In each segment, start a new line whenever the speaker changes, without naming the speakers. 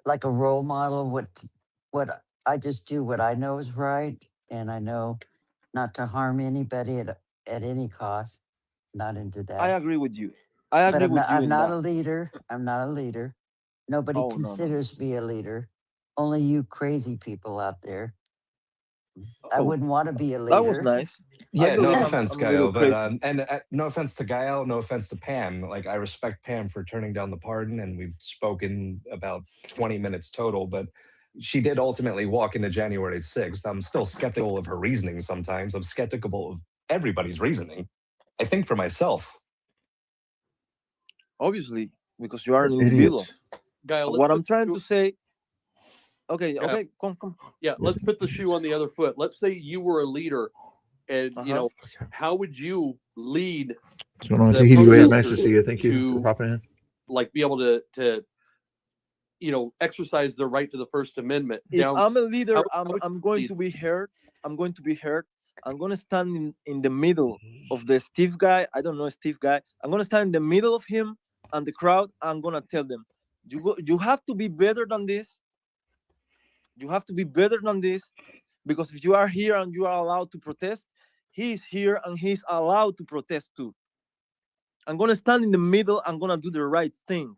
like a role model. What I just do what I know is right, and I know not to harm anybody at any cost. Not into
I
that.
agree with you. I
But
agree with you
I'm
in
not
that.
a leader. I'm not a leader. Nobody
Oh no, no, no.
considers me a leader. Only you crazy people out there. I
Oh,
wouldn't want to be a
that was
leader.
nice. I
Yeah, no
believe
offense,
I'm a little
Gael, but
crazy.
and no offense to Gael, no offense to Pam. Like I respect Pam for turning down the pardon, and we've spoken about 20 minutes total, but she did ultimately walk into January 6th. I'm still skeptical of her reasoning sometimes. I'm skeptical of everybody's reasoning. I think for myself.
Obviously, because you are an individual.
Idiots.
Guy, let's
What
put
I'm trying to say. Okay,
Guy,
okay, come.
yeah, let's put the shoe on the other foot. Let's say you were a leader, and
Okay.
how would you lead
What's going on,
the
Tahiti? Way nice to
protesters
see you. Thank you for
to
popping in.
like be able to exercise their right to the First Amendment?
If
Now,
I'm a leader,
how would
I'm
you
going
lead?
to be heard. I'm going to be heard. I'm gonna stand in the middle of the Steve guy. I don't know Steve guy. I'm gonna stand in the middle of him and the crowd. I'm gonna tell them, you have to be better than this. You have to be better than this, because if you are here and you are allowed to protest, he is here and he's allowed to protest too. I'm gonna stand in the middle. I'm gonna do the right thing.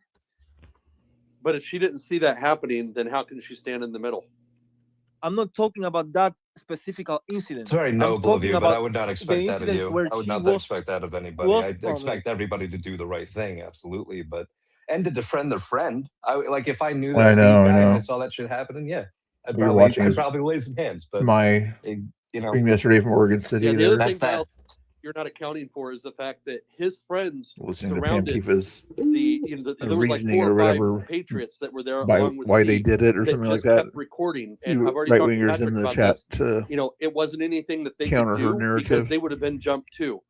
But if she didn't see that happening, then how can she stand in the middle?
I'm not talking about that specific incident.
It's very
I'm
noble of
talking
you, but I
about
would not
the
expect that of
incidents
you.
where
I would
she
not expect that of anybody. I
was on it.
expect everybody to do the right thing, absolutely. But and to defriend their friend. Like if I knew
I
the Steve guy and I
know.
saw that shit happening, yeah,
We were watching
I'd probably raise some hands. But
my stream yesterday from Oregon City.
Yeah, the other
There,
thing,
that's
Kyle,
that.
you're not accounting for is the fact that his friends
listening to Pam
surrounded
Tifa's
there was like
reasoning
4
or
or 5
whatever
patriots that were there
by
along with
why they
Steve
did it or
that
something like
just
that.
kept recording. And
Few
I've already
right
talked to
wingers
Patrick
in the
about
chat
this.
to
It wasn't anything that they
counter
could
her
do because
narrative.
they would have been jumped too.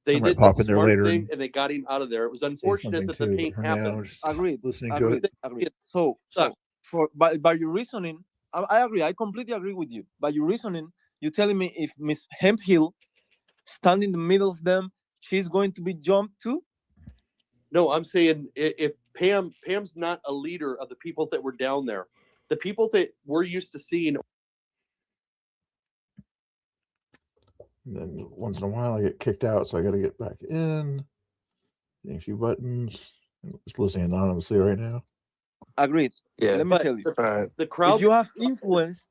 I
They
might
did the
pop in there
smart
later
thing
and
and they got him out of there. It was
say
unfortunate
something
that the
too, but
paint
for
happened.
now, just
Agreed.
listening to
Agreed.
it.
Agreed. So for by your reasoning, I agree. I completely agree with you. By your reasoning, you're telling me if Miss Hemphill stand in the middle of them, she's going to be jumped too?
No, I'm saying if Pam's not a leader of the people that were down there, the people that we're used to seeing.
And then once in a while, I get kicked out, so I got to get back in. Hitting a few buttons. I'm just listening anonymously right now.
Agreed.
Yeah.
Let me
But
tell you.
the crowd.
If you have influence,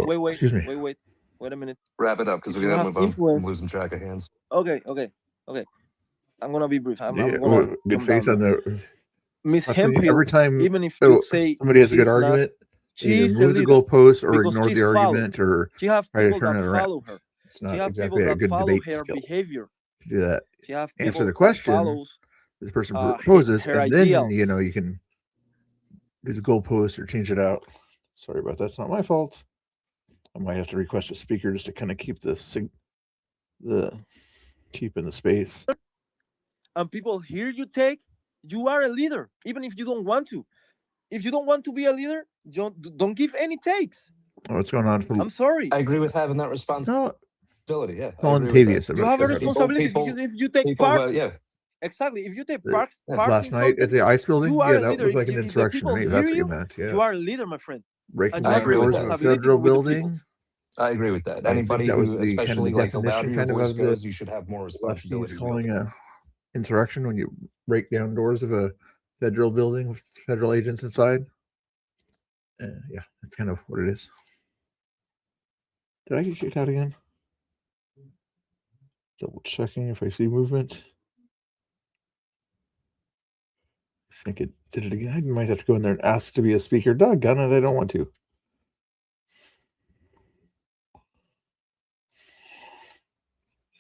wait
Excuse me.
Wait a minute.
Wrap it up because
If
we
you
gotta
have
move on. I'm
influence,
losing track of hands.
okay. I'm gonna be brief. I'm
Yeah,
gonna
good
jump
faith
down
on
there.
the.
Miss
Actually,
Hemphill,
every time
even if you say
somebody has a good
she's not,
argument, they either
she's a
move the
leader
goalpost or
because
ignore
she's
the
followed.
argument or
She have
try to
people
turn
that
it around.
follow her.
It's
She
not
have
exactly
people
a
that
good
follow
debate
her
skill
behavior.
to do that.
She have
Answer
people
the
that
question
follows
this person
her
proposes, and then
ideals.
you can do the goalpost or change it out. Sorry about that. It's not my fault. I might have to request a speaker just to kind of keep keeping the space.
And people hear you take, you are a leader, even if you don't want to. If you don't want to be a leader, don't give any takes.
Oh, what's going on?
I'm sorry.
I agree with having that responsibility.
No,
Yeah, I
Colin
agree with
Tavius.
that.
You have a responsibility because if you take parts,
yeah.
exactly. If you take parts
Last
in
night at
something,
the ice building,
you are
yeah,
a
that
leader.
looked like an
If the
insurrection to
people
me.
hear
That's what you
you,
meant. Yeah,
you are a leader, my friend.
breaking
And you
I
have
down
agree with
doors
that.
of a
responsibility
federal
with the people.
building.
I agree with that.
I think
Anybody
that was
who,
the kind of
especially
the
like the
definition
louder your
kind of
voice
the
goes, you should have more
lefties
responsibility.
calling a insurrection when you break down doors of a federal building with federal agents inside. Yeah, that's kind of what it is. Did I get kicked out again? Double checking if I see movement. I think it did it again. I might have to go in there and ask to be a speaker. Doggone it, I don't want to.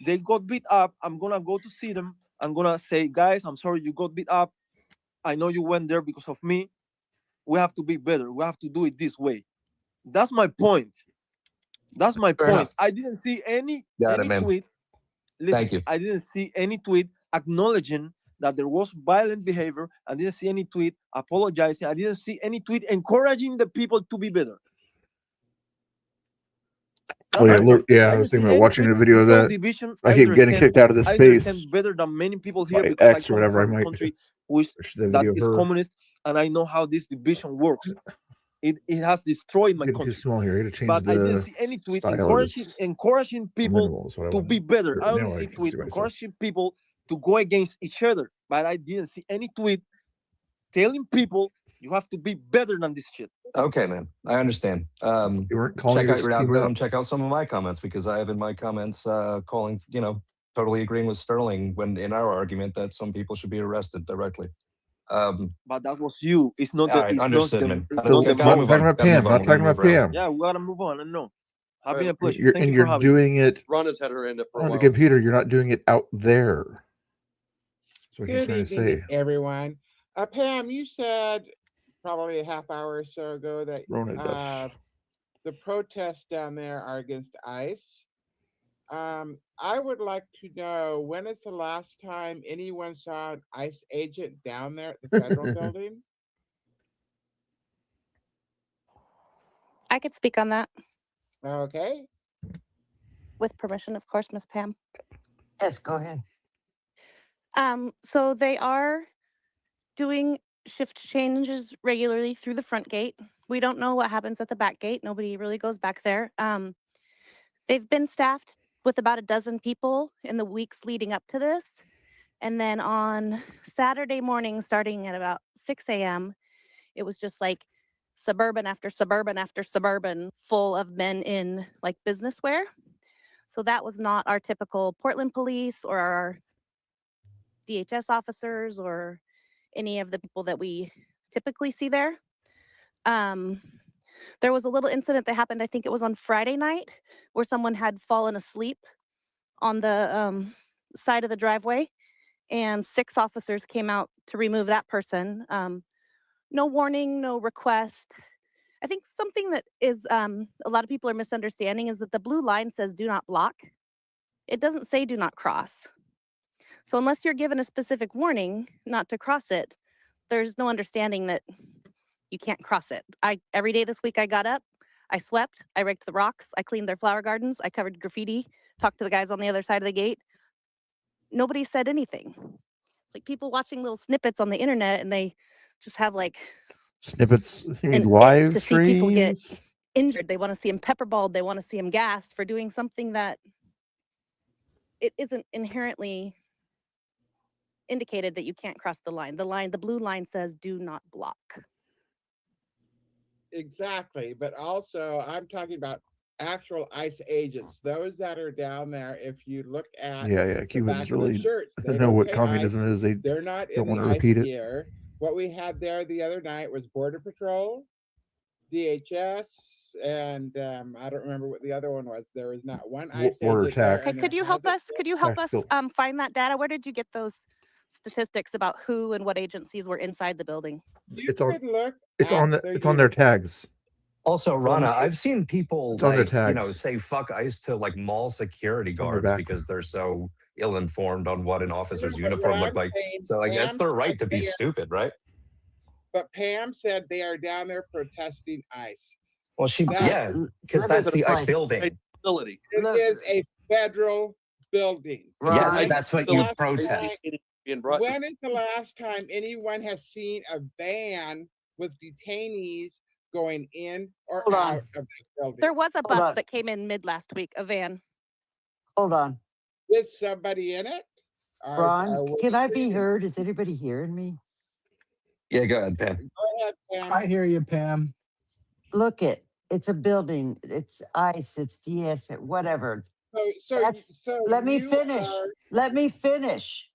They got beat up. I'm gonna go to see them. I'm gonna say, guys, I'm sorry you got beat up. I know you went there because of me. We have to be better. We have to do it this way. That's my point. That's my
Fair
point.
enough.
I didn't see any
man.
tweet. Listen,
Thank you.
I didn't see any tweet acknowledging that there was violent behavior. I didn't see any tweet apologizing. I didn't see any tweet encouraging the people to be better.
Oh yeah, look, yeah. I was thinking about watching a video of that. I keep getting kicked out of the space
better than many people here
by
because
X
I
or
come
whatever. I
from a
might
country which
watch the
that
video
is
of her.
communist. and I know how this division works. It has destroyed my
Getting too
country.
small here. I got to change
But I didn't
the
see any tweet
style of this.
encouraging people
Minimal is what I
to
want.
be better.
Right
I only
now, I
see
can
tweet
see myself.
encouraging people to go against each other, but I didn't see any tweet telling people you have to be better than this shit.
Okay, man, I understand.
You weren't calling
Check
your
out your
team
algorithm.
out.
Check out some of my comments, because I have in my comments calling, totally agreeing with Sterling when in our argument that some people should be arrested directly.
But that was you. It's not
All
the.
right,
It's not
understood,
the.
man.
It's
Gotta-
not the
gotta
Not
move
most.
talking
on.
about
Gotta
Pam.
move on.
Not
We're
talking
gonna
about
move around.
Pam.
Yeah, we gotta move on. I know. Have been a pleasure.
You're,
Thank
and
you
you're
for having me.
doing it
Rhonda's had her hand up for a
on the
while.
computer. You're not doing it out there. That's what he's
Good
trying to
evening,
say.
everyone. Pam, you said probably a half hour or so ago that
Rona Duff.
the protests down there are against ICE. I would like to know, when is the last time anyone saw an ICE agent down there at the federal building?
I could speak on that
Okay.
with permission, of course, Miss Pam.
Yes, go ahead.
So they are doing shift changes regularly through the front gate. We don't know what happens at the back gate. Nobody really goes back there. They've been staffed with about a dozen people in the weeks leading up to this. And then on Saturday morning, starting at about 6 a.m., it was just like suburban after suburban after suburban full of men in like business wear. So that was not our typical Portland police or our DHS officers or any of the people that we typically see there. There was a little incident that happened, I think it was on Friday night, where someone had fallen asleep on the side of the driveway, and 6 officers came out to remove that person. No warning, no request. I think something that is a lot of people are misunderstanding is that the blue line says do not block. It doesn't say do not cross. So unless you're given a specific warning not to cross it, there's no understanding that you can't cross it. Every day this week I got up, I swept, I raked the rocks, I cleaned their flower gardens, I covered graffiti, talked to the guys on the other side of the gate. Nobody said anything. It's like people watching little snippets on the internet and they just have like
Snippets. You mean
an
live
itch to see people get
streams?
injured. They want to see them pepperballed. They want to see them gassed for doing something that it isn't inherently indicated that you can't cross the line. The blue line says do not block.
Exactly. But also, I'm talking about actual ICE agents, those that are down there. If you look at
Yeah.
the back
Cubans
of
really
the shirts, they
know
don't
what
say
communism
ICE.
is. They
They're not
don't
in
want
the
to
ICE
repeat it.
gear. What we had there the other night was Border Patrol, DHS, and I don't remember what the other one was. There was not one ICE
Border
agent there.
tax.
and
Could you
there
help us?
hasn't
Could you help us
Tactical.
find that data? Where did you get those statistics about who and what agencies were inside the building?
You
It's on.
could look
It's
at
on
the
It's on their
uniform.
tags.
Also, Rana, I've seen people
It's on their
like
tags.
say fuck ICE to like mall security
It's on their
guards
back.
because they're so ill-informed on what an
No,
officer's
but what
uniform looked
I'm
like.
saying,
So like that's
Pam
their
said
right to be
they are,
stupid, right?
but Pam said they are down there protesting ICE.
Well,
Okay,
yeah, because
let me
that's the ICE
explain.
building.
Facility.
It
Look,
is a federal building.
Yes,
Ron,
that's what you
Last
protest.
time-
Being brought to
When is the last time anyone has seen a van with detainees going in or
Hold on.
out of the building
There was a
Hold
bus
on.
that came in mid last week, a van.
hold on.
with somebody in it? Are
Ron,
we
can I be
seeing-
heard? Is anybody hearing me?
Yeah, go ahead, Pam.
Go ahead, Pam.
I hear you, Pam.
Look it's a building. It's ICE, it's DS, whatever.
So
Let me
you
finish.
are-
Let me finish.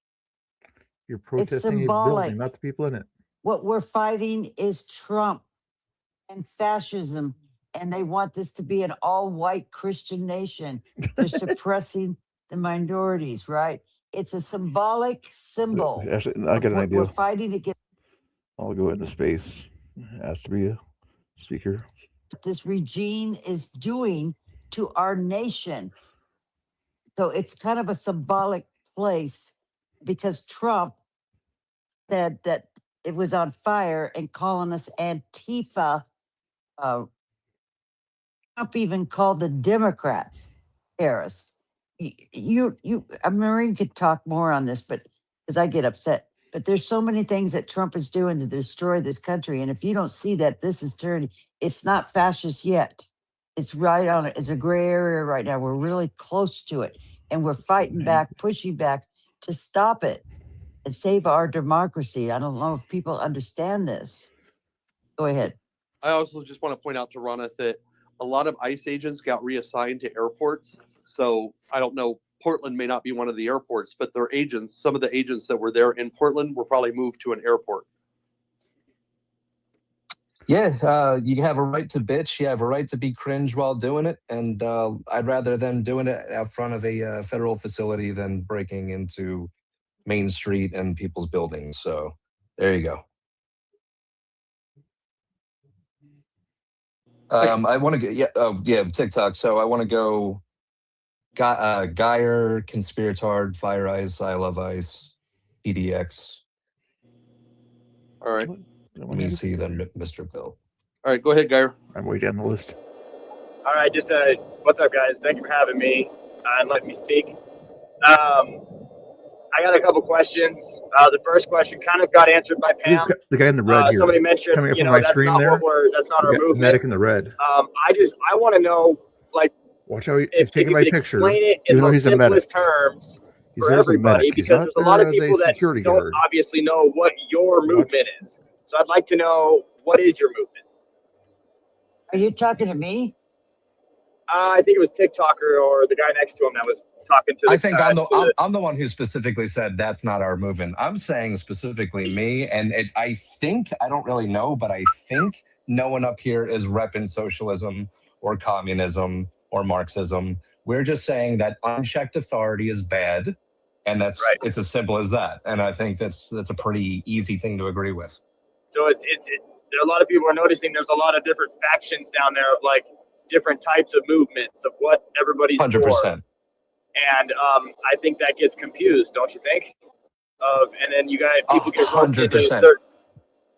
You're protesting a
symbolic.
building, not the people in it.
What we're fighting is Trump and fascism, and they want this to be an all-white Christian nation. They're suppressing the minorities, right? It's a symbolic symbol.
Actually, I got an
What
idea.
we're fighting against
I'll go into space. It has to be a speaker.
what this regime is doing to our nation. So it's kind of a symbolic place because Trump said that it was on fire and calling us Antifa. Trump even called the Democrats terrorists. A Marine could talk more on this, but because I get upset. But there's so many things that Trump is doing to destroy this country. And if you don't see that this is turning, it's not fascist yet. It's right on it. It's a gray area right now. We're really close to it. And we're fighting back, pushing back to stop it and save our democracy. I don't know if people understand this. Go ahead.
I also just want to point out to Rana that a lot of ICE agents got reassigned to airports. So I don't know, Portland may not be one of the airports, but their agents, some of the agents that were there in Portland were probably moved to an airport.
Yeah, you have a right to bitch. You have a right to be cringe while doing it. And I'd rather them doing it out front of a federal facility than breaking into Main Street and people's buildings. So there you go. I want to get, TikTok. So I want to go Geyer, Conspiratard, Fire Ice, I Love Ice, PDX.
All right.
Let me see then, Mr. Bill.
All right, go ahead, Geyer.
I'm way down the list.
All right, just what's up, guys? Thank you for having me and letting me speak. I got a couple questions. The first question kind of got answered by Pam.
The guy in the red here.
Somebody mentioned,
coming up
you
on
know,
my
that's
screen
not
there.
that's not our
The
movement.
medic in the red.
I want to know, like,
Watch how he's
if
taking
you
my
could
picture.
explain it in
Even though
the
he's a medic.
simplest terms
He's
for
there as a
everybody,
medic. He's
because
not
there's a lot
there
of
as
people
a
that
security
don't
guard.
obviously know what your movement is. So I'd like to know, what is your movement?
Are you talking to me?
I think it was TikToker or the guy next to him that was talking to the
I think I'm the one who specifically said that's not our movement. I'm saying specifically me, and I don't really know, but I think no one up here is repping socialism or communism or Marxism. We're just saying that unchecked authority is bad, and
Right.
it's as simple as that. And I think that's a pretty easy thing to agree with.
So there are a lot of people are noticing there's a lot of different factions down there of like different types of movements of what everybody's
100%.
for. And I think that gets confused, don't you think? And then you got people get roped into
100%.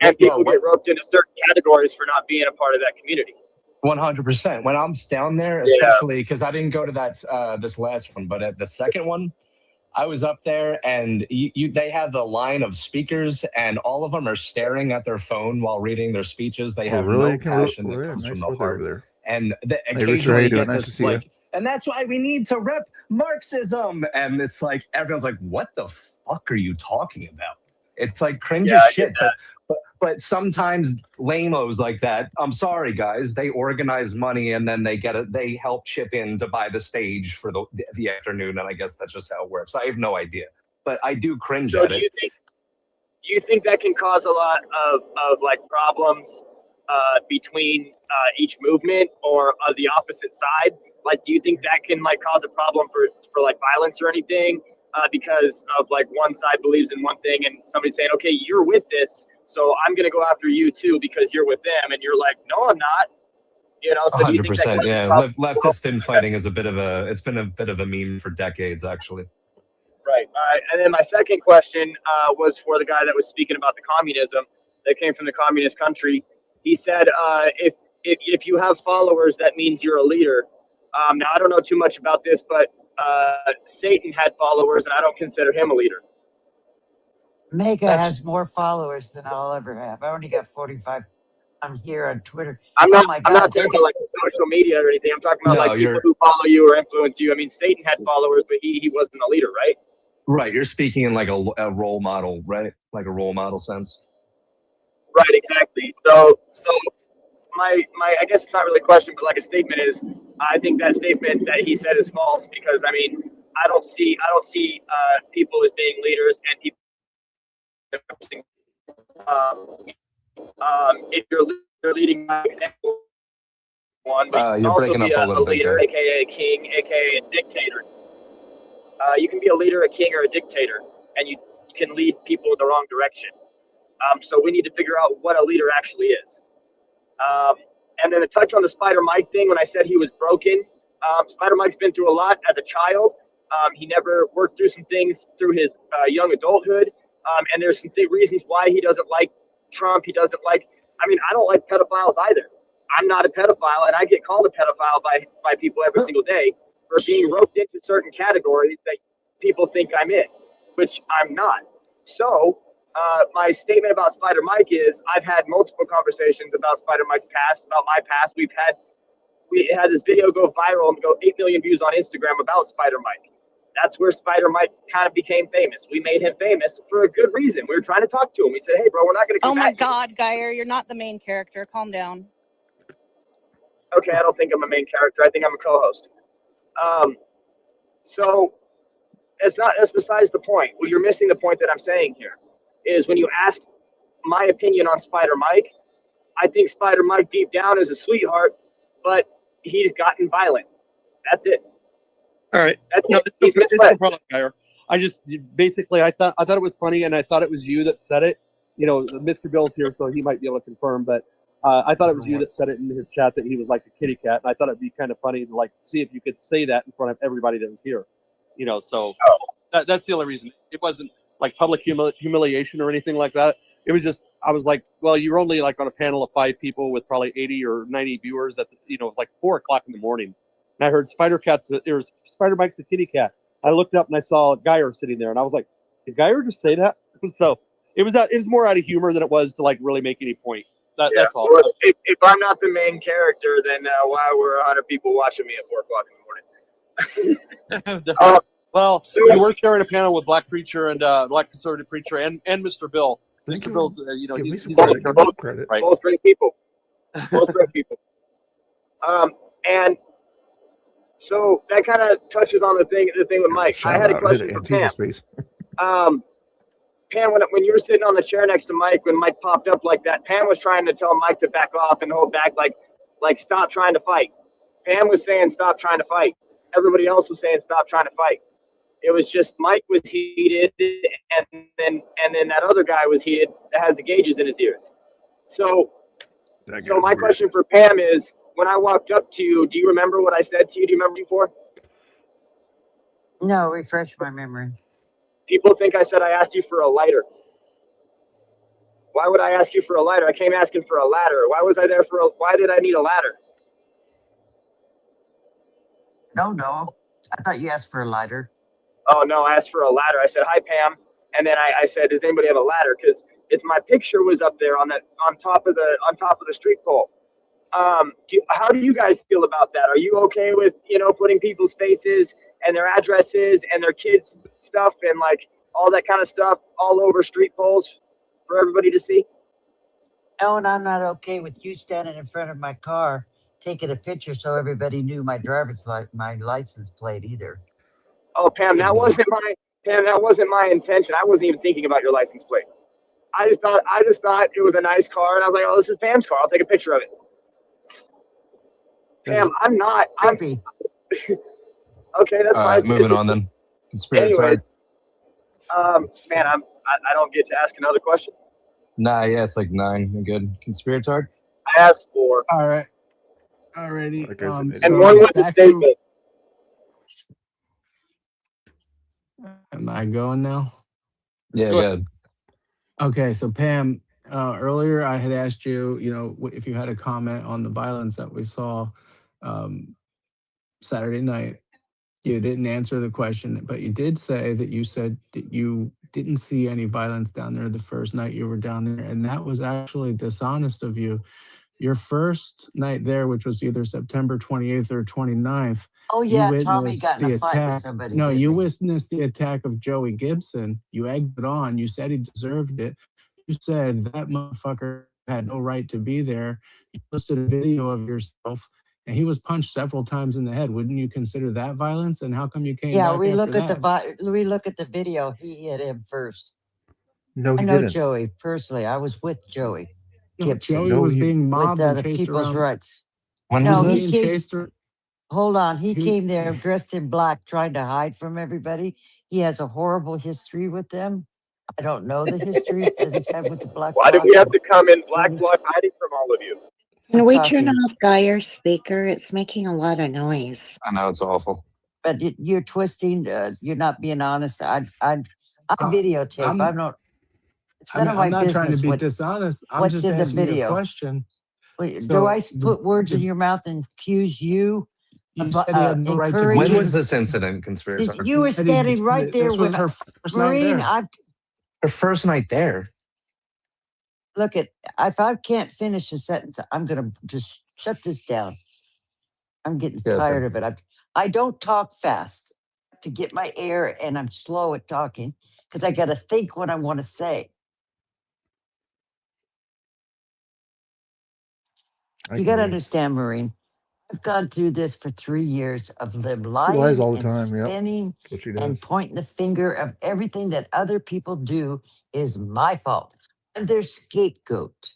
get roped into certain categories for not being a part of that community.
100%. When I'm down there, especially because I didn't go to that this last one, but at the second one, I was up there, and they have the line of speakers, and all of them are staring at their phone while reading their speeches. They have no passion that comes from the heart.
There.
And
Hey,
occasionally
Richard, how you
you
doing?
get
Nice to
this
see you.
like, and that's why we need to rep Marxism. And it's like everyone's like, "What the fuck are you talking about?" It's like cringe as shit. But sometimes lame-os like that, I'm sorry, guys, they organize money and then they help chip in to buy the stage for the afternoon, and I guess that's just how it works. I have no idea, but I do cringe at it.
Do you think that can cause a lot of like problems between each movement or the opposite side? Like, do you think that can like cause a problem for like violence or anything? Because of like one side believes in one thing and somebody's saying, okay, you're with this, so I'm going to go after you too because you're with them, and you're like, no, I'm not. You know, so
100%. Yeah, leftist infighting is it's been a bit of a meme for decades, actually.
Right. And then my second question was for the guy that was speaking about the communism that came from the communist country. He said, if you have followers, that means you're a leader. Now, I don't know too much about this, but Satan had followers, and I don't consider him a leader.
Mega has more followers than I'll ever have. I only got 45 on here on Twitter.
I'm not talking about
Mega.
like social media or anything. I'm talking about
No,
like people who follow you or influence you. I mean, Satan had followers, but he wasn't a leader, right?
Right. You're speaking in like a role model, right? Like a role model sense.
Right, exactly. So my I guess it's not really a question, but like a statement is, I think that statement that he said is false, because I mean, I don't see people as being leaders and people. If you're leading by example, one, but you can also be a leader, aka a king, aka a dictator. You can be a leader, a king, or a dictator, and you can lead people in the wrong direction. So we need to figure out what a leader actually is. And then to touch on the Spider Mike thing, when I said he was broken, Spider Mike's been through a lot as a child. He never worked through some things through his young adulthood. And there's some reasons why he doesn't like Trump. He doesn't like, I mean, I don't like pedophiles either. I'm not a pedophile, and I get called a pedophile by people every single day for being roped into certain categories that people think I'm in, which I'm not. So my statement about Spider Mike is I've had multiple conversations about Spider Mike's past, about my past. We had this video go viral and go 8 million views on Instagram about Spider Mike. That's where Spider Mike kind of became famous. We made him famous for a good reason. We were trying to talk to him. We said, hey, bro, we're not going to
Oh my
combat you.
God, Geyer, you're not the main character. Calm down.
Okay, I don't think I'm a main character. I think I'm a co-host. So that's besides the point. Well, you're missing the point that I'm saying here is when you ask my opinion on Spider Mike, I think Spider Mike deep down is a sweetheart, but he's gotten violent. That's it.
All right.
That's
No,
it.
it's
He's
no
misled.
problem, Geyer. I just basically I thought it was funny, and I thought it was you that said it. You know, Mr. Bill's here, so he might be able to confirm. But I thought it was you that said it in his chat that he was like a kitty cat, and I thought it'd be kind of funny to like see if you could say that in front of everybody that was here. You know, so that's the only reason. It wasn't like public humiliation or anything like that. It was just I was like, well, you're only like on a panel of 5 people with probably 80 or 90 viewers. That's it was like 4 o'clock in the morning. And I heard Spider Mike's a kitty cat. I looked up and I saw Geyer sitting there, and I was like, "Did Geyer just say that?" So it was more out of humor than it was to like really make any point. That's all.
Well, if I'm not the main character, then why were 100 people watching me at 4 o'clock in the morning?
Well,
So
you were sharing a panel with Black Preacher and Black Conservative Preacher and Mr. Bill.
Thank
Mr.
you.
Bill's
Give me
he's
some
very
credit.
careful,
Credit.
right?
both great people. Both great people. And so that kind of touches on the thing with Mike. I
Shout
had a
out
question
to
for
Antifa
Pam.
space.
Pam, when you were sitting on the chair next to Mike, when Mike popped up like that, Pam was trying to tell Mike to back off and hold back, like stop trying to fight. Pam was saying stop trying to fight. Everybody else was saying stop trying to fight. It was just Mike was heated, and then that other guy was heated that has the gauges in his ears. So my question for Pam is, when I walked up to you, do you remember what I said to you? Do you remember before?
No, refresh my memory.
People think I said I asked you for a lighter. Why would I ask you for a lighter? I came asking for a ladder. Why was I there why did I need a ladder?
No. I thought you asked for a lighter.
Oh no, I asked for a ladder. I said, hi Pam. And then I said, does anybody have a ladder? Because my picture was up there on top of the street pole. How do you guys feel about that? Are you okay with putting people's faces and their addresses and their kids' stuff and like all that kind of stuff all over street poles for everybody to see?
No, and I'm not okay with you standing in front of my car taking a picture so everybody knew my my license plate either.
Oh, Pam, that wasn't my intention. I wasn't even thinking about your license plate. I just thought it was a nice car, and I was like, oh, this is Pam's car. I'll take a picture of it. Pam, I'm
Creepy.
Okay, that's fine.
Moving on then.
Anyway, man, I don't get to ask another question.
Nah, yeah, it's like 9. You're good. Conspiratard?
I asked for.
All right. Alrighty.
And one with the statement.
Am I going now?
Yeah, good.
Okay, so Pam, earlier I had asked you, if you had a comment on the violence that we saw Saturday night. You didn't answer the question, but you did say that you said that you didn't see any violence down there the first night you were down there, and that was actually dishonest of you. Your first night there, which was either September 28th or 29th,
Oh
you
yeah, Tommy
witnessed
got in
the
a fight with
attack.
somebody.
No,
didn't
you
he?
witnessed the attack of Joey Gibson. You egged it on. You said he deserved it. You said that motherfucker had no right to be there. You posted a video of yourself, and he was punched several times in the head. Wouldn't you consider that violence? And how come you came
Yeah,
back
we
after
look at
that?
we look at the video. He hit him first.
No,
I
he
know
didn't.
Joey personally. I was with Joey
No,
Gibson
Joey
No,
was
he-
being
with
mobbed and
the
chased
People's
around.
Rights.
When
No,
was
He
he
this?
being
came.
chased.
Hold on, he
He-
came there dressed in black, trying to hide from everybody. He has a horrible history with them. I don't know the history that he's had with the black
Why do
bloc.
we have to come in black
What
bloc hiding from all of you?
Can we turn
talking.
off Geyer's speaker? It's making a lot of noise.
I know, it's awful.
But you're twisting. You're not being honest. I
Uh,
videotape.
I'm-
I'm not. It's
I
none
mean,
of my
I'm not trying to
business
be
what,
dishonest. I'm
what's
just
in the
asking you a
video.
question.
Do
So
I put words in your mouth and accuse you
You
of
said he had no right to be
encouraging?
When was this incident, Conspirator?
You were standing right there
This was
when
her first night
Marine.
there.
Her first night there.
Look at, if I can't finish a sentence, I'm gonna just shut this down. I'm getting
Yeah,
tired of it. I don't talk fast to get my air, and I'm slow at talking because I got to think what I want to say. You got to understand, Maureen. I've gone through this for 3 years of them lying
all the
and
time. Yep.
spinning
That's what she
and
does.
pointing the finger of everything that other people do is my fault. I'm their scapegoat.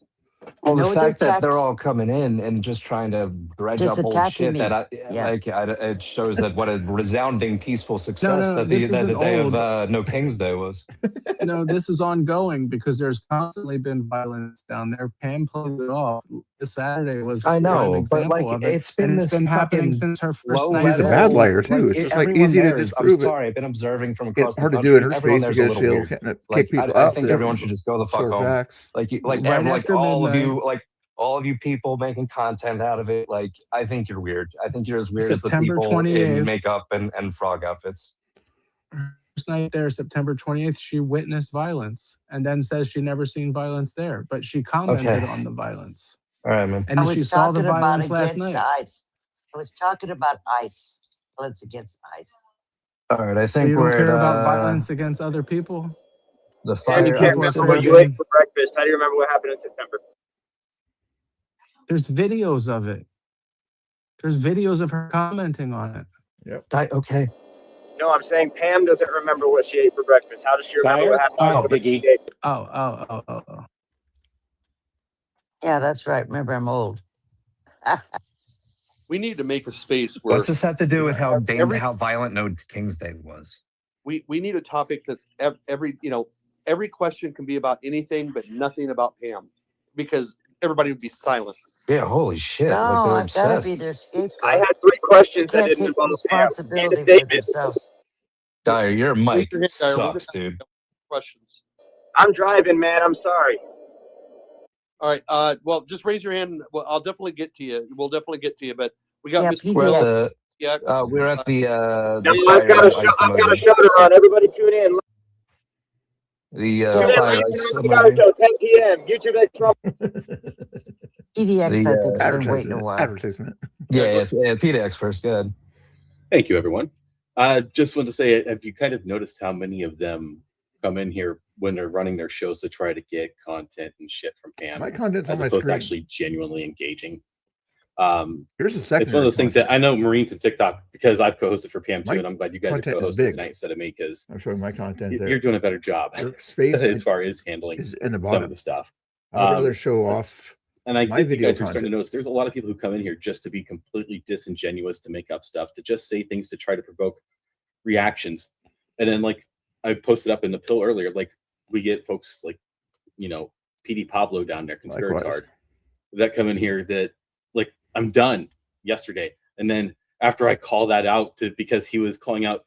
Well, the
know they're
fact that they're
tact-
all coming in and just trying to dredge
just
up old
attacking
shit
me.
that
Yeah.
it shows that what a resounding peaceful success that
this
the
isn't
day
old.
of No King's Day was.
No, this is ongoing because there's constantly been violence down there. Pam plays it off. This Saturday was
I
a prime
know, but
example
like
of it,
it's been
and it's
this
been happening
fucking
since her first
low
night
She's a
there.
bad
level.
liar too.
Like
It's just like
everyone
easy to
there is. I'm
disprove it.
sorry, I've been observing from across the
Hard to
country.
do in her
Everyone
space
there's a
because
little
she'll
weird.
kick
Like
people
I
out.
think everyone should just go the fuck
for
home.
facts.
Like
Right after
all of
midnight.
you, like all of you people making content out of it. Like I think you're weird. I think you're as weird as the
September
people in
28th.
makeup and frog outfits.
First night there, September 28th, she witnessed violence and then says she never seen violence there, but she commented on the violence.
All right, man.
And she saw the violence last
against
night.
ICE. I was talking about ICE. Violence against ICE.
All right, I
So
think
you don't
we're
care
at
about violence against other people?
the
And you
fire.
can't
People are
remember what you
fair
ate
game.
for breakfast. How do you remember what happened in September?
There's videos of it. There's videos of her commenting on it.
Yep.
Okay.
No, I'm saying Pam doesn't remember what she ate for breakfast. How does she remember what happened?
Oh,
Biggie.
Oh.
Yeah, that's right. Remember, I'm old.
We need to make a space where
What's this have to do with how
every-
how violent No King's Day was?
we need a topic that's every question can be about anything, but nothing about Pam, because everybody would be silent.
Yeah, holy shit!
No,
like they're
I've got to be
obsessed.
their scapegoat.
I had 3 questions
They
that
can't
didn't
take
involve
responsibility
Pam.
for themselves.
Dyer, your mic
Raise your hand, Dyer. We're
sucks, dude.
Questions.
I'm driving, man. I'm sorry.
All right. Well, just raise your hand. Well, I'll definitely get to you. We'll definitely get to you. But we got Miss
We're at
Quill.
the we're at the
No, I've got a show to run. Everybody tune in.
The
Tune in
fire
late
ice
tonight for the show, 10 p.m. YouTube at Trump.
PDX, I think, has been waiting a while.
Advertisement.
Yeah, PDX first. Good.
Thank you, everyone. Just want to say, have you kind of noticed how many of them come in here when they're running their shows to try to get content and shit from Pam?
My content's
as
on my
opposed to
screen.
actually genuinely engaging.
Here's a second.
It's one of those things that I know Marines and TikTok, because I've co-hosted for Pam too,
My
and I'm glad you guys are
content is
co-hosting
big.
tonight instead of me, because
I'm showing my content there.
you're doing a better job
Your space
as far as handling
is in the
some
bottom.
of the stuff.
I'd rather show off.
And I
my
think you
video
guys are starting to
content.
notice there's a lot of people who come in here just to be completely disingenuous, to make up stuff, to just say things to try to provoke reactions. And then, like I posted up in the pill earlier, like we get folks like, PD Pablo down there, Conspiracy Card, that come in here that, like, I'm done yesterday. And then after I call that out because he was calling out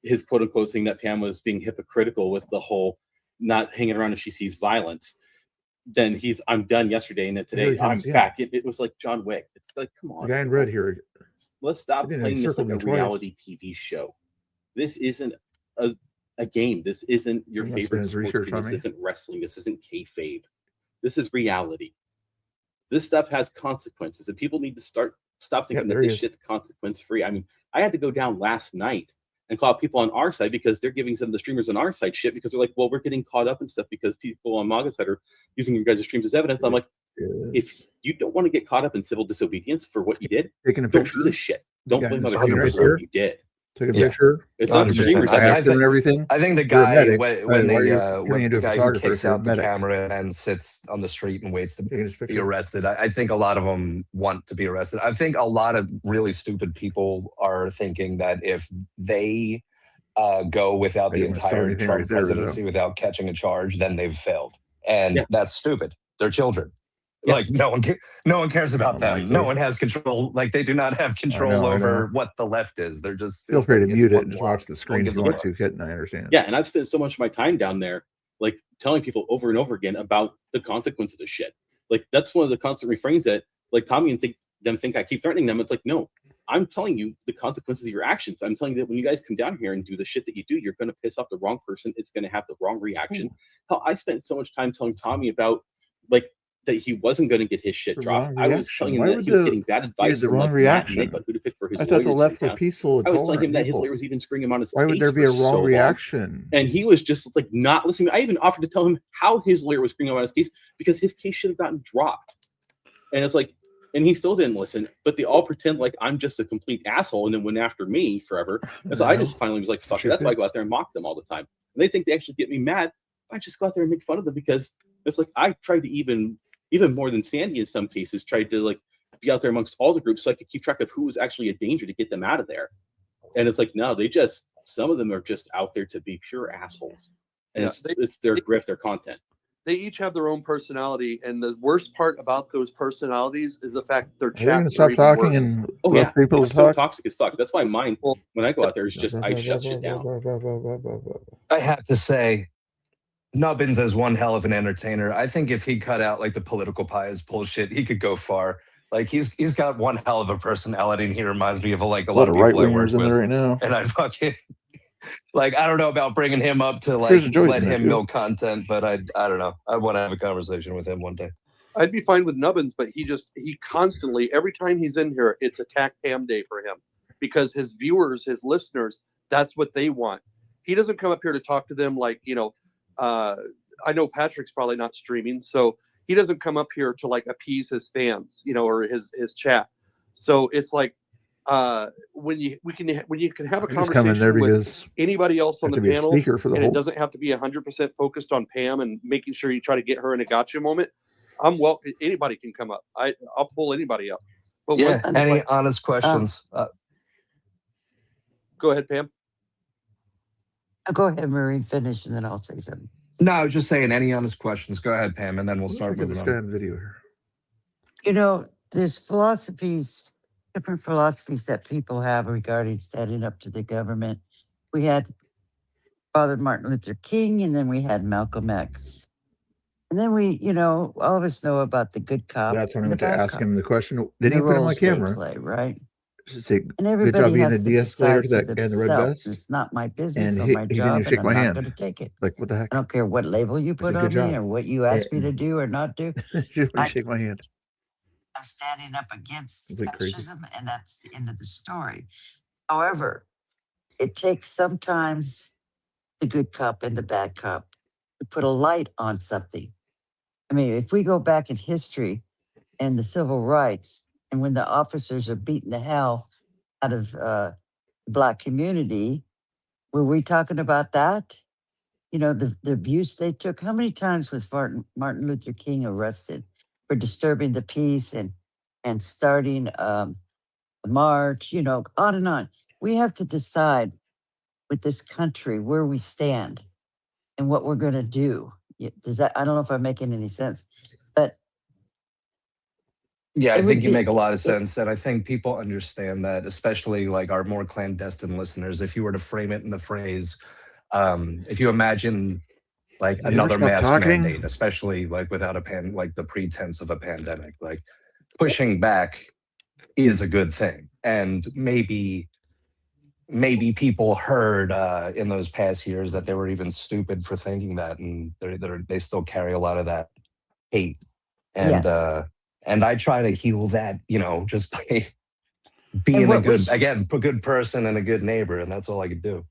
his quote unquote saying that Pam was being hypocritical with the whole not hanging around if she sees violence, then I'm done yesterday, and then today I'm back. It was like John Wick. It's like, come on.
The guy in red here.
Let's stop playing this like a reality TV show. This isn't a game. This isn't your favorite sports team. This isn't wrestling. This isn't kayfabe. This is reality. This stuff has consequences, and people need to stop thinking that this shit's consequence free. I mean, I had to go down last night and call people on our side because they're giving some of the streamers on our side shit, because they're like, well, we're getting caught up in stuff because people on MAGA side are using your guys' streams as evidence. I'm like, if you don't want to get caught up in civil disobedience for what you did, don't do this shit. Don't blame other people for what you did.
Take a picture.
It's not the streamers.
I think
the guy when the guy who kicks out the camera and sits on the street and waits to be arrested, I think a lot of them want to be arrested. I think a lot of really stupid people are thinking that if they go without the entire Trump presidency without catching a charge, then they've failed, and that's stupid. They're children. Like no one cares about them. No one has control. Like they do not have control over what the left is. They're just
feel free to mute it and just watch the screen if you want to, Kit, and I understand.
Yeah, and I've spent so much of my time down there, like telling people over and over again about the consequence of this shit. Like that's one of the constant refrains that, like, Tommy and think I keep threatening them. It's like, no, I'm telling you the consequences of your actions. I'm telling you that when you guys come down here and do the shit that you do, you're going to piss off the wrong person. It's going to have the wrong reaction. Hell, I spent so much time telling Tommy about like that he wasn't going to get his shit
The
dropped.
wrong
I was telling him
reaction. Why
that
would
he was
the-
getting bad
he had
advice
the
from
wrong
like Matt and
reaction?
Nick on who to pick for his
I thought the
lawyers
left
in
were
town.
peaceful,
I was telling him
tolerant
that his
people.
lawyer was even screwing him on his
Why would
case
there be
for
a wrong
so long.
reaction?
And he was just like not listening. I even offered to tell him how his lawyer was screwing him on his case because his case should have gotten dropped. And it's like, and he still didn't listen, but they all pretend like I'm just a complete asshole and then went after me forever. And so I just finally was like, fuck it. That's why I go out there and mock them all the time. And they think they actually get me mad. I just go out there and make fun of them because it's like I tried to even more than Sandy in some cases, tried to like be out there amongst all the groups so I could keep track of who was actually a danger to get them out of there. And it's like, no, some of them are just out there to be pure assholes. And it's their grift, their content.
They each have their own personality, and the worst part about those personalities is the fact that their
Are they going to
chats
stop
are even
talking
worse.
and
Oh
let
yeah,
people
it's so
talk?
toxic as fuck. That's why mine, when I go out there, is just I shut shit down.
I have to say, Nubbins is one hell of an entertainer. I think if he cut out like the political bias bullshit, he could go far. Like he's got one hell of a personality, and he reminds me of like a lot of
right
people I work
wingers in
with.
there right now.
And I fucking like I don't know about bringing him up to like
Here's Joyce
let
in there,
him
too.
milk content, but I don't know. I want to have a conversation with him one day.
I'd be fine with Nubbins, but he constantly, every time he's in here, it's attack Pam day for him because his viewers, his listeners, that's what they want. He doesn't come up here to talk to them like, I know Patrick's probably not streaming, so he doesn't come up here to like appease his fans, or his chat. So it's like when you can have a
I just come in there
conversation with
because
anybody else on
I
the
have to be a
panel,
speaker for the
and it
whole.
doesn't have to be 100% focused on Pam and making sure you try to get her in a gotcha moment. Anybody can come up. I'll pull anybody up. But
Yeah, any honest questions?
Go ahead, Pam.
Go ahead, Maureen, finish, and then I'll say something.
No, I was just saying any honest questions. Go ahead, Pam, and then we'll
Let's
start
look at
moving
this guy
on.
on video here.
There's philosophies, different philosophies that people have regarding standing up to the government. We had Father Martin Luther King, and then we had Malcolm X. And then we, all of us know about the good cop.
That's when I
and
went
the
to
bad
ask
cop,
him the question.
and
Didn't
the
he put it on my
roles they
camera?
play, right?
Say,
And
good
everybody
job being
has
a
to
de-escalator
decide
to
for
that guy in the red
themselves.
vest.
It's not my business
And
or
he
my
didn't even
job,
shake
and
my
I'm not
hand.
going to take it.
Like, what the heck?
I don't care what label you
I
put
said,
on
good
me
job.
or what you ask me to
And
do or not do.
she wouldn't shake my hand.
I'm standing up against
Complete crazy.
fascism, and that's the end of the story. However, it takes sometimes the good cop and the bad cop to put a light on something. I mean, if we go back in history and the civil rights, and when the officers are beating the hell out of the Black community, were we talking about that? The abuse they took. How many times was Martin Luther King arrested for disturbing the peace and starting a march? On and on. We have to decide with this country where we stand and what we're going to do. Does that? I don't know if I'm making any sense, but
Yeah, I
it
think
would
you
be.
make a lot of sense. And I think people understand that, especially like our more clandestine listeners. If you were to frame it in the phrase, if you imagine like
You ever
another
stop
mask
talking?
mandate, especially like without like the pretense of a pandemic, like pushing back is a good thing. And maybe people heard in those past years that they were even stupid for thinking that, and they still carry a lot of that hate. And
Yes.
and I try to heal that, just by being a good person and a good neighbor, and that's all I could do.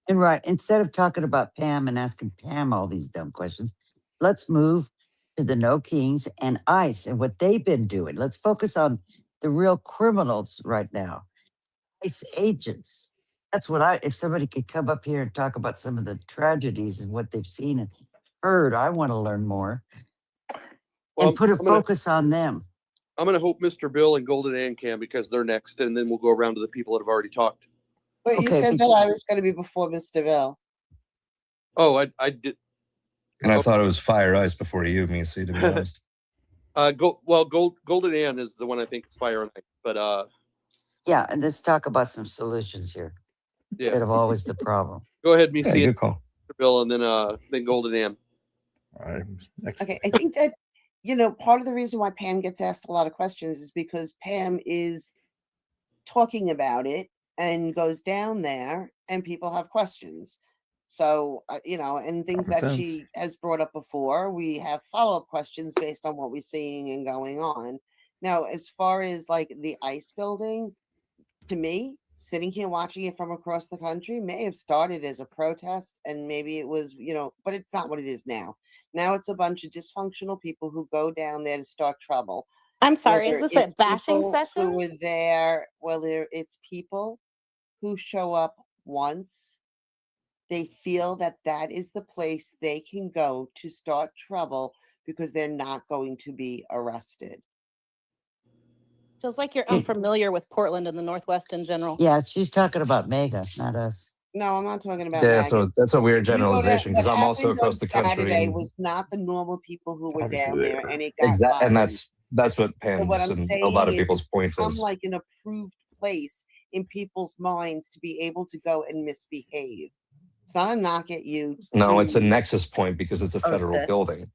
And right, instead of talking about Pam and asking Pam all these dumb questions, let's move to the No Kings and ICE and what they've been doing. Let's focus on the real criminals right now. ICE agents. That's what if somebody could come up here and talk about some of the tragedies and what they've seen and heard, I want to learn more.
Well,
and put a focus on them.
I'm going to hope Mr. Bill and Golden Ann can, because they're next, and then we'll go around to the people that have already talked.
But you said that I was going to be before Mr. Bill.
Oh, I did.
And I thought it was Fire Ice before you, Misi, to be honest.
Golden Ann is the one I think is Fire and Ice, but
yeah, and let's talk about some solutions here.
Yeah,
that are always the problem.
Go ahead, Misi.
Yeah, good call.
Mr. Bill, and then Golden Ann.
All right.
Okay, I think that part of the reason why Pam gets asked a lot of questions is because Pam is talking about it and goes down there, and people have questions. So, and things
Common
that
sense.
she has brought up before, we have follow-up questions based on what we're seeing and going on. Now, as far as like the ICE building, to me, sitting here watching it from across the country may have started as a protest, and maybe it was, but it's not what it is now. Now it's a bunch of dysfunctional people who go down there to start trouble.
I'm sorry,
Whether
is this a
it's
bashing
people
session?
who were there, whether it's people who show up once, they feel that that is the place they can go to start trouble because they're not going to be arrested.
Feels like you're unfamiliar with Portland and the Northwest in general.
Yeah, she's talking about Mega, not us.
No, I'm not talking about
Yeah,
maggots.
that's a weird
If you go to-
generalization because
what
I'm also
happened on
across the country.
Saturday was not the normal people who were
Obviously
down
they
there,
are.
and it got
Exactly, and
violent.
that's what
So
Pam's
what I'm
and
saying
a lot of
is,
people's
it's
point
become
is.
like an approved place in people's minds to be able to go and misbehave. It's not a knock at you.
No, it's a
to-
nexus point because it's a federal
sis.
building.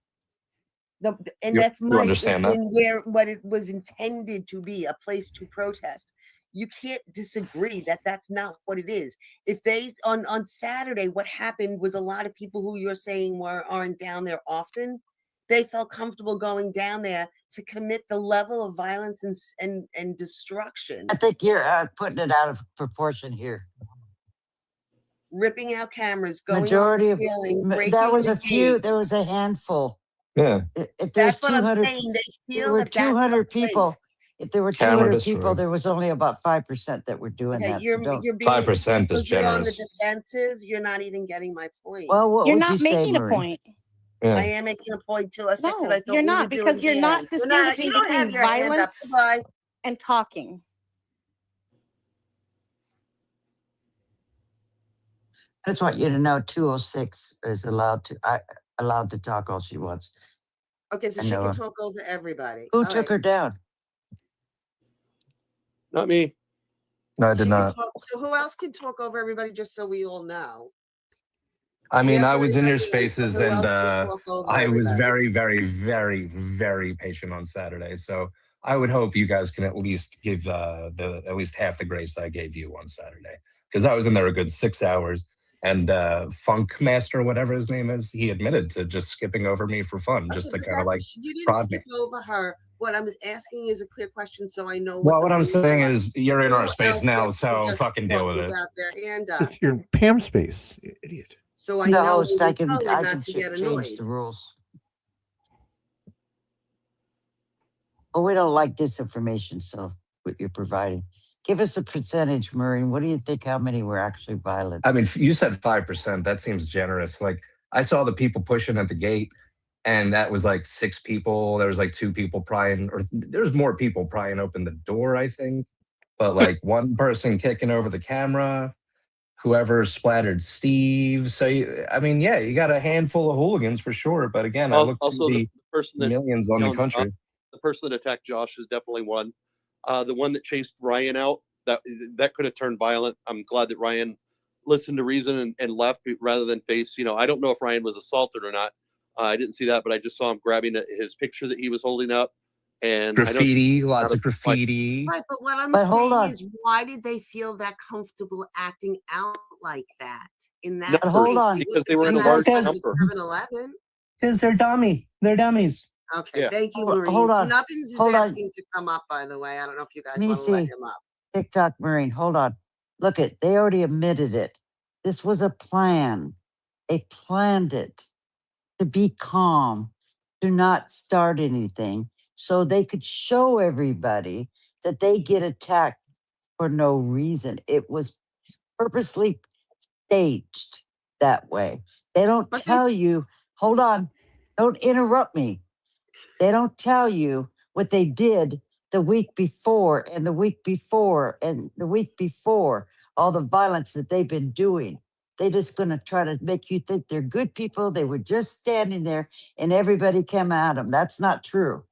No, and
You
that's
understand that?
where what it was intended to be, a place to protest. You can't disagree that that's not what it is. If they on Saturday, what happened was a lot of people who you're saying aren't down there often. They felt comfortable going down there to commit the level of violence and destruction,
I think you're putting it out of proportion here.
ripping out cameras, going
Majority
on
of
the ceiling, breaking
that was
the
a few.
gate.
There was a handful.
Yeah,
If there's
That's what I'm
200,
saying. They
there
feel
were
that that's the
200
place.
people. If there were
camera
200 people,
destroyed.
there was only about 5% that were doing
Okay,
that. So don't.
you're being
5% is
because you're on the
generous.
defensive. You're not even getting my point.
Well, what
You're
would you
not
say,
making a
Marie?
point.
I
Yeah,
am making a point to a six that
No,
I thought
you're
we
not,
were
because
doing
you're not
hands. You're not.
distinguishing
You don't have
between
your hand up.
violence
Goodbye.
and talking.
I just want you to know 206 is allowed to talk all she wants.
Okay, so
I
she
know
can
her.
talk over everybody.
Who
All
took
right.
her down?
Not me.
no, I did
She can
not.
talk. So who else can talk over everybody? Just so we all know.
I
You
mean,
have
I
to
was
raise
in
your
your
hand,
spaces,
so who
and
else can talk over
I was
everybody?
very, very, very, very patient on Saturday. So I would hope you guys can at least give at least half the grace I gave you on Saturday, because I was in there a good 6 hours. And Funk Master, whatever his name is, he admitted to just skipping over me for fun, just
Okay,
to
but
kind of like
you didn't
prod me.
skip over her. What I'm asking is a clear question, so I know
Well,
what
what
the
I'm
rules
saying
are.
is you're in our
Who
space
else
now,
gets to
so
just
fucking
talk
deal with it.
without their hand up?
You're in Pam space, idiot.
So I
The
know
host, I
moving
can
forward not to get
change
annoyed.
the rules. Well, we don't like disinformation, so what you're providing. Give us a percentage, Maureen. What do you think? How many were actually violent?
I mean, you said 5%. That seems generous. Like, I saw the people pushing at the gate, and that was like 6 people. There was like 2 people prying, or there's more people prying open the door, I think. But like one person kicking over the camera, whoever splattered Steve. So, I mean, yeah, you got a handful of hooligans for sure. But again, I look to
Also,
the
person that
millions on the country.
the person that attacked Josh is definitely one. The one that chased Ryan out, that could have turned violent. I'm glad that Ryan listened to reason and left rather than face. I don't know if Ryan was assaulted or not. I didn't see that, but I just saw him grabbing his picture that he was holding up. And
Graffiti, lots of graffiti.
Right, but what I'm
But hold
saying
on.
is, why did they feel that comfortable acting out like that in that
But hold
space?
on.
because they were in a
wouldn't
large
have done
number.
7-Eleven.
Because they're dummies.
Okay,
Yeah.
thank you,
Hold
Maureen.
on.
Nubbins is
Hold on.
asking to come up, by the way. I don't know if you guys
Let me
want to let
see.
him up.
TikTok, Maureen. Hold on. Look it. They already admitted it. This was a plan. They planned it to be calm, to not start anything, so they could show everybody that they get attacked for no reason. It was purposely staged that way. They don't
But
tell you, hold on, don't interrupt me. They don't tell you what they did the week before and the week before and the week before, all the violence that they've been doing. They're just going to try to make you think they're good people. They were just standing there and everybody came at them. That's not true.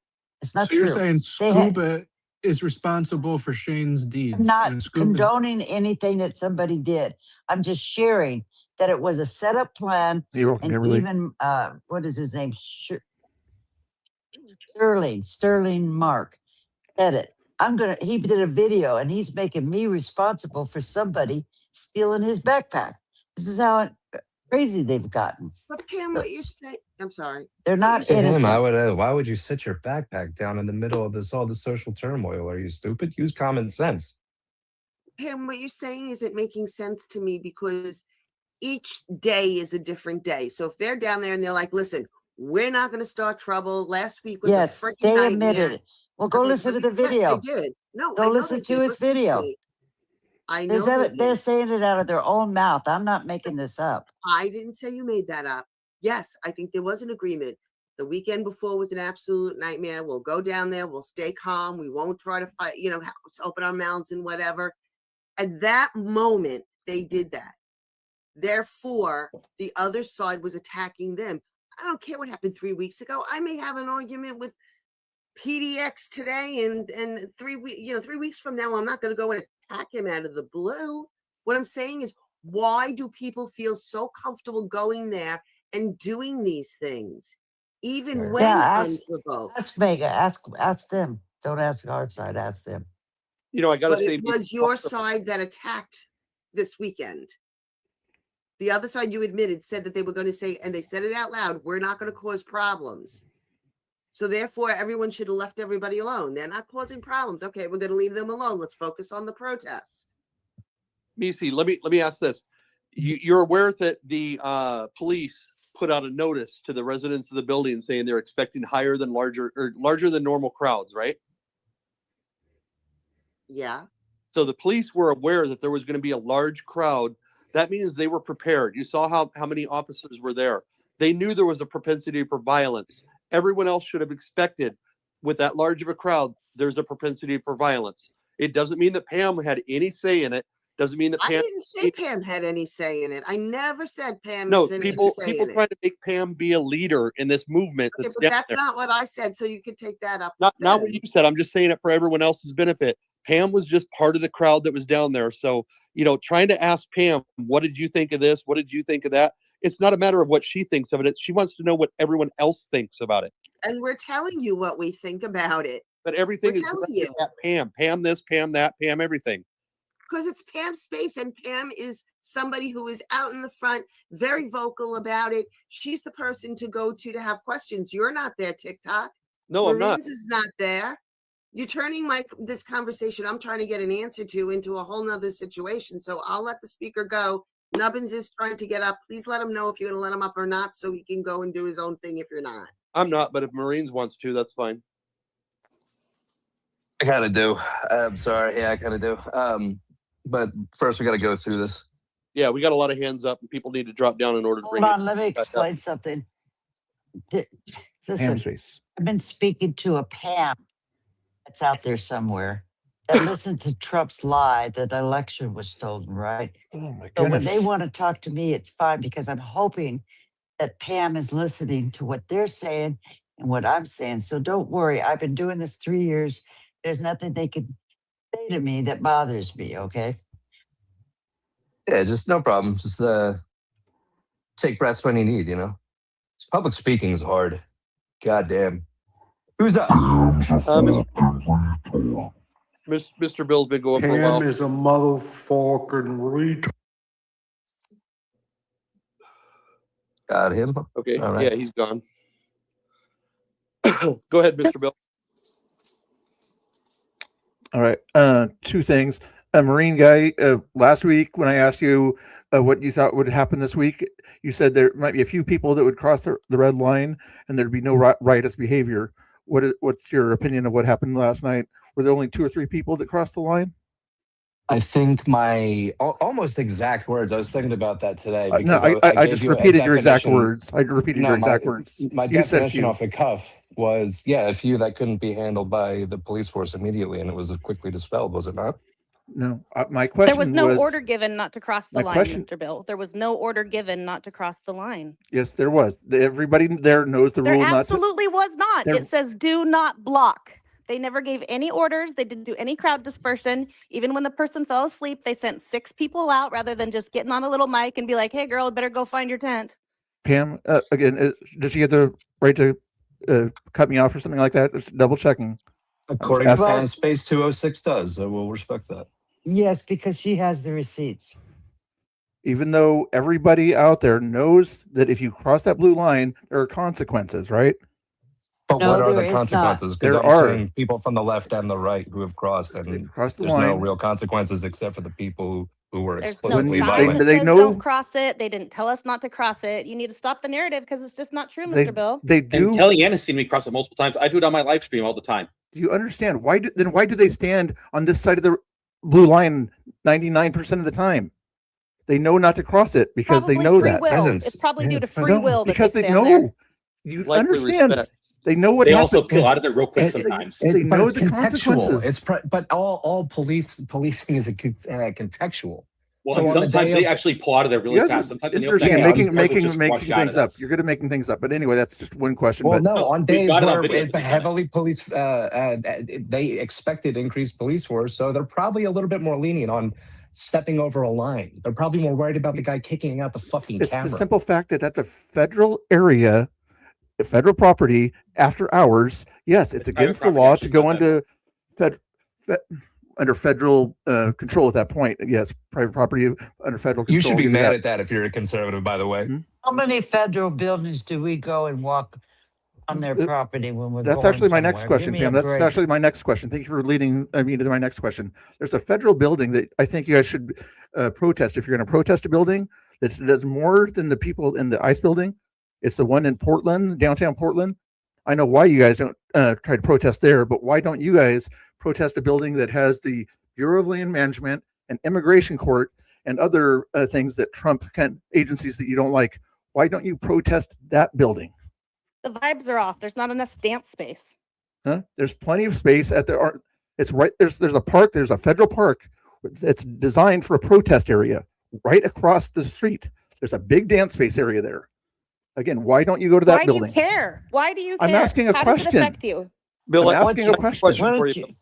It's not
So you're
true.
saying
They had,
Scuba is responsible for Shane's
I'm
deeds,
not
and Scuba.
condoning anything that somebody did. I'm just sharing that it was a setup plan.
You're welcome,
And
Kimberly.
even, what is his name? Sterling Mark said it. he did a video and he's making me responsible for somebody stealing his backpack. This is how crazy they've gotten.
But Pam, what you're saying, I'm sorry.
They're not
To him,
innocent.
why would you sit your backpack down in the middle of all this social turmoil? Are you stupid? Use common sense.
Pam, what you're saying isn't making sense to me because each day is a different day. So if they're down there and they're like, listen, we're not going to start trouble. Last week was a freaking
They
nightmare.
admitted it. Well, go listen to the video.
Yes, they did. No,
go
I know
listen
they
to
did.
his
Listen to
video.
me. I know they did.
They're saying it out of their own mouth. I'm not making this up.
I didn't say you made that up. Yes, I think there was an agreement. The weekend before was an absolute nightmare. We'll go down there. We'll stay calm. We won't try to fight, open our mouths and whatever. At that moment, they did that. Therefore, the other side was attacking them. I don't care what happened 3 weeks ago. I may have an argument with PDX today, and 3 weeks from now, I'm not going to go and attack him out of the blue. What I'm saying is, why do people feel so comfortable going there and doing these things, even when unprovoked?
Ask Mega. Ask them. Don't ask our side. Ask them.
I got to say,
it was your side that attacked this weekend. The other side, you admitted, said that they were going to say, and they said it out loud, we're not going to cause problems. So therefore, everyone should have left everybody alone. They're not causing problems. Okay, we're going to leave them alone. Let's focus on the protest.
Misi, let me ask this. You're aware that the police put out a notice to the residents of the building saying they're expecting larger than normal crowds, right?
Yeah.
So the police were aware that there was going to be a large crowd. That means they were prepared. You saw how many officers were there. They knew there was a propensity for violence. Everyone else should have expected, with that large of a crowd, there's a propensity for violence. It doesn't mean that Pam had any say in it. Doesn't mean that Pam.
I didn't say Pam had any say in it. I never said Pam.
No,
had
people
any say in
trying
it.
to make Pam be a leader in this movement.
Okay,
That's
but
down
that's
there.
not what I said. So you could take that up.
Not what you said. I'm just saying it for everyone else's benefit. Pam was just part of the crowd that was down there. So, trying to ask Pam, what did you think of this? What did you think of that? It's not a matter of what she thinks of it. She wants to know what everyone else thinks about it.
And we're telling you what we think about it.
But everything is
you.
at Pam. Pam this, Pam that, Pam everything.
Because it's Pam's space, and Pam is somebody who is out in the front, very vocal about it. She's the person to go to have questions. You're not there, TikTok.
No, I'm not.
Marines is not there. You're turning this conversation I'm trying to get an answer to into a whole nother situation. So I'll let the speaker go. Nubbins is trying to get up. Please let him know if you're going to let him up or not, so he can go and do his own thing if you're not.
I'm not, but if Marines wants to, that's fine.
I kind of do. I'm sorry. Yeah, I kind of do. But first, we got to go through this.
Yeah, we got a lot of hands up, and people need to drop down in order to bring.
Hold on, let me explain something. Listen, I've been speaking to a Pam that's out there somewhere that listened to Trump's lie that the election was stolen, right?
Oh my goodness.
So when they want to talk to me, it's fine because I'm hoping that Pam is listening to what they're saying and what I'm saying. So don't worry. I've been doing this 3 years. There's nothing they can say to me that bothers me, okay?
Yeah, just no problem. Just take breaths when you need, Public speaking is hard. God damn. Who's up?
Mr. Bill's been going for a while.
Pam is a motherfucking retard.
Got him.
Okay,
all right.
Yeah, he's gone. Go ahead, Mr. Bill.
All right. Two things. A Marine guy, last week when I asked you what you thought would happen this week, you said there might be a few people that would cross the red line and there'd be no riotous behavior. What's your opinion of what happened last night? Were there only 2 or 3 people that crossed the line?
I think my almost exact words. I was thinking about that today.
No,
Because
I just repeated your exact words. I repeated your exact words.
My definition off the cuff was, a few that couldn't be handled by the police force immediately, and it was quickly dispelled, was it not?
No, my question
was no order given not to cross the line,
question,
Mr. Bill. There was no order given not to cross the line.
Yes, there was. Everybody there knows the rule.
There absolutely was not. It says do not block. They never gave any orders. They didn't do any crowd dispersion. Even when the person fell asleep, they sent 6 people out rather than just getting on a little mic and be like, hey, girl, better go find your tent.
Pam, again, does she have the right to cut me off or something like that? Just double checking.
According to
asking-
Pam, Space 206 does. So we'll respect that.
Yes, because she has the receipts.
Even though everybody out there knows that if you cross that blue line, there are consequences, right?
But
No,
what are
there
the
is not.
consequences? Because
There
I'm
are.
seeing people from the left and the right who have crossed, and
Cross the
there's no
line.
real consequences except for the people who were
There's no
explicitly
sign
violent.
that
They
says
know-
don't cross it. They didn't tell us not to cross it. You need to stop the narrative because it's just not true, Mr. Bill.
They
And
do.
Kellyanne's seen me cross it multiple times. I do it on my live stream all the time.
Do you understand why? Why do they stand on this side of the blue line 99% of the time? They know not to cross it because
Probably
they know
free
that.
will.
Presence.
It's probably due to
Yeah.
free
No,
will that
because
they
they
stand
know.
there.
You
Likely
understand.
respect.
They know what
They
happened.
also peel out of there real quick
It-
sometimes.
They
but
know
it's
the
contextual.
consequences.
But all policing is contextual.
Well,
So
and
on the
sometimes
day
they
of-
actually pull out of there really
You guys
fast.
are
Sometimes when they
interesting
open
and
that gate,
making
cars will just
making
rush out
things
at
up.
us.
You're good at making things up. But anyway, that's just one question.
Well,
but
no, on
we've
days
got it on
where
video, to be
heavily police, they expected increased police force, so they're probably a little bit more lenient on stepping over a line. They're probably more worried about the guy kicking out the fucking
it's
camera.
the simple fact that that's a federal area, a federal property after hours. Yes, it's
It's private
against the
property,
law
actually,
to
it's
go
not federal.
into under federal control at that point. Yes, private property under federal control.
You should be
do
mad
that.
at that if you're a conservative, by the way.
Hmm?
How many federal buildings do we go and walk on their
Uh,
property when we're
That's
going
actually my
somewhere?
next
Give
question,
me a
Pam. That's
break.
actually my next question. Thank you for leading me to my next question. There's a federal building that I think you guys should protest. If you're going to protest a building that does more than the people in the ICE building, it's the one in Portland, downtown Portland. I know why you guys don't try to protest there, but why don't you guys protest a building that has the Bureau of Land Management and Immigration Court and other things that Trump agencies that you don't like? Why don't you protest that building?
The vibes are off. There's not enough dance space.
Huh? There's plenty of space at the. It's right there's a park. There's a federal park that's designed for a protest area right across the street. There's a big dance space area there. Again, why don't you go to that
Why
building?
do you care? Why do you care?
I'm asking a
How does it
question.
affect you?
Bill,
I'm
I
asking a question.
Why
for
don't
you.
you,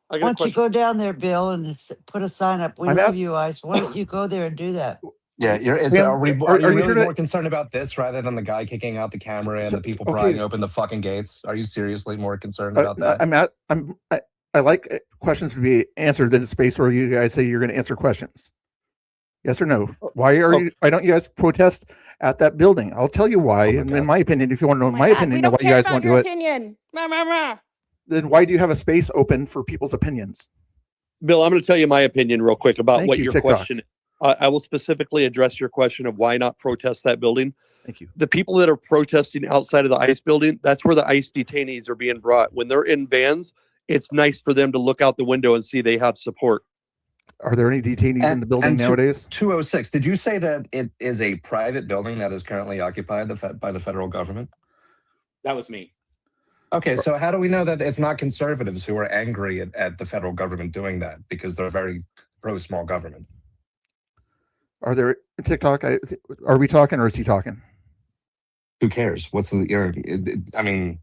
I
why
got a
don't you
question.
go down there, Bill, and put a sign up? We
I'm
love
ask-
you, ICE. Why don't you go there and do that?
Yeah,
Pam,
are you
are you
really
here to-
more concerned about this rather than the guy kicking out the camera and the people
Okay.
prying open the fucking gates? Are you seriously more concerned about that?
I like questions to be answered in a space where you guys say you're going to answer questions. Yes or no? Why don't you guys protest at that building? I'll tell you why.
Oh
and
my
in
God.
my opinion, if you want to know
Oh
my
God,
opinion
we
and
don't
why you
care
guys
about
won't do
your
it,
opinion. Rah, rah, rah.
then why do you have a space open for people's opinions?
Bill, I'm going to tell you my opinion real quick about
Thank
what
you,
your
TikTok.
question is. I will specifically address your question of why not protest that building.
Thank you.
The people that are protesting outside of the ICE building, that's where the ICE detainees are being brought. When they're in vans, it's nice for them to look out the window and see they have support.
Are there any detainees in the building nowadays?
206. Did you say that it is a private building that is currently occupied by the federal government?
That was me.
Okay, so how do we know that it's not conservatives who are angry at the federal government doing that because they're very pro small government?
Are there TikTok? Are we talking or is he talking?
Who cares? What's the? I mean,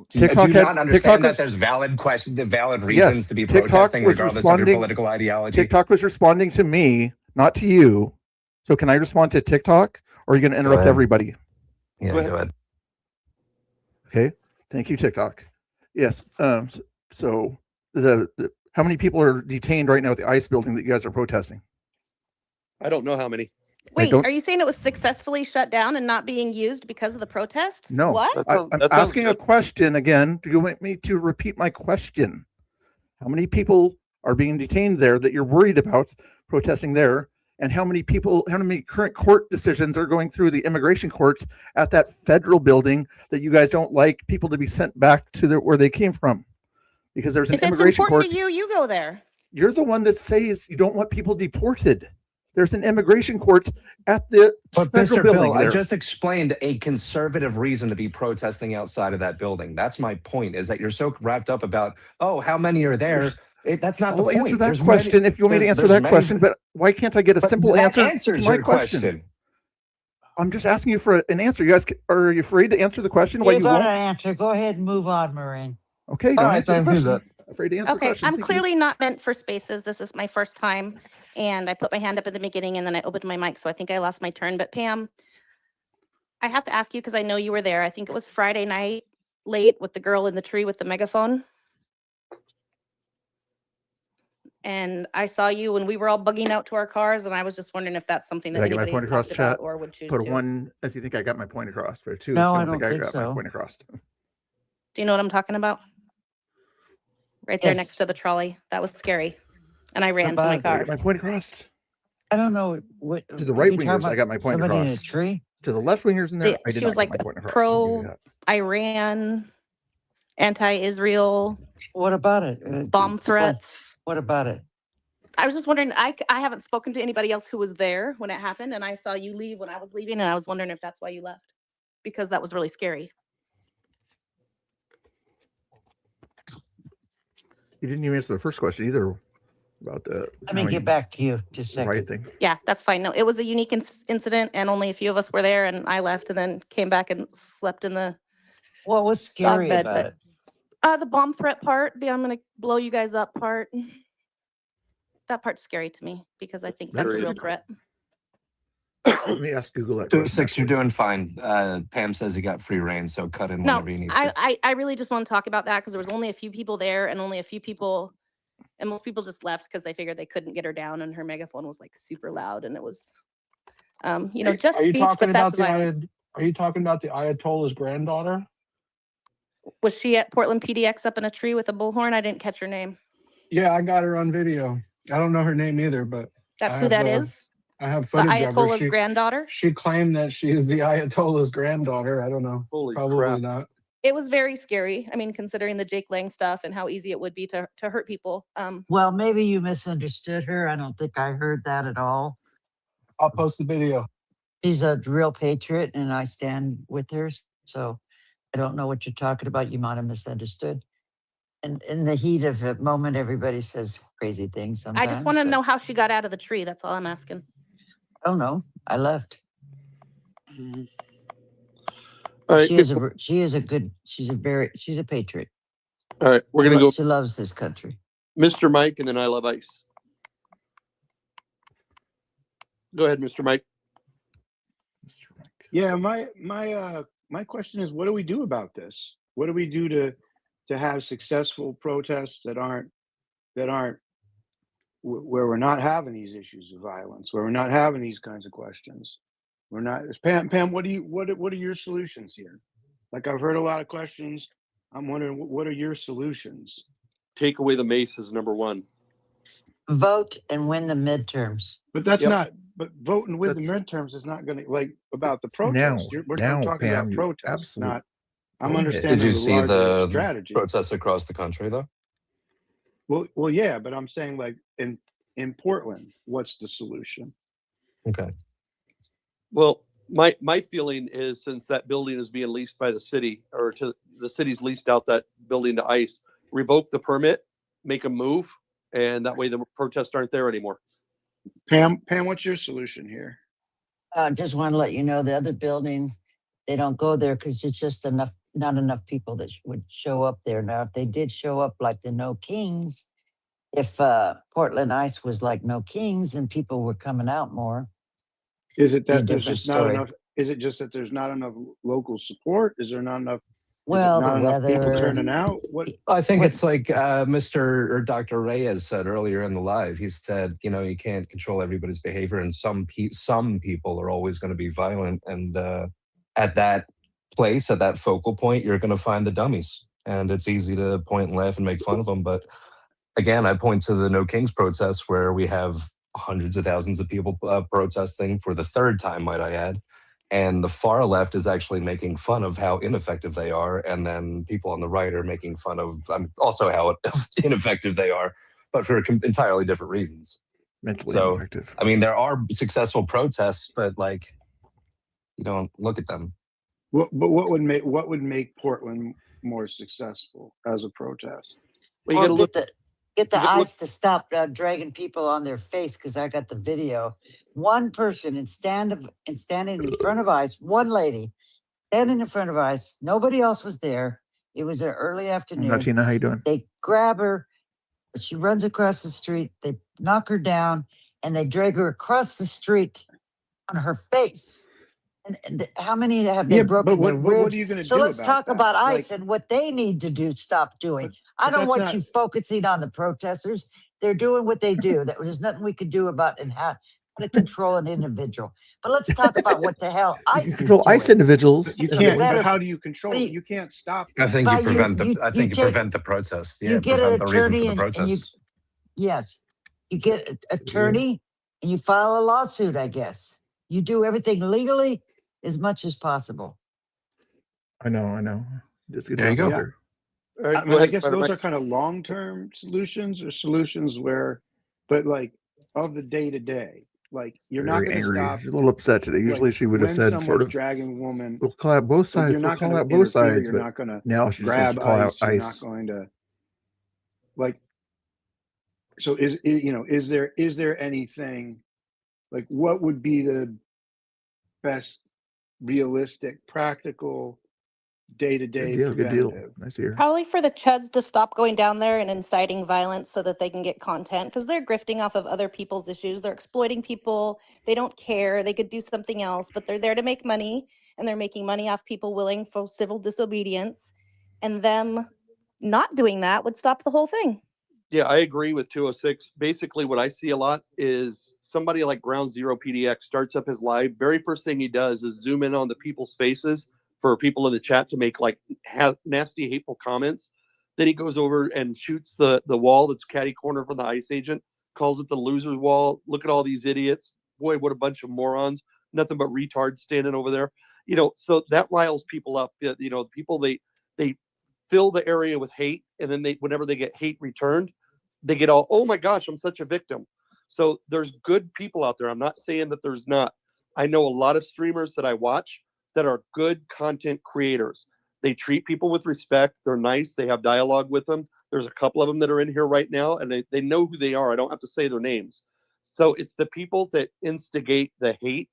TikTok
do you not understand that
was-
there's valid reasons
Yes,
to be
TikTok
protesting
was
regardless of your
responding-
political ideology?
TikTok was responding to me, not to you. So can I respond to TikTok, or are you going to interrupt
ahead.
everybody?
Yeah,
Go
go ahead.
Okay, thank you, TikTok. Yes. So the how many people are detained right now at the ICE building that you guys are protesting?
I don't know how many.
Wait,
don't-
are you saying it was successfully shut down and not being used because of the protests?
No.
What?
I'm
That sounds
asking a
good.
question again. Do you want me to repeat my question? How many people are being detained there that you're worried about protesting there? And how many current court decisions are going through the immigration courts at that federal building that you guys don't like people to be sent back to where they came from? Because there's an
If it's
immigration
important
court.
to you, you go there.
You're the one that says you don't want people deported. There's an immigration court at the
But
federal
Mr.
building
Bill, I
there.
just explained a conservative reason to be protesting outside of that building. That's my point, is that you're so wrapped up about, oh, how many are there? That's not the
I'll
point.
answer that
There's
question
many-
if you want me to
there's-
answer
there's
that
many-
question, but why can't I get a
But
simple
that
answer
answers
to my
your
question? I'm just asking you for an answer. You guys, are you afraid to answer the question? Why
You
you
got
won't?
an answer. Go ahead and move on, Marine.
Okay,
All
don't
right,
answer the
then, who's
question. Afraid to answer the
Okay,
question.
I'm
Thank you.
clearly not meant for spaces. This is my first time. And I put my hand up at the beginning and then I opened my mic. So I think I lost my turn. But Pam, I have to ask you because I know you were there. I think it was Friday night late with the girl in the tree with the megaphone. and I saw you when we were all bugging out to our cars, and I was just wondering if that's something
Did
that
I get my
anybody has
point across,
talked about
chat?
or would choose
Put a
to.
1 if you think I got my point across, but a 2
No,
if
I
you don't think
don't
I
think
got my
so.
point across.
Do you know what I'm talking about? Right there next
Yes.
to the trolley. That was scary. And I
What
ran to my
about it?
Did I
car.
get my point across?
I don't know what
To the
are
right
you talking
wingers, I
about.
got my point
Somebody in a
across.
tree.
To the left wingers in there, I did
She
not
was
get
like
my point across. I'll give you that.
pro-Iran, anti-Israel,
What about it?
bomb
Explain.
threats.
What about it?
I was just wondering, I haven't spoken to anybody else who was there when it happened, and I saw you leave when I was leaving, and I was wondering if that's why you left, because that was really scary.
You didn't even answer the first question either about the.
Let me get back to you just a
right
second.
thing.
Yeah, that's fine. No, it was a unique incident, and only a few of us were there, and I left and then came back and slept in the
What was scary
bed.
about it?
The bomb threat part, the I'm gonna blow you guys up part. That part's scary to me because I think that's a real threat.
Let me ask Google that question.
6, you're doing fine. Pam says you got free reign, so cut in
No,
whenever you need to.
I really just want to talk about that because there was only a few people there and only a few people, and most people just left because they figured they couldn't get her down, and her megaphone was like super loud, and it was, just
Are you
speech,
talking
but
about
that's violence.
Are you talking about the Ayatollah's granddaughter?
Was she at Portland PDX up in a tree with a bullhorn? I didn't catch her name.
Yeah, I got her on video. I don't know her name either, but
That's who that is?
I have
The
footage of her.
Ayatollah's granddaughter?
She claimed that she is the Ayatollah's granddaughter. I don't know.
Holy
Probably
crap.
not.
It was very scary. I mean, considering the Jake Lang stuff and how easy it would be to hurt people.
Well, maybe you misunderstood her. I don't think I heard that at all.
I'll post the video.
She's a real patriot, and I stand with her. So I don't know what you're talking about. You might have misunderstood. And in the heat of the moment, everybody says crazy things sometimes.
I just want to know how she got out of the tree. That's all I'm asking.
I don't know. I left.
All right,
She is she's a patriot.
all right, we're gonna go.
She loves this country.
Mr. Mike, and then I Love Ice. Go ahead, Mr. Mike.
Yeah, my question is, what do we do about this? What do we do to have successful protests that aren't where we're not having these issues of violence, where we're not having these kinds of questions? We're not. Pam, what are your solutions here? Like, I've heard a lot of questions. I'm wondering, what are your solutions?
Take away the mace is number one.
Vote and win the midterms.
But that's not. But voting with the midterms is not going to, like, about the protests. I'm talking
Pam,
about
you
protests,
absolute
not. I'm
bonehead.
understanding
Did you
the
see
larger
the
strategy.
protests across the country, though?
Well, yeah, but I'm saying, like, in Portland, what's the solution?
Okay.
Well, my feeling is, since that building is being leased by the city, or to the city's leased out that building to ICE, revoke the permit, make a move, and that way the protests aren't there anymore.
Pam, what's your solution here?
I just want to let you know the other building, they don't go there because it's just not enough people that would show up there. Now, if they did show up like the No Kings, if Portland ICE was like No Kings and people were coming out more,
Is it that
there's
just not enough? Is it just that there's not enough local support? Is there not enough?
Well,
not
the
enough people
weather.
turning out? What?
I think it's like Mr. or Dr. Reyes said earlier in the live. He said, you can't control everybody's behavior, and some people are always going to be violent. And at that place, at that focal point, you're going to find the dummies. And it's easy to point and laugh and make fun of them. But again, I point to the No Kings protests, where we have hundreds of thousands of people protesting for the third time, might I add. And the far left is actually making fun of how ineffective they are. And then people on the right are making fun of also how ineffective they are, but for entirely different reasons.
Mentally
so,
ineffective.
I mean, there are successful protests, but you don't look at them.
But what would make Portland more successful as a protest?
Well, you got to
get the ICE to stop dragging people on their face, because I got the video. One person standing in front of ICE, one lady standing in front of ICE. Nobody else was there. It was an early afternoon.
Martina, how you doing?
They grab her. She runs across the street. They knock her down, and they drag her across the street on her face. And how many have they broken their ribs?
What are you going to do?
So let's
about
talk
that?
about ICE and what they need to do. Stop doing. I don't want you focusing on the protesters. they're doing what they do. There's nothing we could do about and how to control an individual. But let's talk about what the hell
You
ICE is
control ICE
doing.
individuals.
You
It's a
can't.
better.
But how do you control
What do
it? You can't stop
I
them.
think
By
you prevent the. I
you
think you
take
prevent the protests.
you
Yeah,
get an
prevent the reason for
attorney
the
and you
protests.
yes, you get an attorney and you file a lawsuit. I guess you do everything legally as much as possible.
I know. Just get
There you
out
go.
Yeah.
there.
All right,
I
go
mean, I
ahead,
guess
Spider
those
Mike.
are kind of long-term solutions or solutions where, but like of the day to day, like you're not
Very
going to
angry.
stop.
She's a little upset today. Usually
Like
she would have
when
said sort
someone's
of,
dragging a woman,
we'll call out both
like
sides.
you're
We'll
not
call
going
out
to
both
interfere.
sides.
You're
But
not going to
now she just wants to
grab
call out
ICE. You're not
ICE.
going to like. So is there anything like what would be the best realistic, practical, day-to-day
Good deal.
preventative?
Nice to hear.
Probably for the chuds to stop going down there and inciting violence so that they can get content because they're grifting off of other people's issues. They're exploiting people. They don't care. They could do something else, but they're there to make money, and they're making money off people willing for civil disobedience. And them not doing that would stop the whole thing.
Yeah, I agree with 206. Basically, what I see a lot is somebody like Ground Zero PDX starts up his live. Very first thing he does is zoom in on the people's faces for people in the chat to make like nasty, hateful comments. Then he goes over and shoots the wall that's catty corner from the ICE agent, calls it the loser's wall. Look at all these idiots. Boy, what a bunch of morons. Nothing but retards standing over there. So that riles people up. People, they fill the area with hate, and then whenever they get hate returned, they get all, oh my gosh, I'm such a victim. So there's good people out there. I'm not saying that there's not. I know a lot of streamers that I watch that are good content creators. They treat people with respect. They're nice. They have dialogue with them. There's a couple of them that are in here right now, and they know who they are. I don't have to say their names. So it's the people that instigate the hate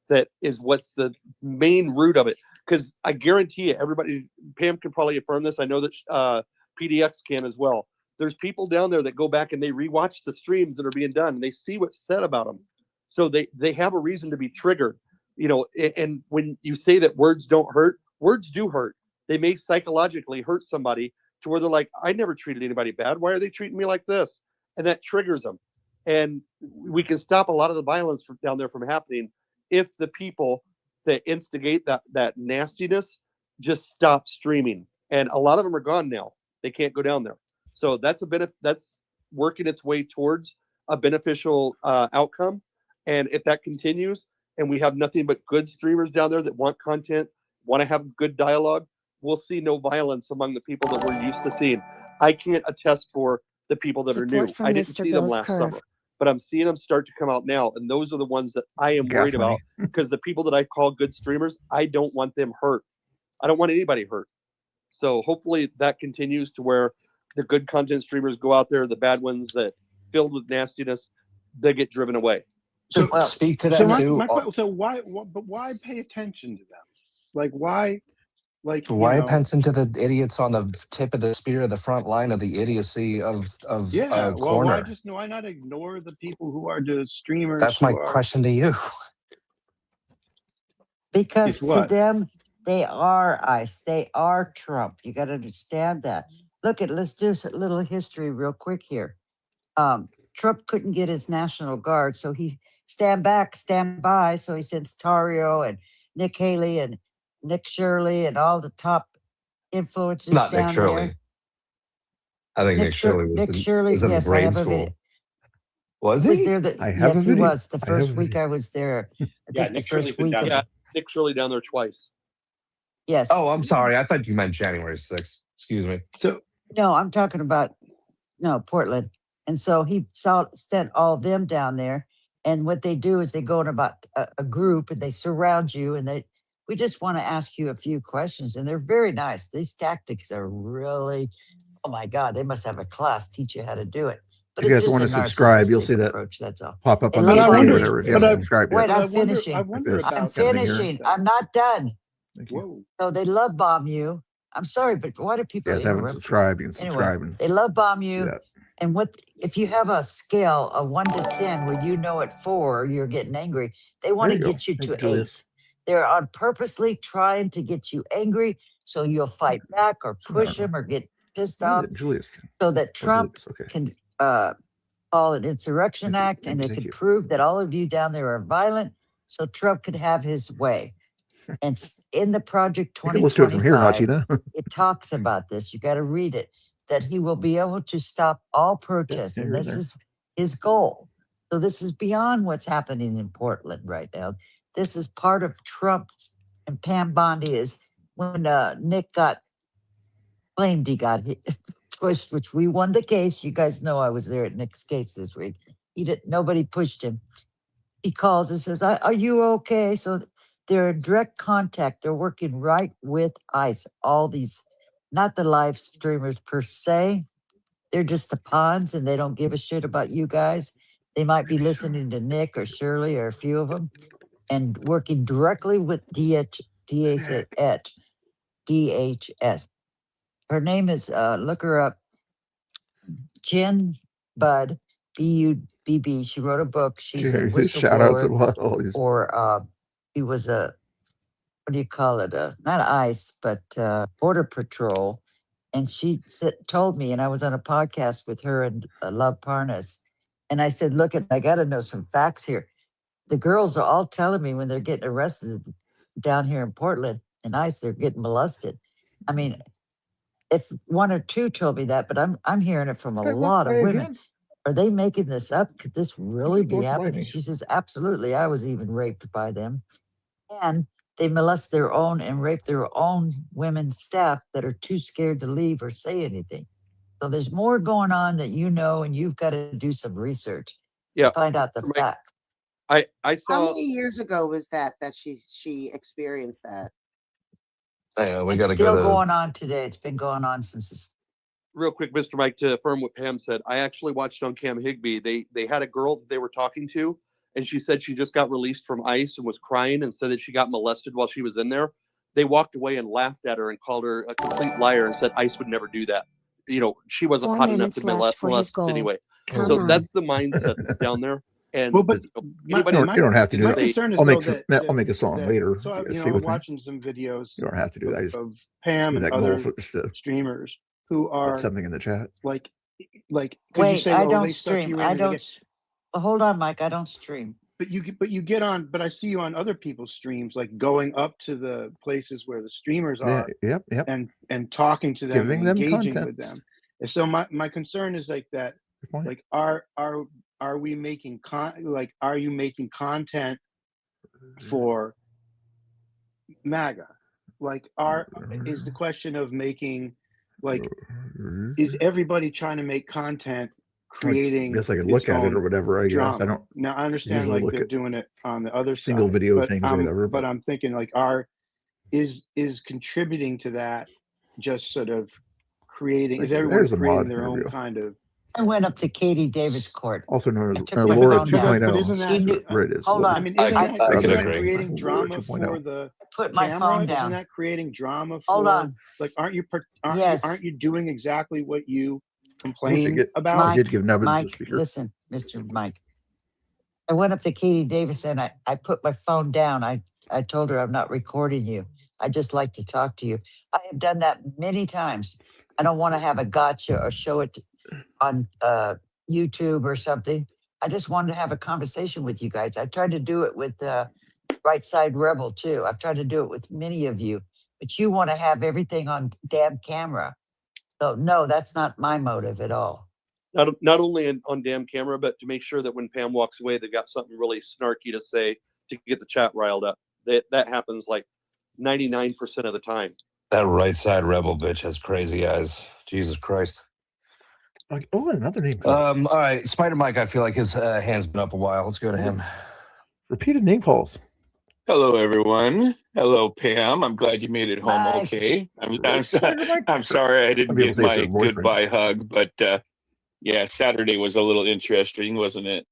that is what's the main root of it. Because I guarantee you, everybody, Pam can probably affirm this. I know that PDX can as well. There's people down there that go back and they rewatch the streams that are being done and they see what's said about them. So they have a reason to be triggered. And when you say that words don't hurt, words do hurt. They may psychologically hurt somebody to where they're like, I never treated anybody bad. Why are they treating me like this? And that triggers them. And we can stop a lot of the violence down there from happening if the people that instigate that nastiness just stop streaming. And a lot of them are gone now. They can't go down there. So that's that's working its way towards a beneficial outcome. And if that continues and we have nothing but good streamers down there that want content, want to have good dialogue, we'll see no violence among the people that we're used to seeing. I can't attest for the people that are new.
Support from
I didn't
Mr.
see them
Bill's
last
curve.
summer, but I'm seeing them start to come out now. And those are the ones that I am
Gas
worried
money.
about because the people that I call good streamers, I don't want them hurt. I don't want anybody hurt. So hopefully that continues to where the good content streamers go out there, the bad ones that filled with nastiness, they get driven away.
So
Well,
Speak to
So
that too.
so why pay attention to them? Like why? Like
Why attention to the idiots on the tip of the spear of the front line of the idiocy of
yeah.
a
Well,
corner?
why not ignore the people who are the streamers
That's
who
my
are?
question to you.
because
It's
to
what?
them, they are ICE. They are Trump. You got to understand that. Let's do a little history real quick here. Trump couldn't get his National Guard, so he stand by. So he sends Tario and Nick Haley and Nick Shirley and all the top influencers
Not Nick
down there.
Shirley. I think Nick Shirley
Nick Shirley,
was in
yes, I
grade
have a video.
school. Was
Was
he?
there
I have a
yes, he
video.
was. The
I have a
first week
video.
I was there. I
Yeah,
think the
Nick Shirley's
first
been
week
down
of
there.
Yeah, Nick Shirley down there twice.
yes.
Oh, I'm sorry. I thought you meant January 6th. Excuse me.
So
No, I'm talking about Portland. And so he sent all of them down there. And what they do is they go in about a group and they surround you and we just want to ask you a few questions. And they're very nice. These tactics are really, oh my God, they must have a class teach you how to do it. But
If you
it's
guys
just
want
a
to subscribe, you'll
narcissistic
see that
approach. That's all.
pop up
And
on the
but I
screen
wonder.
whenever if you
But
haven't
I.
subscribed
wait,
yet.
But
I'm
I wonder. I
finishing.
Like
wonder
this.
about.
I'm
Happening here.
finishing. I'm not done.
Thank you.
Whoa.
So they love bomb you. I'm sorry, but why do
If you
people
guys haven't
interrupt?
subscribed, you can
Anyway,
subscribe and
they love bomb
see
you.
that.
And if you have a scale of 1 to 10 where you know at 4 you're getting angry, they want
There
to
you go.
get you
Thank
to
you, Julius.
8. They're on purposely trying to get you angry so you'll fight back or
So now,
push them or get pissed
what is
off
it, Julius?
so that
Oh,
Trump
Julius. Okay.
can call an insurrection act, and they
Thank
could
you.
prove that all of you down there are violent, so Trump could have his way. And in the Project
You can listen to it from here,
2025,
Nachita.
it talks about this. You got to read it, that he will be able to stop all protests.
Yeah,
And
you're in
this
there.
is his goal. So this is beyond what's happening in Portland right now. This is part of Trump's, and Pam Bondi is when Nick got claimed he got pushed, which we won the case. You guys know I was there at Nick's case this week. Nobody pushed him. He calls and says, are you okay? So they're in direct contact. They're working right with ICE. All these, not the live streamers per se. They're just the pawns, and they don't give a shit about you guys. They might be listening to Nick or Shirley or a few of them and working directly with DHS. Her name is, look her up, Jen Budd, Bubb. She wrote a book. She's a
These shout outs
whistleblower,
about all these.
or he was a, what do you call it? Not ICE, but Border Patrol. And she told me, and I was on a podcast with her and Love Parnas. And I said, look, I got to know some facts here. The girls are all telling me when they're getting arrested down here in Portland and ICE, they're getting molested. I mean, if one or two told me that, but I'm hearing it from a lot of women.
Again?
Are they making this up? Could this really be
Walked by
happening?
me.
She says, absolutely. I was even raped by them. And they molest their own and rape their own women staff that are too scared to leave or say anything. So there's more going on that you know, and you've got to do some research to find out the facts.
I
How
saw.
many years ago was that she experienced that?
We
It's
got to
still
go to.
going on today. It's been going on since this.
Real quick, Mr. Mike, to affirm what Pam said, I actually watched on Cam Higbee. They had a girl that they were talking to, and she said she just got released from ICE and was crying and said that she got molested while she was in there. They walked away and laughed at her and called her a complete liar and said ICE would never do that. You know, she wasn't
4
hot enough
minutes
to
left for his
molest
goal.
anyway.
Come
So
on.
that's the mindset that's down there. And
Well, but
anybody
You don't have to do
my
that.
concern is
I'll
though
make some.
that,
I'll make a song
that-
later.
So
You
you
stay
know, I'm
with me.
watching some videos.
You don't have to do that. I just
of Pam and
that goal
other
for just to
streamers who
put
are
something in the chat.
like could
Wait,
you say,
I
oh,
don't
they suck
stream.
you in
I
and they
don't.
get,
Hold on, Mike. I don't stream.
but you get on, but I see you on other people's streams, like going up to the places where the streamers are
Yep.
and talking to them
Giving
and
them
engaging
content.
with them. And so my concern is like that, like are we making are you making content for MAGA? Like is the question of making, like, is everybody trying to make content creating
I guess I could
its
look at it
own
or whatever. I guess
drama?
I don't.
Now I understand
usually
like
look
they're
at
doing it on the other
single
side,
video
but
things or whatever.
but I'm thinking like is contributing to that just sort of creating, is everyone
There's a
creating
mod
their own
interview.
kind of,
I went up to Katie Davis Court.
Also known as
I took my
Laura
phone down.
2.0.
but isn't that,
She knew-
Right, it is.
hold
I
on.
mean,
I
isn't
could
that
agree.
creating
Laura
drama
2.0.
for the
Put my
camera?
phone
Isn't
down.
that creating drama
Hold
for,
on.
like, aren't you
Yes.
doing exactly what you
I
complain
did
about?
give Nubbins the
Mike,
speaker.
listen, Mr. Mike. I went up to Katie Davis and I put my phone down. I told her I'm not recording you. I just like to talk to you. I have done that many times. I don't want to have a gotcha or show it on YouTube or something. I just wanted to have a conversation with you guys. I tried to do it with Right Side Rebel too. I've tried to do it with many of you, but you want to have everything on damn camera. So no, that's not my motive at all.
Not only on damn camera, but to make sure that when Pam walks away, they got something really snarky to say to get the chat riled up. That happens like 99% of the time.
That right side rebel bitch has crazy eyes. Jesus Christ.
Oh, another name.
All right, Spider Mike. I feel like his hand's been up a while. Let's go to him.
Repeated name calls.
Hello, everyone. Hello, Pam. I'm glad you made it home
Mike.
okay. I'm sorry I didn't
I'll be able
get
to say it's
my
her boyfriend.
goodbye hug, but yeah, Saturday was a little interesting, wasn't it?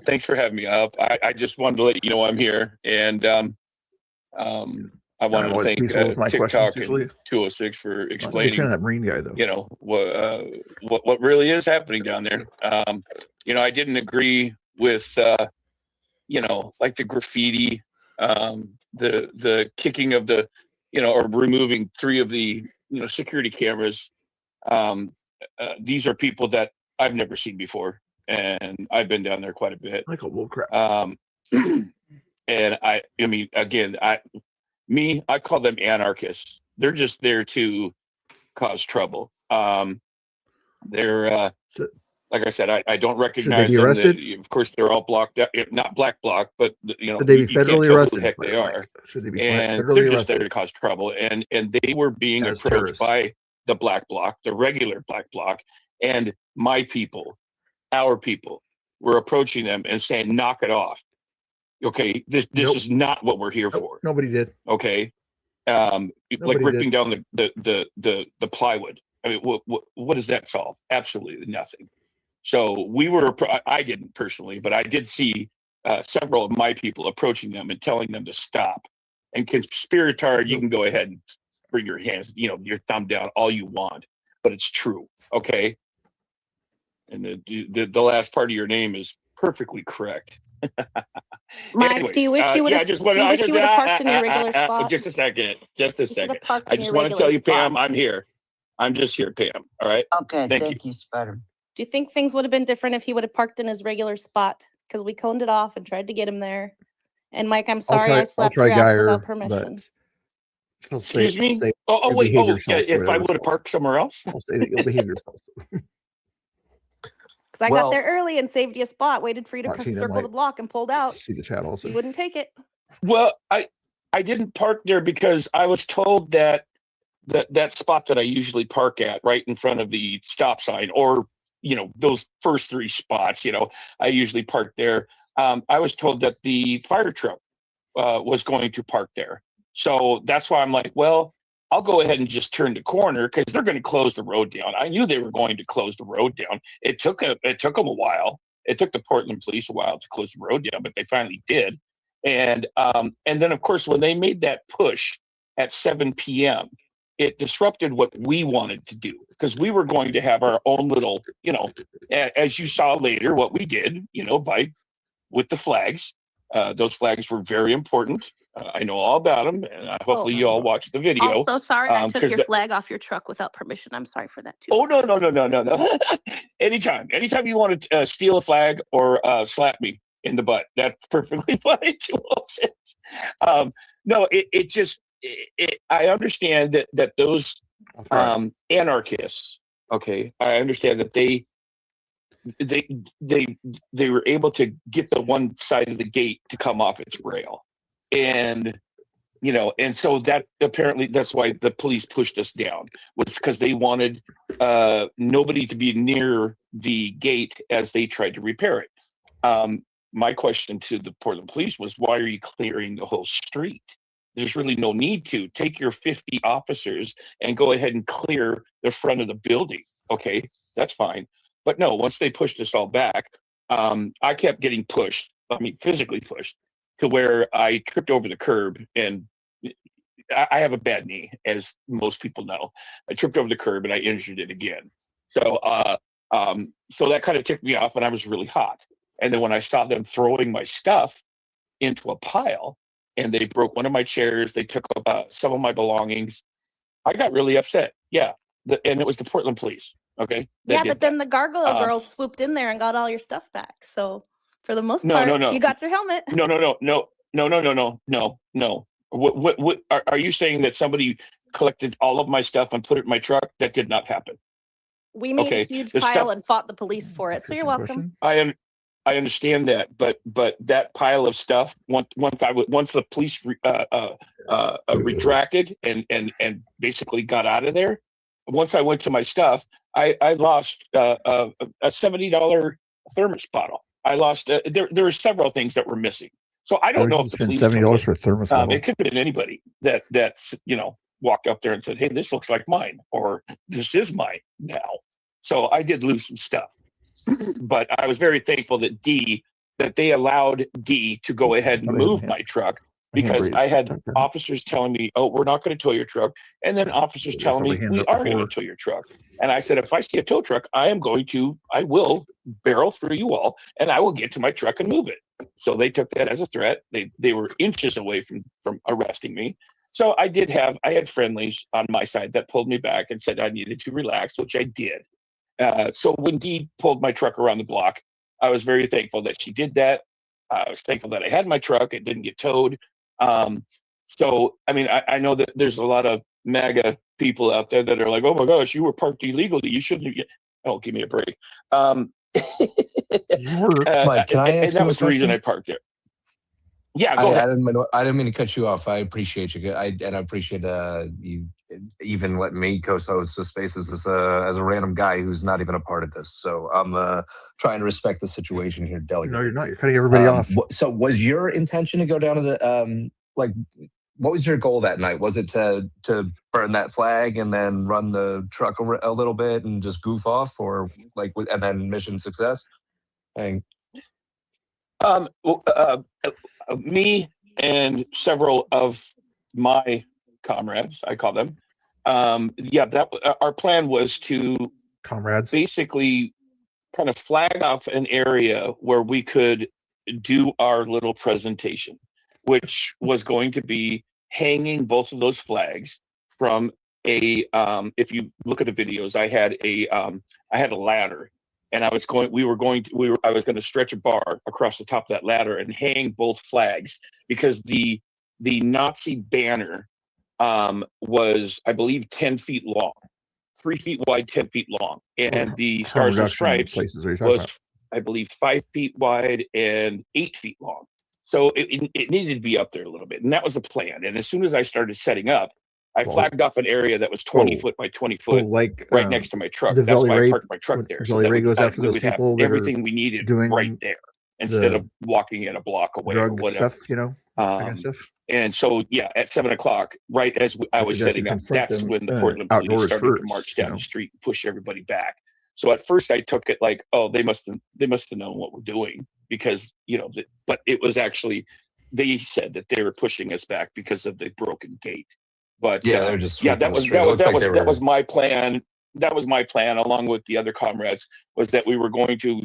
Thanks for having me up. I just wanted to let you know I'm here, and I wanted to
always
thank
peaceful with my questions
TikTok
usually.
and 206 for
I'm a big
explaining,
fan of that Marine guy though.
you know, what really is happening down there. You know, I didn't agree with you know, like the graffiti, the kicking of the, you know, or removing 3 of the, you know, security cameras. These are people that I've never seen before, and I've been down there quite a bit.
Like a bull crap.
And I mean, again, I call them anarchists. They're just there to cause trouble. They're like I said, I don't recognize
be
them.
arrested?
Of course, they're all blocked out, not black bloc, but
Should they be
you can't
federally
tell who
arrested?
the heck they are.
Should they be
And
federally
they're just there
arrested
to cause trouble. And they were being
as
approached
terrorists?
by the black bloc, the regular black bloc, and my people, our people, were approaching them and saying, "Knock it off." Okay, this
Nope.
is not what we're here for.
Nobody did.
Okay, like
Nobody
ripping
did.
down the plywood. I mean, what does that solve? Absolutely nothing. So we were, I didn't personally, but I did see several of my people approaching them and telling them to stop. And conspiratard, you can go ahead and bring your hands, your thumb down all you want, but it's true, okay? And the last part of your name is perfectly correct.
Mike,
Anyways,
do you wish you would have parked in your regular spot?
Just a second.
Parked
I
in
just
your
want to tell
regular
you, Pam,
spot.
I'm here. I'm just here, Pam. All right.
Okay,
Thank
you, Spider.
Do you think things would have been different if he would have parked in his regular spot? Because we coned it off and tried to get him there. And Mike, I'm sorry I slapped your ass without permission.
Excuse me? Wait. Oh, yeah, if I would have parked somewhere else?
I'll say that you'll behave yourself.
Because I got there early and saved you a spot, waited for you to
Martina
circle
might
the block and pulled out.
See the chat also.
You wouldn't take it.
Well, I didn't park there because I was told that that spot that I usually park at, right in front of the stop sign, or those first three spots, I usually park there. I was told that the fire truck was going to park there. So that's why I'm like, well, I'll go ahead and just turn the corner because they're going to close the road down. I knew they were going to close the road down. It took them a while. It took the Portland police a while to close the road down, but they finally did. And then, of course, when they made that push at 7 p.m., it disrupted what we wanted to do because we were going to have our own little, as you saw later, what we did, with the flags. Those flags were very important. I know all about them, and hopefully you all watched the video.
Also, sorry I took your flag off your truck without permission. I'm sorry for that too.
Oh, no. Anytime you want to steal a flag or slap me in the butt, that's perfectly fine too. No, it just, I understand that those anarchists, okay, I understand that they were able to get the one side of the gate to come off its rail, and and so that apparently that's why the police pushed us down, was because they wanted nobody to be near the gate as they tried to repair it. My question to the Portland police was, why are you clearing the whole street? There's really no need to. Take your 50 officers and go ahead and clear the front of the building. Okay, that's fine. But no, once they pushed us all back, I kept getting pushed, physically pushed, to where I tripped over the curb. And I have a bad knee, as most people know. I tripped over the curb and I injured it again. So so that kind of ticked me off, and I was really hot. And then when I saw them throwing my stuff into a pile, and they broke one of my chairs, they took up some of my belongings, I got really upset. Yeah, and it was the Portland police. Okay.
Yeah, but then the gargoyle girls swooped in there and got all your stuff back. So for the most part, you got your helmet.
No. What are you saying, that somebody collected all of my stuff and put it in my truck? That did not happen.
We made a huge pile and fought the police for it. So you're welcome.
I understand that, but that pile of stuff, once the police retracted and basically got out of there, once I went to my stuff, I lost a $70 thermos bottle. I lost there were several things that were missing. So I don't know if the
spend
police
$70 for a thermos bottle.
It could have been anybody that walked up there and said, "Hey, this looks like mine," or "This is mine now." So I did lose some stuff. But I was very thankful that they allowed D to go ahead and move my truck, because I had officers telling me, "Oh, we're not going to tow your truck," and then officers telling me, "We are going to tow your truck." And I said, "If I see a tow truck, I will barrel through you all, and I will get to my truck and move it." So they took that as a threat. They were inches away from arresting me. So I had friendlies on my side that pulled me back and said I needed to relax, which I did. So when Dee pulled my truck around the block, I was very thankful that she did that. I was thankful that I had my truck; it didn't get towed. So I mean, I know that there's a lot of MAGA people out there that are like, "Oh my gosh, you were parked illegally. You shouldn't." Oh, give me a break.
Mike, can I ask
and that
you a
was the reason
question?
I parked there. Yeah, go ahead.
I didn't mean to cut you off. I appreciate you. I appreciate you even letting me co-host the spaces as a random guy who's not even a part of this. So I'm trying to respect the situation here delicately.
No, you're not. You're cutting everybody off.
So was your intention to go down to the like? What was your goal that night? Was it to burn that flag and then run the truck a little bit and just goof off, or like, and then mission success?
Me and several of my comrades, I call them, our plan was to
comrades
basically kind of flag off an area where we could do our little presentation, which was going to be hanging both of those flags from a if you look at the videos, I had a ladder, and I was going to stretch a bar across the top of that ladder and hang both flags, because the Nazi banner was, I believe, 10 feet long, 3 feet wide, 10 feet long, and the Stars and Stripes was, I believe, 5 feet wide and 8 feet long. So it needed to be up there a little bit, and that was the plan. And as soon as I started setting up, I flagged off an area that was 20 foot by 20 foot,
like
right next to my truck.
the
That's
Valley
why I
Ray,
parked my truck there. So
Valley Ray
that
goes after
we
those
would have
people that
everything
are
we needed
doing
right there, instead of walking in a block away or
drug
whatever.
stuff, you know, that kind of stuff.
And so, yeah, at 7 o'clock, right as I was setting up, that's when the Portland police started to march down the street and push everybody back. So at first, I took it like, oh, they must have known what we're doing, because but it was actually, they said that they were pushing us back because of the broken gate. But
yeah, they're just
that was my plan. That was my plan, along with the other comrades, was that we were going to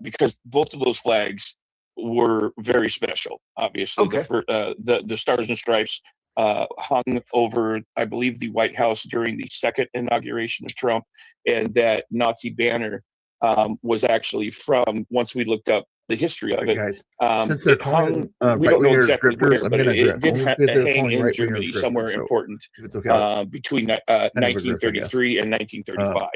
because both of those flags were very special. Obviously, the Stars and Stripes hung over, I believe, the White House during the second inauguration of Trump, and that Nazi banner was actually from, once we looked up the history of it.
Guys, since they're calling
We don't know exactly
grifters,
where,
I'm
but
gonna
it did hang in
right
Germany, somewhere important, between
grift,
1933 and 1935.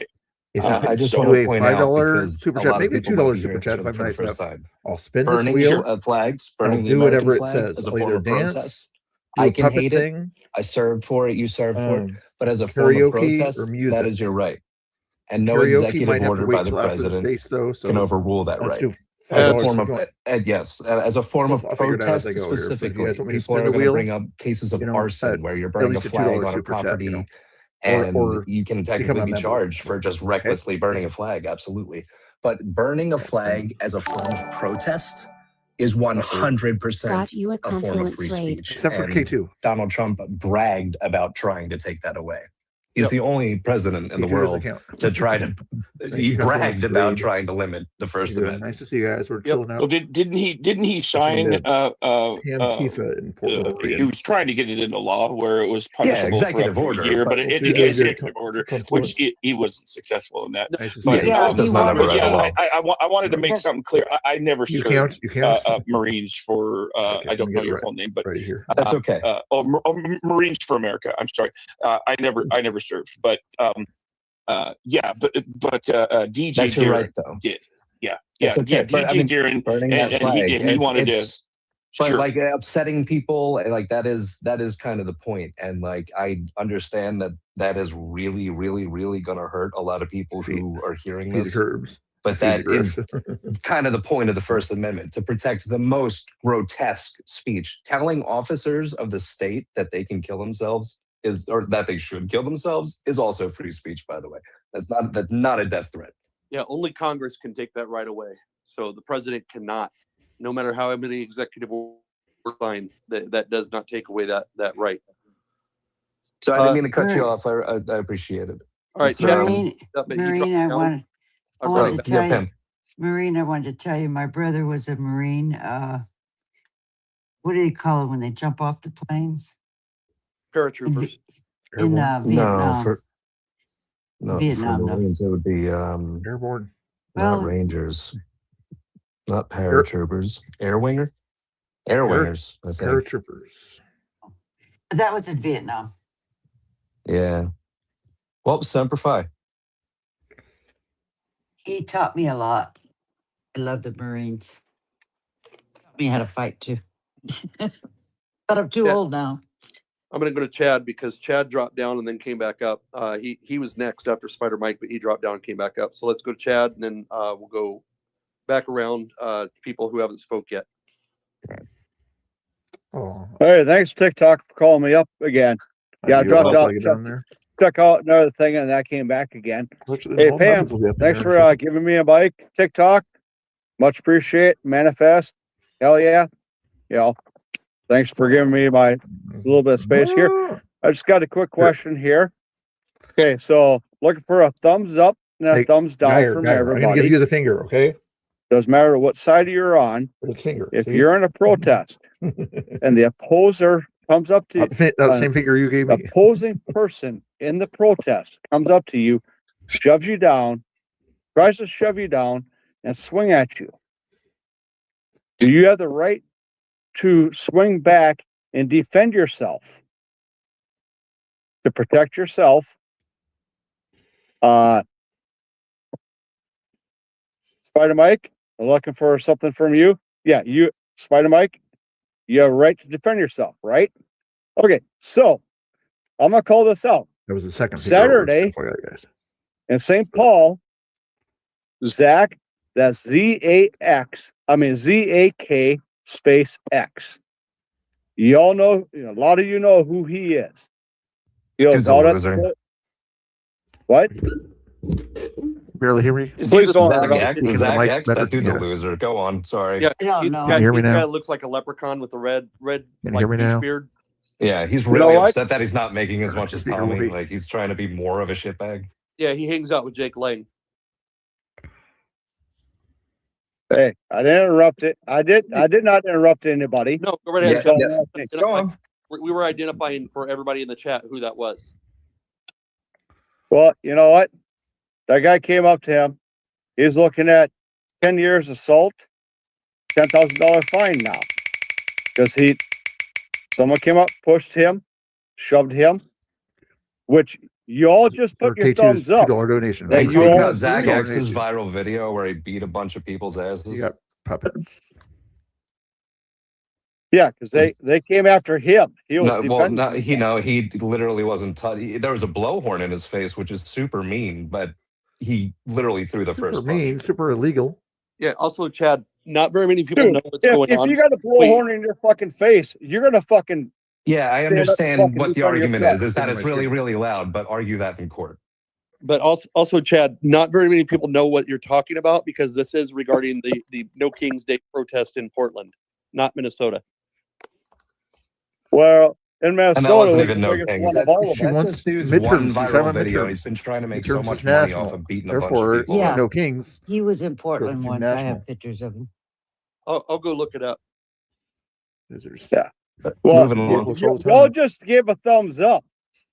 If
I just
so
want to
a
point
$5
out,
super
a
chat,
lot of
maybe a
people might
$2
be
super
hearing
chat
this
if I'm
for the
nice
first
enough.
time.
I'll spin this
Burning
wheel.
flags,
I'll
burning the
do
American
whatever it
flag
says.
as a
I'll
form
either
of
dance,
protest.
do
I
a
can
puppet
hate
thing,
it. I served for it. You served for it. But as a form
karaoke
of protest,
or
that
music.
is your right. And no
Karaoke
executive
might have to
order
wait
by the
till after the
president
space, though. So
can overrule that
let's
right.
do
As a
$5
form
if you
of
want.
yes, as a form of
I'll figure it out as
protest
I go here. But if you
specifically,
guys want me to
people
spin
are
the
going to
wheel,
bring up cases of arson where you're
at
burning a
least a
flag
$2
on a
super chat,
property,
or
and you can
become
technically
a
be
member.
charged for just recklessly burning a flag. Absolutely. But burning a flag as a form of protest is 100% a form of free speech.
Except for
And
K2.
Donald Trump bragged about trying to take that away. He's the only president in the
K2
world
doesn't count.
to try to. He bragged about trying to limit the First Amendment.
Nice to see you guys. We're chilling out.
Well, didn't he sign? He was trying to get it into law where it was punishable
executive
for up to
order,
a year, but
but
executive order, which he wasn't successful in that.
Nice to
but
see you.
does not override the law.
I wanted to make something clear. I never served Marines for. I don't know your full name, but
right here.
That's okay.
Marines for America. I'm sorry. I never served, but DJ
That's your
Deeren
right, though.
did. Yeah.
Okay.
DJ Deeren,
burning that flag,
he wanted to.
But like upsetting people, like that is kind of the point. And like I understand that is really, really, really gonna hurt a lot of people who are hearing this. But that is kind of the point of the First Amendment, to protect the most grotesque speech. Telling officers of the state that they can kill themselves or that they should kill themselves is also free speech, by the way. That's not a death threat.
Yeah, only Congress can take that right away. So the president cannot, no matter how many executive orders signed, that does not take away that right.
So I didn't mean to cut you off. I appreciate it.
All right,
Marine, I wanted to tell you, Marine, I wanted to tell you, my brother was a Marine. What do you call it when they jump off the planes?
Paratroopers.
In Vietnam.
No,
Vietnam,
for
though.
Marines, it would be
Airborne.
not
Well-
Rangers, not paratroopers, air wingers, air wingers. I think.
Paratroopers.
That was in Vietnam.
Yeah. Well, Semper Fi.
He taught me a lot. I love the Marines. Taught me how to fight too. But I'm too old now.
I'm going to go to Chad because Chad dropped down and then came back up. He was next after Spider Mike, but he dropped down and came back up. So let's go to Chad, and then we'll go back around to people who haven't spoke yet.
Oh,
Hey, thanks TikTok for calling me up again. Yeah, I dropped out. Check out another thing, and that came back again. Hey Pam, thanks for giving me a mic. TikTok, much appreciate. Manifest, hell yeah. You know, thanks for giving me my little bit of space here. I just got a quick question here. Okay, so looking for a thumbs up and a thumbs down from everybody.
I'm gonna give you the finger, okay?
Doesn't matter what side you're on.
The finger.
If
see?
you're in a protest and the opposer comes up to you,
that same finger you gave me.
the opposing person in the protest comes up to you, shoves you down, tries to shove you down, and swing at you. Do you have the right to swing back and defend yourself? To protect yourself? Spider Mike, I'm looking for something from you. Yeah, you, Spider Mike, you have a right to defend yourself, right? Okay, so I'm gonna call this out.
That was the second
Saturday in St. Paul, Zach, that's Z-A-K space X. You all know, a lot of you know who he is.
Dude's a loser.
What?
Barely hear me.
Please don't
Zach
interrupt.
X, Zach X,
better?
that dude's
Yeah.
a loser. Go on. Sorry.
Yeah,
don't know.
This
you hear me
guy
now?
looks like a leprechaun with a red
Can you
like
hear me now?
beard.
Yeah, he's
You know
really
what?
upset that he's not making as much as
Speaker
Tommy.
movie.
Like he's trying to be more of a shitbag.
Yeah, he hangs out with Jake Lang.
Hey, I didn't interrupt it. I did not interrupt anybody.
No, go right ahead.
Yeah,
Chad.
yeah.
Go on.
We were identifying for everybody in the chat who that was.
Well, you know what? That guy came up to him. He's looking at 10 years assault, $10,000 fine now. Because someone came up, pushed him, shoved him, which you all just put your thumbs up.
$2 donation.
That
Hey,
you
talking
all
about Zach
agree.
X's viral video where he beat a bunch of people's asses.
You got puppets.
Yeah, because they came after him. He was defending.
He literally wasn't there was a blowhorn in his face, which is super mean, but he literally threw the
Super
first
mean,
punch.
super illegal.
Yeah. Also, Chad. Not very many people
Dude,
know what's going
if
on.
you got a blowhorn in your fucking face, you're gonna fucking.
Yeah, I
stand up and
understand
fucking
what the
defend
argument
yourself.
is that it's really, really loud, but argue that in court.
But also, Chad, not very many people know what you're talking about because this is regarding the No King's Day protest in Portland, not Minnesota.
Well, in
And that
Minnesota,
wasn't
was
even
the
no
biggest
Kings.
one of
That's,
all of them.
that's this dude's
midterms.
one
He's
viral
having
video.
midterms.
He's been trying to make so
Midterms
much
is
money
national.
off of beating a
Therefore,
bunch of people.
Yeah.
no kings.
He was in Portland
it's
once. I
national.
have pictures of him.
I'll go look it up.
Yeah. Well,
Moving along.
you all just give a thumbs up.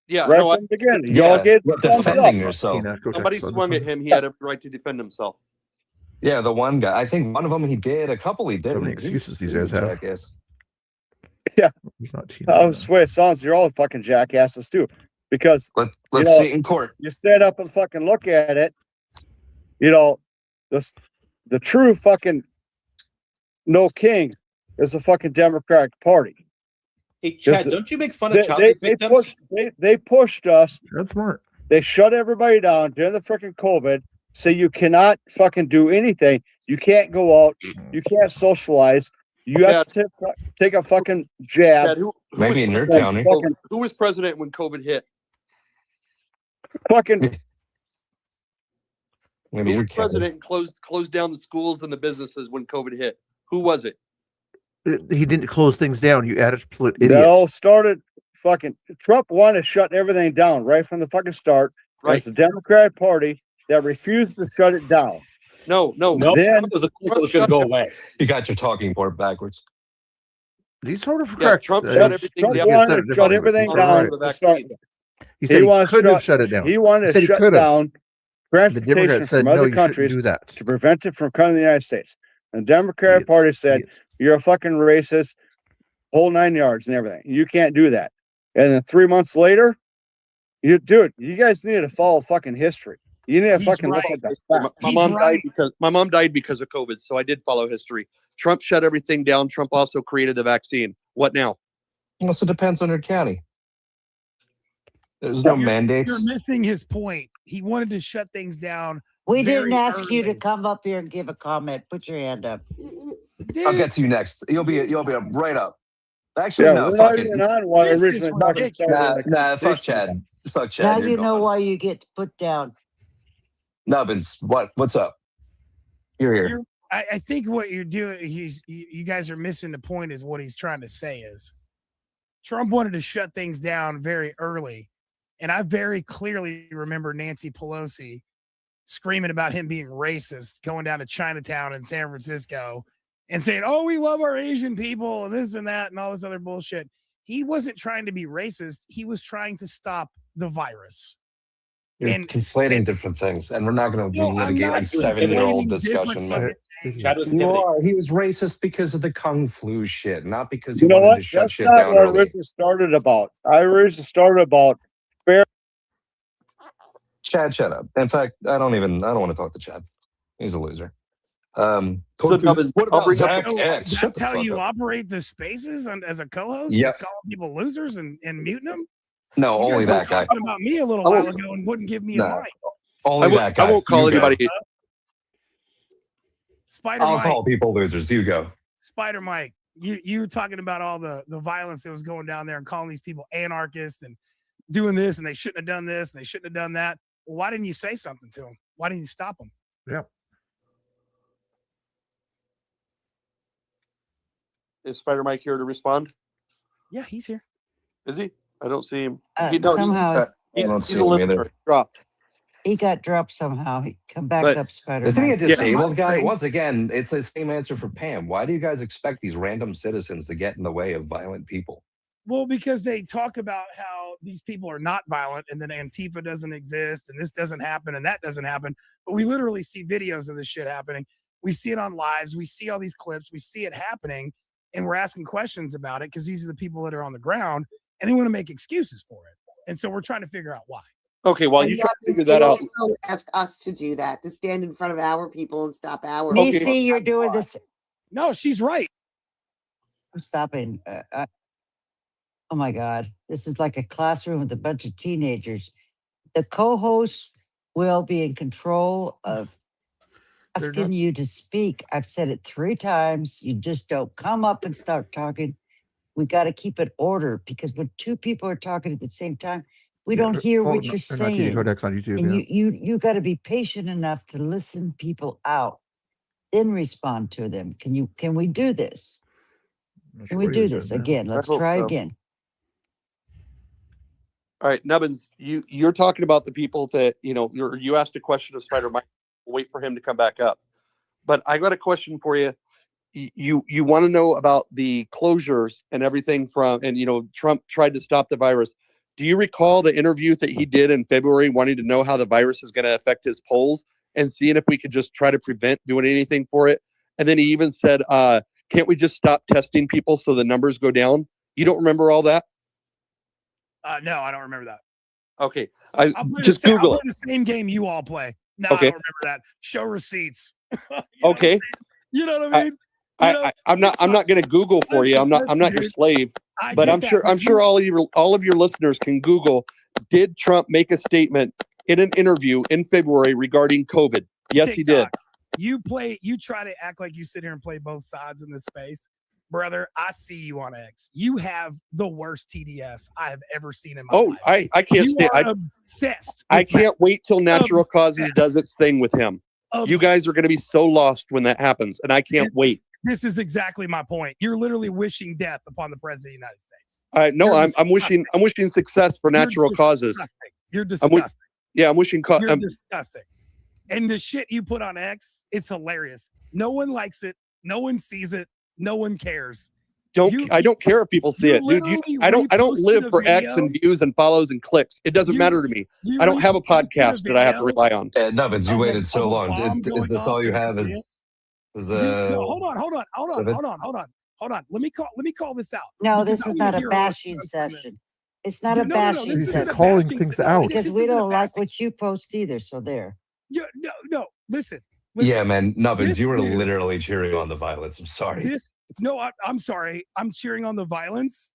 Yeah.
Right
No,
from the beginning. Y'all get
you're
thumbs
defending
up.
yourself.
somebody swung at him. He had a right to defend himself.
Yeah, the one guy. I think one of them he did. A couple he didn't.
So many excuses these
He's
guys
a
have.
jackass.
Yeah.
He's not
I swear, it sounds you're all fucking jackasses too. Because
Let's
you
see
know,
it in court.
you stand up and fucking look at it. You know, the true fucking no king is the fucking Democratic Party.
Hey, Chad, don't you make fun of child
they
victims?
pushed us.
That's smart.
They shut everybody down during the freaking COVID. So you cannot fucking do anything. You can't go out. You can't socialize. You have to take a fucking jab.
Chad, who
Maybe
was
in your
president-
county.
Who was president when COVID hit?
Fucking
Maybe
Who
your
was
county.
president and closed down the schools and the businesses when COVID hit? Who was it?
He didn't close things down. You absolute idiots.
that all started fucking Trump wanted to shut everything down right from the fucking start.
Right.
It's the Democratic Party that refused to shut it down.
No.
Then
was going to go away.
You got your talking point backwards.
He's sort of
Yeah,
correct.
Trump shut everything
Trump
down.
wanted to shut everything
He's
down
right.
to start with.
He said he
wants
could
to
have shut it down.
He wanted
He
to
said he
shut
could have.
down
The
transportation
Democrats said,
from
no,
other
you shouldn't
countries
do that.
to prevent it from coming to the United States. And the Democratic
Idiots.
Party said,
Idiots.
you're a fucking racist, whole 9 yards and everything. You can't do that. And then 3 months later, you guys need to follow fucking history. You need to
He's
fucking look
right.
at the
My
facts.
mom died because of COVID, so I did follow history. Trump shut everything down. Trump also created the vaccine. What now?
Also depends on your county. There's no mandates.
You're missing his point. He wanted to shut things down.
We
very
didn't ask you to
early.
come up here and give a comment. Put your hand up.
I'll get to you next. You'll be up right up. Actually, no,
we're
fuck
not
it.
even on one
This is
originally fucking started.
Nah, fuck Chad. Fuck Chad.
Now
You're
you know
gone.
why you get put down.
Nubbins, what's up? You're here.
I think what you're doing, you guys are missing the point. Is what he's trying to say is Trump wanted to shut things down very early, and I very clearly remember Nancy Pelosi screaming about him being racist, going down to Chinatown in San Francisco and saying, "Oh, we love our Asian people and this and that and all this other bullshit." He wasn't trying to be racist. He was trying to stop the virus.
You're conflating different things, and we're not going to litigate like 7-year-old discussion, man. You are. He was racist because of the Kung Flu shit, not because he
You know
wanted
what?
to shut
That's
shit
not
down
what
early.
originally started about. I originally started about fair.
Chad, shut up. In fact, I don't want to talk to Chad. He's a loser.
So,
What
Nubbins, I'll
about
bring up
Zach
the-
X? Shut
That's
the
how
fuck
you
up.
operate the spaces as a co-host?
Yep.
Just calling people losers and muting them?
No,
You
only
guys were
that guy.
talking about me a little
I
while
won't-
ago and wouldn't give me
No.
a mic.
Only that guy.
I won't call
You go.
anybody.
Spider
I'll
Mike.
call people losers. You go.
Spider Mike, you were talking about all the violence that was going down there and calling these people anarchists and doing this, and they shouldn't have done this and they shouldn't have done that. Well, why didn't you say something to them? Why didn't you stop them?
Yeah.
Is Spider Mike here to respond?
Yeah, he's here.
Is he? I don't see him.
Somehow
He's
don't see
a
him
listener.
either.
Dropped.
he got dropped somehow. He come back
But-
up, Spider.
Isn't he a
Man.
disabled guy? Once again, it's the same answer for Pam. Why do you guys expect these random citizens to get in the way of violent people?
Well, because they talk about how these people are not violent and then Antifa doesn't exist and this doesn't happen and that doesn't happen. But we literally see videos of this shit happening. We see it on lives. We see all these clips. We see it happening and we're asking questions about it because these are the people that are on the ground and they want to make excuses for it. And so we're trying to figure out why.
Okay, well,
And
you try to
Nubbins,
figure that
they
out.
also ask us to do that, to stand in front of our people and stop our
Nisi,
people.
you're doing this.
No, she's right.
I'm stopping. Oh my God. This is like a classroom with a bunch of teenagers. The co-host will be in control of asking you to speak. I've said it 3 times. You just don't come up and start talking. We got to keep it order because when 2 people are talking at the same time, we don't hear what you're
They're not TD
saying.
Codex on YouTube.
And
Yeah.
you got to be patient enough to listen people out, then respond to them. Can we do this?
Not
Can
sure
we
what he
do
said
this
now.
again?
I
Let's
hope
try
so.
again.
All right, Nubbins, you're talking about the people that you asked a question of Spider Mike. Wait for him to come back up. But I got a question for you. You want to know about the closures and everything Trump tried to stop the virus. Do you recall the interview that he did in February, wanting to know how the virus is going to affect his polls and seeing if we could just try to prevent doing anything for it? And then he even said, can't we just stop testing people so the numbers go down? You don't remember all that?
No, I don't remember that.
Okay.
I'll
Just
I'll
Google
play
it.
the same game you all play. No,
Okay.
I don't remember that. Show receipts.
Okay.
You know what I mean?
I'm not going to Google for you. I'm not your slave, but I'm sure all of your listeners can Google. Did Trump make a statement in an interview in February regarding COVID? Yes, he did.
You try to act like you sit here and play both sides in this space. Brother, I see you on X. You have the worst TDS I have ever seen in my life.
I can't stand.
I'm obsessed.
I can't wait till Natural Causes does its thing with him. You guys are going to be so lost when that happens, and I can't wait.
This is exactly my point. You're literally wishing death upon the president of the United States.
No, I'm wishing success for Natural Causes.
You're disgusting.
I'm wishing.
You're disgusting. And the shit you put on X, it's hilarious. No one likes it. No one sees it. No one cares.
I don't care if people see it, dude. I don't live for X and views and follows and clicks. It doesn't matter to me. I don't have a podcast that I have to rely on.
Nubbins, you waited so long. Is this all you have?
No, hold on. Let me call this out.
No,
because
this
I
is
wanna
not a
hear our
bashing
response on this.
session. It's not a
No,
bashing
this isn't
session.
a
calling
bashing
things
session.
out.
Because
This
we
isn't a
don't like
bashing-
what you post either. So there.
No. Listen.
Yeah, man, Nubbins,
This
you were
dude-
literally cheering on the violence. I'm sorry.
I'm sorry. I'm cheering on the violence.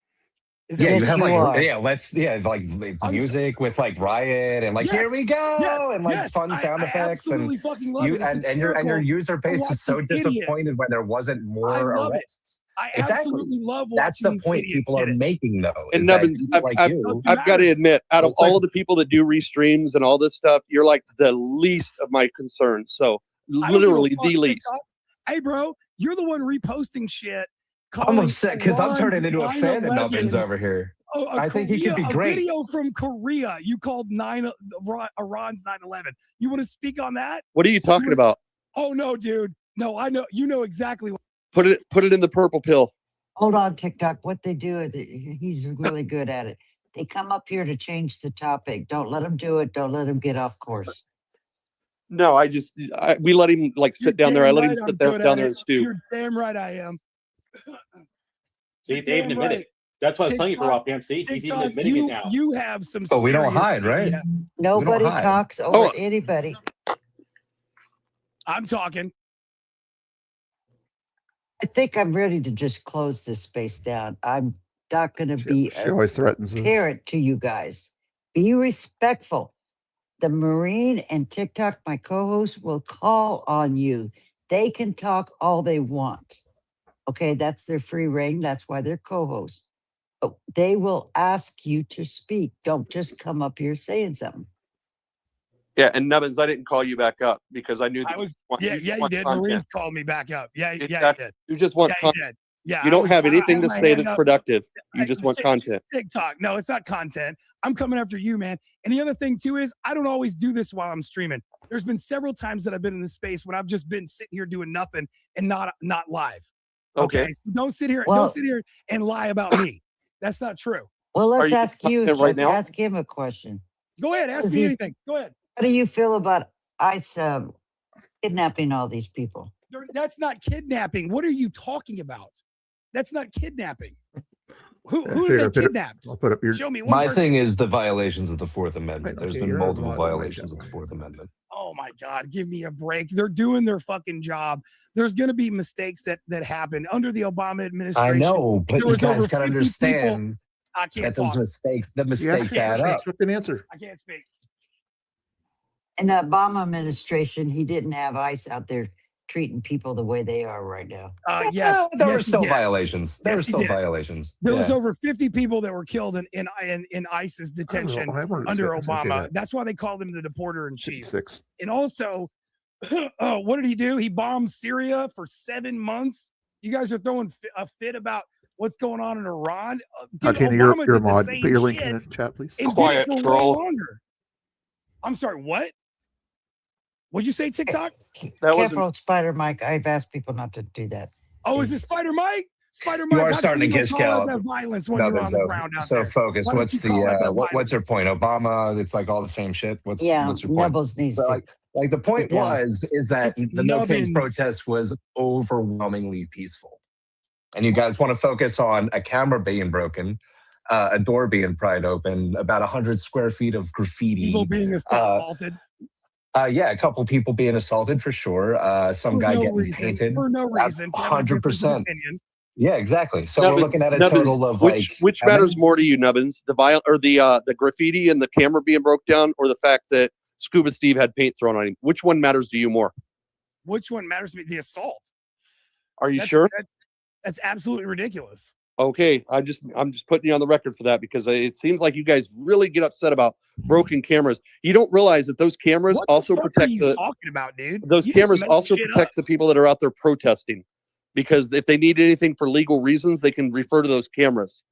Is that
Yeah,
what
you have
saying?
like music with like riot and like here we go and like fun sound effects
absolutely
and
fucking love it. It's
and your
hysterical
user
to
base
watch
is so
these idiots.
disappointed when there wasn't more
I love it.
arrests.
I
Exactly.
absolutely love watching
That's the
these
point
idiots
people are
get it.
making though.
And
Is that
Nubbins,
people like you,
I've got to admit, out of
It's like-
all of the people that do restreams and all this stuff, you're like the least of my concerns. So
I don't give a
literally
fuck,
the least.
TikTok. Hey, bro, you're the one reposting shit.
I'm
calling
upset because I'm
Iran's
turning into a fan of
9/11
Nubbins over here. I think he could be
a
great.
video from Korea. You called Iran's 9/11. You want to speak on that?
What are you talking about?
Oh no, dude. No, I know. You know exactly what.
Put it in the purple pill.
Hold on, TikTok. What they do is he's really good at it. They come up here to change the topic. Don't let him do it. Don't let him get off course.
No, we let him like sit down there. I let him sit down there and stew.
You're damn right I am.
See, they even admit it. That's what I was telling you, Barack MC. He's even admitting it now.
You have some.
Oh, we don't
serious
hide, right?
ideas.
Nobody
hide.
talks over anybody.
I'm talking.
I think I'm ready to just close this space down. I'm not going to be
She always threatens us.
parent to you guys. Be respectful. The Marine and TikTok, my co-hosts, will call on you. They can talk all they want. Okay, that's their free reign. That's why they're co-hosts. But they will ask you to speak. Don't just come up here saying something.
Yeah, and Nubbins, I didn't call you back up because I knew that
You did.
content.
Marines called me back up. Yeah, you did.
You just want
you
content.
did. Yeah,
You
I
don't
was-
have
I
anything
had
to
my
say
hand
that's
up.
productive. You just want content.
TikTok. No, it's not content. I'm coming after you, man. And the other thing too is I don't always do this while I'm streaming. There's been several times that I've been in this space when I've just been sitting here doing nothing and not live.
Okay.
So don't sit here.
Well-
don't sit here and lie about me. That's not true.
Well, let's
you
ask you.
content right
Let's
now?
ask him a question.
Go ahead. Ask
Is
me
he-
anything. Go ahead.
How do you feel about ICE kidnapping all these people?
That's not kidnapping. What are you talking about? That's not kidnapping. Who
Actually,
have they kidnapped?
I'll put up your.
Show me one
My
person.
thing is the violations of the Fourth Amendment.
Right,
There's
okay,
been
you're
multiple
not allowed to wait
violations
that
of the
way.
Fourth Amendment.
Oh my God, give me a break. They're doing their fucking job. There's going to be mistakes that happen under the Obama administration.
I know, but
There
you
was over
guys got to
50
understand
I can't
that those
talk.
mistakes, the
Yeah,
mistakes add up.
Expect an answer.
I can't speak.
In the Obama administration, he didn't have ICE out there treating people the way they are right now.
Yes,
There were
yes, he
still
did.
violations. There were
Yes, he
still
did.
violations.
There was
Yeah.
over 50 people that were killed in ISIS detention
I wanted to
under
say- I say
Obama.
that.
That's why they called him the deporter in chief.
56.
And also, what did he do? He bombed Syria for 7 months. You guys are throwing a fit about what's going on in Iran. Dude,
Tina,
Obama
you're a
did the
mod.
same
Put your link
shit
in the chat, please.
and
Quiet,
did it for
troll.
way longer. I'm sorry, what? What'd you say, TikTok?
That
Careful, Spider Mike. I've asked people not to do that.
Oh, is it Spider Mike? Spider
You
Mike,
are
how
starting
come
to
you
kiss
don't call
Cal.
that violence when
No,
you're
but
on the ground out
so
there?
focus.
Why don't
What's
you
the
call it that
what's your
violence?
point? Obama, it's like all the same shit. What's
Yeah,
what's your point?
Nubbles needs
So,
to.
like the point
sit down.
is that
It's
the No Kings
Nubbins.
protest was overwhelmingly peaceful, and you guys want to focus on a camera being broken, a door being pried open, about 100 square feet of graffiti,
People being assaulted
yeah, a couple people being assaulted for sure. Some
for
guy
no
getting
reason.
painted.
For no reason. for every difference of
100%.
opinion.
Yeah, exactly. So we're looking at a
Nubbins,
total of
which
how
matters
many?
more to you, Nubbins? The graffiti and the camera being broke down, or the fact that Scuba Steve had paint thrown on him? Which one matters to you more?
Which one matters to me? The assault.
Are you
That's-
sure?
That's absolutely ridiculous.
Okay, I'm just putting you on the record for that because it seems like you guys really get upset about broken cameras. You don't realize that those cameras
What the
also
fuck are
protect
you talking about, dude?
those
You just
cameras
make
also
shit
protect
up.
the people that are out there protesting, because if they need anything for legal reasons, they can refer to those cameras.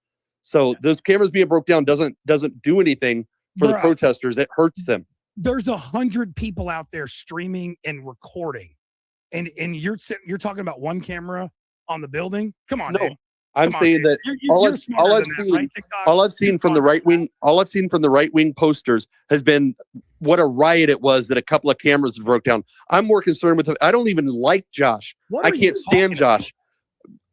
So those cameras being broke down doesn't do anything for the
Bruh.
protesters. It hurts them.
There's 100 people out there streaming and recording, and you're talking about one camera on the building. Come on,
No,
dude.
I'm
Come on,
saying
dude.
that
You're
all
smarter
I've
than that,
seen,
right, TikTok?
all I've
You're
seen from the
smarter
right wing, all I've seen from the right wing posters has been what a riot it was that a couple of cameras broke down. I'm more concerned with. I don't even like Josh.
What
I
are you
can't stand
talking about?
Josh.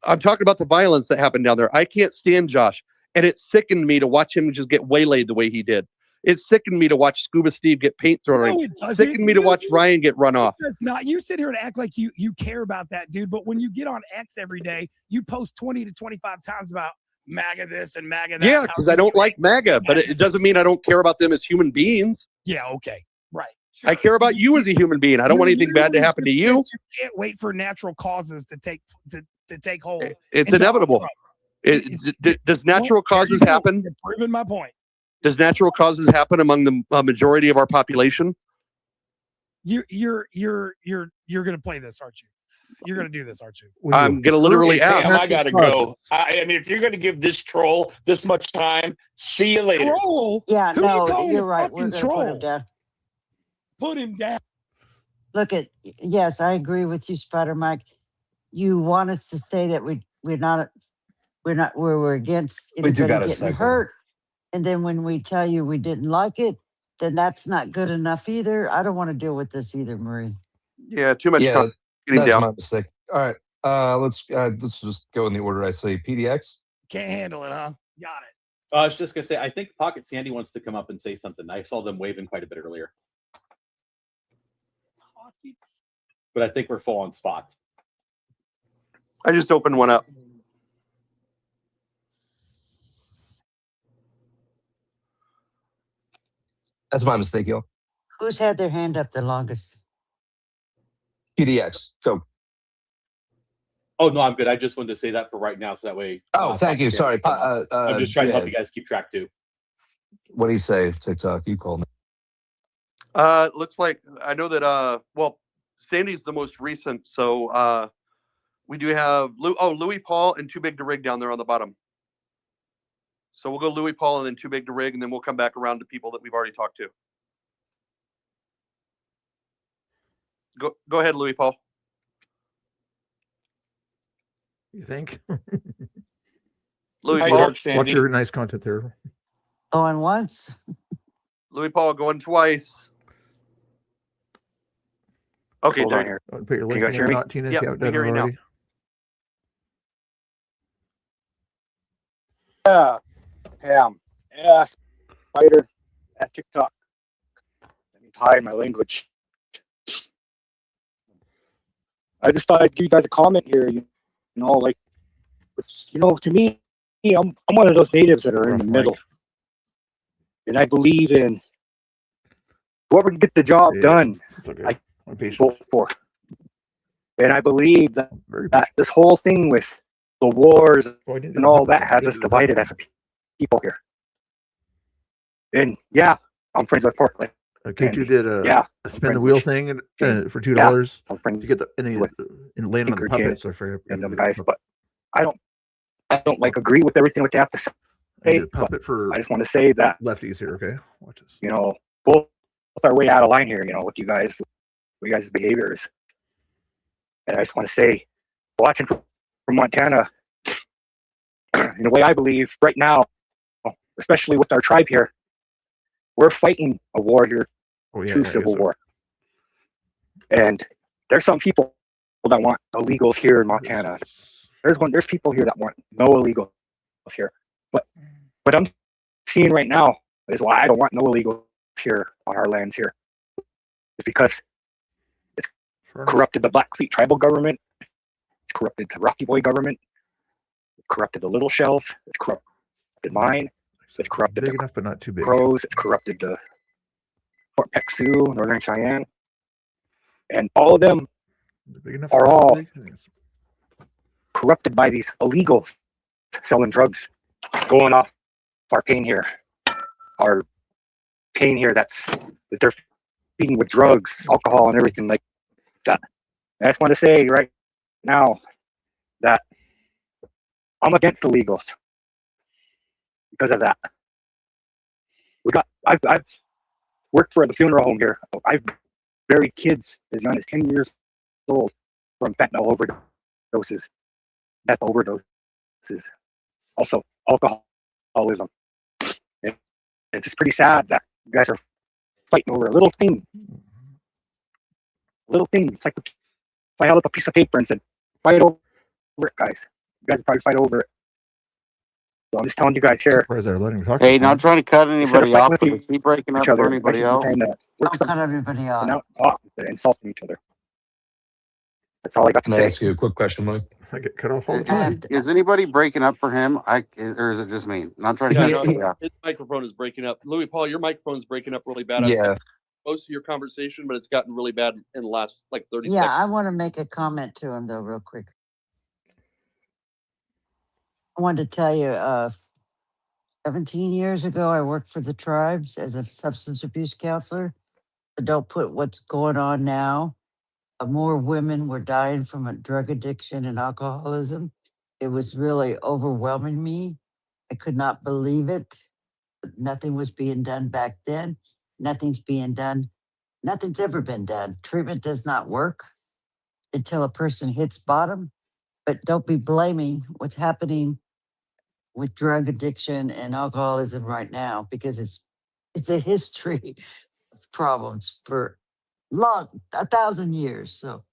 I'm talking about the violence that happened down there. I can't stand Josh, and it sickened me to watch him just get waylaid the way he did. It sickened me to watch Scuba Steve get paint thrown at him.
No, it doesn't.
Sickened me to watch Ryan get run off.
It does not. You sit here and act like you care about that, dude. But when you get on X every day, you post 20 to 25 times about MAGA this and MAGA that.
Yeah, because I don't like MAGA, but it doesn't mean I don't care about them as human beings.
Yeah, okay. Right.
I care about you as a human being. I don't want anything bad to happen to you.
You can't wait for natural causes to take hold.
It's
And Donald
inevitable.
Trump-
Does natural causes happen?
You're proving my point.
Does natural causes happen among the majority of our population?
You're gonna play this, aren't you? You're gonna do this, aren't you?
I'm gonna literally ask.
I gotta go. I mean, if you're gonna give this troll this much time, see you later.
Troll?
Yeah,
Who you
no,
calling
you're
a
right. We're
fucking
going to put him
troll?
down.
Put him down.
Look at, yes, I agree with you, Spider Mike. You want us to say that we're against
We do
anybody
gotta
getting
cycle.
hurt, and then when we tell you we didn't like it, then that's not good enough either. I don't want to deal with this either, Marie.
Yeah, too much.
Yeah,
Getting
that's
down.
my mistake. All right, let's just go in the order I say. PDX.
Can't handle it, huh? Got it.
I was just gonna say, I think Pocket Sandy wants to come up and say something. I saw them waving quite a bit earlier, but I think we're full on spots.
I just opened one up.
That's my mistake, y'all.
Who's had their hand up the longest?
PDX. Go.
Oh no, I'm good. I just wanted to say that for right now, so that way.
Oh, thank you. Sorry.
I'm just trying to help
yeah.
you guys keep track too.
What do you say, TikTok? You call me.
Looks like I know that. Well, Sandy's the most recent, so we do have Louis Paul and Too Big to Rig down there on the bottom. So we'll go Louis Paul and then Too Big to Rig, and then we'll come back around to people that we've already talked to. Go ahead, Louis Paul.
You think?
Louis
Hi,
Paul.
Dark Sandy.
Watch your nice content there.
Going once?
Louis Paul going twice. Okay,
Hold on
there.
here.
Put your
Can
link
you guys
in
hear me?
not Tina, if
Yep,
you haven't
we
done
hear
it
you now.
already.
Yeah, Pam. Yeah, Spider at TikTok. Let me hide my language. I just thought I'd give you guys a comment here. You know, like, to me, I'm one of those natives that are in the middle, and I believe in whoever can get the job done.
It's okay.
I
I'm patient.
vote for, and I believe that this whole thing with the wars and all that has us divided as a people here. And yeah, I'm friends with Portland.
K2 did a spin the wheel thing for $2 to get the and land on the puppets. I forget
them guys, but I don't like agree with everything what they have to say.
Puppet for
I just want to say that
lefties here. Okay, watch this.
Both are way out of line here. With you guys' behaviors, and I just want to say, watching from Montana, in the way I believe right now, especially with our tribe here, we're fighting a war here, civil war. And there's some people that want illegals here in Montana. There's people here that want no illegals here. But what I'm seeing right now is why I don't want no illegals here on our lands here. It's because it's corrupted the Blackfeet tribal government. It's corrupted the Rocky Boy government. It's corrupted the Little Shells. It's corrupted mine. It's corrupted
big
the
enough, but not too big.
Crows. It's corrupted the Fort Peck Sioux, Northern Cheyenne, and all of them are all corrupted by these illegals selling drugs, going off our pain here. Our pain here that they're feeding with drugs, alcohol, and everything like that. And I just want to say right now that I'm against illegals because of that. I've worked for the funeral home here. I've buried kids as young as 10 years old from fentanyl overdoses, death overdoses.
is also alcoholism. And it's just pretty sad that you guys are fighting over a little thing. Little thing. It's like if I held up a piece of paper and said, fight over it, guys. You guys would probably fight over it. So I'm just telling you guys here.
Surprised they're letting him talk.
Hey, not trying to cut anybody
fighting
off,
with
but is he breaking up
each
for
other, I
anybody
should be
else?
trying to work
Don't cut everybody off.
out instead of insulting each other. That's all I got to
Can I
say.
ask you a quick question, Mike?
I get cut off all the time.
Is anybody breaking up for him? Or is it just me? Not trying to
Yeah,
cut
no,
anybody off.
his microphone is breaking up. Louis Paul, your microphone's breaking up really bad.
Yeah.
Most of your conversation, but it's gotten really bad in the last like 30
Yeah,
seconds.
I want to make a comment to him though, real quick. I wanted to tell you, 17 years ago, I worked for the tribes as a substance abuse counselor. But don't put what's going on now. More women were dying from a drug addiction and alcoholism. It was really overwhelming me. I could not believe it. Nothing was being done back then. Nothing's being done. Nothing's ever been done. Treatment does not work until a person hits bottom. But don't be blaming what's happening with drug addiction and alcoholism right now, because it's a history of problems for 1,000 years. So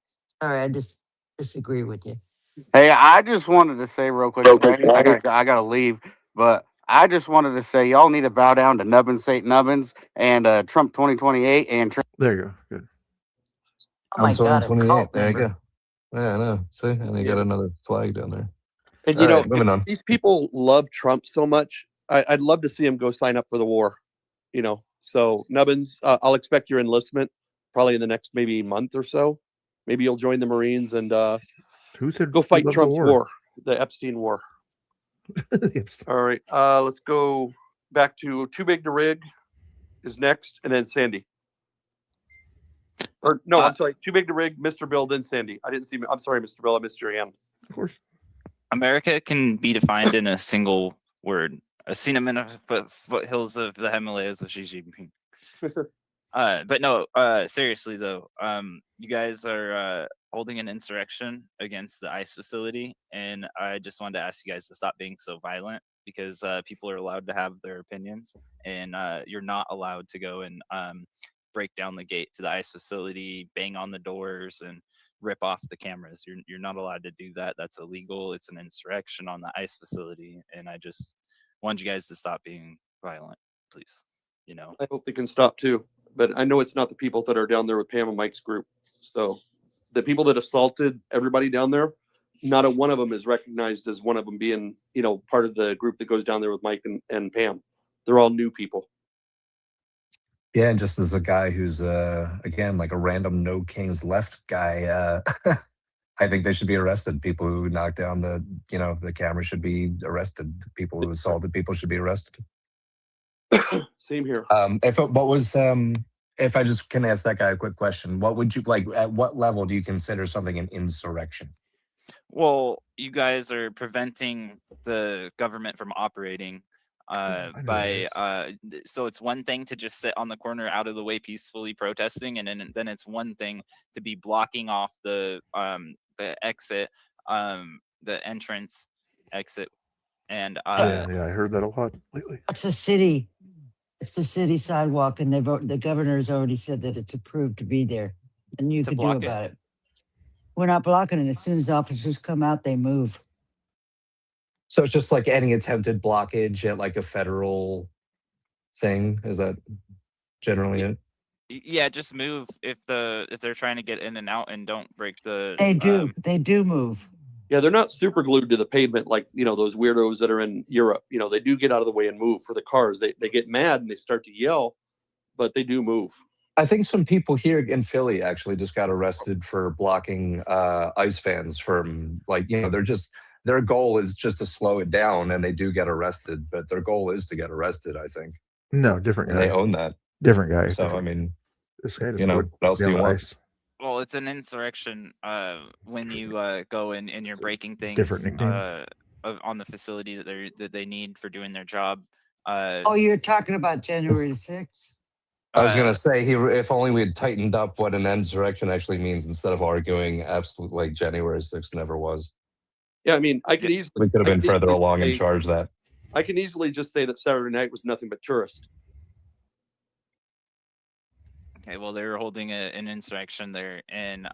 sorry, I just disagree with you.
Hey, I just wanted to say real quick today, I gotta leave, but I just wanted to say y'all need to bow down to Nubbins, St. Nubbins, and Trump 2028 and
There you go. Good.
Oh my
I'm
God, a
28.
cult
There you
member.
go. Yeah, I know. See, and they got another flag down there.
And
All right, moving on.
these people love Trump so much. I'd love to see him go sign up for the war. So Nubbins, I'll expect your enlistment probably in the next maybe month or so. Maybe you'll join the Marines and
Who said
go
he
fight
loves
Trump's
the
war, the Epstein war. All right, let's go back to Too Big to Rig is next, and then Sandy. Or no, I'm sorry, Too Big to Rig, Mr. Bill, then Sandy. I didn't see. I'm sorry, Mr. Bill, I missed your hand.
Of course.
America can be defined in a single word: a cinnamon of foothills of the Himalayas with Xi Jinping. But no, seriously though, you guys are holding an insurrection against the ICE facility, and I just wanted to ask you guys to stop being so violent, because people are allowed to have their opinions, and you're not allowed to go and break down the gate to the ICE facility, bang on the doors, and rip off the cameras. You're not allowed to do that. That's illegal. It's an insurrection on the ICE facility, and I just want you guys to stop being violent, please.
I hope they can stop too. But I know it's not the people that are down there with Pam and Mike's group. So the people that assaulted everybody down there, not a one of them is recognized as one of them being, part of the group that goes down there with Mike and Pam. They're all new people.
Yeah, and just as a guy who's again like a random no kings left guy, I think they should be arrested. People who knock down the camera should be arrested. People who assaulted people should be arrested.
Same here.
If I just can ask that guy a quick question, what would you like? At what level do you consider something an insurrection?
Well, you guys are preventing the government from operating so it's one thing to just sit on the corner out of the way peacefully protesting, and then it's one thing to be blocking off the exit, the entrance exit, and
yeah, I heard that a lot lately.
It's a city. It's the city sidewalk, and the governor's already said that it's approved to be there, and you can do about it. We're not blocking it. As soon as officers come out, they move.
So it's just like any attempted blockage at like a federal thing. Is that generally it?
Yeah, just move if they're trying to get in and out, and don't break the.
They do move.
Yeah, they're not super glued to the pavement like those weirdos that are in Europe. They do get out of the way and move for the cars. They get mad and they start to yell, but they do move.
I think some people here in Philly actually just got arrested for blocking ICE fans from their goal is just to slow it down, and they do get arrested, but their goal is to get arrested, I think.
No, different
and
guy.
They own that.
Different guy.
So,
different.
I mean,
this guy
what else do you want?
ICE.
Well, it's an insurrection when you go in and you're breaking things
Different nicknames.
On the facility that they need for doing their job.
You're talking about January 6th?
I was gonna say if only we had tightened up what an insurrection actually means instead of arguing absolute like January 6th never was.
Yeah, I mean, I could easily.
We could have
I
been
could
further
easily
along and
say-
charged that.
I can easily just say that Saturday night was nothing but tourist.
Okay, well, they were holding an insurrection there, and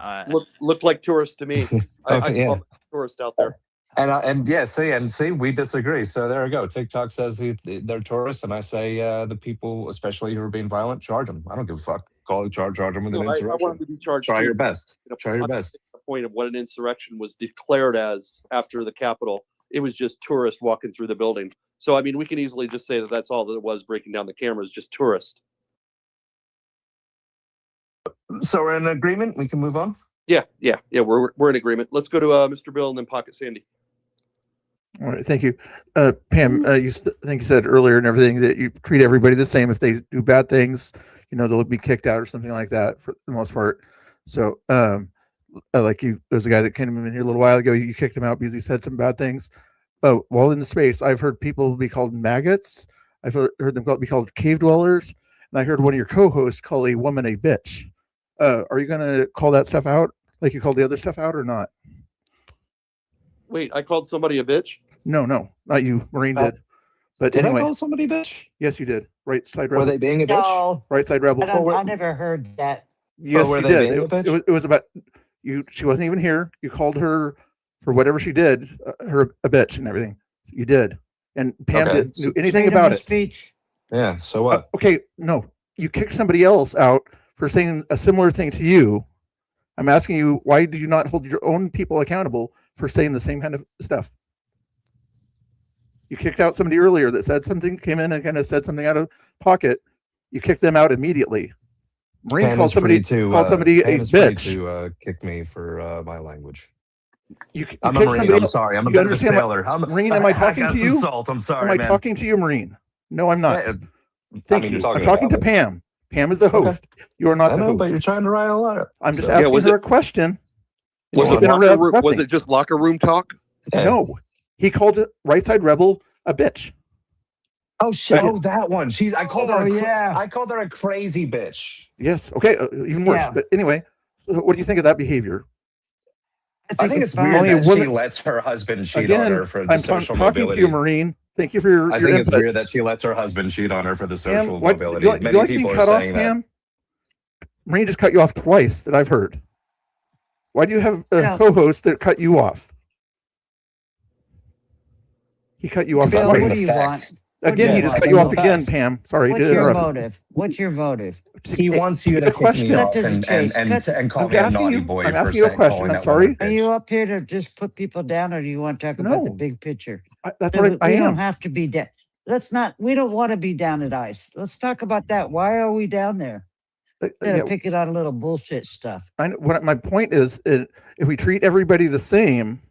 Looked like tourists to me. I
Okay,
saw
yeah.
tourists out there.
And yeah, see, we disagree. So there we go. TikTok says they're tourists, and I say the people, especially who are being violent, charge them. I don't give a fuck. Charge them with
No,
an
I
insurrection.
want them to be charged.
Try
too.
your best. Try your
I'm
best.
making the point of what an insurrection was declared as after the Capitol. It was just tourists walking through the building. So I mean, we can easily just say that that's all that it was. Breaking down the cameras, just tourists.
So we're in agreement. We can move on.
Yeah. We're in agreement. Let's go to Mr. Bill and then Pocket Sandy.
All right, thank you, Pam. I think you said earlier and everything that you treat everybody the same. If they do bad things, they'll be kicked out or something like that for the most part. So, like there's a guy that came in here a little while ago. You kicked him out because he said some bad things. While in the space, I've heard people be called maggots. I've heard them be called cave dwellers, and I heard one of your co-hosts call a woman a bitch. Are you going to call that stuff out like you called the other stuff out or not?
Wait, I called somebody a bitch?
No, not you. Marine did. But
Did
anyway,
I call somebody a bitch?
Yes, you did. Right side
Were
rebel.
they being a bitch?
No,
Right side rebel.
I never heard that.
Yes,
were
you
they
did.
being a bitch?
It was about you. She wasn't even here. You called her for whatever she did, her a bitch and everything. You did, and Pam
Okay.
didn't knew anything
Freedom
about
of
it.
speech.
Yeah. So what?
Okay, no, you kicked somebody else out for saying a similar thing to you. I'm asking you, why do you not hold your own people accountable for saying the same kind of stuff? You kicked out somebody earlier that said something, came in and kind of said something out of pocket. You kicked them out immediately. Marine
Pam
called
is free
somebody a
Pam is free
bitch.
to kick me for my language.
You
I'm a
kicked
Marine.
somebody.
I'm sorry. I'm a
You
bit of a
understand what-
sailor.
Marine, am I talking
got
to
some
you?
salt. I'm sorry,
Am I
man.
talking to you, Marine? No, I'm not.
Yeah,
Thank
you're
you.
talking
I'm talking to
about me.
Pam. Pam is the host. You are not
I
the
know,
host.
but you're trying to rile up.
I'm just
So-
asking
was
her
it-
a question.
Was
She's
it locker room? Was
interrupting.
it just locker room talk?
Yeah.
No, he called it right side rebel a bitch.
Oh shit! Oh, that one. I called her.
Oh, yeah.
I called her a crazy bitch.
Yes. Okay. Even worse.
Yeah.
But anyway, so what do you think of that behavior?
I think it's
fine.
weird
Only a
that she
woman-
lets her husband cheat
Again,
on her for the
I'm
social
talking
mobility.
to you, Marine. Thank you for your
I think it's
input.
weird that she lets her husband cheat on her for the
Pam,
social
what,
mobility.
you
Many
like
people
being
are
cut off,
saying that.
Pam? Marine just cut you off twice that I've heard. Why do you have a
No.
co-host that cut you off? He cut you off
Bill,
twice.
what do you want? What do
Again, he
you
just
want?
cut you off
Bill?
again, Pam. Sorry
What's
to
your
interrupt.
motive? What's your motive?
He wants you to
The
kick
question.
me
Cut
off
to the
and
chase.
call
I'm
me a
asking
naughty
you.
boy
I'm
for
asking you a question.
calling
I'm
that
sorry.
woman a
Are
bitch.
you up here to just put people down, or do you want to talk about the
No.
big picture?
That's what I
We don't
am.
have to be down. We don't want to be down at ICE. Let's talk about that. Why are we down there? Instead
Yeah,
of picking on a little bullshit stuff.
my point is, if we treat everybody the same,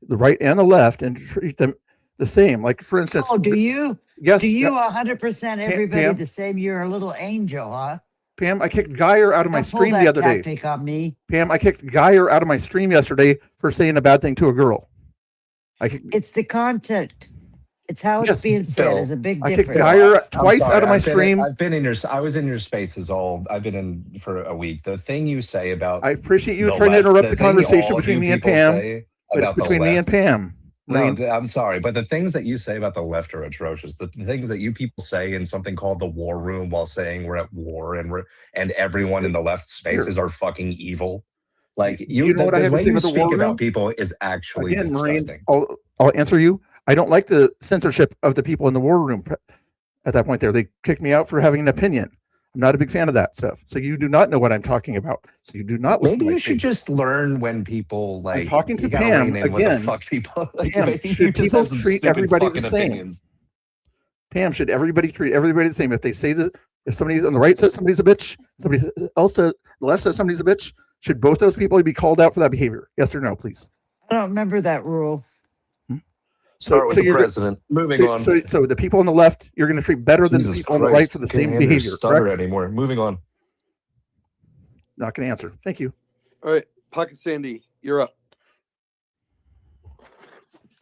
the right and the left, and treat them the same, like for instance.
Oh, do you?
Yes.
Do you 100% everybody
Pam?
the same? You're a little angel, huh?
Pam, I kicked Geyer out of my
Don't pull
stream the
that
other day.
tactic on me.
Pam, I kicked Geyer out of my stream yesterday for saying a bad thing to a girl.
It's the content. It's how it's
Yes,
being said
Bill,
is a big
I kicked
difference.
Geyer
I'm
twice
sorry,
out of my
I've been in-
stream.
I've been in your. I was in your spaces I've been in for a week. The thing you say about
I appreciate you
the
trying to
left,
interrupt the
thing all
conversation
of
between
you
me and
people
Pam,
say
but it's
about the
between me and
left-
Pam.
No,
Marine.
I'm sorry, but the things that you say about the left are atrocious. The things that you people say in something called the war room while saying we're at war and everyone in the left spaces are fucking evil. Like
You know what I
the
have to
way
say
you
about the war
speak
room?
about people is actually
Again, Marine,
disgusting.
I'll answer you. I don't like the censorship of the people in the war room at that point there. They kicked me out for having an opinion. I'm not a big fan of that stuff. So you do not know what I'm talking about. So you do not listen
Maybe
to my
you should
stream.
just learn when people like.
I'm talking to
you gotta
Pam
rein in what the
again.
fuck people. Like,
Pam,
maybe
should
you just
people
have some
treat
stupid
everybody the
fucking
same?
opinions.
Pam, should everybody treat everybody the same? If they say that, if somebody on the right says somebody's a bitch, somebody else says the left says somebody's a bitch, should both those people be called out for that behavior? Yes or no, please?
I don't remember that rule.
Start with the
you're
president. Moving on.
So the people on the left, you're going to treat better than the
Jesus
people on the
Christ,
right for the
can't
same
handle your
behavior.
stutter
Correct?
anymore. Moving on.
Not going to answer. Thank you.
All right, Pocket Sandy, you're up.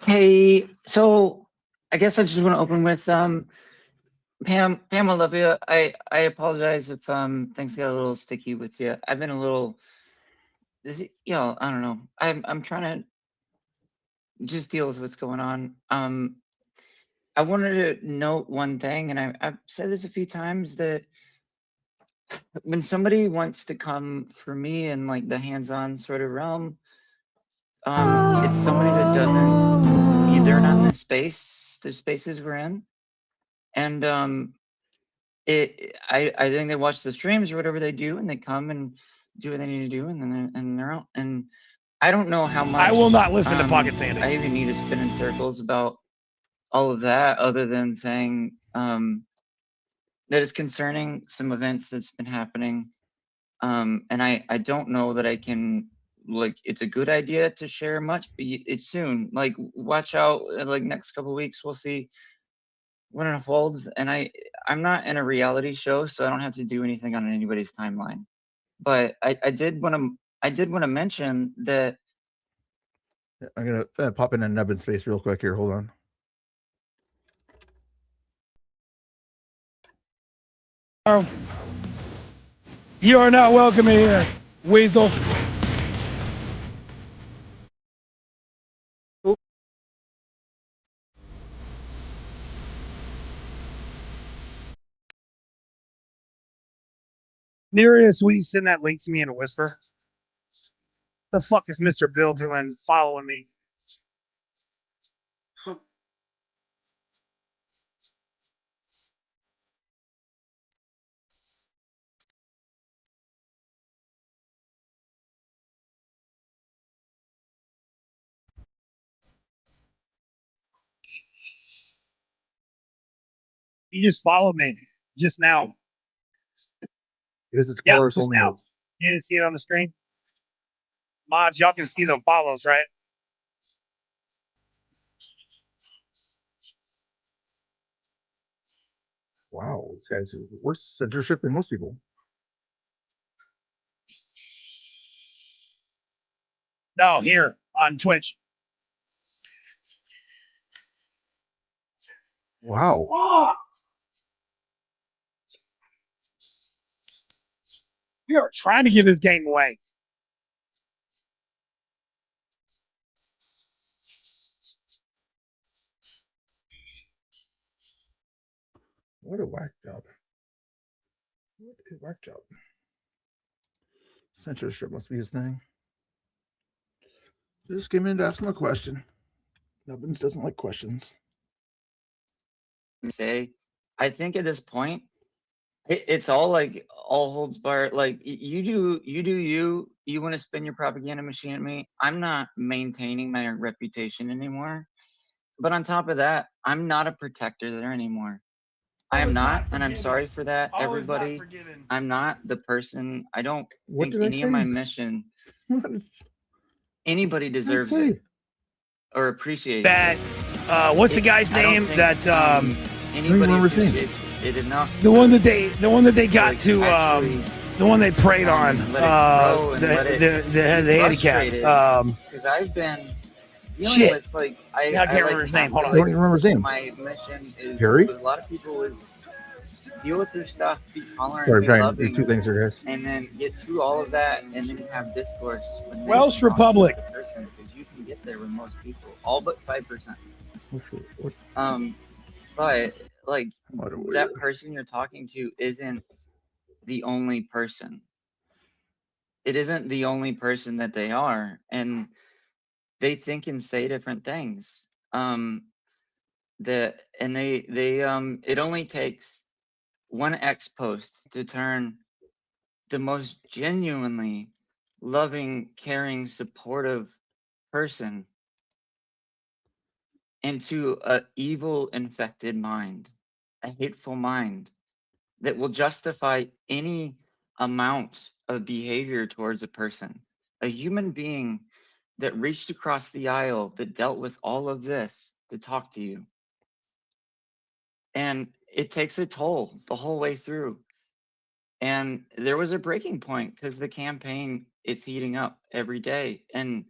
Hey, so I guess I just want to open with Pam, I love you. I apologize if things got a little sticky with you. I've been a little, I don't know. I'm trying to just deal with what's going on. I wanted to note one thing, and I've said this a few times, that when somebody wants to come for me in like the hands-on sort of realm, it's somebody that doesn't, they're not in the spaces we're in. And I think they watch the streams or whatever they do, and they come and do what they need to do, and then they're out. And I don't know how much
I will not listen to Pocket Sandy.
I even need to spin in circles about all of that, other than saying that is concerning some events that's been happening. And I don't know that I can, like, it's a good idea to share much, but it's soon. Like, watch out, like, next couple of weeks, we'll see when it unfolds. And I'm not in a reality show, so I don't have to do anything on anybody's timeline. But I did want to mention that.
I'm gonna pop in a nubbin space real quick here. Hold on.
Oh, you are not welcome in here, weasel. Nearest, will you send that link to me in a whisper? The fuck is Mr. Bill doing following me? He just followed me just now.
This is
Yeah,
callers
just
only.
now. You didn't see it on the screen? Mods, y'all can see the follows, right?
Wow, this guy's worse censorship than most people.
No, here on Twitch.
Wow.
Fuck! We are trying to give this game away.
What a whack job. What a whack job. Censorship must be his thing. Just came in to ask him a question. Nubbins doesn't like questions.
Say, I think at this point, it's all like all holds barred. Like you want to spin your propaganda machine at me. I'm not maintaining my reputation anymore. But on top of that, I'm not a protector there anymore. I am not, and I'm sorry for that, everybody. I'm not the person. I don't
What
think
did I
any
say?
of my mission. Anybody
did I
deserves
say?
it or appreciates
That
it.
what's the guy's
I don't
name
think,
that
anybody
remember his name.
appreciates it enough.
the one that they got
like,
to
actually,
the one they preyed on
let it grow and let it
the handicap
because I've been dealing
shit.
with like I
can't
like,
remember his name. Hold on.
I don't even remember his name.
My mission is
Jerry?
with a lot of people is deal with their stuff, be tolerant,
Sorry,
be
Brian,
loving,
do two things here, guys.
and then get through all of that, and then have discourse. When they
Welsh
talk to
Republic.
the person, because you can get there with most people, all but 5%.
What?
But like
What are we-
that person you're talking to isn't the only person. It isn't the only person that they are, and they think and say different things. It only takes one X post to turn the most genuinely loving, caring, supportive person into a evil, infected mind, a hateful mind that will justify any amount of behavior towards a person, a human being that reached across the aisle, that dealt with all of this to talk to you. And it takes a toll the whole way through. And there was a breaking point because the campaign, it's heating up every day. And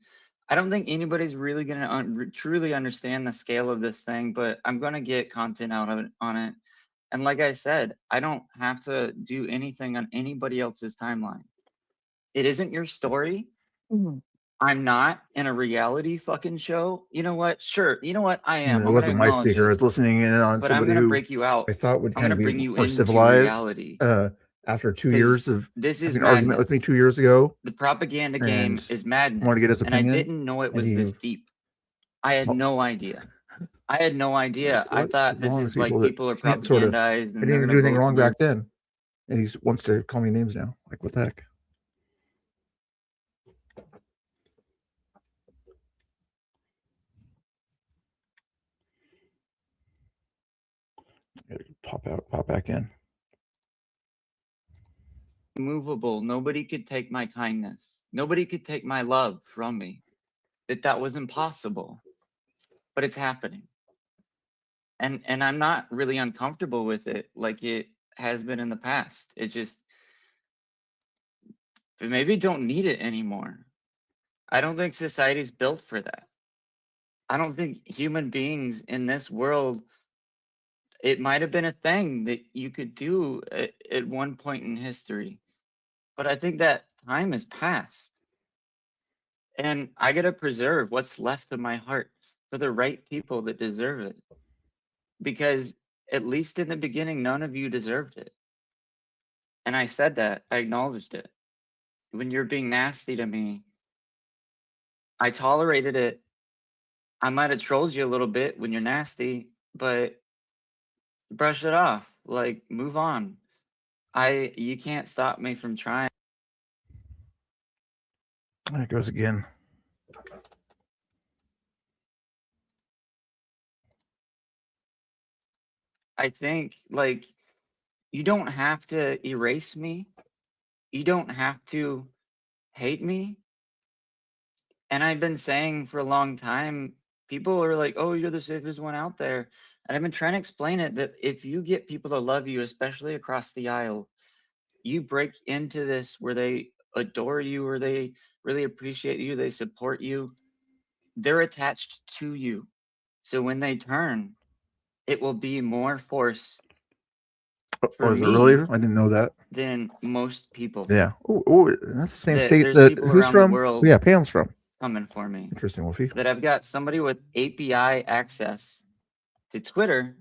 I don't think anybody's really going to truly understand the scale of this thing, but I'm going to get content out of it, on it. And like I said, I don't have to do anything on anybody else's timeline. It isn't your story. I'm not in a reality fucking show. You know what? Sure. You know what? I am.
It
I'm gonna
wasn't my
acknowledge
speaker. I
it.
was listening in on
But I'm
somebody
gonna
who
break you out.
I thought would
I'm
kind
gonna
of be
bring you
more
into
civilized
reality.
after 2
'Cause
years of
this is
having an argument with me
madness.
2 years ago.
The propaganda game
And
is
I
madness.
wanted to get his
And I
opinion.
didn't know it
And
was this
he,
deep. I had no idea. I had no idea. I
what
thought
is
this
wrong with
is like
people that
people are
can't sort of?
propagandized
I
and they're
didn't
gonna
do anything
vote
wrong
blue.
back then, and he wants to call me names now. Like what the heck? Pop out, pop back in.
Immovable. Nobody could take my kindness. Nobody could take my love from me. That was impossible. But it's happening. And I'm not really uncomfortable with it like it has been in the past. It just maybe don't need it anymore. I don't think society's built for that. I don't think human beings in this world, it might have been a thing that you could do at one point in history. But I think that time has passed. And I got to preserve what's left of my heart for the right people that deserve it. Because at least in the beginning, none of you deserved it. And I said that, I acknowledged it. When you're being nasty to me, I tolerated it. I might have trolled you a little bit when you're nasty, but brush it off. Like, move on. You can't stop me from trying.
There it goes again.
I think, like, you don't have to erase me. You don't have to hate me. And I've been saying for a long time, people are like, oh, you're the safest one out there. And I've been trying to explain it that if you get people to love you, especially across the aisle, you break into this where they adore you or they really appreciate you, they support you, they're attached to you. So when they turn, it will be more force for
Was it
me
really? I didn't know that.
than most people.
Yeah. Oh, that's the same state
There's
that
people
who's
around the
from?
world
Yeah, Pam's from.
coming for me.
Interesting, Wolfie.
That I've got somebody with API access to Twitter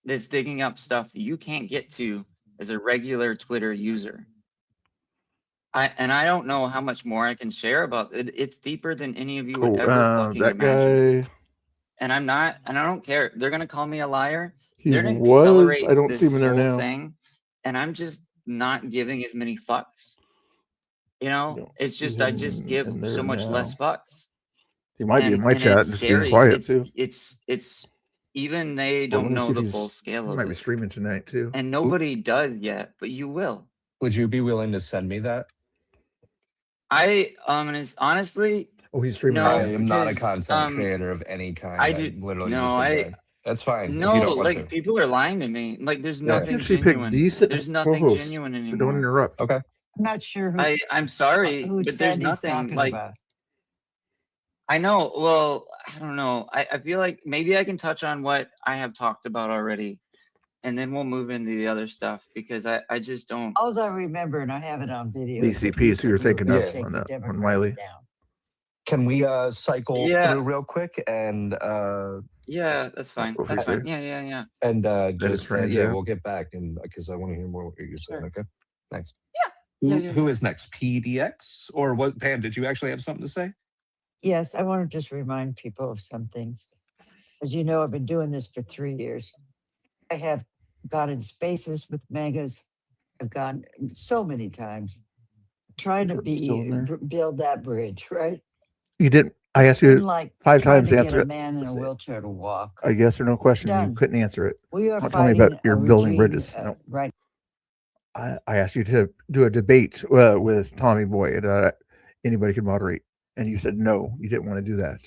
that's digging up stuff that you can't get to as a regular Twitter user. I don't know how much more I can share about it. It's deeper than any of you would ever fucking
That
imagine.
guy.
And I'm not, and I don't care. They're gonna call me a liar.
He
They're gonna
was. I
accelerate
don't see
this
him in there
whole
now.
thing, and I'm just not giving as many fucks. You know, it's just I just give
in
so
there
much less
now.
fucks.
He might be in my
And
chat,
it's
just being
scary.
quiet too.
It's even they
Well, let
don't
me see
know
if
the
he's.
full scale
He
of
might be
it.
streaming tonight too.
And nobody does yet, but you will.
Would you be willing to send me that?
Honestly,
Oh, he's streaming.
no,
I am not a
because
content creator of any kind.
I do
I'm literally
no,
just a
I
guy. That's fine if
no,
you don't want
like
to.
people are lying to me. Like there's
Yeah.
nothing
Actually, pick
genuine.
decent
There's nothing
co-hosts
genuine
that
anymore.
don't interrupt.
Okay.
I'm not sure who
I'm sorry,
who
but there's
Sandy's
nothing
talking
like
about.
I know. Well, I don't know. I feel like maybe I can touch on what I have talked about already, and then we'll move into the other stuff because I just don't.
All I remember, and I have it on video, is that
BCP
he
is who you're
said we were
thinking
going
of
to take
on
the
that on
Democrats
Wiley.
down.
Can we cycle
Yeah.
through real quick and
Yeah, that's fine.
What
That's
we
fine.
say?
Yeah.
and
That is
just
strange.
yeah,
Yeah.
we'll get back and because I want to hear more what you're saying.
Sure.
Okay, thanks.
Yeah.
Who is next? PDX or what? Pam, did you actually have something to say?
Yes, I want to just remind people of some things. As you know, I've been doing this for 3 years. I have gone in spaces with megas. I've gone so many times trying to
Still in there?
build that bridge, right?
You didn't. I asked
Been
you
like
5
trying
times
to
to
get
answer
a
it.
man in a wheelchair to walk.
A yes or no question. You
Done.
couldn't answer it.
We are
Don't tell me about
fighting
your
a
building
regime
bridges. No.
right.
I asked you to do a debate with Tommy Boy that anybody could moderate, and you said no, you didn't want to do that.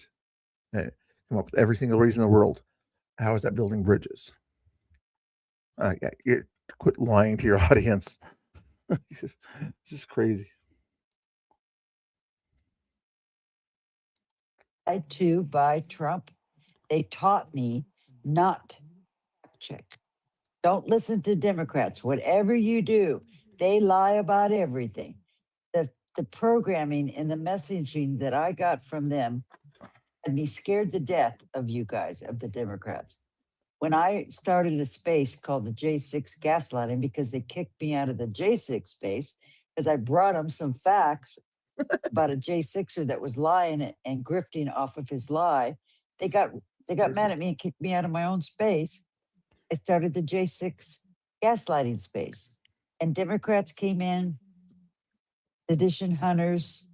Come up with every single reason in the world. How is that building bridges? You quit lying to your audience. It's just crazy.
Lied to by Trump. They taught me not to check. Don't listen to Democrats. Whatever you do, they lie about everything. The the programming and the messaging that I got from them had me scared to death of you guys, of the Democrats. When I started a space called the J6 gaslighting, because they kicked me out of the J6 space, because I brought them some facts about a J6er that was lying and grifting off of his lie. They got mad at me and kicked me out of my own space. I started the J6 gaslighting space. And Democrats came in, sedition hunters,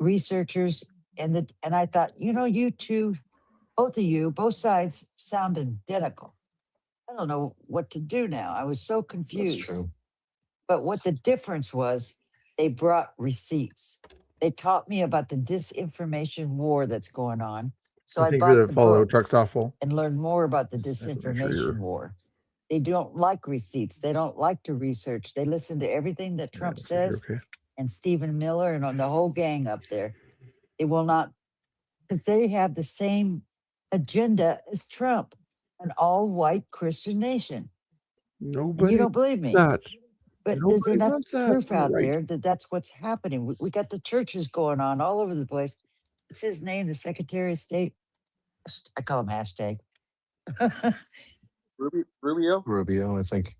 researchers, and I thought, you two, both of you, both sides sound identical. I don't know what to do now. I was so confused.
That's true.
But what the difference was, they brought receipts. They taught me about the disinformation war that's going on. So I
think
bought
the
the
follow
book
truck's awful
and learned more about the
make sure
disinformation war. They don't like receipts. They don't like to research. They listen to everything that Trump says
okay.
and Stephen Miller and on the whole gang up there. They will not, because they have the same agenda as Trump, an all-white Christian nation. And
Nobody
you don't believe
wants
me.
that.
But there's
Nobody
enough
wants that.
proof
It's not
out
right.
there that that's what's happening. We got the churches going on all over the place. What's his name? The Secretary of State? I call him hashtag.
Rubio?
Rubio, I think.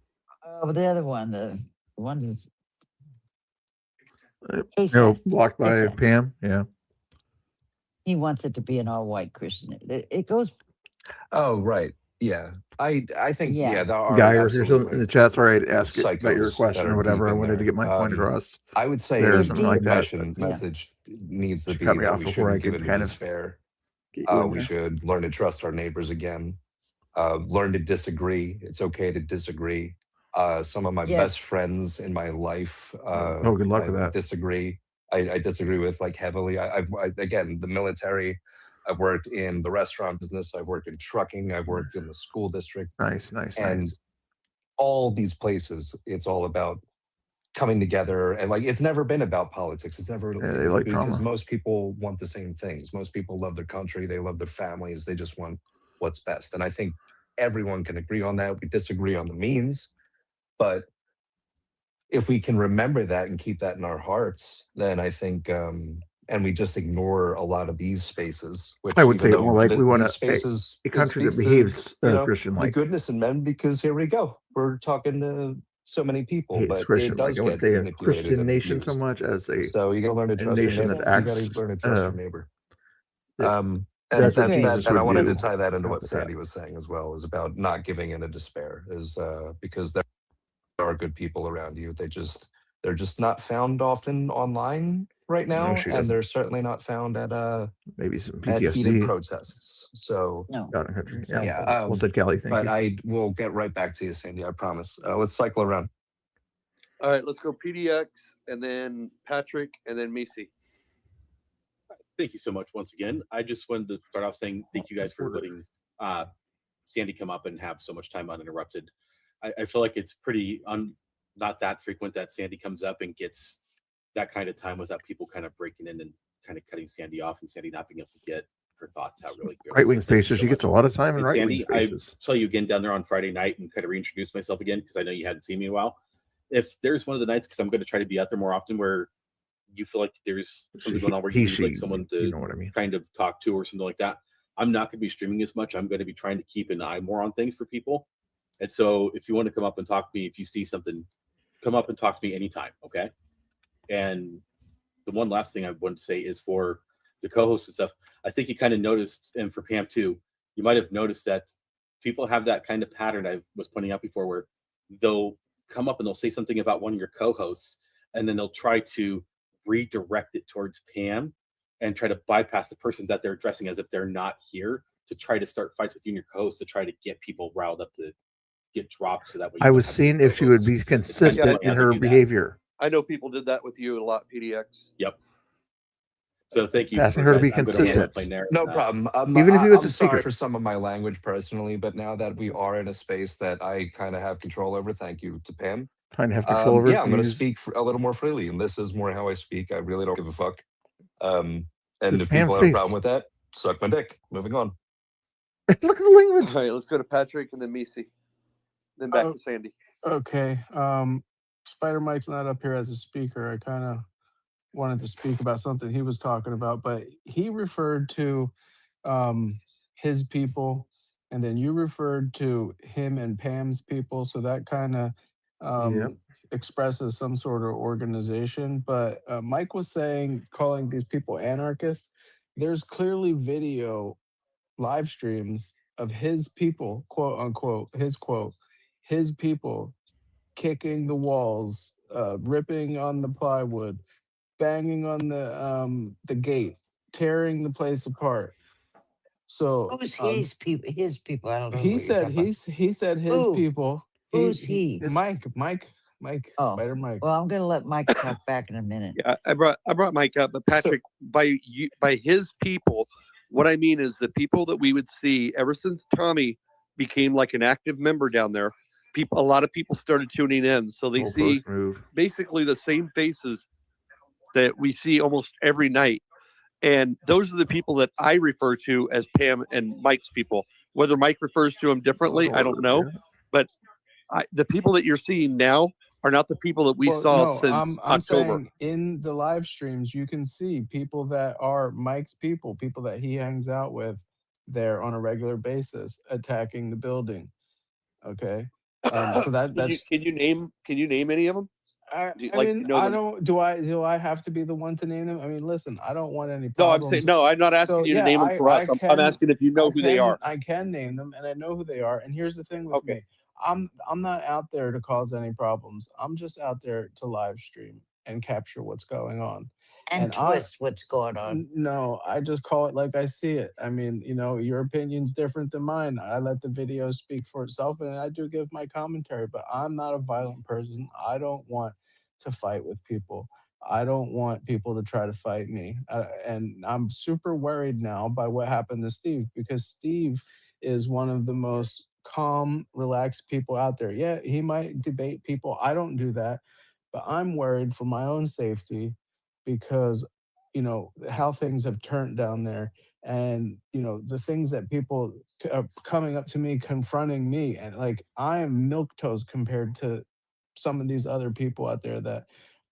Oh, the other one, the one that's
Blocked by
ASAP.
Pam. Yeah.
He wants it to be an all-white Christian. It goes.
Oh, right. Yeah. I think,
Yeah.
there are
Guy, if you're still in
absolutely
the chat, sorry to ask it about your
psychos that
question
are
or whatever.
deep
I
in
wanted to
there.
get my point across.
I would say
There or
the
something like that.
message needs to
She
be
cut me
that
off
we
before I
shouldn't give
could
in
kind
to
of
despair.
get you in
We
there.
should learn to trust our neighbors again. Learn to disagree. It's okay to disagree. Some of my best friends in my life,
good luck with that.
disagree. I disagree with like heavily. Again, the military. I've worked in the restaurant business. I've worked in trucking. I've worked in the school district.
Nice.
And all these places, it's all about coming together. And like, it's never been about politics. It's never
they like
because
drama.
most people want the same things. Most people love their country. They love their families. They just want what's best. And I think everyone can agree on that. We disagree on the means, but if we can remember that and keep that in our hearts, then I think, and we just ignore a lot of these spaces. Which
I would
even
say more
though
like we want
these spaces,
a
it
country that
speaks to,
behaves
the
Christian-like.
goodness in men, because here we go. We're talking to so many people,
It's
but
Christian
it
like.
does
I wouldn't
get
say a
manipulated
Christian
and
nation so
abused.
much as
So you got to learn to trust your
nation
neighbor.
that
You got
acts.
to learn to trust your neighbor. And
That's what
that's
Jesus
that. And I
would
wanted
do.
to tie that into
Help
what
with that.
Sandy was saying as well, is about not giving in to despair, is because there are good people around you. They're just not found often online right
No,
now,
she
and
doesn't.
they're certainly not found at
Maybe some
at heated
PTSD.
protests. So
No.
Out in the country. Yeah.
yeah.
Well said, Kelly. Thank
But
you.
I will get right back to you, Sandy. I promise. Let's cycle around.
All right, let's go PDX and then Patrick and then Misi.
Thank you so much once again. I just wanted to start off saying thank you guys for letting Sandy come up and have so much time uninterrupted. I feel like it's pretty not that frequent that Sandy comes up and gets that kind of time without people kind of breaking in and kind of cutting Sandy off and Sandy not being able to get her thoughts out really clearly.
Right wing
So thank you
spaces.
so
She gets a
much.
lot of time in
And
right wing
Sandy,
spaces.
I saw you again down there on Friday night and kind of reintroduced myself again because I know you hadn't seen me in a while. If there's one of the nights, because I'm going to try to be out there more often, where you feel like there's something going on where you need like someone to
know what I mean.
kind of talk to or something like that, I'm not going to be streaming as much. I'm going to be trying to keep an eye more on things for people. And so if you want to come up and talk to me, if you see something, come up and talk to me anytime, okay? And the one last thing I wanted to say is for the co-hosts and stuff, I think you kind of noticed, and for Pam too, you might have noticed that people have that kind of pattern I was pointing out before where they'll come up and they'll say something about one of your co-hosts, and then they'll try to redirect it towards Pam and try to bypass the person that they're addressing as if they're not here, to try to start fights with you and your co-host to try to get people riled up to get dropped so that way.
I was seeing if she would be consistent in her behavior.
I know people did that with you a lot, PDX.
Yep. So thank you.
Asking her to be consistent.
No problem.
Even if he was
I'm
a speaker.
sorry for some of my language personally, but now that we are in a space that I kind of have control over, thank you to Pam.
Kind of have control over.
Yeah, I'm going to speak a little more freely, and this is more how I speak. I really don't give a fuck. And if people have a problem with that, suck my dick. Moving on.
Look at the language.
All right, let's go to Patrick and then Misi. Then back to Sandy.
Okay.
Spider Mike's not up here as a speaker, I kind of wanted to speak about something he was talking about, but he referred to his people, and then you referred to him and Pam's people. So that kind of
Yep.
expresses some sort of organization. But Mike was saying, calling these people anarchists. There's clearly video live streams of his people, quote unquote, his quote, his people kicking the walls, ripping on the plywood, banging on the gate, tearing the place apart. So
Who's his people? His people. I don't know
he
what you're
said
talking about.
he said his
Who?
people.
Who's he?
Mike,
Oh,
Spider Mike.
well, I'm going to let Mike talk back in a minute.
Yeah, I brought Mike up, but Patrick, by his people, what I mean is the people that we would see ever since Tommy became like an active member down there. A lot of people started tuning in, so they see basically the same faces that we see almost every night. And those are the people that I refer to as Pam and Mike's people. Whether Mike refers to them differently, I don't know. But the people that you're seeing now are not the people that we saw
No,
since
I'm
October.
saying in the live streams you can see people that are Mike's people that he hangs out with there on a regular basis attacking the building. Okay. So that's
Can you name any of them?
I
like
mean,
know
I
them?
don't. Do I have to be the one to name them? I mean, listen, I don't want any
No, I'm
problems.
saying no. I'm not asking
So
you to
yeah,
name them for us. I'm asking if you know who they are.
I can name them, and I know who they are. And here's the thing with me: I'm not out there to cause any problems. I'm just out there to live stream and capture what's going on.
And twist what's going on.
No, I just call it like I see it. I mean, your opinion's different than mine. I let the video speak for itself, and I do give my commentary. But I'm not a violent person. I don't want to fight with people. I don't want people to try to fight me. And I'm super worried now by what happened to Steve, because Steve is one of the most calm, relaxed people out there. Yeah, he might debate people. I don't do that. But I'm worried for my own safety because, how things have turned down there. And, the things that people are coming up to me, confronting me. And like, I am milquetoast compared to some of these other people out there that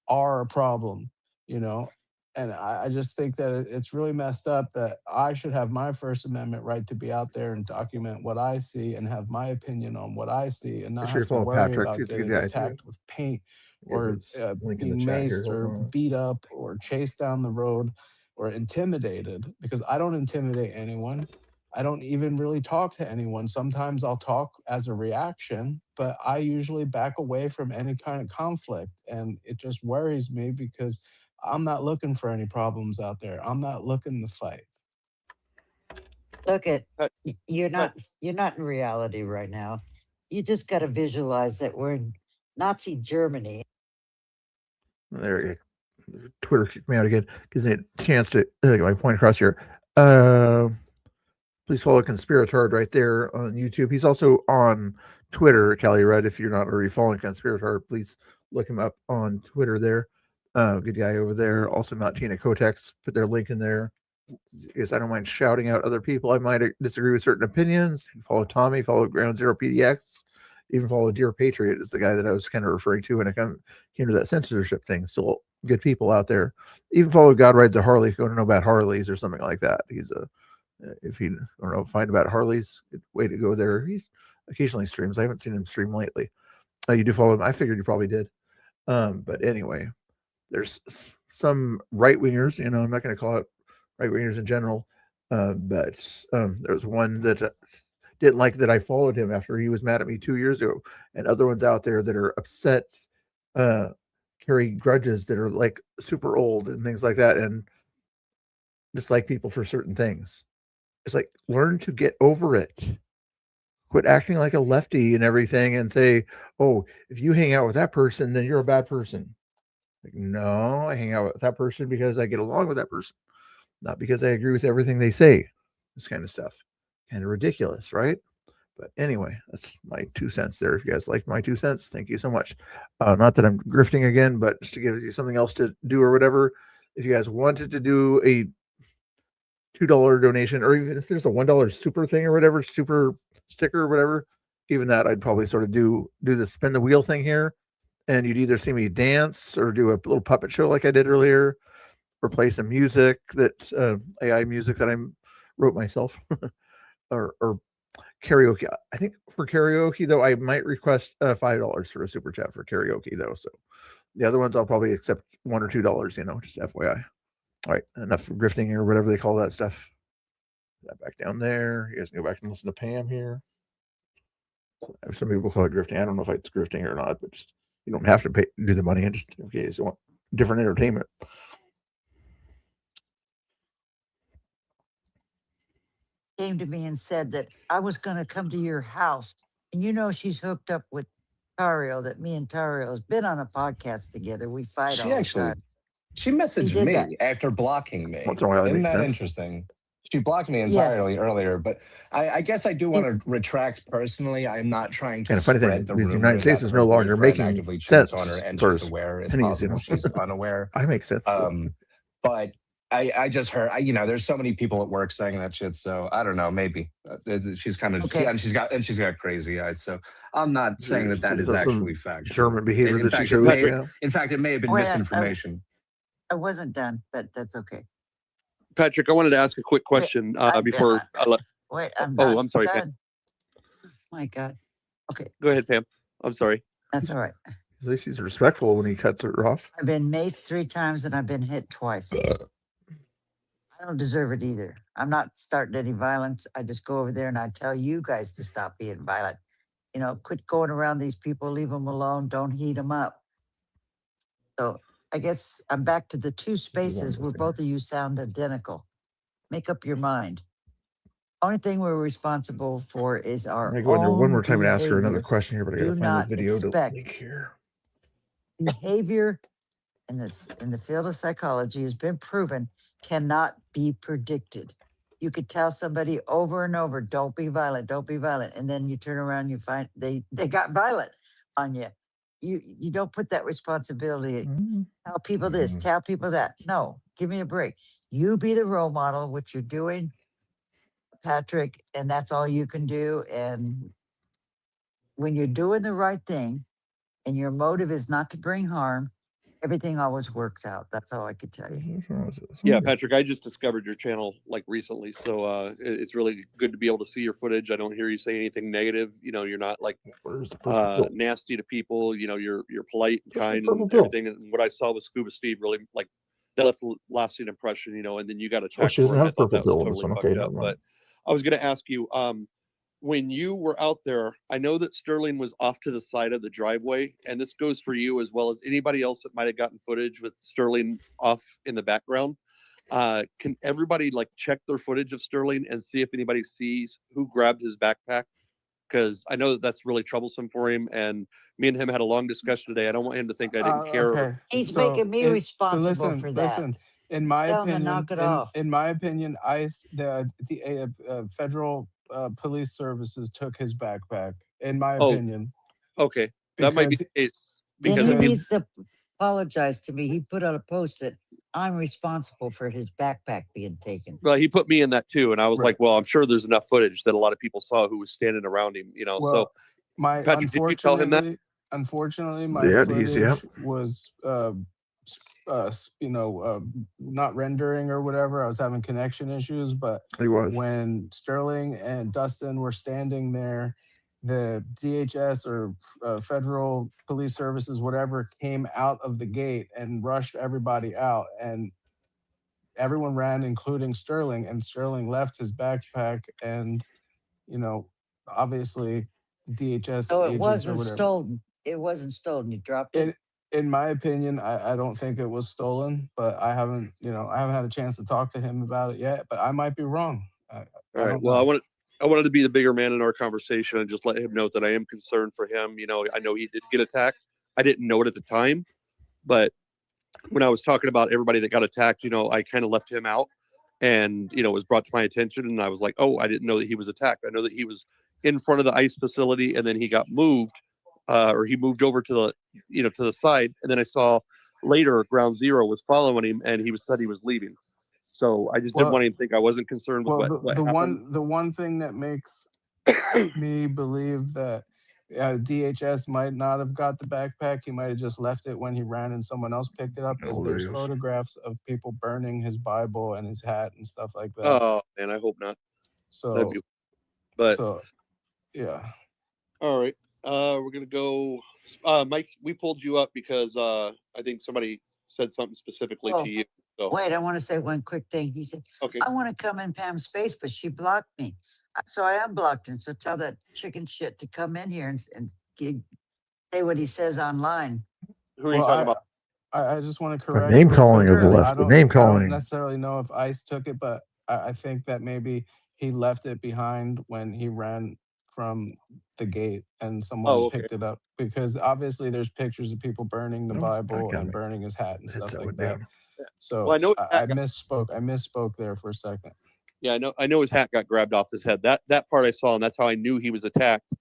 are a problem, you know. And I just think that it's really messed up that I should have my First Amendment right to be out there and document what I see and have my opinion on what I see and not
Sure,
have to
follow
worry
Patrick.
about
It's a good
getting
guy too.
attacked with paint
Give
or
his link in the
being
chat here.
maced
Hold
or
on.
beat up or chased down the road or intimidated, because I don't intimidate anyone. I don't even really talk to anyone. Sometimes I'll talk as a reaction, but I usually back away from any kind of conflict. And it just worries me because I'm not looking for any problems out there. I'm not looking to fight.
Look at you're not in reality right now. You just got to visualize that we're in Nazi Germany.
There you go. Twitter kicked me out again. Gives me a chance to get my point across here. Please follow Conspiratard right there on YouTube. He's also on Twitter, Cali Red. If you're not already following Conspiratard, please look him up on Twitter there. Good guy over there. Also, not Tina Kotex. Put their link in there. Yes, I don't mind shouting out other people. I might disagree with certain opinions. Follow Tommy. Follow Ground Zero PDX. Even follow Dear Patriot is the guy that I was kind of referring to when it came to that censorship thing. Still good people out there. Even follow God Rides a Harley if you want to know about Harleys or something like that. He's a if you don't know, find about Harleys, way to go there. He's occasionally streams. I haven't seen him stream lately. You do follow him. I figured you probably did. But anyway, there's some right wingers. I'm not going to call it right wingers in general, but there's one that didn't like that I followed him after he was mad at me 2 years ago, and other ones out there that are upset, carry grudges that are like super old and things like that, and dislike people for certain things. It's like, learn to get over it. Quit acting like a lefty and everything and say, oh, if you hang out with that person, then you're a bad person. Like, no, I hang out with that person because I get along with that person, not because I agree with everything they say. This kind of stuff. Kind of ridiculous, right? But anyway, that's my 2 cents there. If you guys liked my 2 cents, thank you so much. Not that I'm grifting again, but just to give you something else to do or whatever. If you guys wanted to do a $2 donation, or even if there's a $1 super thing or whatever, super sticker or whatever, even that I'd probably sort of do the spin the wheel thing here and you'd either see me dance or do a little puppet show like I did earlier, or play some music that's AI music that I wrote myself, or karaoke. I think for karaoke though, I might request $5 for a super chat for karaoke though. So the other ones I'll probably accept $1 or $2. Just FYI. All right, enough grifting or whatever they call that stuff. That back down there. You guys can go back and listen to Pam here. Some people call it grifting. I don't know if it's grifting or not, but just you don't have to do the money. And just okay, so you want different entertainment.
Came to me and said that I was going to come to your house, and she's hooked up with Tario. That me and Tario has been on a podcast together. We fight all the time.
She messaged
did
me
that.
after blocking me.
Once in a while,
Isn't
makes
that
sense.
interesting? She blocked me entirely earlier, but I guess I do want to retract personally. I'm not trying to
And a funny
spread
thing,
the
the
rumor
United States
that
is
her
no longer
boyfriend
making
actively cheats
sense
on her, and
for
she's aware it's
pennies,
possible she's unaware.
I make sense.
But I just heard, there's so many people at work saying that shit. So I don't know, maybe she's kind of,
Okay.
and she's got crazy eyes. So I'm not saying that is
Some
actually factual.
German behavior
In
that she
fact,
shows.
in fact, it may have been misinformation.
I wasn't done, but that's okay.
Patrick, I wanted to ask a quick question before I let.
Wait, I'm
Oh,
not
I'm sorry,
done.
Pam.
My God. Okay,
Go ahead, Pam. I'm sorry.
that's all right.
At least he's respectful when he cuts her off.
I've been maced 3 times and I've been hit twice. I don't deserve it either. I'm not starting any violence. I just go over there and I tell you guys to stop being violent. Quit going around these people, leave them alone, don't heat them up. So I guess I'm back to the 2 spaces where both of you sound identical. Make up your mind. Only thing we're responsible for is our
I'm gonna go in there one
own
more time and ask her another
behavior.
question here, but I gotta
Do
find the
not
video to
expect
link here.
behavior in the field of psychology has been proven cannot be predicted. You could tell somebody over and over, don't be violent, and then you turn around, you find they got violent on you. You don't put that responsibility. Tell people this, tell people that. No, give me a break. You be the role model, which you're doing, Patrick, and that's all you can do. And when you're doing the right thing and your motive is not to bring harm, everything always works out. That's all I could tell you.
Yeah, Patrick, I just discovered your channel recently, so it's really good to be able to see your footage. I don't hear you say anything negative. You're not like nasty to people. You're polite and kind and everything. And what I saw with Scuba Steve really that left a lasting impression. And then you got attacked
she doesn't
for it.
have
I thought
purple
that was
pill in this
totally
one.
fucked
Okay,
up.
never mind.
But I was going to ask you, when you were out there, I know that Sterling was off to the side of the driveway, and this goes for you as well as anybody else that might have gotten footage with Sterling off in the background. Can everybody check their footage of Sterling and see if anybody sees who grabbed his backpack? Because I know that's really troublesome for him, and me and him had a long discussion today. I don't want him to think I didn't care.
Okay.
He's making me responsible for that.
Listen. In my
Tell him to
opinion,
knock it off.
in my opinion, ICE, the federal police services took his backpack. In my opinion,
Okay, that might be the case
Then
because
he
I mean,
needs to apologize to me. He put out a post that I'm responsible for his backpack being taken.
well, he put me in that too, and I was like, well, I'm sure there's enough footage that a lot of people saw who was standing around him. So, Patrick, did you tell him that?
Unfortunately, my footage was not rendering or whatever. I was having connection issues, but when Sterling and Dustin were standing there, the DHS or federal police services, whatever, came out of the gate and rushed everybody out, and everyone ran, including Sterling, and Sterling left his backpack, and obviously DHS
So it
agents
wasn't
or whatever.
stolen. It wasn't stolen. You dropped it.
In my opinion, I don't think it was stolen, but I haven't had a chance to talk to him about it yet, but I might be wrong.
All right. Well, I wanted to be the bigger man in our conversation and just let him know that I am concerned for him. I know he did get attacked. I didn't know it at the time, but when I was talking about everybody that got attacked, I kind of left him out, and it was brought to my attention, and I was like, oh, I didn't know that he was attacked. I know that he was in front of the ICE facility, and then he got moved, or he moved over to the to the side, and then I saw later Ground Zero was following him, and he said he was leaving. So I just didn't want him to think I wasn't concerned with what happened.
The one thing that makes me believe that DHS might not have got the backpack. He might have just left it when he ran and someone else picked it up. Because
Oh, there
there's
he goes.
photographs of people burning his Bible and his hat and stuff like that.
Oh, and I hope not.
So,
but
yeah.
All right. We're gonna go. Mike, we pulled you up because I think somebody said something specifically
Oh,
to you. So
wait, I want to say one quick thing. He said,
okay.
I want to come in Pam's space, but she blocked me. So I unblocked him. So tell that chicken shit to come in here and say what he says online.
Who are you talking about?
I just want to
The
correct
name
real
calling
quick.
of the left. The name
I don't
calling.
necessarily know if ICE took it, but I think that maybe he left it behind when he ran from the gate and someone picked it up, because obviously there's pictures of people burning the Bible and burning his hat and stuff like that. So
Well, I know
I misspoke there for a second.
Yeah, I know his hat got grabbed off his head. That part I saw, and that's how I knew he was attacked.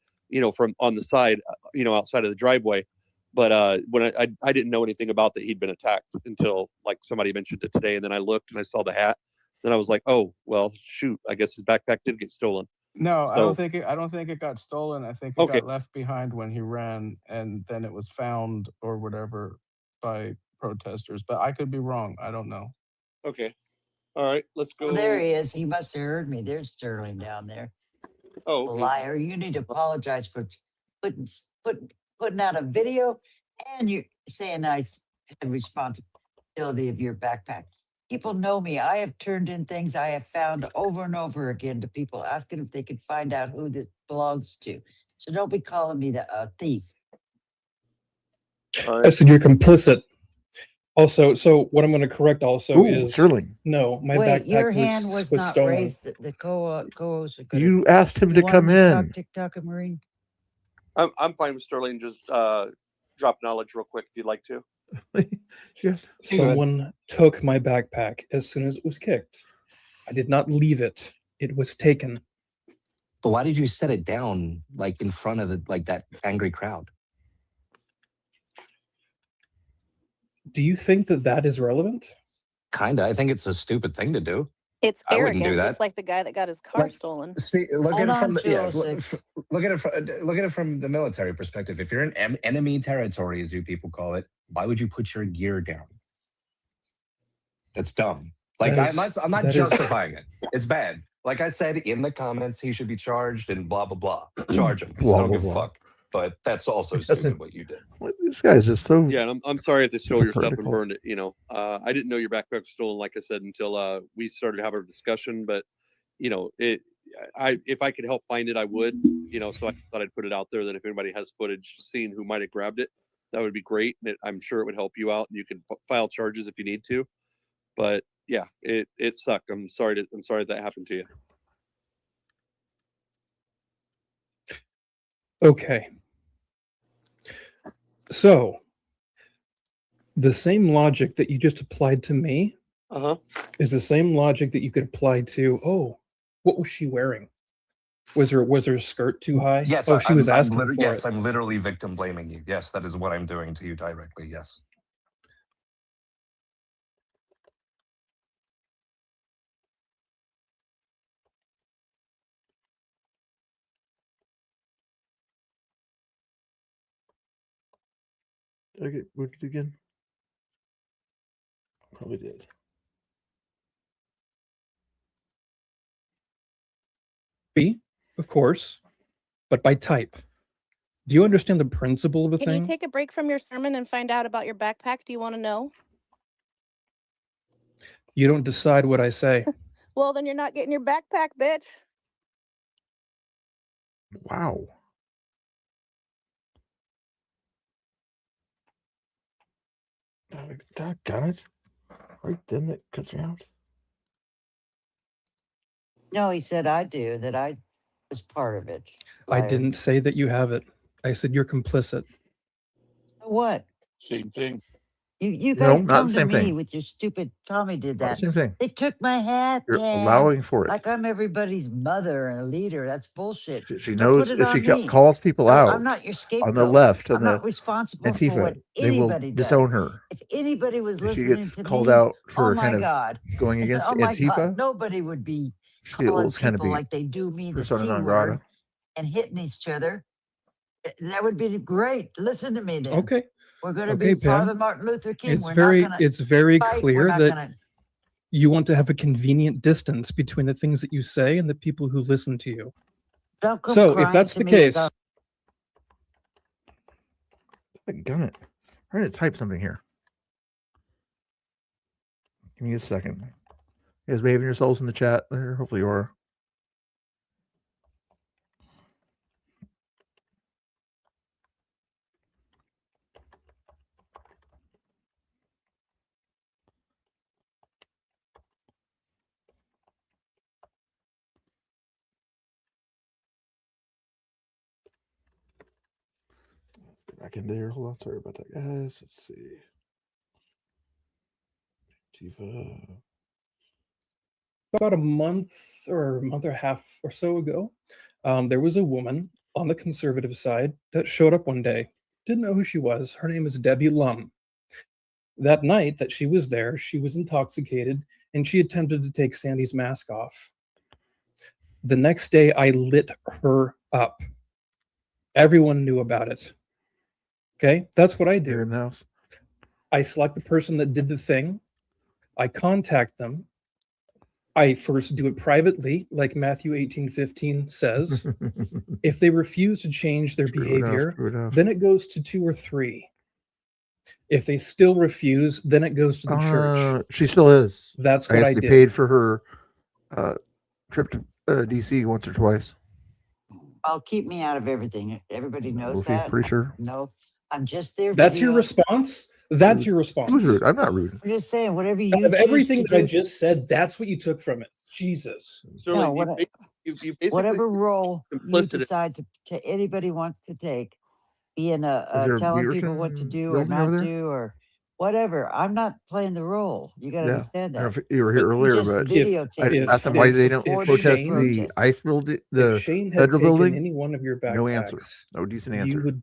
From on the side, outside of the driveway. But when I didn't know anything about that he'd been attacked until like somebody mentioned it today, and then I looked and I saw the hat. Then I was like, oh well, shoot, I guess his backpack did get stolen.
No,
So,
I don't think it got stolen. I think it got left behind when he ran, and then it was found or whatever by protesters. But I could be wrong. I don't know.
Okay. All right, let's go.
Oh, there he is. He must have heard me. There's Sterling down there.
Oh, okay.
Liar! You need to apologize for putting out a video, and you saying I had responsibility of your backpack. People know me. I have turned in things I have found over and over again to people asking if they could find out who this belongs to. So don't be calling me the thief.
I said you're complicit. Also, so what I'm going to correct also is
Sterling.
No, my
Wait,
backpack
your hand was not
stolen.
raised. The co-hosts are gonna,
You asked him to
want
come
him to talk
in.
TikTok and Marine.
I'm fine with Sterling. Just drop knowledge real quick if you'd like to.
Yes.
Someone took my backpack as soon as it was kicked. I did not leave it. It was taken.
But why did you set it down like in front of that angry crowd?
Do you think that is relevant?
Kinda. I think it's a stupid thing to do.
It's
I wouldn't
arrogant,
do that.
just like the guy that got his car stolen.
Look at
Hold
it from
on,
the, yeah,
206.
look at it from the military perspective. If you're in enemy territory, as you people call it, why would you put your gear down? That's dumb. Like I'm not justifying it. It's bad. Like I said in the comments, he should be charged and blah blah blah. Charge him. I don't give a fuck. But that's also stupid what you did.
This guy's just so.
Yeah, and I'm sorry if they stole your stuff and
hypocritical.
burned it. I didn't know your backpack was stolen, like I said, until we started having a discussion. But if I could help find it, I would. So I thought I'd put it out there that if anybody has footage seeing who might have grabbed it, that would be great. And I'm sure it would help you out, and you can file charges if you need to. But yeah, it sucked. I'm sorry that happened to you.
Okay. So, the same logic that you just applied to me is the same logic that you could apply to, what was she wearing? Was her skirt too high?
Yes,
she was asking for
yes,
it.
I'm literally victim blaming you. Yes, that is what I'm doing to you directly. Yes.
Did I get booted again? Probably did.
B, of course, but by type. Do you understand the principle of a
Can
thing?
you take a break from your sermon and find out about your backpack? Do you want to know?
You don't decide what I say.
Well, then you're not getting your backpack, bitch.
Wow. Got it. Right then, that cuts me out.
No, he said I do, that I was part of it.
I
Liar.
didn't say that you have it. I said you're complicit.
What?
Same thing.
You
No,
guys
not
come
the
to
same
me
thing.
with your stupid Tommy did
Not the
that.
same thing.
They took my hat.
You're
Pam.
allowing for it.
Like I'm everybody's mother and a leader. That's bullshit.
She
Don't
knows
put it
if she
on me.
calls people
No,
out
I'm not your scapegoat.
on the left
I'm
and
not
the
responsible for
Antifa,
what
they will
anybody does.
disown her.
If anybody was
If she
listening
gets
to
called
me,
out
oh
for
my
kind of
God.
going against
Oh my God.
Antifa,
Nobody would be
she
calling
will kind of
people
be
like they do me the
persona
C
non
word
grata.
and hitting each other. That would be great. Listen to me then.
Okay.
We're going to
Okay,
be Father
Pam.
Martin Luther King.
It's
We're
very
not going to
very
fight. We're
clear
not
that
going to.
you want to have a convenient distance between the things that you say and the people who listen to you.
Don't come
So if
crying
that's
to
the
me
case,
about-
Gun it. I'm going to type something here. Give me a second. You guys behaving yourselves in the chat there? Hopefully you are. Back in there. Hold on. Sorry about that, guys. Let's see. Tiva.
about a month and a half or so ago, there was a woman on the conservative side that showed up one day. Didn't know who she was. Her name is Debbie Lum. That night that she was there, she was intoxicated and she attempted to take Sandy's mask off. The next day, I lit her up. Everyone knew about it. Okay, that's what I do.
You're in the house.
I select the person that did the thing. I contact them. I first do it privately, like Matthew 18:15 says. If they refuse to change their behavior, then it goes to 2 or 3. If they still refuse, then it goes to the church.
She still is.
That's what
guess
I
they
did.
paid for her trip to DC once or twice.
I'll keep me out of everything. Everybody knows
Wolfie,
that.
pretty sure.
No, I'm just there.
That's your
videoing.
response? That's your response.
Who's rude? I'm not rude.
I'm just saying, whatever you
Of
choose
everything
to
that I
do,
just said, that's what you took from it. Jesus.
Sterling,
No,
you basically
whatever
said
role you
complicit.
decide to anybody wants to take, being
Is there a
telling people what to
Beaverton
do or
building over
not
there?
do or whatever. I'm not playing the role. You got to
Yeah.
understand
I don't
that.
know if you were here
You
earlier,
just
but
videotape
I asked them why they don't protest
Shane-
the ice building,
if
the
Shane had
federal
taken
building.
any one of your backpacks,
No answer. No decent answer.
you would,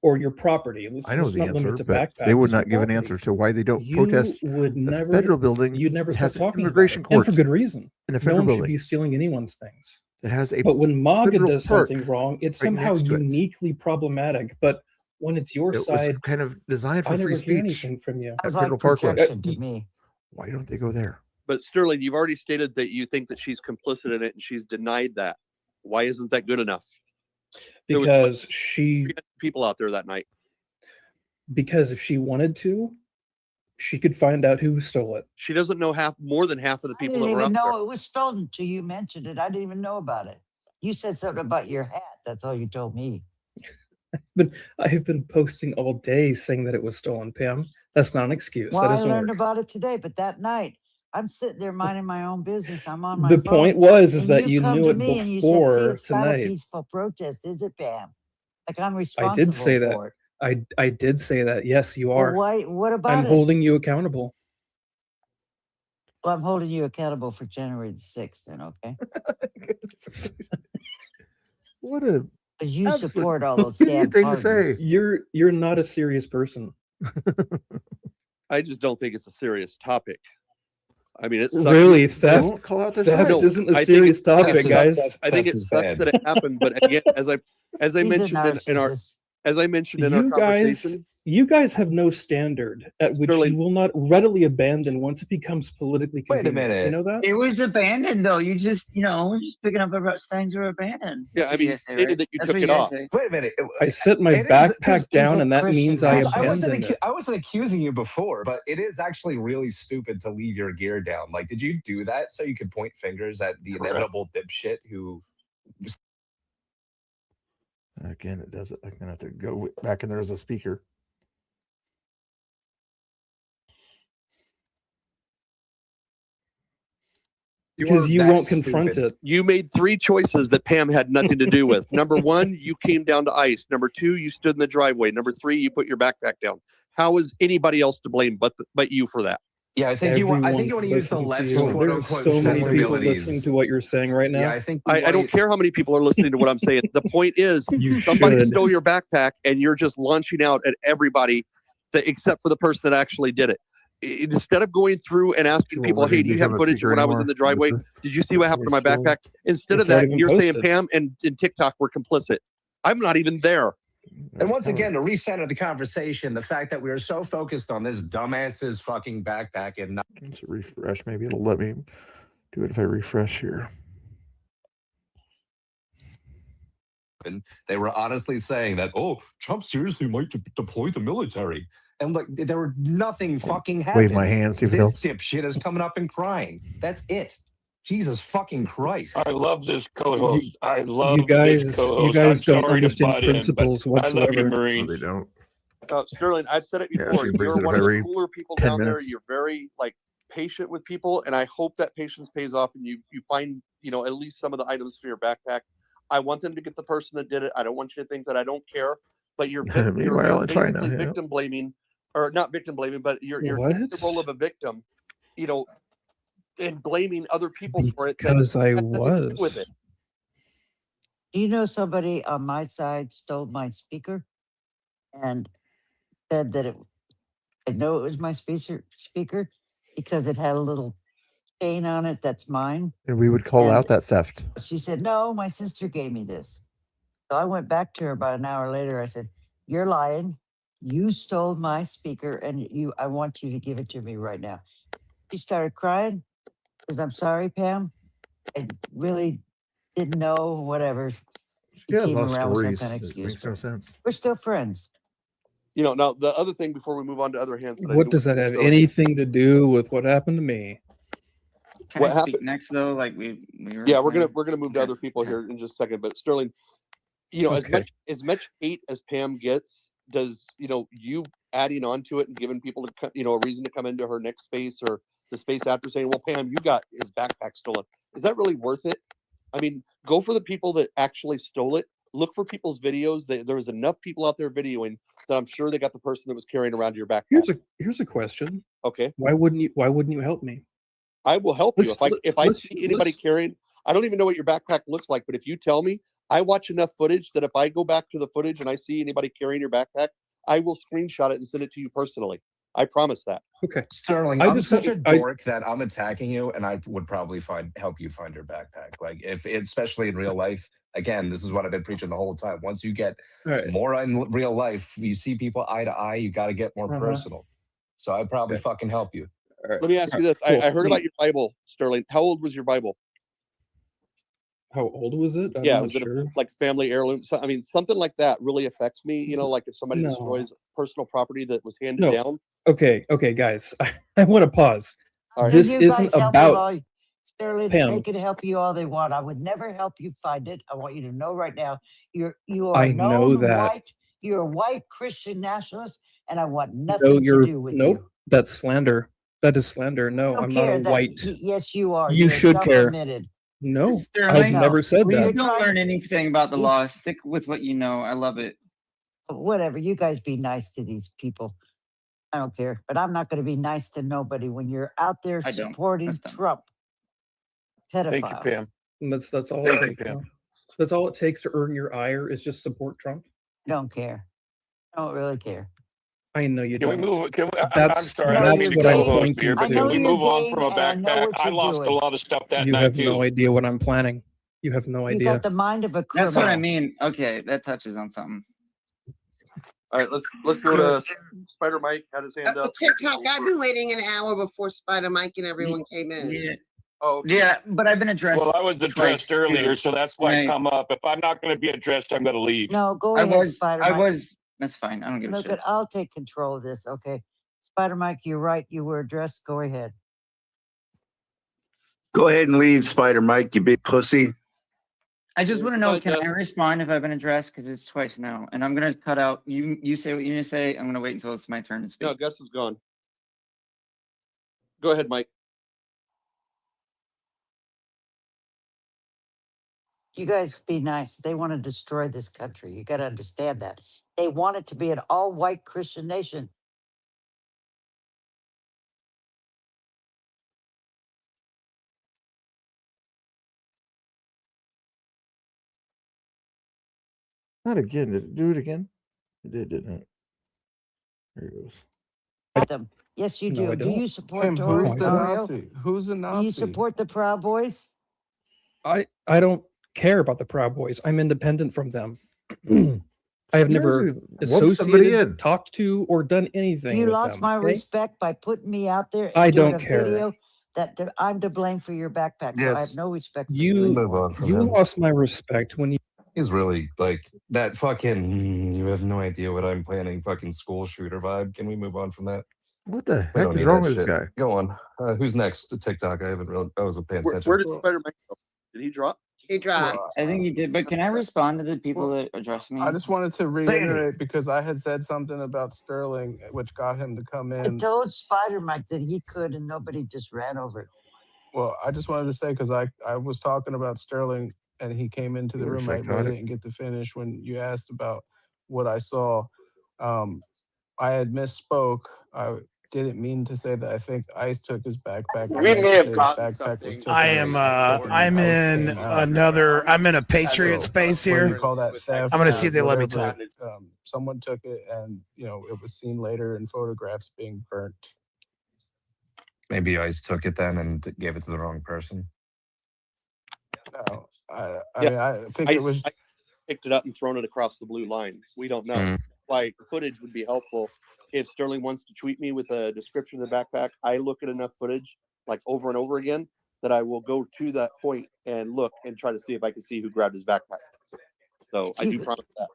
or your property.
I know
let's
the
not limit
answer,
to
but
backpacks,
they would
your
not give an
property.
answer to why they don't
You
protest
would
the
never,
federal building.
You'd never
It
stop
has an
talking
immigration
about it, and for
court
good reason.
in the
No
federal
one should
building.
be stealing anyone's things.
It has a
But when MAGA
federal
does
park
something wrong, it's
right
somehow
next to it.
uniquely problematic. But when it's your
It was
side,
kind of designed for
I
free
never hear
speech.
anything from you.
That
Sounds like
federal park was.
projection to me.
Why don't they go there?
But Sterling, you've already stated that you think that she's complicit in it, and she's denied that. Why isn't that good enough? There was
Because she,
people out there that night.
because if she wanted to, she could find out who stole it.
She doesn't know more than half of the
I
people
didn't
that were
even
out
know
there.
it was stolen until you mentioned it. I didn't even know about it. You said something about your hat. That's all you told me.
But I have been posting all day saying that it was stolen, Pam. That's not an excuse.
Well,
That
I
doesn't
learned
work.
about it today, but that night I'm sitting there minding my own business. I'm on my
The
phone,
point was is
and
that you
come
knew
to
it
me and you said, "See,
before
it's not a
tonight.
peaceful protest, is it, Pam? Like I'm
I
responsible
did say that.
for it."
I did say that. Yes, you
Well,
are.
why? What about
I'm
it?
holding you accountable.
Well, I'm holding you accountable for January the 6th. Then, okay?
What a
Because you
absolute
support all those
idiot
damn
thing to
pardons.
say.
You're not a serious person.
I just don't think it's a serious topic. I mean, it sucks.
Really, theft.
Don't call out their
Theft
side.
isn't a
I think
serious
it
topic,
sucks.
guys.
I think it sucks that it happened, but again, as I
He's a
mentioned in our
narcissist.
conversation,
You guys have no standard at which
Sterling-
you will not readily abandon once it becomes politically
Wait a
convenient.
minute.
You know that?
It was abandoned though. You just, we're just picking up about things that were abandoned.
yeah,
That's
I
what
mean,
you
you
guys say,
stated
right?
that you
That's
took
what
it
you guys
off.
say.
Wait a minute.
I set my
It is-
backpack
he's
down,
a
and that
Christian
means I
master.
abandoned it.
I wasn't accusing you before, but it is actually really stupid to leave your gear down. Like, did you do that so you could point fingers at the inevitable dipshit who?
Again, it does it. I'm gonna have to go back in there as a speaker.
Because you won't confront it.
You made 3 choices that Pam had nothing to do with. Number 1, you came down to ice. Number 2, you stood in the driveway. Number 3, you put your backpack down. How is anybody else to blame but you for that?
Yeah, I think you want to use the
Everyone's
left
listening to you.
quote
There's
unquote
so many people
sensibilities.
listening to what you're saying right now.
Yeah, I think
I don't care how many people are listening to what I'm saying. The point is,
You
somebody
should.
stole your backpack and you're just launching out at everybody except for the person that actually did it. Instead of going through and asking
Sure,
people,
we're
hey,
gonna
do you have
become a
footage of
speaker
when I was
anymore,
in the driveway?
mister?
Did you see what happened to my backpack? Instead of
It's not
that,
even
you're saying
posted.
Pam and TikTok were complicit. I'm not even there.
And once again, to recenter the conversation, the fact that we are so focused on this dumbass's fucking backpack and not.
Let's refresh. Maybe it'll let me do it if I refresh here.
They were honestly saying that, oh, Trump seriously might deploy the military. And like, there were nothing fucking happened.
Wave my hand, see if it
this
helps.
dipshit is coming up and crying. That's it. Jesus fucking Christ.
I love this co-host. I love
You guys,
this co-host.
you guys
I'm
don't
sorry to
understand
butt in,
principles
but I love you,
whatsoever.
Marines.
No, they don't.
Sterling, I've said it
Yeah,
before.
she brings
You're
it up
one of the
every
cooler people
10
down
minutes.
there. You're very like patient with people, and I hope that patience pays off, and you find at least some of the items for your backpack. I want them to get the person that did it. I don't want you to think that I don't care, but you're
Meanwhile, in China,
basically victim blaming, or not victim blaming, but you're taking the role of a victim, and blaming other people for it.
Because I
that has nothing to do
was.
with it.
Do you know somebody on my side stole my speaker and said that I know it was my speaker because it had a little chain on it that's mine.
And we would call out that theft.
She said, no, my sister gave me this. So I went back to her about an hour later. I said, you're lying. You stole my speaker and I want you to give it to me right now. She started crying because I'm sorry, Pam. I really didn't know, whatever.
She has a
came
lot of
around with some
stories.
kind of
It
excuse.
makes no sense.
We're still friends.
Now the other thing before we move on to other hands. That
What does that have anything to do with what happened to me?
Can
What
I speak
happened-
next though? Like we were.
Yeah, we're
saying?
gonna move to other people here in just a second. But Sterling, as much hate as Pam gets, does you adding on to it and giving people a reason to come into her next space or the space after saying, well, Pam, you got his backpack stolen. Is that really worth it? I mean, go for the people that actually stole it. Look for people's videos. There's enough people out there videoing that I'm sure they got the person that was carrying around your backpack.
Here's a question.
Okay.
Why wouldn't you help me?
I will help you if I see anybody carrying. I don't even know what your backpack looks like, but if you tell me, I watch enough footage that if I go back to the footage and I see anybody carrying your backpack, I will screenshot it and send it to you personally. I promise that.
Okay.
Sterling, I'm such a dork that I'm attacking you, and I would probably help you find your backpack. Like especially in real life. Again, this is what I've been preaching the whole time. Once you get more in real life, you see people eye to eye. You got to get more personal. So I'd probably fucking help you.
Let me ask you this: I heard about your Bible, Sterling. How old was your Bible?
How old was it? I'm
yeah,
not
was it
sure.
like family heirloom? So, I mean, something like that really affects me. Like if somebody
No.
destroys personal property that was handed down.
Okay, guys. I want to pause.
Right.
This
you guys
isn't
help me
about
all, Sterling,
Pam.
they can help you all they want. I would never help you find it. I want you to know right now, you are
I
a
know
known
that.
white. You're a white Christian nationalist, and I want nothing
No,
to do with you.
that's slander. That is slander. No,
I don't
I'm not
care
a
that-
white.
yes, you are.
You
You're
should care.
self-admitted.
No, I've
Sterling,
never said
please
that.
don't learn anything about the law. Stick with what you know. I love it.
Whatever. You guys be nice to these people. I don't care. But I'm not going to be nice to nobody when you're out there
I don't.
supporting Trump. Pedophile.
Thank you, Pam.
And that's all
Thank
it
you,
takes.
Pam.
That's all it takes to earn your ire is just support Trump.
I don't care. I don't really care.
I know you
Can we
don't.
move? I'm
That's
sorry, I don't mean to
what I'm
co-host
pointing
here, but
to.
can we
you're
move on
game,
from a
and I know
backpack?
what
I
you're
lost a
doing.
lot of stuff that
You
night
have
too.
no idea what I'm planning. You have no
You
idea.
got the mind of a criminal.
That's what I mean. Okay, that touches on something.
All right, let's go to Spider Mike. Had his hand up.
TikTok. I've been waiting an hour before Spider Mike and everyone came in.
Yeah.
Oh, okay.
Yeah, but I've been addressed.
Well, I was addressed
twice,
earlier,
too.
so that's why I
Right.
come up. If I'm not going to be addressed, I'm going to leave.
No, go
I
ahead,
was.
Spider
I
Mike.
was. That's fine. I don't give a
Look,
shit.
I'll take control of this. Okay, Spider Mike, you're right. You were addressed. Go ahead.
Go ahead and leave, Spider Mike, you big pussy.
I just want to know, can I respond if I've been addressed? Because it's twice now. And I'm going to cut out. You say what you need to say. I'm going to wait until it's my turn to speak.
No, Gus is gone. Go ahead, Mike.
You guys be nice. They want to destroy this country. You got to understand that. They want it to be an all-white Christian nation.
Not again. Did it do it again? It did, didn't it? There it goes.
Them. Yes, you
No,
do.
I
Do
don't.
you support
Pam,
Doris
who's the
Dario?
Nazi? Who's the
Do you
Nazi?
support the Proud Boys?
I don't care about the Proud Boys. I'm independent from them. I have
You
never
guys lump somebody
associated,
in.
talked to, or done anything
You
with
lost
them.
my
okay?
respect by putting me out there and
I
doing
don't
a
care.
video that I'm to blame for your backpack. So I have
Yes,
no respect for
You
you
move
anymore.
on from
you
him.
lost my respect when you.
He's really like that fucking. You have no idea what I'm planning. Fucking school shooter vibe. Can we move on from that?
What the
We
heck
don't
is
need
wrong
that
with this
shit.
guy?
Go on. Who's next? The TikTok. I haven't really. I wasn't paying
Where
attention.
did Spider-Man go? Did he drop?
He dropped.
I think you did, but can I respond to the people that address me?
I just wanted to
Sandy.
reiterate because I had said something about Sterling, which got him to come
I
in.
told Spider Mike that he could, and nobody just ran over it.
Well, I just wanted to say because I was talking about Sterling and he came into the
You're
room, but I
psychotic.
didn't get to finish when you asked about what I saw. I had misspoke. I didn't mean to say that. I think ICE took his backpack. I
We
meant
may
to
have
say his
gotten
backpack was
something.
taken.
I
like,
am
freaking
I'm
ICE
in
came out.
another I'm in a Patriot
So
space
whether you
here.
call that theft
I'm gonna
or
see if they let me
whatever,
talk.
someone took it, and it was seen later in photographs being burnt.
Maybe ICE took it then and gave it to the wrong person.
No, I
Yeah,
mean, I think it was.
I picked it up and thrown it across the blue line. We don't know.
Mm.
Like footage would be helpful. If Sterling wants to tweet me with a description of the backpack, I look at enough footage like over and over again that I will go to that point and look and try to see if I can see who grabbed his backpack. So I do promise that.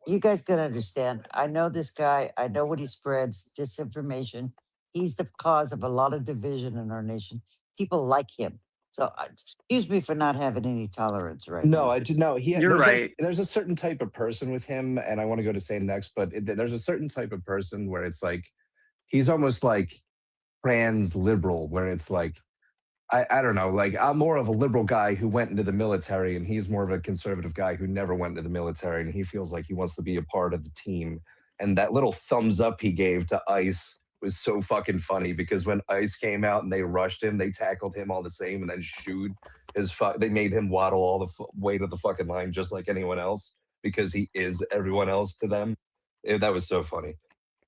You guys gotta understand. I know this guy. I know what he spreads, disinformation. He's the cause of a lot of division in our nation. People like him. So excuse me for not having any tolerance right
No,
now.
I do no.
You're
There's
right.
like there's a certain type of person with him, and I want to go to Sam next, but there's a certain type of person where it's like he's almost like trans liberal, where it's like I don't know, like I'm more of a liberal guy who went into the military, and he's more of a conservative guy who never went into the military, and he feels like he wants to be a part of the team. And that little thumbs up he gave to ICE was so fucking funny because when ICE came out and they rushed him, they tackled him all the same and then shooed his they made him waddle all the way to the fucking line just like anyone else because he is everyone else to them. That was so funny.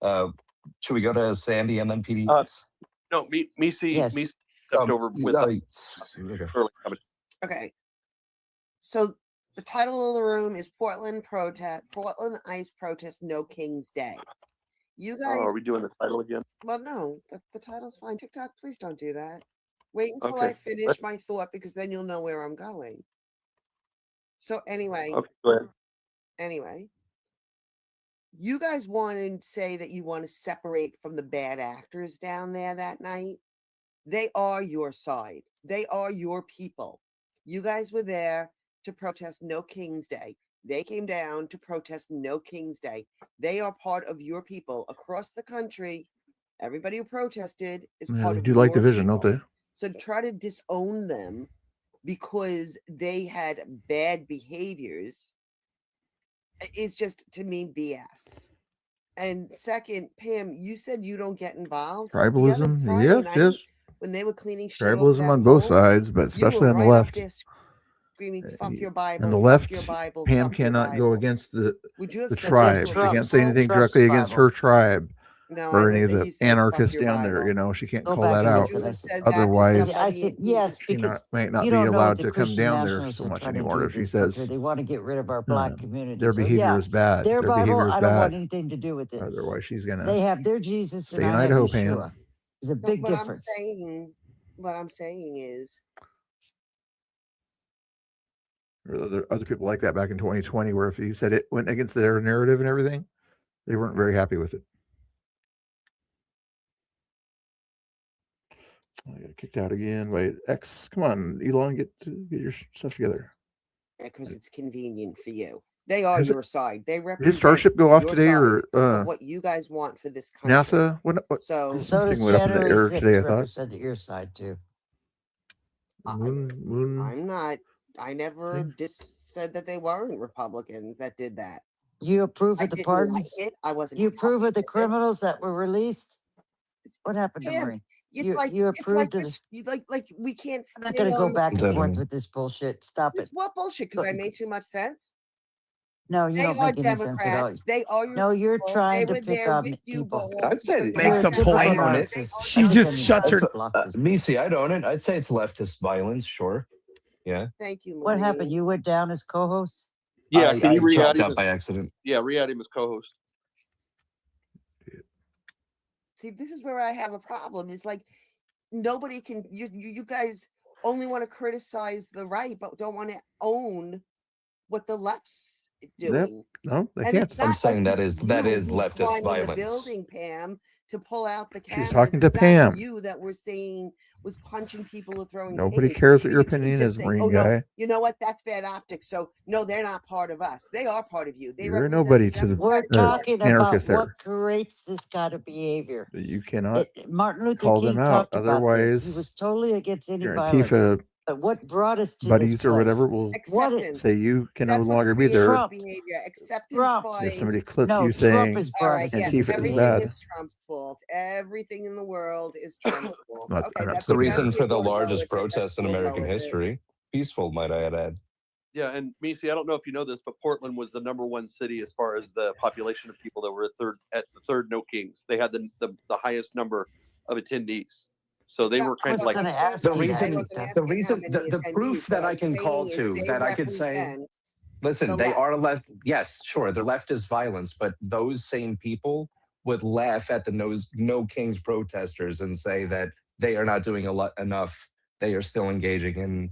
Should we go to Sandy and then PDX?
No, me stepped over with
okay.
Okay. So the title of the room is Portland ICE protest No King's Day. You guys
are we doing the title again?
Well, no, the title's fine. TikTok, please don't do that. Wait until
Okay.
I finish my thought because then you'll know where I'm going. So anyway.
Okay, go ahead.
Anyway. You guys want to say that you want to separate from the bad actors down there that night. They are your side. They are your people. You guys were there to protest No King's Day. They came down to protest No King's Day. They are part of your people across the country. Everybody who protested is part
They
of
do like
your
division,
people.
don't they?
So try to disown them because they had bad behaviors. It's just, to me, BS. And second, Pam, you said you don't get involved.
Tribalism,
Friday night,
yes.
when they were cleaning shit off
Tribalism
that
on both
pole,
sides, but
you
especially
were
on the
right up
left.
there screaming, "Fuck your Bible!"
And the
fuck
left,
your Bible,
Pam
fuck your
cannot go
Bible.
against the
Would you have said
tribe.
that
She
to
can't say anything
Trump's
directly against
Bible.
her tribe
No,
or
I
any
didn't
of
think
the
you said fuck
anarchists
your
down there.
Bible.
You know, she can't
Go
call
back
that
and
out.
listen.
You have said
Otherwise,
that to
I said yes
she
because
might not
you
be
don't know what
allowed
the
to come
Christian
down there
nationalists
so
are
much
trying to do
anymore
with
if she
this country.
says
They want to get rid of our black community.
their
So
behavior
yeah,
is bad.
their
Their
Bible,
behavior is
I don't want
bad.
anything to do with it.
Otherwise, she's gonna
They have their Jesus
stay
and
in
I have
Idaho,
Yeshua.
Pam.
There's a
No,
big
what
difference.
what I'm saying is,
Or other people like that back in 2020, where if you said it went against their narrative and everything, they weren't very happy with it. I got kicked out again by X. Come on, Elon, get your stuff together.
because it's convenient for you. They are
Has
your side. They represent
Did Starship go off
your
today, or
side of what you guys want for this country.
NASA? What
So
And so
something
does
went up in the
January
air
6th
today? I thought.
represent your side too.
Moon.
I'm not. I never said that they weren't Republicans that did that.
You approve
I
of the
didn't like
pardons?
it. I wasn't.
You approve of the
happy with it.
criminals that were released? What happened to
Pam,
Marie?
It's
You
like
you
it's like
approved of
this.
the.
Like we can't.
I'm not going to go back and forth
Definitely.
with this bullshit. Stop it.
It's what bullshit? Because I made too much sense.
No, you
They
don't
are
make any sense at all.
Democrats. They are your
No, you're
people.
trying
They
to
were
pick
there
on
with you,
people.
I'd say
Makes a
Typical
point.
Marxists.
She
I think
just
I
shut
need to
her.
block this.
Misi, I'd own it. I'd say it's leftist violence. Sure. Yeah.
Thank you,
What happened?
Louise.
You went down as co-host?
Yeah, can you
I
re-add
dropped
him
out
as,
by accident.
yeah, re-add him as co-host.
See, this is where I have a problem. It's like nobody can. You guys only want to criticize the right, but don't want to own what the left's doing.
No, they
And
can't.
it's
I'm
not like
saying that
it's
is
you who's
leftist
climbing the
violence.
building, Pam, to pull out the
She's
cameras.
talking to
It's not
Pam.
you that we're saying was punching people or throwing
Nobody
paint.
cares what
But
your
you can't
opinion
just
is,
say,
Marine
"Oh no,
guy.
you know what? That's bad optics." So no, they're not part of us. They are part of you. They
You're
represent
nobody
the
to the
We're
Democratic Party.
talking about
anarchists
what
there.
creates this kind of behavior.
You cannot
Martin Luther
call them
King
out.
talked about this. He
Otherwise,
was totally against any
your
violence.
Antifa
But what brought us to this
buddies or whatever
place?
will
What
Acceptance.
say you can no
That's what's
longer be
creating
there.
this
Trump.
behavior. Acceptance
Trump.
by.
If somebody clips
No,
you
Trump
saying
has
All
brought
right,
us to
yes,
this
Antifa is
everything
behavior.
bad,
is Trump's fault. Everything in the world is Trump's fault.
I'm
Okay,
not
It's
that's
the
saying that.
reason for the
you'll go
largest
with it. That's
protest in
cool. Go
American
with it.
history. Peaceful, might I add.
Yeah, and Macy, I don't know if you know this, but Portland was the #1 city as far as the population of people that were at the third No Kings. They had the highest number of attendees. So they
Yeah,
were
I
kind
was
of like
going to ask
The
you that.
I
reason,
wasn't
Ethan.
asking how many
the
attendees.
proof that
What
I
I'm
can call
saying is
to,
they
that I could say,
represent
listen,
the
they
left.
are left. Yes, sure, they're leftist violence, but those same people would laugh at the No Kings protesters and say that they are not doing enough. They are still engaging in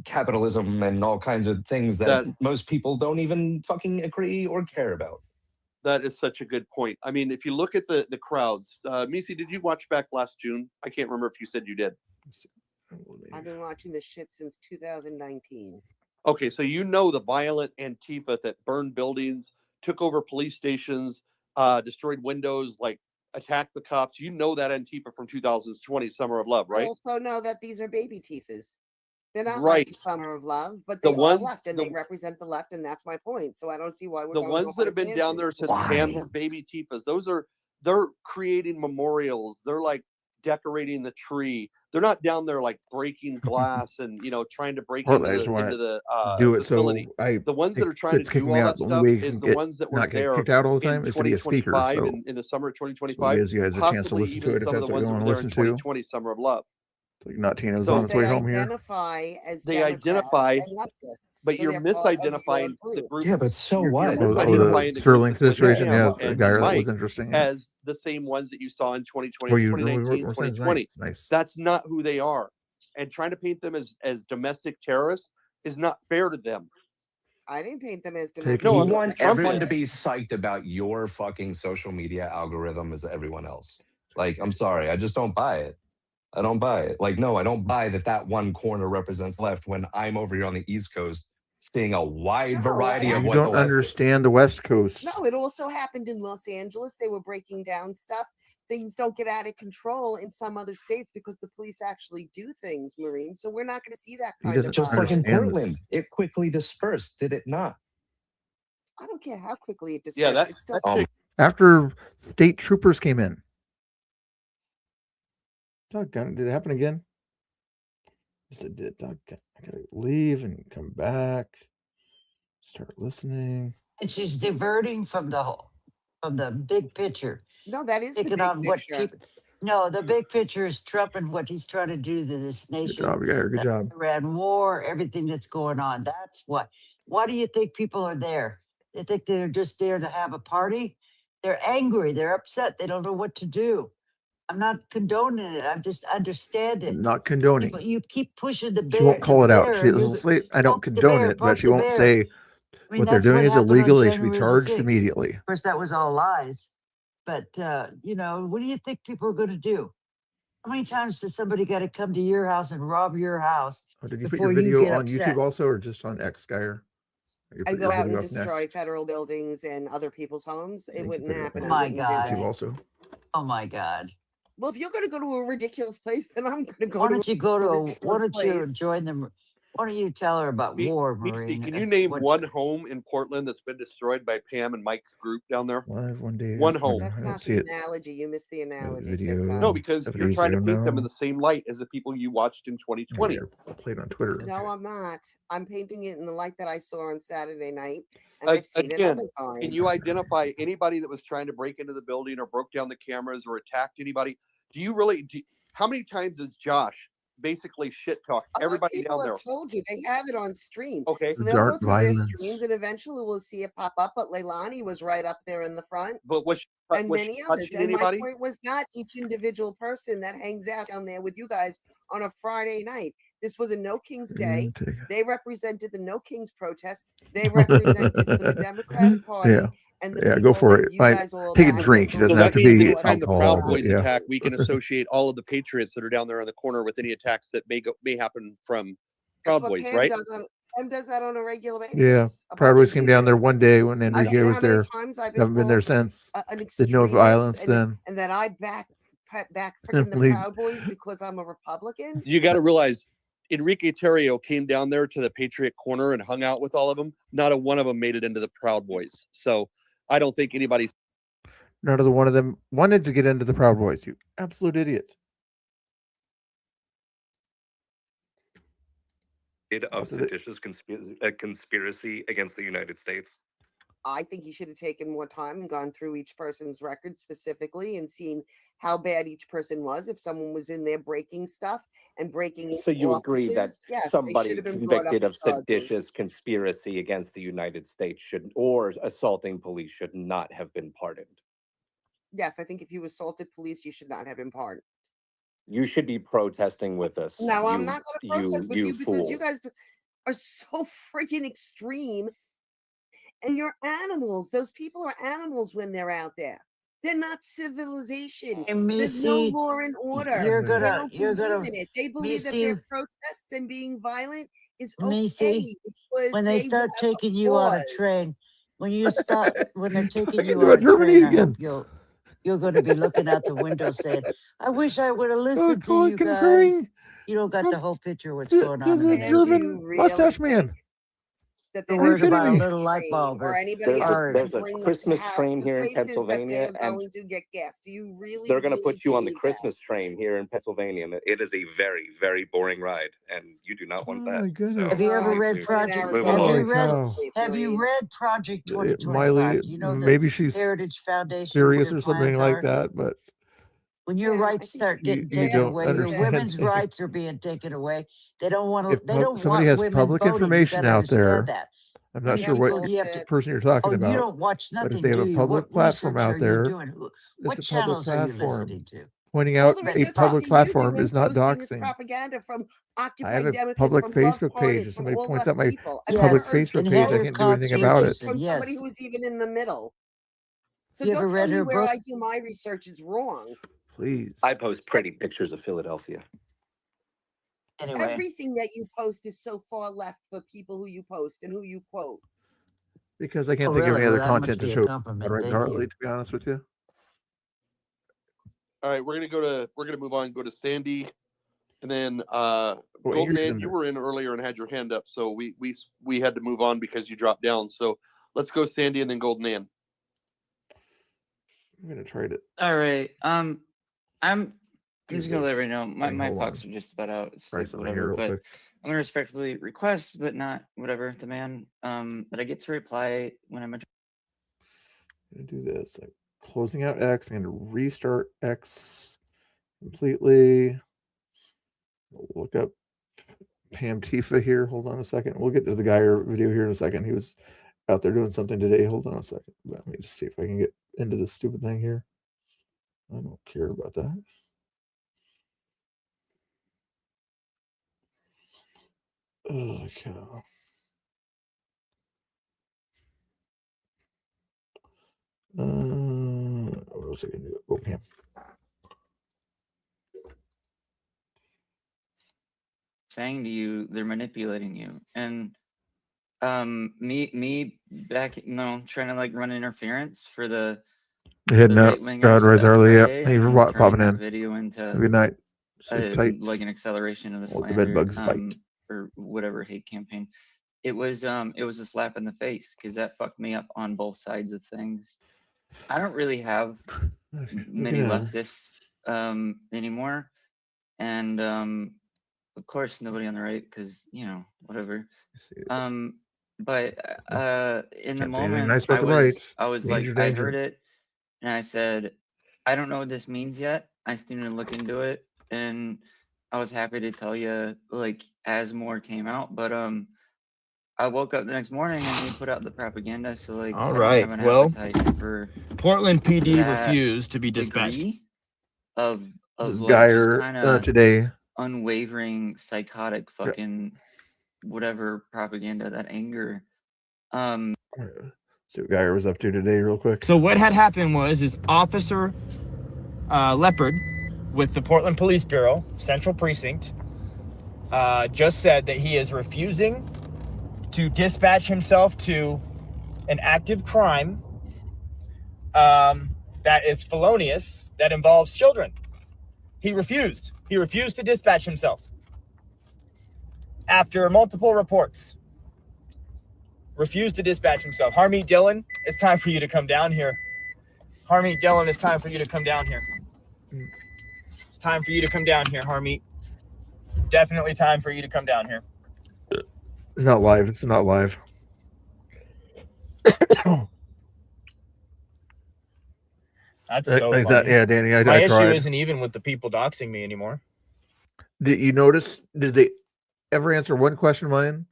capitalism and all kinds of things that most people don't even fucking agree or care about.
That is such a good point. I mean, if you look at the crowds, Misi, did you watch back last June? I can't remember if you said you did.
I've been watching this shit since 2019.
Okay, so you know the violent Antifa that burned buildings, took over police stations, destroyed windows, like attacked the cops. You know that Antifa from 2020 Summer of Love,
I
right?
also know that these are baby Tifas. They're not
Right.
like the Summer of Love, but
The
they are
ones-
left and
the-
they represent the left, and that's my point. So I don't see why we're
The
going
ones
off
that
on
have
a
been down
tangent.
there since Pam were baby Tifas, they're creating memorials. They're like decorating the tree. They're not down there like breaking glass and trying to break
Portland, I
into
just want
the
to do it
facility.
so
The ones that are trying to
it's kicking
do
me
all
out.
that
The only
stuff
way you
is
can
the ones that were
not get
there
kicked out all the
in
time is to be a speaker.
2025
So
in the summer of
so
2025,
it gives you guys a chance to
possibly
listen to
even
it if
some of
that's
the
what
ones
you
that
want
were
to
there in
listen to.
2020 Summer of Love.
Like not Tina's
So
on its
They
way home here.
identify as
They
Democrats
identify,
and leftists,
but
so
you're
they're part of your
misidentifying the
group.
group.
Yeah, but so
You're
what?
The
misidentifying the group
Sterling
that's with
situation,
Pam
the
and
guy that
Mike
was interesting. Yeah.
as the same ones that you saw in 2020,
Well, you
2019,
more sense.
2020.
Nice.
That's not who they are. And trying to paint them as domestic terrorists is not fair to them.
I didn't paint them as
You
domestic.
want
Trump
everyone to
is.
be psyched about your fucking social media algorithm as everyone else. Like, I'm sorry, I just don't buy it. I don't buy it. Like, no, I don't buy that one corner represents left when I'm over here on the East Coast seeing a wide variety of
You
what the
don't
left is.
understand the West Coast.
No, it also happened in Los Angeles. They were breaking down stuff. Things don't get out of control in some other states because the police actually do things, Marine. So we're not going to see that kind of
Just like in
violence.
Portland, it quickly dispersed, did it not?
I don't care how quickly it dispersed.
Yeah, that,
it's still
After state troopers came in. Doggone, did it happen again? Yes, it did. Doggone. I gotta leave and come back. Start listening.
And she's diverting from the big picture.
no, that is the
Picking
big
on what
picture.
people. No, the big picture is Trump and what he's trying to do to this nation.
Good job, yeah, good
the
job.
Iran war, everything that's going on. That's what. Why do you think people are there? They think they're just there to have a party. They're angry. They're upset. They don't know what to do. I'm not condoning it. I'm just understand it.
Not condoning.
People, you keep pushing the bear.
She won't call
the
it out.
bear,
She
and
will
you
say, I don't
poke the
condone
bear,
it, but
poke
she
the
won't
bear.
say
I mean,
what they're
that's
doing
what
is
happened on
illegal. They should be
January the
charged
6th.
immediately.
Of course, that was all lies. But what do you think people are going to do? How many times does somebody got to come to your house and rob your house
Oh, did you put
before
your
you
video
get
on
upset?
YouTube also, or just on X, Skyer? You
I
put
go
your
out
video
and
up
destroy
next.
federal buildings and other people's homes. It
You
wouldn't
put it up
happen.
on
Oh
I
my
wouldn't do
God.
that.
YouTube also.
Oh my God.
Well, if you're going to go to a ridiculous place, then I'm going to go
Why
to
don't you go
a
to why
ridiculous
don't you
place.
join them? Why don't you tell her about war,
Misty,
Marine?
can you name
What
one home in Portland that's been destroyed by Pam and Mike's group down there?
Live one day.
One home.
That's
I don't
not
see
the
it.
analogy. You missed the analogy.
Video.
TikTok.
No, because
7
you're
days
trying to
ago
paint them in
now.
the same light as the people you watched in
Oh,
2020.
yeah, played on Twitter.
No,
Okay.
I'm not. I'm painting it in the light that I saw on Saturday night, and I've seen it
Again,
other times.
can you identify anybody that was trying to break into the building or broke down the cameras or attacked anybody? Do you really? How many times has Josh basically shit talk
Other
everybody
people
down there.
have told you they have it on stream.
Okay.
So they'll go
Dark
through their
violence.
streams and eventually we'll see it pop up. But Leilani was right up there in the front.
But was
And
was she
many others.
touching
And my
anybody?
point was not each individual person that hangs out down there with you guys on a Friday night. This was a No Kings Day. They represented the No Kings protest. They represented for the Democratic Party.
Yeah.
And the
Yeah,
people
go for
that
it.
you guys all
Take a
advocate
drink. It
for.
doesn't
So
have
that
to
means
be
anytime the
alcohol.
Proud Boys
but yeah.
attack, we can associate all of the patriots that are down there on the corner with any attacks that may happen from Proud
That's what
Boys,
Pam
right?
does. Pam does that on a regular basis.
Yeah,
A
Proud
bunch
Boys
of
came
you
down
do.
there one day when
I don't
Enrique
know
was
how many
there.
times I've been
Haven't been there
called
since.
an
Did no
extremist
violence
and
then.
that I back freaking the
Leave.
Proud Boys because I'm a Republican.
You got to realize Enrique Terrio came down there to the Patriot Corner and hung out with all of them. Not a one of them made it into the Proud Boys. So I don't think anybody's.
None of the one of them wanted to get into the Proud Boys. You absolute idiot.
Of seditious conspiracy against the United States.
I think you should have taken more time and gone through each person's record specifically and seen how bad each person was. If someone was in there breaking stuff and breaking into
So you agree that
offices, yes, they
somebody
should have been brought up
convicted
for
of
charges.
seditious conspiracy against the United States should, or assaulting police, should not have been pardoned?
Yes, I think if you assaulted police, you should not have been pardoned.
You should be protesting with us.
No, I'm
you-
not going to protest with you because
fool.
you guys are so freaking extreme. And you're animals. Those people are animals when they're out there. They're not civilization.
Hey,
There's no
Missy,
law and order.
you're
They
gonna,
don't
you're
believe
gonna,
in it. They believe that
Missy,
their protests and being violent is okay
Missy,
because
when they start
have a
taking you on a
cause.
train, when they're taking you
about
on a
Germany
train, I
again.
hope you're going to be looking out the window saying, "I wish I would have listened to
Colin
you guys."
concurring.
You don't got the whole picture of what's going on in the
The
nation.
German mustache man.
That
You're
they
worried
have
about a
a
little light
train
bulb
or
or
anybody else
or-
to
There's a
bring them
Christmas
to
train here in
places that
Pennsylvania,
they're
and
going to get gas. Do you really?
they're going to
really
put you on the
believe that?
Christmas train here in Pennsylvania. And
It is a very, very boring ride, and you do not want that.
my goodness.
Have you ever
please
read
move-
Project?
move
Have
along.
you read?
cow.
Have you read Project 2025?
Miley,
Do you know the
maybe she's
Heritage Foundation? what
serious
their
or something
plans
like
are?
that, but
When your rights start getting
you
taken
don't
away, your
understand.
women's rights are being taken away. They don't want to.
If
They don't
somebody
want
has
women
public
voting. You
information
got to
out there,
understand that.
I'm
You
not sure
have
what
to- you have to-
person you're talking
Oh,
about.
you don't watch
But if
nothing,
they have
do
a
you?
public
What
platform
research
out
are
there,
you doing? What
it's a public
channels are you
platform.
listening to?
Pointing
All
out
the
a
research
public
you
platform
do
is not
posting is
doxing.
propaganda from
I
Occupy
have a
Democrats,
public
from Love
Facebook page.
Parties,
If
from
somebody
all
points
left
out my
people. I've
public
never heard
Facebook
and
page, I
Heather
can't do anything
Cox
about it.
Richardson,
from somebody
yes.
who was even in the middle. So
You
don't
ever
tell
read
me
her
where
book?
I do my research is wrong.
Please.
I post pretty pictures of Philadelphia.
Anyway,
Everything that you post is so far left for people who you post and who you quote.
Because I can't
Oh,
think of
really?
any other
Well, that must
content to
be a
show
compliment.
right
Thank
Hartley,
you.
to be honest with you.
All right, we're gonna move on. Go to Sandy, and then
Ingrid's
Golden
in
Man. You
there.
were in earlier and had your hand up, so we had to move on because you dropped down. So let's go Sandy and then Golden Man.
I'm gonna try to.
All right. I'm
do
just gonna let
this.
everybody know my
Hold
pucks
on.
are just about out.
Try
So
something
whatever.
here real
But
quick.
I'm gonna respectfully request, but not whatever, demand, that I get to reply when I'm.
I'm gonna do this. Like closing out X. I'm gonna restart X completely. Look up Pam Tifa here. Hold on a second. We'll get to the guy video here in a second. He was out there doing something today. Hold on a second. Let me just see if I can get into this stupid thing here. I don't care about that. Oh, cow. What was I going to do? Oh, Pam.
Saying to you, they're manipulating you, and me back, trying to like run interference for the
Heading out.
right-wingers
God, Rise
that
Early.
Friday,
Yeah. Thank you for
and turning
popping
that
in.
video into
Good night. Sleep tight.
like an acceleration of the
Let the
slander,
bed bugs bite.
or whatever hate campaign. It was a slap in the face because that fucked me up on both sides of things. I don't really have many leftists anymore, and of course nobody on the right because whatever. But in the
Can't say anything
moment,
nice about
I
the
was
right.
I was
Danger,
like, I
danger.
heard it, and I said, I don't know what this means yet. I still need to look into it, and I was happy to tell you, like, as more came out, but I woke up the next morning and they put out the propaganda, so like
All
I don't
right.
have an
Well,
appetite for
Portland PD
that
refused to be dispatched.
degree of
This is
like just
Geyer
kind of
today.
unwavering psychotic fucking whatever propaganda, that anger.
See what Geyer was up to today, real quick.
So what had happened was Officer Leopard with the Portland Police Bureau, Central Precinct, just said that he is refusing to dispatch himself to an active crime that is felonious, that involves children. He refused. He refused to dispatch himself. After multiple reports, refused to dispatch himself. Harmeet Dillon, it's time for you to come down here. Harmeet Dillon, it's time for you to come down here. It's time for you to come down here, Harmeet. Definitely time for you to come down here.
It's not live. It's not live.
That's so funny.
Yeah, Danny, I
My
tried.
issue isn't even with the people doxing me anymore.
Did you notice? Did they ever answer one question of mine,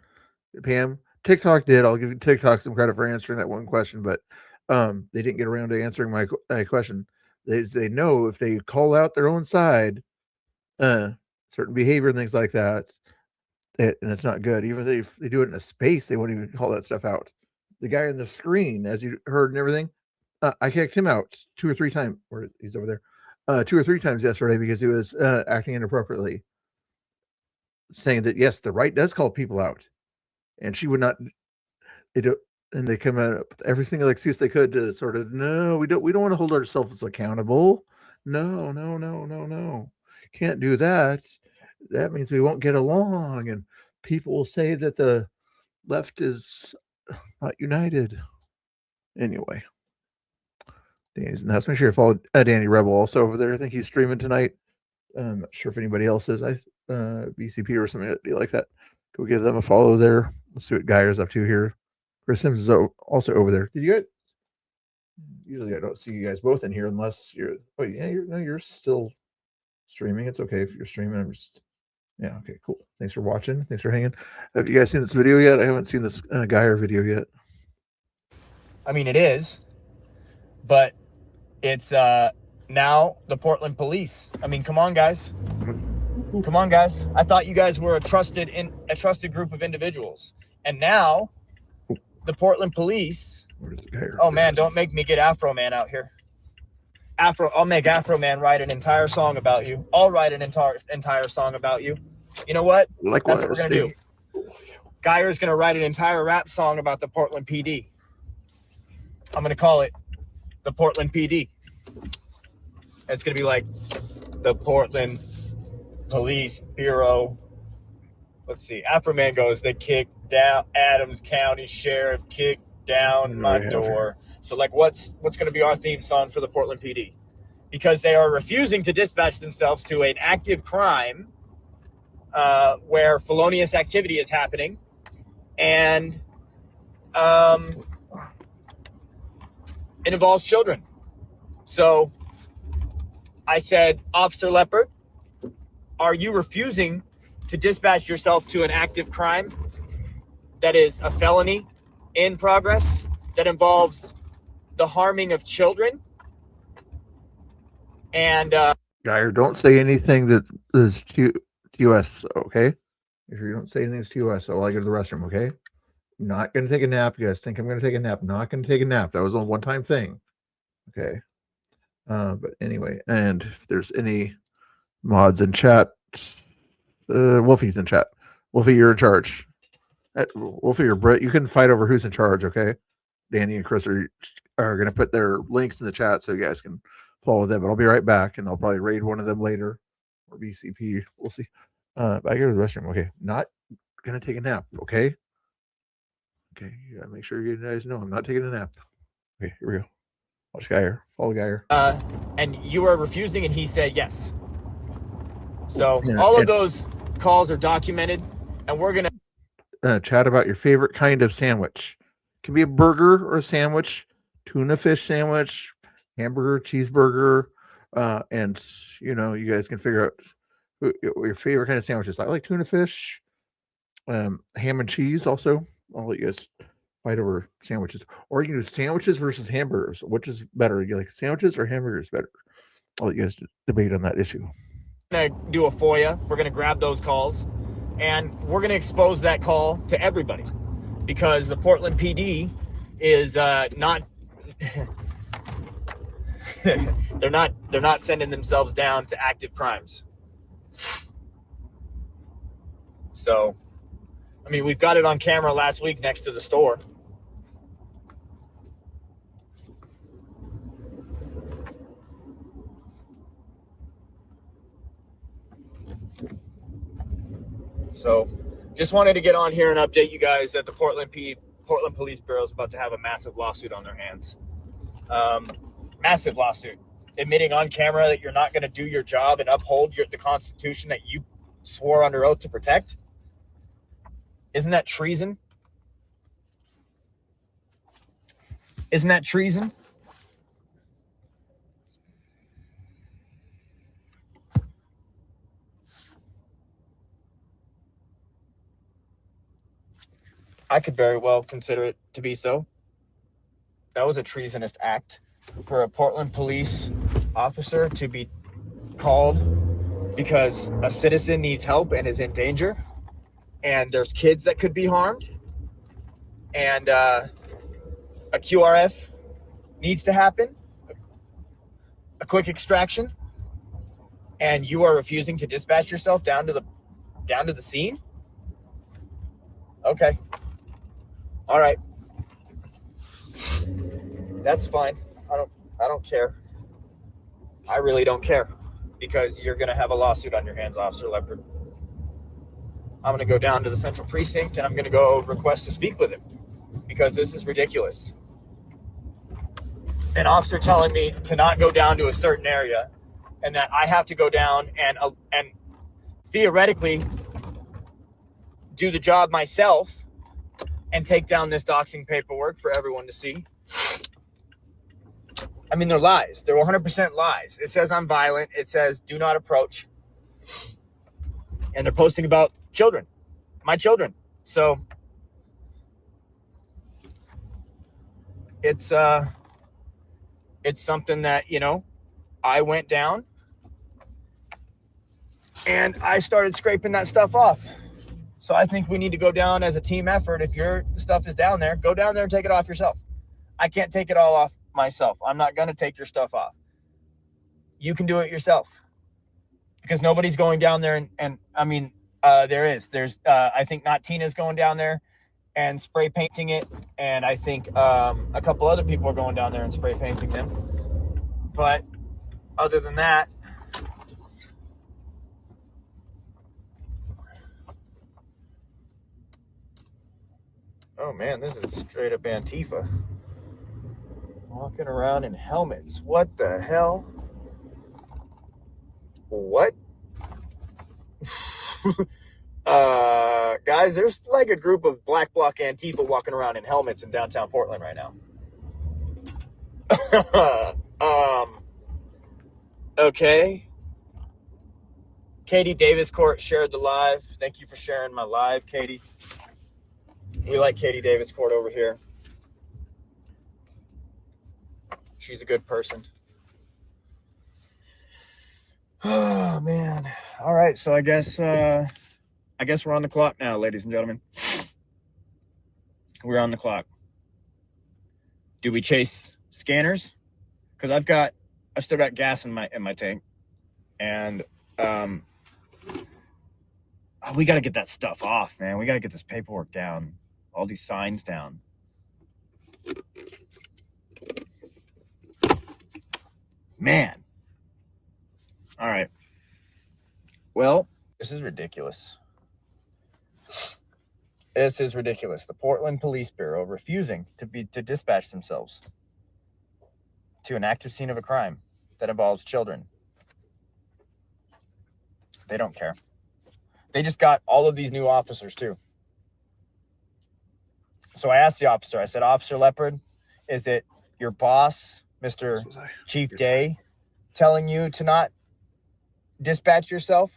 Pam? TikTok did. I'll give TikTok some credit for answering that one question, but they didn't get around to answering my question. They know if they call out their own side, certain behavior and things like that, and it's not good. Even if they do it in a space, they won't even call that stuff out. The guy on the screen, as you heard and everything, I kicked him out 2 or 3 times. Or he's over there, 2 or 3 times yesterday because he was acting inappropriately, saying that yes, the right does call people out, and she would not. They do, and they come out with every single excuse they could to sort of we don't want to hold ourselves accountable. No, can't do that. That means we won't get along, and people will say that the left is not united. Anyway, Danny's in the house. Make sure you follow Danny Rebel also over there. I think he's streaming tonight. I'm not sure if anybody else is. BCP or something like that. Go give them a follow there. Let's see what Geyer's up to here. Chris Sims is also over there. Did you get? Usually I don't see you guys both in here unless you're. Oh yeah, you're still streaming. It's okay if you're streaming. I'm just. Yeah. Okay. Cool. Thanks for watching. Thanks for hanging. Have you guys seen this video yet? I haven't seen this Geyer video yet.
I mean, it is, but it's now the Portland police. I mean, come on, guys. Come on, guys. I thought you guys were a trusted group of individuals, and now the Portland police. Oh man, don't make me get Afro Man out here. I'll make Afro Man write an entire song about you. I'll write an entire song about you. You know what? That's what we're gonna do. Geyer's gonna write an entire rap song about the Portland PD. I'm gonna call it the Portland PD. It's gonna be like the Portland Police Bureau. Let's see. Afro Man goes, they kicked down Adams County Sheriff, kicked down my door. So like what's going to be our theme song for the Portland PD? Because they are refusing to dispatch themselves to an active crime where felonious activity is happening, and it involves children. So I said, Officer Leopard, are you refusing to dispatch yourself to an active crime that is a felony in progress that involves the harming of children? And
Geyer, don't say anything that is to us, okay? If you don't say anything to us, I'll go to the restroom, okay? Not gonna take a nap. You guys think I'm gonna take a nap? Not gonna take a nap. That was a one-time thing. Okay. But anyway, and if there's any mods in chat, Wolfie's in chat. Wolfie, you're in charge. Wolfie or Brett, you can fight over who's in charge, okay? Danny and Chris are gonna put their links in the chat so you guys can follow them. But I'll be right back, and I'll probably raid one of them later, or BCP. We'll see. I go to the restroom. Okay, not gonna take a nap. Okay. Okay, you gotta make sure you guys know I'm not taking a nap. Okay, here we go. Watch Geyer. Follow Geyer.
And you are refusing, and he said yes. So all of those calls are documented, and we're gonna
chat about your favorite kind of sandwich. It can be a burger or a sandwich, tuna fish sandwich, hamburger, cheeseburger, and you guys can figure out your favorite kind of sandwiches. I like tuna fish, ham and cheese. Also, I'll let you guys fight over sandwiches, or you can do sandwiches versus hamburgers. Which is better? You like sandwiches or hamburgers better? I'll let you guys debate on that issue.
We're gonna do a FOIA. We're gonna grab those calls, and we're gonna expose that call to everybody, because the Portland PD is not. they're not sending themselves down to active crimes. So, I mean, we've got it on camera last week next to the store. So, just wanted to get on here and update you guys that the Portland Police Bureau is about to have a massive lawsuit on their hands. Massive lawsuit, admitting on camera that you're not going to do your job and uphold the Constitution that you swore under oath to protect. Isn't that treason? Isn't that treason? I could very well consider it to be so. That was a treasonous act for a Portland police officer to be called because a citizen needs help and is in danger, and there's kids that could be harmed, and a QRF needs to happen, a quick extraction, and you are refusing to dispatch yourself down to the scene? Okay. All right. That's fine. I don't care. I really don't care, because you're going to have a lawsuit on your hands, Officer Leopard. I'm going to go down to the Central Precinct and I'm going to go request to speak with him, because this is ridiculous. An officer telling me to not go down to a certain area, and that I have to go down and theoretically do the job myself and take down this doxing paperwork for everyone to see. I mean, they're lies. They're 100% lies. It says I'm violent. It says do not approach. And they're posting about children, my children. So it's something that, you know, I went down and I started scraping that stuff off. So I think we need to go down as a team effort. If your stuff is down there, go down there and take it off yourself. I can't take it all off myself. I'm not going to take your stuff off. You can do it yourself, because nobody's going down there. And I mean, there's I think not Tina's going down there and spray painting it. And I think a couple other people are going down there and spray painting them. But other than that, oh man, this is straight up Antifa. Walking around in helmets. What the hell? What? Guys, there's like a group of Black Bloc Antifa walking around in helmets in downtown Portland right now. Okay. Katie Davis Court shared the live. Thank you for sharing my live, Katie. We like Katie Davis Court over here. She's a good person. Oh man. All right, so I guess we're on the clock now, ladies and gentlemen. We're on the clock. Do we chase scanners? Because I still got gas in my tank, and we got to get that stuff off, man. We got to get this paperwork down, all these signs down. Man. All right. Well, this is ridiculous. This is ridiculous. The Portland Police Bureau refusing to dispatch themselves to an active scene of a crime that involves children. They don't care. They just got all of these new officers too. So I asked the officer, I said, Officer Leopard, is it your boss, Mr. Chief Day, telling you to not dispatch yourself?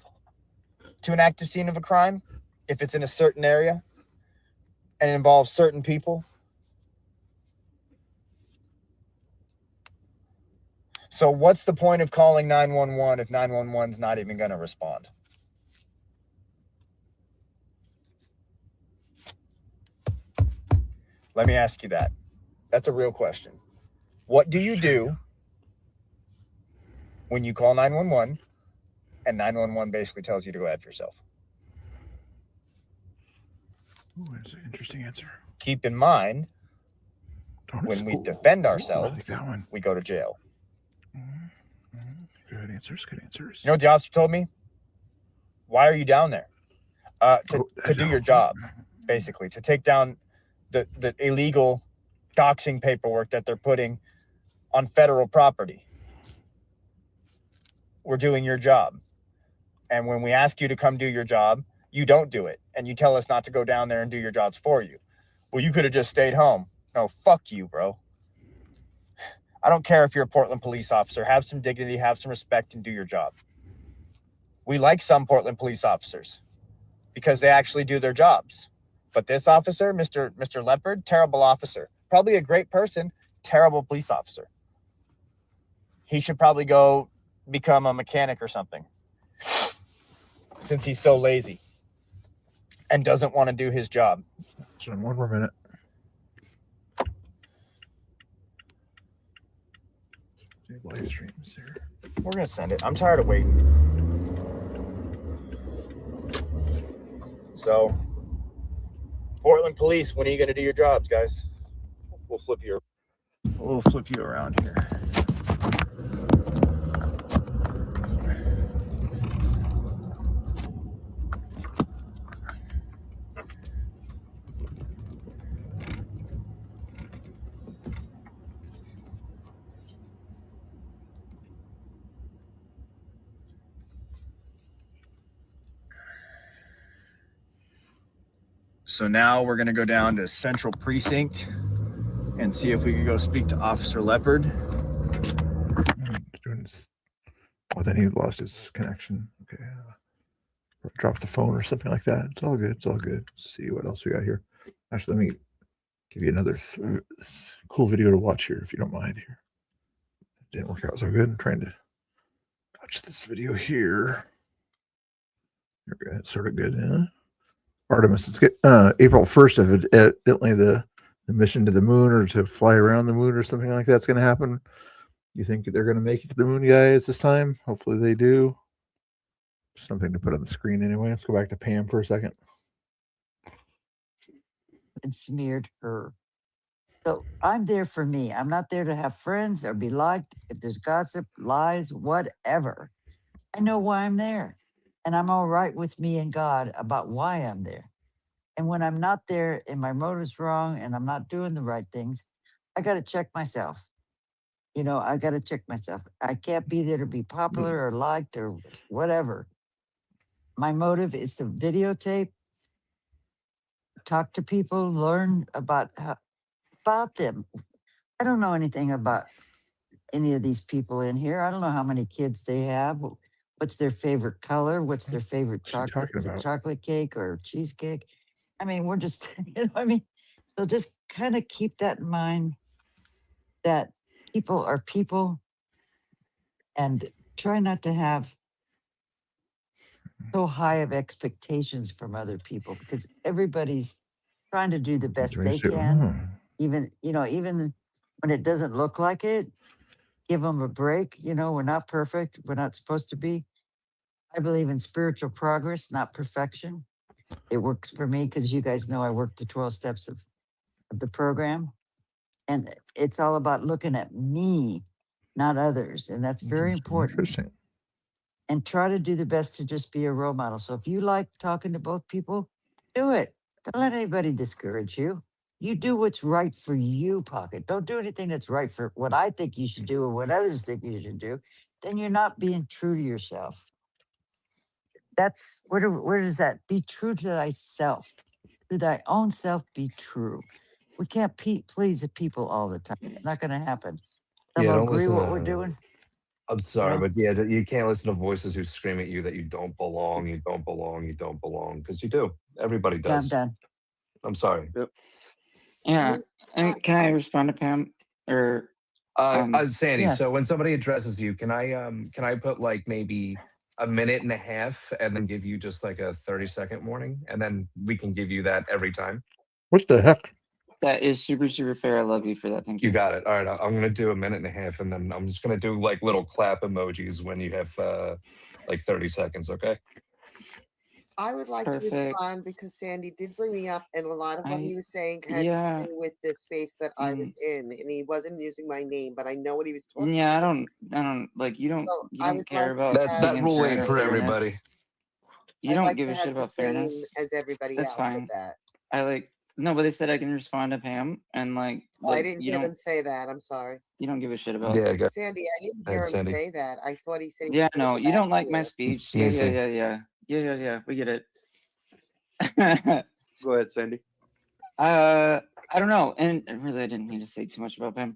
to an active scene of a crime if it's in a certain area and it involves certain people. So what's the point of calling 911 if 911's not even going to respond? Let me ask you that. That's a real question. What do you do when you call 911 and 911 basically tells you to go after yourself?
Ooh, that's an interesting answer.
Keep in mind, when we defend ourselves, we go to jail.
Good answers, good answers.
You know what the officer told me? Why are you down there? To do your job, basically, to take down the illegal doxing paperwork that they're putting on federal property. We're doing your job. And when we ask you to come do your job, you don't do it. And you tell us not to go down there and do your jobs for you. Well, you could have just stayed home. No, fuck you, bro. I don't care if you're a Portland police officer. Have some dignity, have some respect, and do your job. We like some Portland police officers because they actually do their jobs. But this officer, Mr. Leopard, terrible officer. Probably a great person, terrible police officer. He should probably go become a mechanic or something, since he's so lazy and doesn't want to do his job.
So one more minute. Live streams here.
We're gonna send it. I'm tired of waiting. So, Portland police, when are you gonna do your jobs, guys? We'll flip you around here. So now we're going to go down to Central Precinct and see if we can go speak to Officer Leopard.
Well, then he lost his connection. Okay. Dropped the phone or something like that. It's all good. It's all good. Let's see what else we got here. Actually, let me give you another cool video to watch here, if you don't mind. Here, it didn't work out so good. I'm trying to watch this video here. Here we go. It's sort of good. Huh? Artemis. It's good. April 1st, evidently the mission to the moon or to fly around the moon or something like that's going to happen. You think they're going to make it to the moon, guys, this time? Hopefully they do. Something to put on the screen anyway. Let's go back to Pam for a second.
And smeared her. So I'm there for me. I'm not there to have friends or be liked. If there's gossip, lies, whatever, I know why I'm there. And I'm all right with me and God about why I'm there. And when I'm not there and my motive's wrong and I'm not doing the right things, I got to check myself. You know, I got to check myself. I can't be there to be popular or liked or whatever. My motive is to videotape, talk to people, learn about them. I don't know anything about any of these people in here. I don't know how many kids they have. What's their favorite color? What's their favorite chocolate? Is it chocolate cake or cheesecake? I mean, we're just, you know what I mean? So just kind of keep that in mind, that people are people, and try not to have so high of expectations from other people, because everybody's trying to do the best they can. Even when it doesn't look like it, give them a break. You know, we're not perfect. We're not supposed to be. I believe in spiritual progress, not perfection. It works for me because you guys know I work the 12 steps of the program. And it's all about looking at me, not others. And that's very important.
Interesting.
And try to do the best to just be a role model. So if you like talking to both people, do it. Don't let anybody discourage you. You do what's right for you, Pocket. Don't do anything that's right for what I think you should do or what others think you should do. Then you're not being true to yourself. That's where does that? Be true to thyself. To thy own self, be true. We can't please the people all the time. It's not going to happen. Some
Yeah,
will
don't
agree
listen
what
to
we're doing.
I'm sorry,
Yeah.
but yeah, you can't listen to voices who scream at you that you don't belong, you don't belong, you don't belong, because you do. Everybody
Yeah, I'm
does.
done.
I'm sorry.
Yeah. And can I respond to Pam? Or
Sandy, so
Yes.
when somebody addresses you, can I put like maybe a minute and a half and then give you just like a 30-second warning? And then we can give you that every time.
What the heck?
that is super, super fair. I love you for that. Thank
You
you.
got it. All right, I'm gonna do a minute and a half, and then I'm just gonna do like little clap emojis when you have like 30 seconds. Okay.
I would like to
Perfect.
respond because Sandy did bring me up, and a lot of what he was saying had to
Yeah.
do with the space that I was in, and he wasn't using my name, but I know what he was talking
Yeah,
about.
I don't like you
So
you
I
don't
would
care
like
about
to
That
have
being
that rule ain't for
fairness.
everybody.
You
I'd
don't
like
give
to
a shit
have the
about
same
fairness.
as everybody
That's
else with
fine.
that.
I like no, but they said I can respond to Pam and
I didn't
you
hear them
don't
say that. I'm sorry.
give a shit about.
Yeah, go
Sandy, I didn't hear
ahead,
him
Sandy.
say that. I thought he said he
Yeah,
was gonna
no,
go
you
back
don't like
to
my
you.
speech.
Me too.
Yeah. We get it.
Go ahead, Sandy.
I don't know, and really I didn't need to say too much about Pam.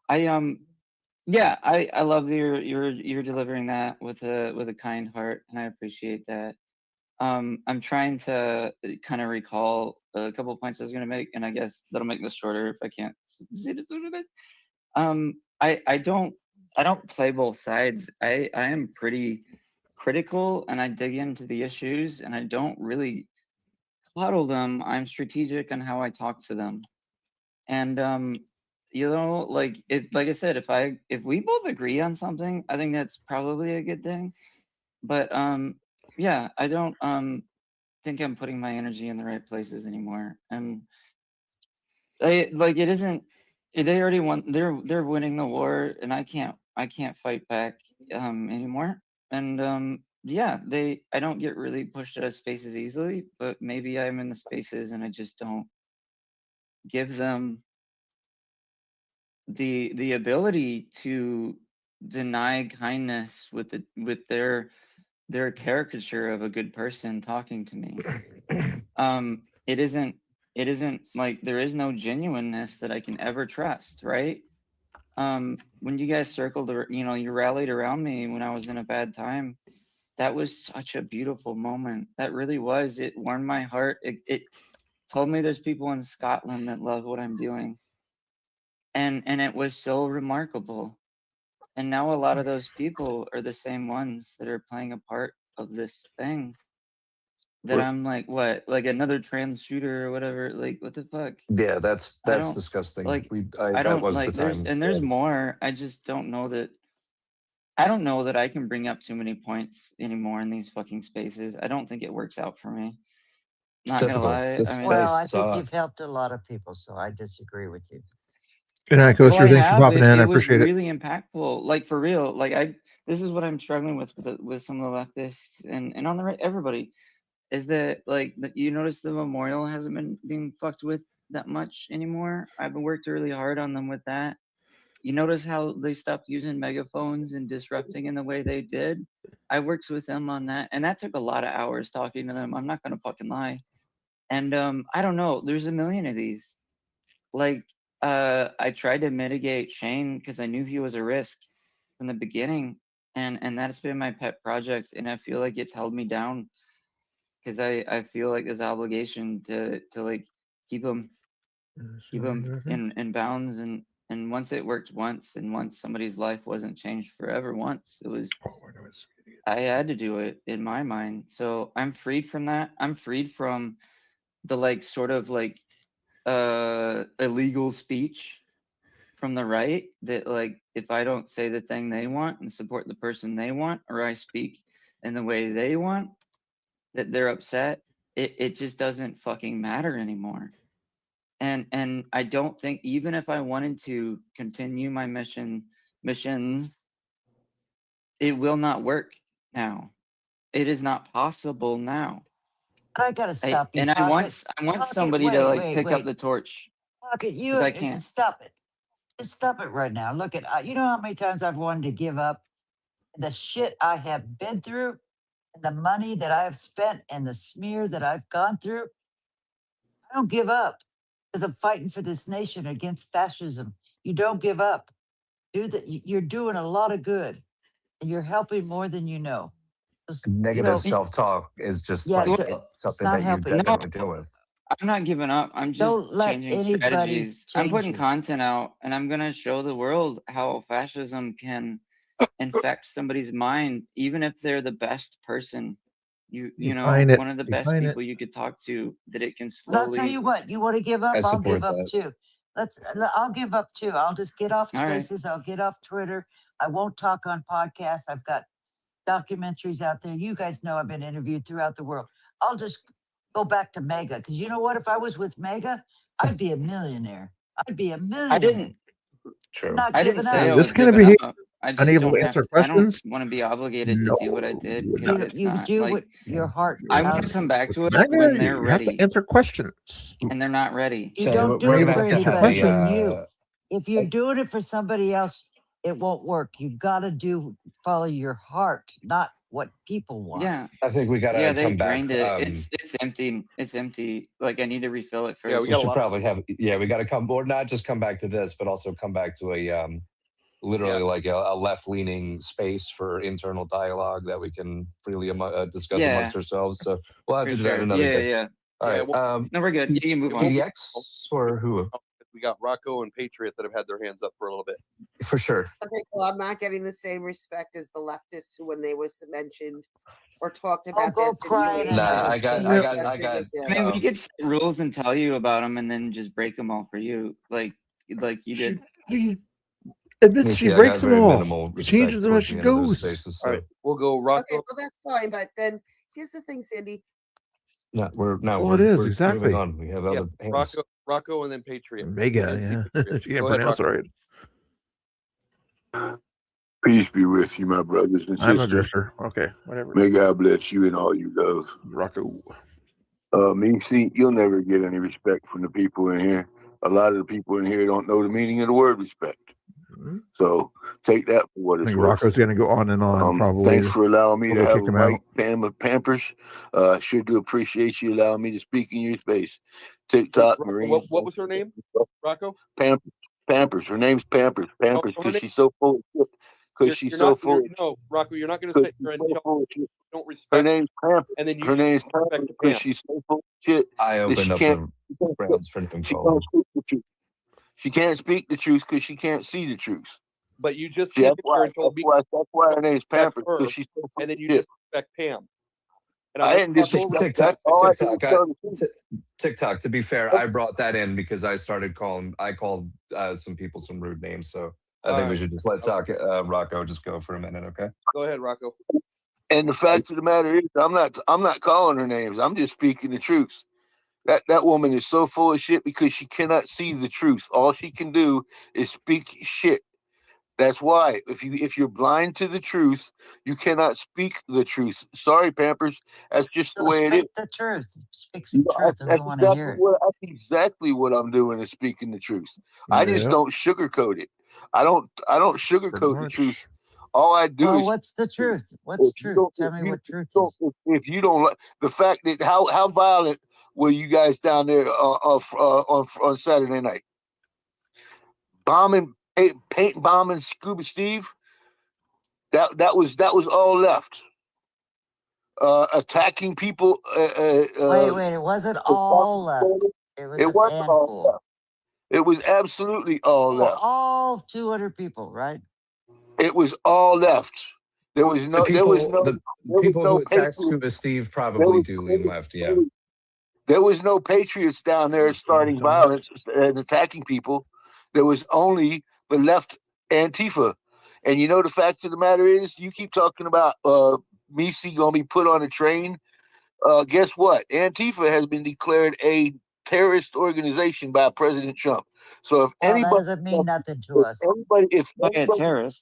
I love that you're delivering that with a kind heart, and I appreciate that. I'm trying to kind of recall a couple of points I was going to make, and I guess that'll make this shorter if I can't see it as soon as. I don't play both sides. I am pretty critical, and I dig into the issues, and I don't really coddle them. I'm strategic on how I talk to them, and like I said, if we both agree on something, I think that's probably a good thing. But yeah, I don't think I'm putting my energy in the right places anymore. And it isn't they already won they're winning the war, and I can't fight back anymore. And yeah, I don't get really pushed out of spaces easily, but maybe I'm in the spaces and I just don't give them the ability to deny kindness with their caricature of a good person talking to me. It isn't like there is no genuineness that I can ever trust, right? When you guys you rallied around me when I was in a bad time. That was such a beautiful moment. That really was. It warmed my heart. It told me there's people in Scotland that love what I'm doing. And it was so remarkable. And now a lot of those people are the same ones that are playing a part of this thing that I'm like, what, like another trans shooter or whatever? Like, what the fuck?
Yeah,
I
that's
don't
disgusting.
I
That
don't
was the
like
time.
there's more. I just don't know that I don't know that I can bring up too many points anymore in these fucking spaces. I don't think it works out for me.
It's
Not gonna
difficult.
lie.
This
I mean,
Well,
space
I think you've
sucks.
helped a lot of people, so I disagree with you.
Good night,
well, I
Coaster. Thanks for
have.
popping in. I
It was
appreciate it.
really impactful. Like for real. This is what I'm struggling with some of the leftists and on the right, everybody, is that that you notice the memorial hasn't been being fucked with that much anymore. I've worked really hard on them with that. You notice how they stopped using megaphones and disrupting in the way they did. I worked with them on that, and that took a lot of hours talking to them. I'm not gonna fucking lie. And I don't know. There's a million of these. Like I tried to mitigate Shane because I knew he was a risk from the beginning, and that's been my pet project, and I feel like it's held me down because I feel like there's obligation to like keep him in bounds, and once it worked once, and once somebody's life wasn't changed forever once, it was I had to do it in my mind. So I'm freed from that. I'm freed from the sort of illegal speech from the right that if I don't say the thing they want and support the person they want, or I speak in the way they want, that they're upset, it just doesn't fucking matter anymore. And I don't think, even if I wanted to continue my missions, it will not work now. It is not possible now.
I gotta stop you,
And I
Pocket.
want
Pocket,
somebody to
wait.
pick up the torch,
Pocket,
because I can't.
stop it. Just stop it right now. Look at you know how many times I've wanted to give up, the shit I have been through, and the money that I have spent, and the smear that I've gone through. I don't give up because I'm fighting for this nation against fascism. You don't give up. Do that. You're doing a lot of good. and you're helping more than you know.
Negative self-talk is just
yeah,
like
it's
something
not
that you
helping.
definitely deal with.
I'm not giving up. I'm just
Don't let
changing
anybody
strategies. I'm
change
putting
you.
content out, and I'm gonna show the world how fascism can infect somebody's mind, even if they're the best person. You know,
find it.
one of the
You
best
find it.
people you could talk to, that it can
But I'll tell
slowly.
you what, you want to give up?
I
I'll give
support
up
that.
too. I'll give up too. I'll just get off
All right.
Spaces. I'll get off Twitter. I won't talk on podcasts. I've got documentaries out there. You guys know I've been interviewed throughout the world. I'll just go back to Mega, because you know what? If I was with Mega, I'd be a millionaire. I'd be a millionaire.
I didn't.
True.
Not
I didn't
giving
say
up.
I
This
was
kind of
giving
behavior,
up. I just
unable
don't
to
have.
answer
I don't
questions.
want to be obligated to
No,
do what I did
would
because
not.
it's
You
not
do
like
what your heart
I want to
tells
come
you.
back
With
to it
Mega,
when they're
you have to
ready,
answer questions.
and they're not ready.
You
So
don't do
we're
it
gonna
for
have to have
anybody but
the.
you. If you're doing it for somebody else, it won't work. You got to follow your heart, not what people want.
Yeah.
I think we gotta
Yeah, they
come back.
drained it. It's empty. It's empty. Like I need to refill it first.
Yeah,
We should probably have. Yeah, we got to come, or not just come back to this, but also come back to a literally like a left-leaning space for internal dialogue that we can freely discuss
Yeah,
amongst ourselves. So we'll have
for
to do that
sure.
another
Yeah,
day.
yeah.
All right.
well,
No, we're good. You can move on.
PDX or who?
we got Rocco and Patriot that have had their hands up for a little bit.
For sure.
Okay, well, I'm not getting the same respect as the leftists who, when they was mentioned or talked about
go
their
cry in
situation.
a
Nah, I got.
I mean, we could set rules and tell you about them, and then just break them all for you, like you did.
She admits she
I
breaks
got
them
very
all.
minimal
She changes
respect
them as
towards
she
the end of those
goes.
spaces.
All right, we'll go Rocco.
Okay, well that's fine, but then here's the thing, Sandy.
No, we're
exactly.
moving on. We have other hands.
Rocco, and then Patriot.
Mega, yeah. She can't pronounce it right.
Peace be with you, my brothers and sisters.
I'm a drifter. Okay, whatever.
May God bless you and all you love.
Rocco.
Me, see, you'll never get any respect from the people in here. A lot of the people in here don't know the meaning of the word respect. So take that for what
I
it's
think
worth.
Rocco's going to go on and on, probably.
Thanks for allowing me to
We'll
have
kick
a
him
mic,
out.
Pam of Pampers. Sure do appreciate you allowing me to speak in your space. TikTok, Marine.
What was her name? Rocco?
Pampers. Her name's Pampers. Pampers because she's so full of shit. Because she's so full.
No, Rocco, you're not going to sit here and tell me you don't respect.
Her name's Pampers.
And then you
her name's Pampers because she's so full of shit.
I opened up the grounds for name calling.
She can't speak the truth because she can't see the truth.
But you just
See,
came
that's
in here and told me
why her name's Pampers
her,
because she's so full
and then
of
you
shit.
disrespect Pam. And
I
I'm
didn't
like,
do TikTok. To be fair, I brought that in because I started calling. I called some people some rude names. So I think we should just let Rocco just go for a minute. Okay.
Go ahead, Rocco.
And the fact of the matter is, I'm not calling her names. I'm just speaking the truth. That woman is so full of shit because she cannot see the truth. All she can do is speak shit. That's why if you're blind to the truth, you cannot speak the truth. Sorry, Pampers. That's just the way it is.
Speak the truth. Speaks the truth, and we want to hear it.
That's exactly what I'm doing is speaking the truth. I just don't sugarcoat it. I don't sugarcoat the truth. All I do is.
What's the truth? What's truth? Tell me what truth is.
If you don't like the fact that how violent were you guys down there on Saturday night? Paint bombing Scuba Steve. That was all left. Attacking people.
Wait! It wasn't all left. It was a handful.
It was absolutely all left.
All 200 people, right?
It was all left. There was no.
The people who attacked Scuba Steve probably do lean left. Yeah.
There was no patriots down there starting violence and attacking people. There was only the left Antifa. And you know the fact of the matter is, you keep talking about Misi gonna be put on a train. Guess what? Antifa has been declared a terrorist organization by President Trump. So if anybody,
that doesn't mean nothing to us.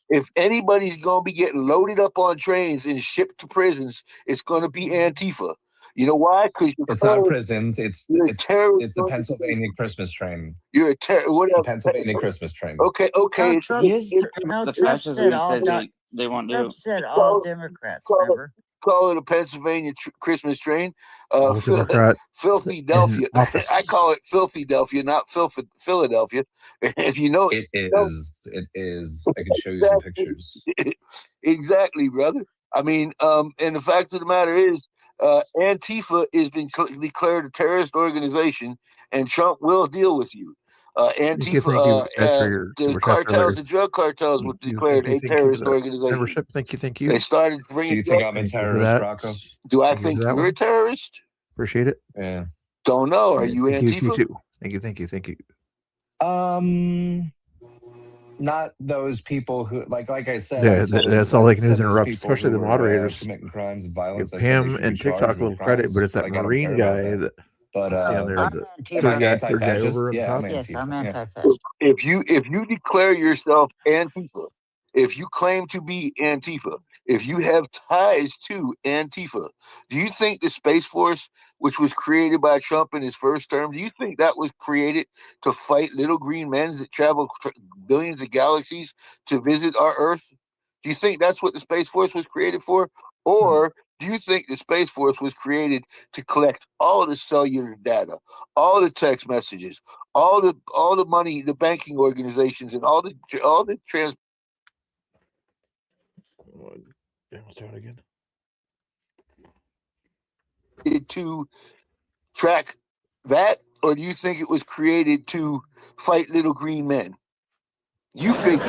If anybody's gonna be getting loaded up on trains and shipped to prisons, it's gonna be Antifa. You know why? Because
it's not prisons. It's the Pennsylvania Christmas train.
You're a
the Pennsylvania Christmas train.
Okay.
Trump said all
they won't do.
Trump said all Democrats. Remember?
call it a Pennsylvania Christmas train.
Most Democrat
Filthy
in
Delphia.
office.
I call it Filthy Delphia, not Philadelphia. If you know
it is. It is. I can show you some pictures.
Exactly, brother. I mean, and the fact of the matter is, Antifa has been declared a terrorist organization, and Trump will deal with you.
Thank you
Antifa,
guys for your
the
super chats
cartels,
earlier.
the drug cartels, were declared
Thank
a
you for
terrorist
that
organization.
membership. Thank you.
They started bringing.
Do you think I'm a
Thank you for
terrorist,
that.
Rocco?
Do I
Thank you
think
for that
you're
one.
a terrorist?
Appreciate it.
Yeah.
Don't know. Are you
Thank you
Antifa?
too. Thank you.
Not those people who like I said.
Yeah,
I said
that's all they can do is
those
interrupt,
people
especially
who
the
were
moderators.
committing crimes and violence.
Give
I said they
Pam
should be
and
charged
TikTok a
with
little credit,
crimes.
but it's that
Like, I don't
Marine
care about
guy
that.
that
But
you see on there,
I'm
the
Antifa.
am I
third guy
anti-fascist?
over on
Yeah,
top.
I'm Antifa.
Yes, I'm
Yeah.
anti-fascist.
If you declare yourself Antifa, if you claim to be Antifa, if you have ties to Antifa, do you think the Space Force, which was created by Trump in his first term, do you think that was created to fight little green men that travel billions of galaxies to visit our Earth? Do you think that's what the Space Force was created for? Or do you think the Space Force was created to collect all the cellular data, all the text messages, all the money, the banking organizations, and all the trans?
Let's do it again.
To track that, or do you think it was created to fight little green men? You figure.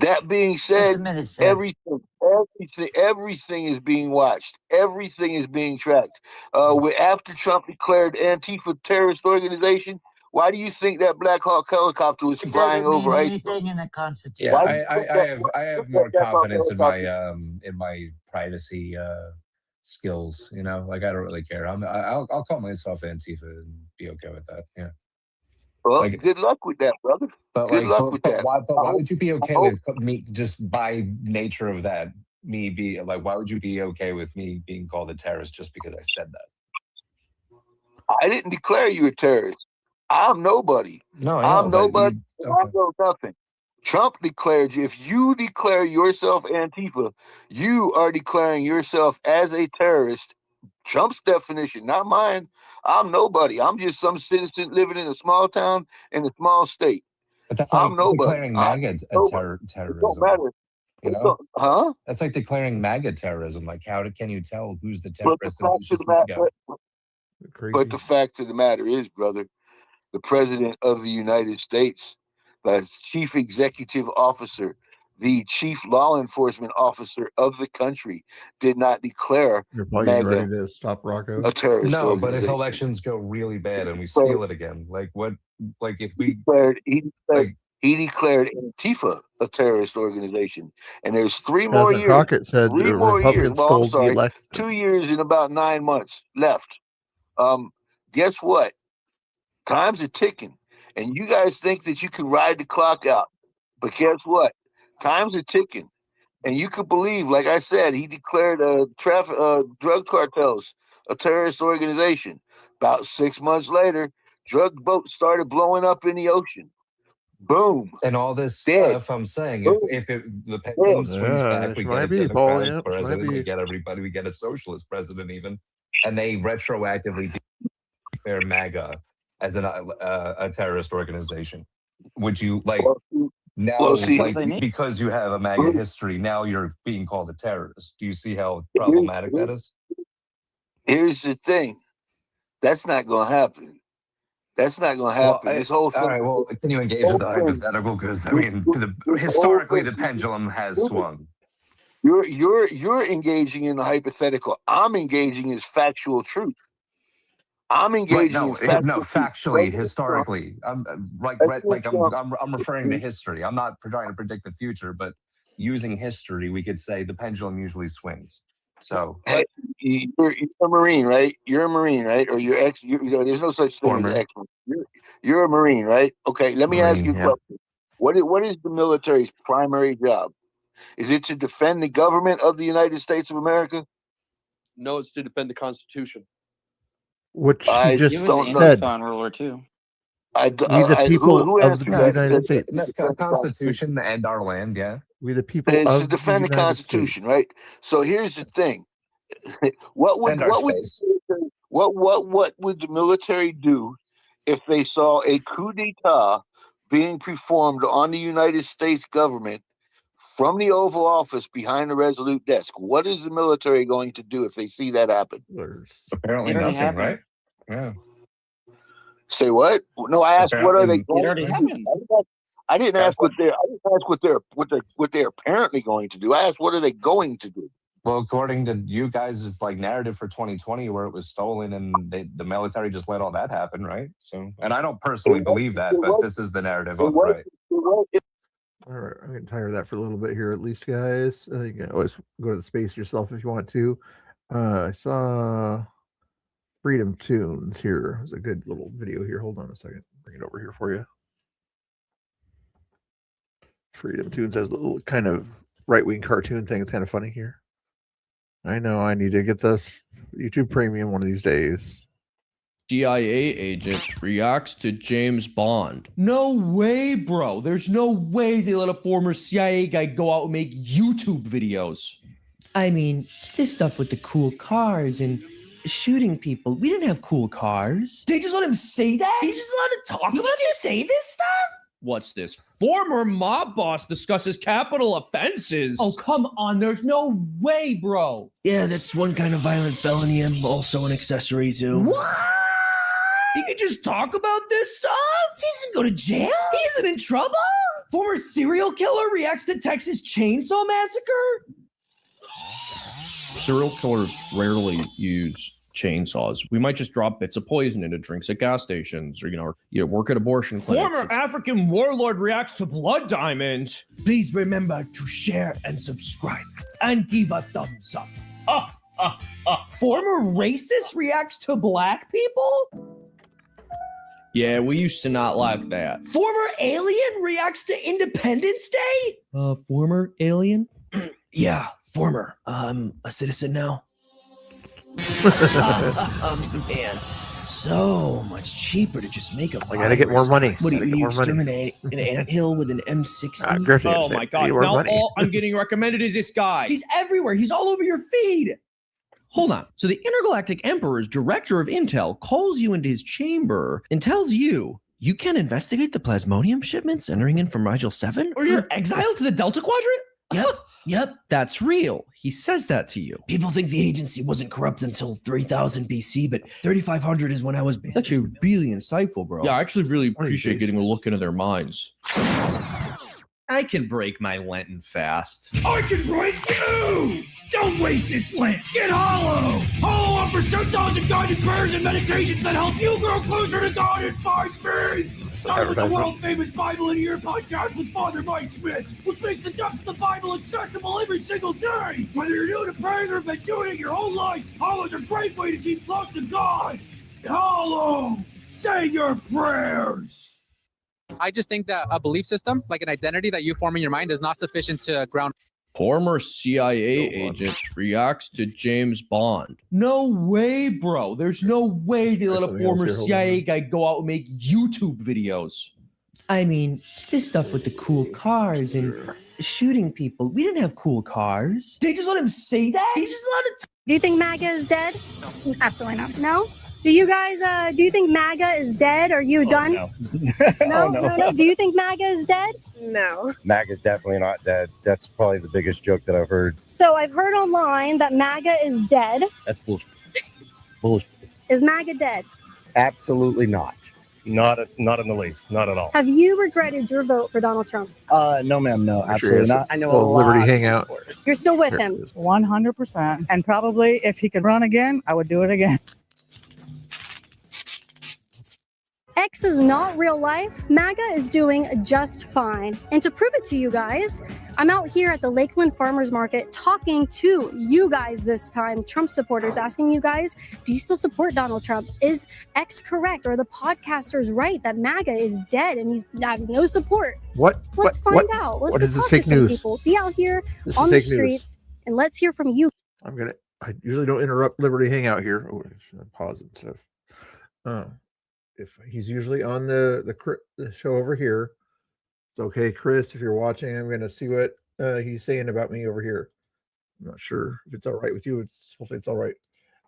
That being said, everything is being watched. Everything is being tracked. After Trump declared Antifa terrorist organization, why do you think that Black Hawk helicopter was
It
flying
doesn't mean
over
anything in the Constitution.
Yeah, I have more confidence in my privacy skills. You know, like I don't really care. I'll call myself Antifa and be okay with that. Yeah.
Well, good luck with that, brother. Good luck with that.
Why would you be okay with me just by nature of that? Me be like, why would you be okay with me being called a terrorist just because I said that?
I didn't declare you a terrorist. I'm nobody.
No, I know,
I'm nobody. I know nothing. Trump declared you. If you declare yourself Antifa, you are declaring yourself as a terrorist. Trump's definition, not mine. I'm nobody. I'm just some citizen living in a small town in a small state.
But that's
I'm
like
nobody.
declaring MAGA terrorism.
It don't matter.
You know?
Huh?
That's like declaring MAGA terrorism. Like, can you tell who's the
But the
terrorist and who's just MAGA?
But the fact of the matter is, brother, the president of the United States, the chief executive officer, the chief law enforcement officer of the country, did not declare
You're probably getting ready
MAGA
to stop Rocco.
a terrorist
No, but if
organization.
elections go really bad and we steal it again, like what? Like if we
He declared Antifa a terrorist organization, and there's 3 more
President
years.
Crockett said
3
the
more years.
Republicans
Well, I'm
stole the
sorry,
election.
2 years and about 9 months left. Guess what? Times are ticking, and you guys think that you can ride the clock out, but guess what? Times are ticking, and you could believe, like I said, he declared drug cartels a terrorist organization. About 6 months later, drug boats started blowing up in the ocean. Boom.
And all this
Dead.
stuff, I'm saying, if the pendulum swings back, we get a Democratic president, we get everybody, we get a socialist president even, and they retroactively declare MAGA as a terrorist organization. Would you like now, because you have a MAGA history, now you're being called a terrorist? Do you see how problematic that is?
Here's the thing. That's not going to happen. That's not going to happen. This whole thing.
All right. Well, can you engage with the hypothetical? Because I mean, historically, the pendulum has swung.
You're engaging in the hypothetical. I'm engaging in factual truth. I'm engaging in
factually, historically. I'm I'm referring to history. I'm not trying to predict the future, but using history, we could say the pendulum usually swings. So
you're a Marine, right? You're a Marine, right? Or you're ex. There's no such thing as ex. You're a Marine, right? Okay. Let me ask you a question. What is the military's primary job? Is it to defend the government of the United States of America?
No, it's to defend the Constitution.
Which
I
he just
don't
said.
know.
ruler too.
We the people
who
of the
asked
United States.
The Constitution and our land, yeah.
We the people
It's to
of
defend
the
the
United
Constitution,
States.
right? So here's the thing: what
And our
would
space.
what would the military do if they saw a coup d'état being performed on the United States government from the Oval Office behind the Resolute desk? What is the military going to do if they see that happen?
Apparently
It already
nothing,
happened.
right? Yeah.
Say what? No, I asked what are they
Apparently,
going
It already
to do?
happened.
I didn't
That's
ask what they're apparently going to do. I asked what are they going to do?
well, according to you guys' like narrative for 2020, where it was stolen and the military just let all that happen, right? So, and I don't personally believe that, but this is the narrative on the right.
All right, I'm getting tired of that for a little bit here, at least, guys. You can always go to the space yourself if you want to. I saw Freedom Tunes here. There's a good little video here. Hold on a second. Bring it over here for you. Freedom Tunes has a little kind of right-wing cartoon thing. It's kind of funny here. I know I need to get this YouTube Premium one of these days.
CIA agent reacts to James Bond. No way, bro. There's no way they let a former CIA guy go out and make YouTube videos. I mean, this stuff with the cool cars and shooting people. We didn't have cool cars. They just let him say that? He's just allowed to talk about this? Say this stuff? What's this? Former mob boss discusses capital offenses. Oh, come on. There's no way, bro. Yeah, that's one kind of violent felony. I'm also an accessory to. What? He could just talk about this stuff? He doesn't go to jail? He isn't in trouble? Former serial killer reacts to Texas Chainsaw Massacre? Serial killers rarely use chainsaws. We might just drop bits of poison into drinks at gas stations, or work at abortion clinics. Former African warlord reacts to blood diamonds. Please remember to share and subscribe and give a thumbs up. Former racist reacts to black people? Yeah, we used to not like that. Former alien reacts to Independence Day? Former alien? Yeah, former. I'm a citizen now. Man, so much cheaper to just make a
I gotta get more money.
What do
Gotta get
you
more money.
exterminate an anthill with an M60?
Griffin,
Oh my god,
more
now
money.
all I'm getting recommended is this guy. He's everywhere. He's all over your feed. Hold on. So the Intergalactic Emperor's director of intel calls you into his chamber and tells you can investigate the plasmodium shipments entering in from Rigel 7? Or you're exiled to the Delta Quadrant? Yep, that's real. He says that to you. People think the agency wasn't corrupt until 3000 BC, but 3500 is when I was banned. That's actually really insightful, bro. Yeah, I actually really appreciate getting a look into their minds. I can break my Lenten fast. I can break you! Don't waste this Lent! Get Hollow! Hollow offers 2,000 guided prayers and meditations that help you grow closer to God in 5 days! Start with the world-famous Bible in Your podcast with Father Mike Smith, which makes the depths of the Bible accessible every single day! Whether you're new to praying or have been doing it your whole life, Hollow's a great way to keep close to God! Hollow! Say your prayers!
I just think that a belief system, like an identity that you form in your mind, is not sufficient to ground.
Former CIA agent reacts to James Bond. No way, bro. There's no way they let a former CIA guy go out and make YouTube videos. I mean, this stuff with the cool cars and shooting people. We didn't have cool cars. They just let him say that? He's just allowed to.
Do you think MAGA is dead? No, absolutely not. No? Do you guys, do you think MAGA is dead? Are you done?
No.
No. Do you think MAGA is dead?
No. MAGA is definitely not dead. That's probably the biggest joke that I've heard.
So I've heard online that MAGA is dead.
That's bullshit. Bullshit.
Is MAGA dead?
Absolutely not. Not in the least. Not at all.
Have you regretted your vote for Donald Trump?
No, ma'am. No, absolutely not.
I know
a lot.
Liberty Hangout.
You're still with him?
100%. And probably if he could run again, I would do it again.
X is not real life. MAGA is doing just fine. And to prove it to you guys, I'm out here at the Lakeland Farmers Market talking to you guys this time, Trump supporters, asking you guys, do you still support Donald Trump? Is X correct? Are the podcasters right that MAGA is dead and he has no support? Let's find out. Let's
what
go
is this
talk
fake
to some
news?
people. Be out here
This is
on the
fake news.
streets and let's hear from you.
I usually don't interrupt Liberty Hangout here. Oh, I should pause it and stuff. if he's usually on the show over here. It's okay, Chris, if you're watching, I'm going to see what he's saying about me over here. I'm not sure if it's all right with you. Hopefully it's all right.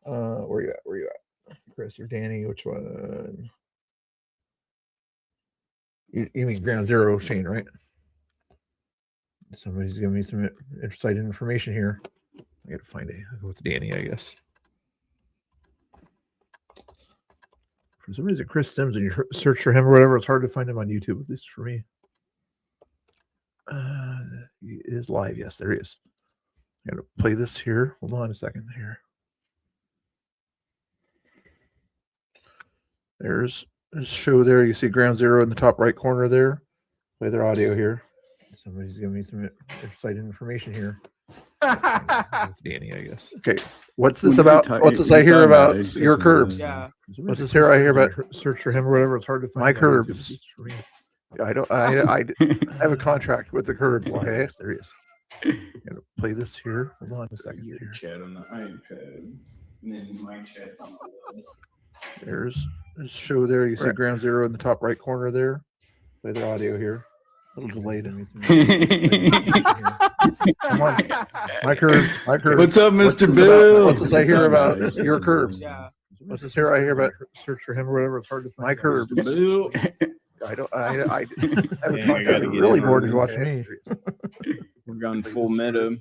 Where you at? Chris or Danny? Which one? You mean Ground Zero, Shane, right? Somebody's giving me some inside information here. I got to find it. I'll go with Danny, I guess. For some reason, Chris Sims, when you search for him or whatever, it's hard to find him on YouTube, at least for me. He is live. Yes, there he is. I'm going to play this here. Hold on a second here. There's a show there. You see Ground Zero in the top right corner there. Play their audio here. Somebody's giving me some inside information here. Danny, I guess. Okay, what's this about? What's this I hear about your curbs?
Yeah.
What's this here I hear about? Search for him or whatever. It's hard to find. My curbs. I don't. I have a contract with the curbs. Okay, yes, there he is. I'm gonna play this here. Hold on a second here.
Chat on the iPad. And then my chat's on the
There's a show there. You see Ground Zero in the top right corner there. Play their audio here. A little delayed. Come on. My curbs. My curbs.
What's up, Mr. Bill?
What's this I hear about your curbs? Yeah. What's this here I hear about? Search for him or whatever. It's hard to find. My curbs.
Bill.
I don't. I have a contract. Really bored to watch me.
We're gone full meta.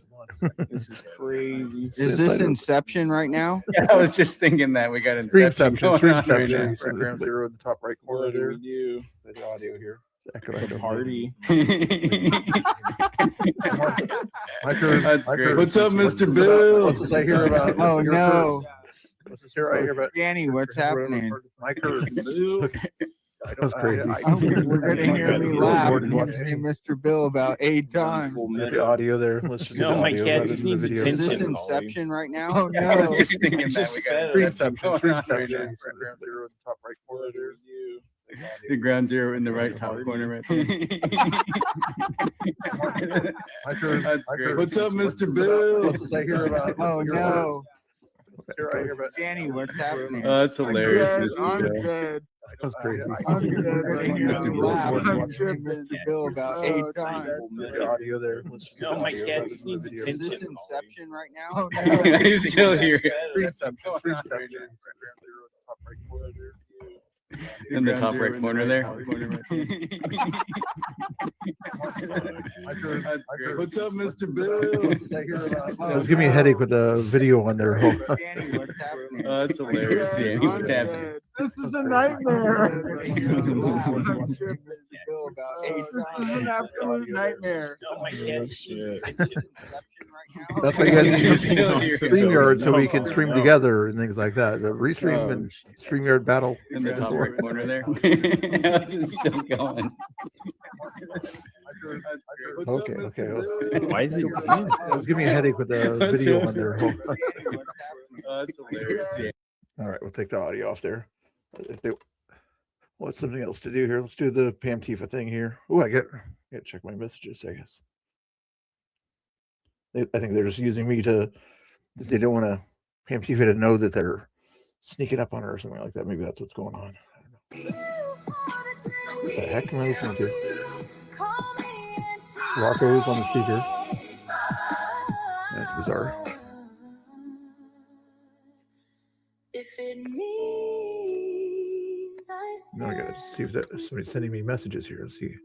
This is crazy.
Is this Inception right now?
Yeah, I was just thinking that we got Inception.
Streamception. Ground Zero in the top right corner
What do
there.
we do?
The audio here.
It's a party.
My curbs.
That's
My
great.
curbs.
What's up, Mr. Bill?
What's this I hear about?
Oh
your
no,
curbs? What's this here I hear about?
Danny, what's happening?
My curbs. That was crazy.
We're gonna hear me laugh. You're gonna see Mr. Bill about 8 times.
Get the audio there. Let's just
No,
get the
my
audio
cat
rather
just
than the
needs
video.
Is this
attention.
Inception right now?
Oh no, I was just thinking that we got
Streamception.
Streamception.
Streamception. Ground Zero in the top right corner there.
The Ground Zero in the right top corner right there.
My curbs.
That's
My
great.
curbs.
What's up, Mr. Bill?
What's this I hear about?
Oh
your
no,
curbs? What's this here I hear about?
Danny, what's happening?
That's hilarious.
I'm
Mr. Bill.
dead.
That was crazy.
We're gonna hear me laugh. I'm tripping Mr. Bill about 8 times.
Get the audio there. Let's just get
No,
the
my
audio
cat
rather
just
than the
needs
video.
Is this
attention.
Inception right now?
He's still here.
Streamception. Ground Zero in the top right corner there.
In the top right corner there.
My curbs. My curbs.
What's up, Mr. Bill?
What's this I hear about? It was giving me a headache with the video on there.
Danny, what's happening?
That's hilarious, Danny. What's happening?
This is a nightmare. I'm tripping Mr. Bill about 8 times. This is an absolute nightmare.
Oh my God, shit.
That's why you guys need to use
Still here.
StreamYard so we can stream together and things like that. The Restream and StreamYard battle.
In the top right corner there. It's still going.
Okay, okay.
Why is it?
It was giving me a headache with the
What's
video
up?
on there.
That's hilarious. Danny.
All right, we'll take the audio off there. What's something else to do here? Let's do the Pam Tifa thing here. Oh, I got to check my messages, I guess. I think they're just using me to, they don't want to, Pam Tifa to know that they're sneaking up on her or something like that. Maybe that's what's going on. I don't know. What the heck am I listening to? Rocco's on the speaker. That's bizarre. Now I gotta see if that somebody's sending me messages here. Let's see.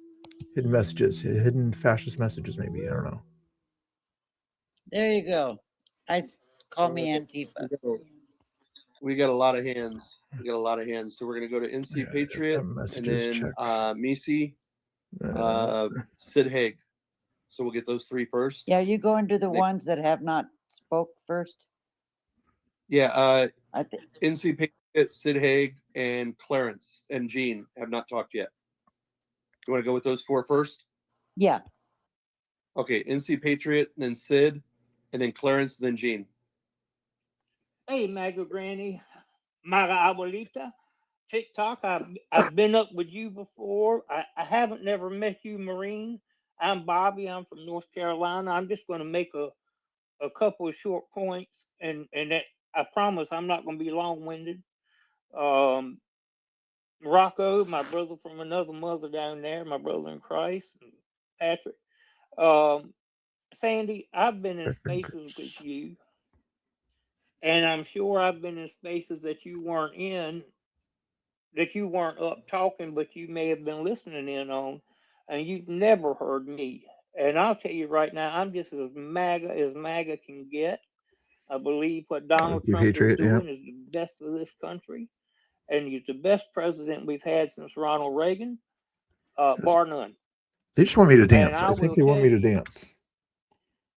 Hidden messages, hidden fascist messages, maybe. I don't know.
There you go. Call me Antifa.
We got a lot of hands. We got a lot of hands. So we're gonna go to NC Patriot and
messages,
then
check.
Misi, Sid Haig. So we'll get those three first.
Yeah, you going to the
They-
ones that have not spoke first?
Yeah,
I think.
NC Patriot, Sid Haig, and Clarence and Gene have not talked yet. You want to go with those four first?
Yeah.
Okay, NC Patriot, then Sid, and then Clarence, then Gene.
Hey, Maga Granny, Maga Abuelita, TikTok. I've been up with you before. I haven't never met you, Marine. I'm Bobby. I'm from North Carolina. I'm just going to make a couple of short points, and that I promise I'm not going to be long-winded. Rocco, my brother from another mother down there, my brother in Christ, and Patrick. Um, Sandy, I've been in spaces with you, and I'm sure I've been in spaces that you weren't in, that you weren't up talking, but you may have been listening in on, and you've never heard me. And I'll tell you right now, I'm just as MAGA can get. I believe what Donald
You
Trump is
Patriot, yeah.
doing is the best for this country, and he's the best president we've had since Ronald Reagan, bar none.
They just want me to
And
dance.
I
I think
will
they want
tell
me to
you,
dance.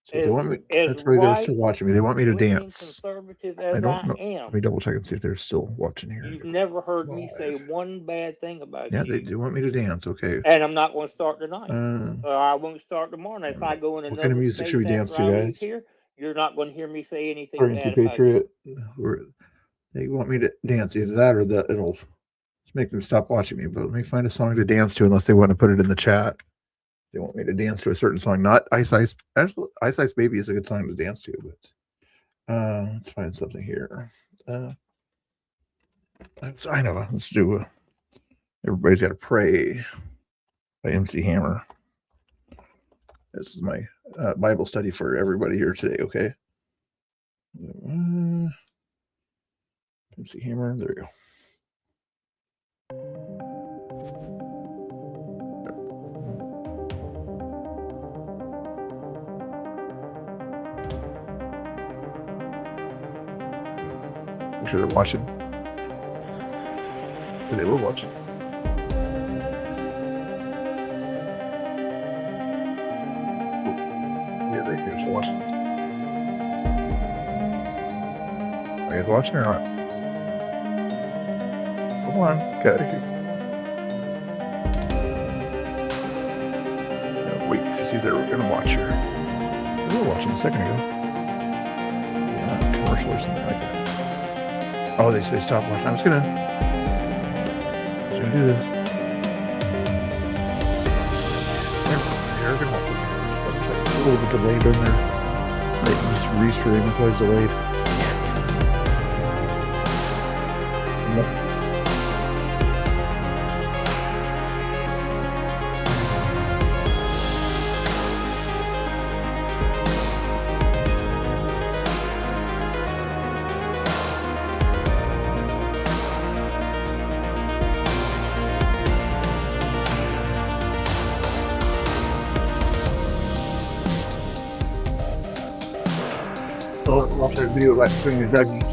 So they want me.
as
That's why they're still
right
watching me. They want me to
wing
dance.
conservative
I
as
don't
I
know.
am,
Let me double check and see if they're still watching here.
you've never heard me say one bad thing about
Yeah,
you.
they do want me to dance. Okay.
And I'm not going to start tonight.
Uh,
Or I won't start tomorrow. And if I go in
what kind of
another
music should
space
we dance
after
to,
I leave
guys?
here, you're not going to hear me say anything
Or NC
bad about you.
Patriot. They want me to dance either that or it'll make them stop watching me. But let me find a song to dance to, unless they want to put it in the chat. They want me to dance to a certain song, not Ice Ice. Actually, Ice Ice Baby is a good song to dance to, but let's find something here. I know. Let's do Everybody's Got to Pray by MC Hammer. This is my Bible study for everybody here today, okay? MC Hammer, there you go. Make sure they're watching. They were watching. Yeah, they finished watching. Are you guys watching or not? Come on, okay. Wait to see if they were going to watch her. They were watching a second ago. Yeah, commercial or something like that. Oh, they stopped watching. I was gonna do this. They're gonna watch it. A little bit delayed in there. Right, just restream. It's always delayed. Yep. Watch that video right between your Dougie.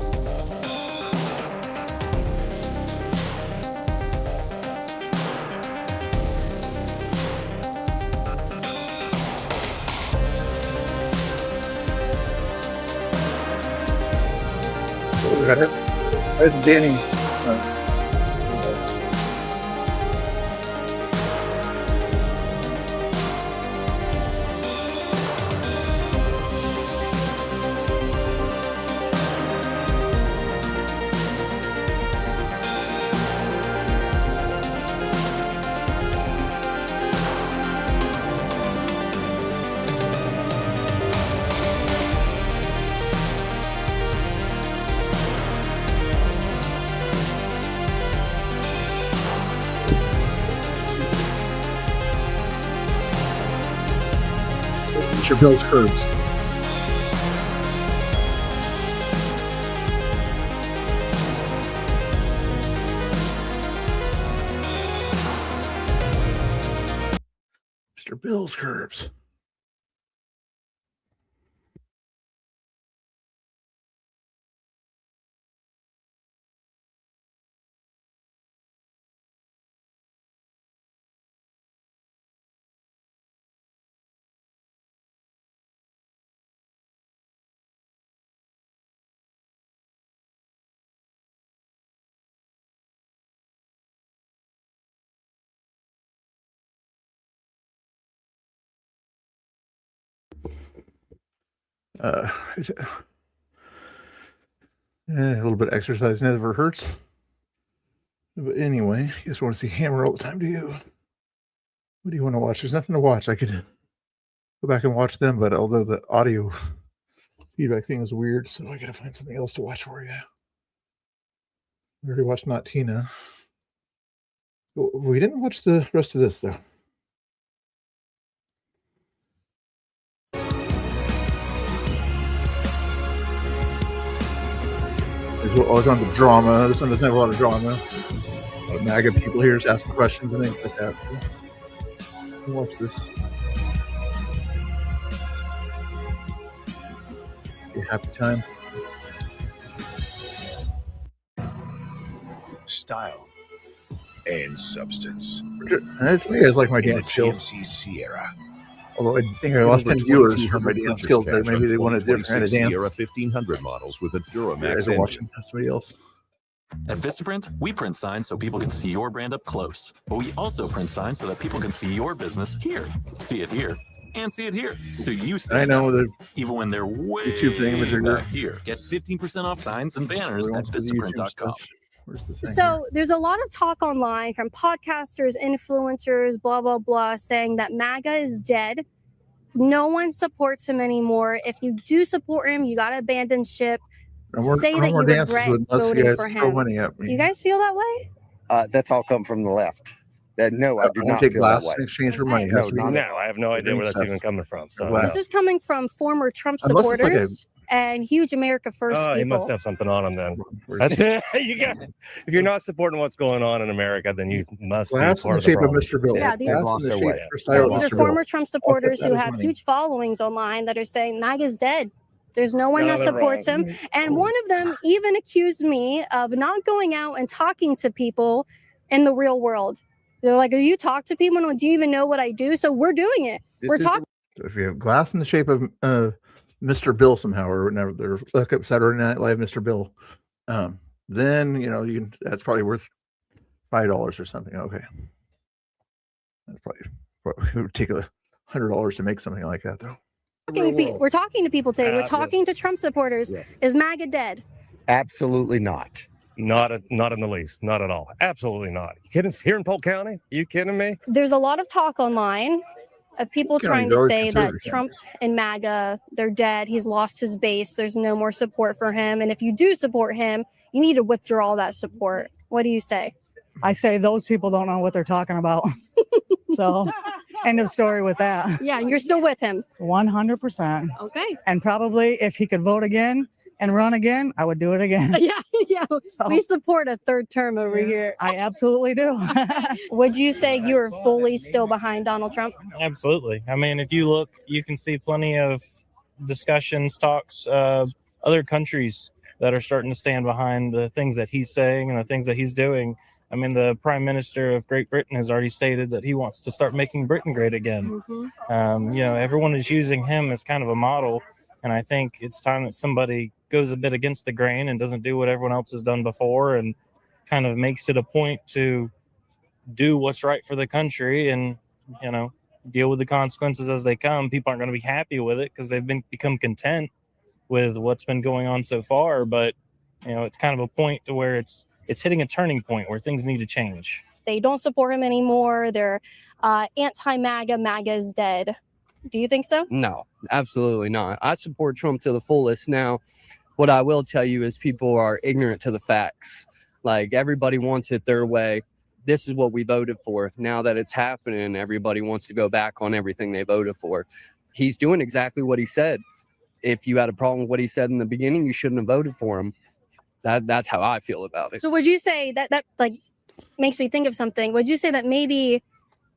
There's Danny. Mr. Bill's Curbs. Mr. Bill's Curbs. A little bit of exercise never hurts. But anyway, you just want to see Hammer all the time, do you? What do you want to watch? There's nothing to watch. I could go back and watch them, but although the audio feedback thing is weird, so I gotta find something else to watch for you. We already watched Not Tina. We didn't watch the rest of this, though. I was on the drama. This one doesn't have a lot of drama. A lot of MAGA people here just asking questions and things like that. Watch this. Be a happy time.
Style and substance.
That's me. Guys like my
In
dance
the
skills.
GMC Sierra.
Although I think I lost 10 viewers for my dance skills there. Maybe they wanted a different kind of dance.
Sierra 1500 models with a Duramax
You guys are watching somebody else.
At Vistaprint, we print signs so people can see your brand up close. But we also print signs so that people can see your business here. See it here. And see it here. So you stand
I know
out,
the
even when they're way
YouTube thing imagery
back here. Get 15% off signs and banners at Vistaprint.com.
So there's a lot of talk online from podcasters, influencers, blah, blah, blah, saying that MAGA is dead. No one supports him anymore. If you do support him, you got to abandon ship. Say that you regret voting for him. You guys feel that way?
That's all come from the left. No, I do not
take
feel that
glass
way.
in exchange for money.
No,
I have no idea where that's even coming from. So
This is coming from former Trump
Unless it's like
supporters and huge America First
he
people.
must have something on him then. That's it. If you're not supporting what's going on in America, then you must be
Glass in
part
the
of the
shape of
problem.
Mr. Bill.
Yeah, these are former Trump supporters who have huge followings online that are saying MAGA's dead. There's no one that supports him. And one of them even accused me of not going out and talking to people in the real world. They're like, "Are you talk to people? Do you even know what I do?" So we're doing it. We're talking.
If you have glass in the shape of Mr. Bill somehow, or whenever they're look up Saturday Night Live, Mr. Bill, then you can. That's probably worth $5 or something. Okay, that's probably it would take $100 to make something like that, though.
We're talking to people today. We're talking to Trump supporters. Is MAGA dead?
Absolutely not.
Not in the least. Not at all. Absolutely not. You kidding? Here in Polk County? You kidding me?
There's a lot of talk online of people trying to say that Trump and MAGA, they're dead. He's lost his base. There's no more support for him. And if you do support him, you need to withdraw that support. What do you say?
I say those people don't know what they're talking about. So, end of story with that.
Yeah, you're still with him.
100%.
Okay.
And probably if he could vote again and run again, I would do it again.
Yeah. We support a third term over here.
I absolutely do.
Would you say you are fully still behind Donald Trump?
Absolutely. I mean, if you look, you can see plenty of discussions, talks, other countries that are starting to stand behind the things that he's saying and the things that he's doing. I mean, the Prime Minister of Great Britain has already stated that he wants to start making Britain great again. Everyone is using him as kind of a model. And I think it's time that somebody goes a bit against the grain and doesn't do what everyone else has done before and kind of makes it a point to do what's right for the country and, deal with the consequences as they come. People aren't going to be happy with it because they've become content with what's been going on so far. But, it's kind of a point to where it's hitting a turning point where things need to change.
They don't support him anymore. They're anti-MAGA. MAGA is dead. Do you think so?
No, absolutely not. I support Trump to the fullest. Now, what I will tell you is people are ignorant to the facts. Like, everybody wants it their way. This is what we voted for. Now that it's happening, everybody wants to go back on everything they voted for. He's doing exactly what he said. If you had a problem with what he said in the beginning, you shouldn't have voted for him. That's how I feel about it.
So would you say that like makes me think of something? Would you say that maybe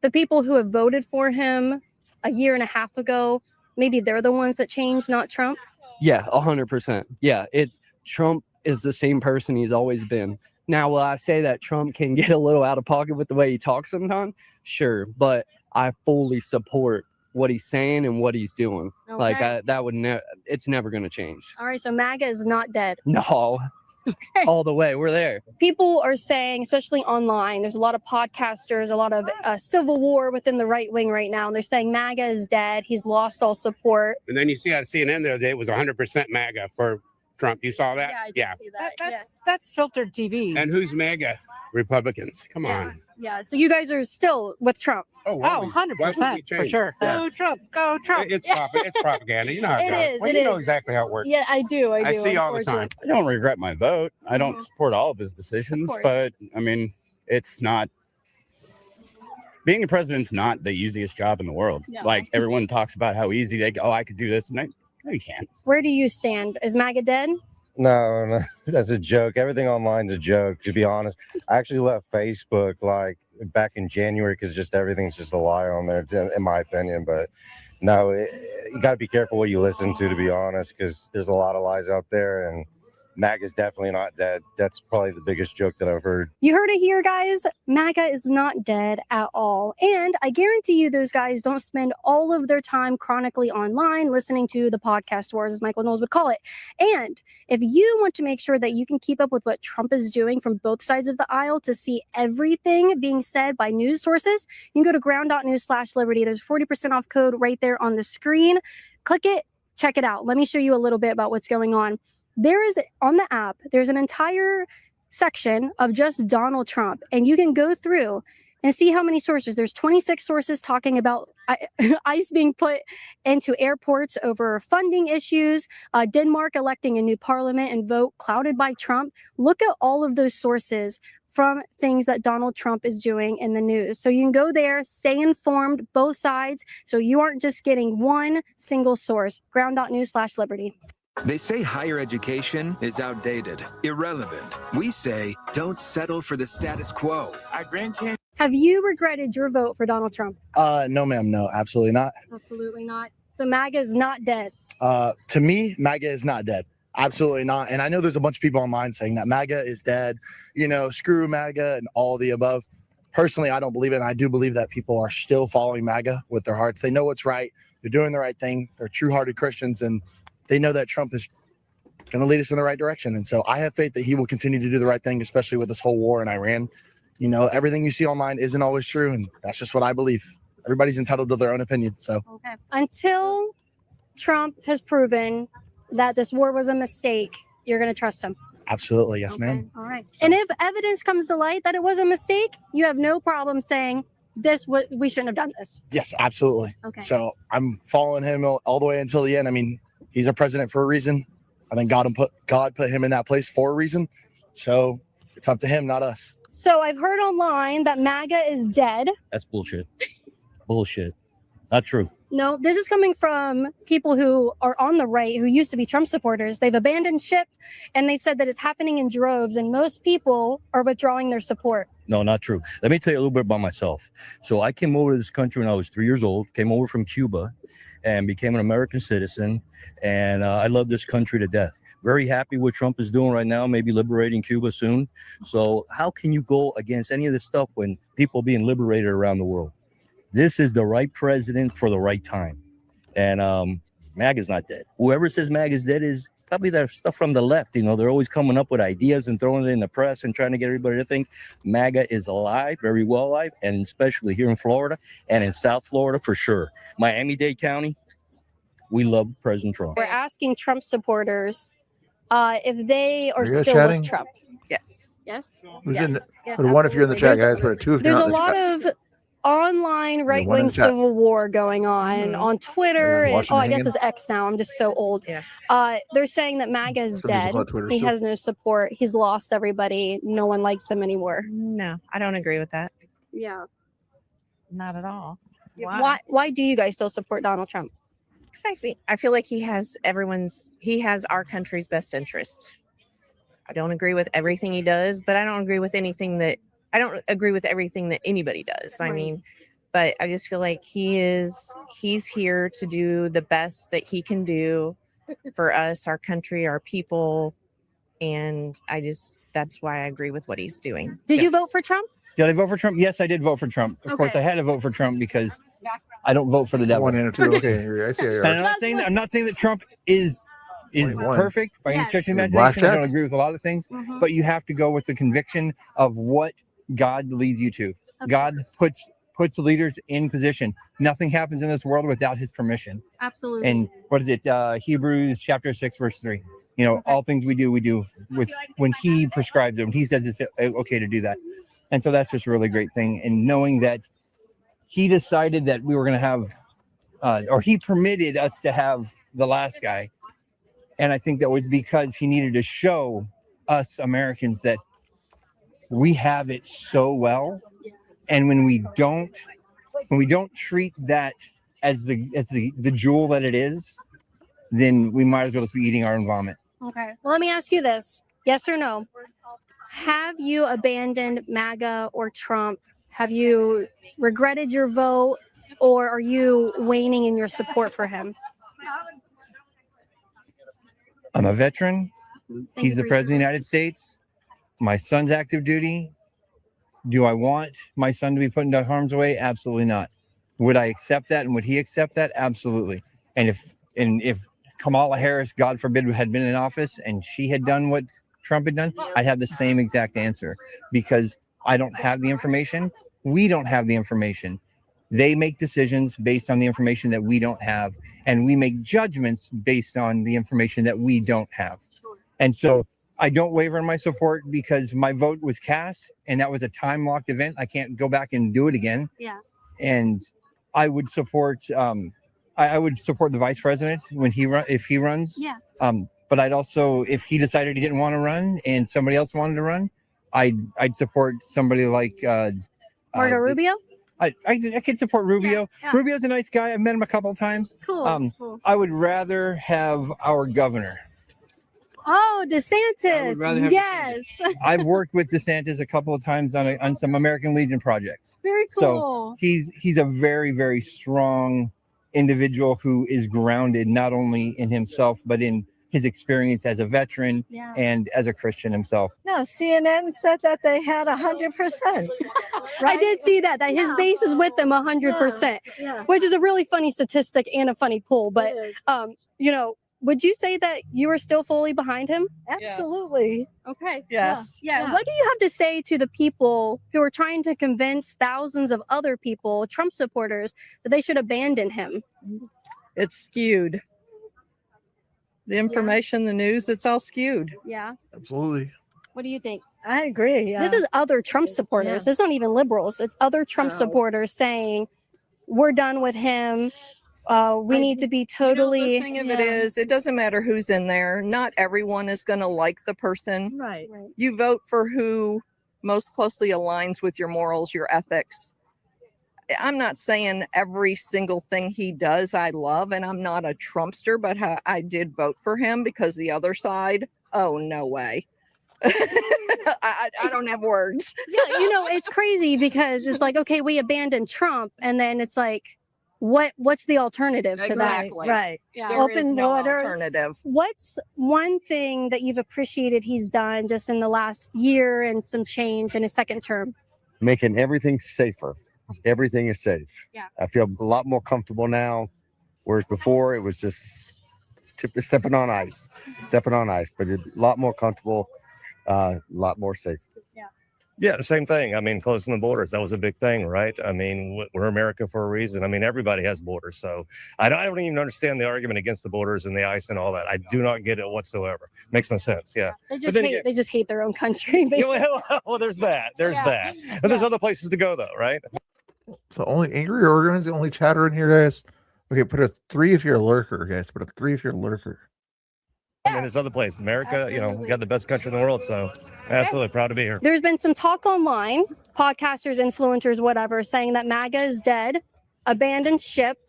the people who have voted for him a year and a half ago, maybe they're the ones that changed, not Trump?
Yeah, 100%. Yeah, it's Trump is the same person he's always been. Now, will I say that Trump can get a little out of pocket with the way he talks sometimes? Sure, but I fully support what he's saying and what he's doing.
Okay.
Like that would it's never going to change.
All right, so MAGA is not dead.
No. All the way. We're there.
People are saying, especially online, there's a lot of podcasters, a lot of civil war within the right wing right now. And they're saying MAGA is dead. He's lost all support.
And then you see on CNN the other day, it was 100% MAGA for Trump. You saw that?
Yeah, I did see that.
That's filtered TV.
And who's MAGA? Republicans. Come on.
Yeah, so you guys are still with Trump.
Oh,
100% for sure.
Yeah.
Go Trump, go Trump.
It's propaganda. You know how it
It
goes.
is,
Well,
it
you know
is.
exactly how it works.
Yeah, I do.
I see all the time.
I don't regret my vote. I don't support all of his decisions,
course.
but I mean, it's not
being a president's not the easiest job in the world.
No.
Like everyone talks about how easy they go. Oh, I could do this, and no, you can't.
Where do you stand? Is MAGA dead?
No, that's a joke. Everything online's a joke, to be honest. I actually left Facebook like back in January because just everything's just a lie on there, in my opinion. But no, you got to be careful what you listen to be honest, because there's a lot of lies out there, and MAGA is definitely not dead. That's probably the biggest joke that I've heard.
You heard it here, guys. MAGA is not dead at all. And I guarantee you those guys don't spend all of their time chronically online listening to the podcast wars, as Michael Knowles would call it. And if you want to make sure that you can keep up with what Trump is doing from both sides of the aisle to see everything being said by news sources, you can go to ground.news/liberty. There's a 40% off code right there on the screen. Click it, check it out. Let me show you a little bit about what's going on. There is, on the app, there's an entire section of just Donald Trump, and you can go through and see how many sources. There's 26 sources talking about ICE being put into airports over funding issues, Denmark electing a new parliament and vote clouded by Trump. Look at all of those sources from things that Donald Trump is doing in the news. So you can go there, stay informed, both sides, so you aren't just getting one single source. Ground.news/liberty.
They say higher education is outdated, irrelevant. We say don't settle for the status quo. Our grandkids.
Have you regretted your vote for Donald Trump?
No, ma'am. No, absolutely not.
Absolutely not. So MAGA is not dead.
To me, MAGA is not dead. Absolutely not. And I know there's a bunch of people online saying that MAGA is dead, screw MAGA and all the above. Personally, I don't believe it. And I do believe that people are still following MAGA with their hearts. They know what's right. They're doing the right thing. They're true-hearted Christians, and they know that Trump is going to lead us in the right direction. And so I have faith that he will continue to do the right thing, especially with this whole war in Iran. Everything you see online isn't always true, and that's just what I believe. Everybody's entitled to their own opinion. So
Okay. Until Trump has proven that this war was a mistake, you're going to trust him.
absolutely, yes, ma'am.
All right. And if evidence comes to light that it was a mistake, you have no problem saying we shouldn't have done this.
Yes, absolutely.
Okay.
So I'm following him all the way until the end. I mean, he's a president for a reason. I think God put him in that place for a reason. So it's up to him, not us.
So I've heard online that MAGA is dead.
That's bullshit. Bullshit. Not true.
No, this is coming from people who are on the right who used to be Trump supporters. They've abandoned ship, and they've said that it's happening in droves, and most people are withdrawing their support.
No, not true. Let me tell you a little bit about myself. So I came over to this country when I was 3 years old, came over from Cuba and became an American citizen. And I love this country to death. Very happy what Trump is doing right now, maybe liberating Cuba soon. So how can you go against any of this stuff when people are being liberated around the world? This is the right president for the right time. And MAGA's not dead. Whoever says MAGA's dead is probably that stuff from the left. They're always coming up with ideas and throwing it in the press and trying to get everybody to think MAGA is alive, very well alive, and especially here in Florida and in South Florida for sure. Miami-Dade County, we love President Trump.
We're asking Trump supporters if they are
Are you guys
still
chatting?
with Trump. Yes. Yes.
Who's
yes.
in the,
Yes,
put a one if you're in the chat,
absolutely.
guys. Put a two if you're
There's
not
a
in the
lot
chat.
of online right
one in
wing
the chat.
civil war going on Twitter. And,
Washington
I guess
hanging?
it's X now. I'm just so old. They're saying that MAGA is
Some people
dead.
call it Twitter
He
still.
has no support. He's lost everybody. No one likes him anymore.
No, I don't agree with that.
Yeah.
Not at all.
Why do you guys still support Donald Trump?
Because I feel like he has our country's best interest. I don't agree with everything he does, but I don't agree with everything that anybody does. I
Right.
mean, but I just feel like he's here to do the best that he can do for us, our country, our people. And that's why I agree with what he's doing.
Did you vote for Trump?
Did I vote for Trump? Yes, I did vote for Trump. Of course, I had to vote for Trump because I don't vote for the devil.
One and a two. Okay, I see how you
And
are.
I'm not saying that Trump is
21.
perfect by any stretch of the imagination.
Blackjack?
I don't agree with a lot of things,
Mhm.
but you have to go with the conviction of what God leads you to.
Of
God
course.
puts the leaders in position. Nothing happens in this world without his permission.
Absolutely.
And what is it? Hebrews chapter 6, verse 3. All things we do with when he prescribes them. He says it's okay to do that. And so that's just a really great thing. And knowing that he decided that we were going to have, or he permitted us to have the last guy. And I think that was because he needed to show us Americans that we have it so well
And when we don't treat that as the jewel that it is, then we might as well just be eating our own vomit.
Okay. Well, let me ask you this: yes or no? Have you abandoned MAGA or Trump? Have you regretted your vote, or are you waning in your support for him?
I'm a veteran. He's the
for
president of the United States. My son's active duty. Do I want my son to be put into harm's way? Absolutely not. Would I accept that, and would he accept that? Absolutely. And if Kamala Harris, God forbid, had been in office and she had done what Trump had done, I'd have the same exact answer, because I don't have the information. We don't have the information. They make decisions based on the information that we don't have, and we make judgments based on the information that we don't have. And so I don't waver in my support, because my vote was cast and that was a time locked event. I can't go back and do it again.
Yeah.
And I would support I would support the vice president when if he runs.
Yeah.
But I'd also, if he decided he didn't want to run and somebody else wanted to run, I'd support somebody like
Marco Rubio.
I could support Rubio.
Yeah.
Rubio's a nice guy. I've met him a couple of times.
Cool. Cool.
I would rather have our governor.
Oh, DeSantis.
rather have-
Yes.
I've worked with DeSantis a couple of times on some American Legion projects.
Very
So
cool.
he's a very, very strong individual who is grounded not only in himself, but in his experience as a veteran
Yeah.
and as a Christian himself.
No, CNN said that they had 100%.
I did see that his base is with them 100%,
Yeah.
which is a really funny statistic and a funny poll. But would you say that you are still fully behind him?
Absolutely.
Okay.
Yes.
Yeah. What do you have to say to the people who are trying to convince thousands of other people, Trump supporters, that they should abandon him?
It's skewed. The information, the news, it's all skewed.
Yeah.
Absolutely.
What do you think?
I agree. Yeah.
This is other Trump supporters.
Yeah.
It's not even liberals. It's other Trump supporters saying, we're done with him. We need to be totally.
The thing of it is, it doesn't matter who's in there. Not everyone is going to like the person. Right.
You
vote for who most closely aligns with your morals, your ethics. I'm not saying every single thing he does I love, and I'm not a Trumpster, but I did vote for him because the other side, oh, no way. I don't have words.
Yeah, it's crazy because it's like, okay, we abandoned Trump, and then it's like, what's the alternative to that?
Exactly. Right.
Yeah.
There is no alternative.
What's one thing that you've appreciated he's done just in the last year and some change in his second term?
Making everything safer. Everything is safe.
Yeah.
I feel a lot more comfortable now, whereas before it was just stepping on ice, but a lot more comfortable, a lot more safe.
Yeah, the same thing. I mean, closing the borders, that was a big thing, right? I mean, we're America for a reason. I mean, everybody has borders. So I don't even understand the argument against the borders and the ice and all that. I do not get it whatsoever. Makes no sense. Yeah.
They just hate their own country, basically.
Well, there's that. There's that. And there's other places to go, though, right?
So only angry organs, the only chatter in here, guys. Okay, put a 3 if you're a lurker, guys. Put a 3 if you're a lurker.
I mean, there's other places. America, we got the best country in the world. So absolutely proud to be here.
There's been some talk online, podcasters, influencers, whatever, saying that MAGA is dead, abandoned ship.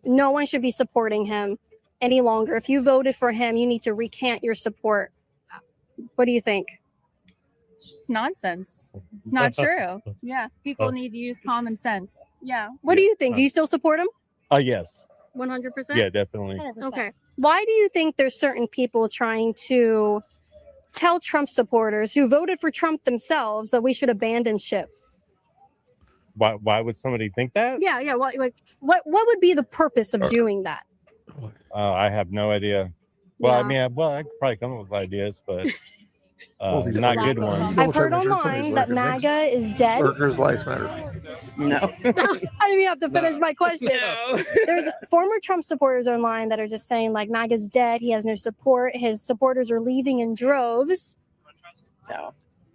No one should be supporting him any longer. If you voted for him, you need to recant your support. What do you think?
It's just nonsense. It's not true. Yeah, people need to use common sense. Yeah.
What do you think? Do you still support him?
Yes.
100%?
Yeah, definitely.
100%.
Okay. Why do you think there's certain people trying to tell Trump supporters who voted for Trump themselves that we should abandon ship?
Why would somebody think that?
Yeah. What would be the purpose of doing that?
I have no idea. Well, I mean, I could probably come up with ideas, but not good ones.
I've heard online that MAGA is dead.
Lurkers' lives matter.
No. I didn't even have to finish my question. There's former Trump supporters online that are just saying like MAGA's dead. He has no support. His supporters are leaving in droves.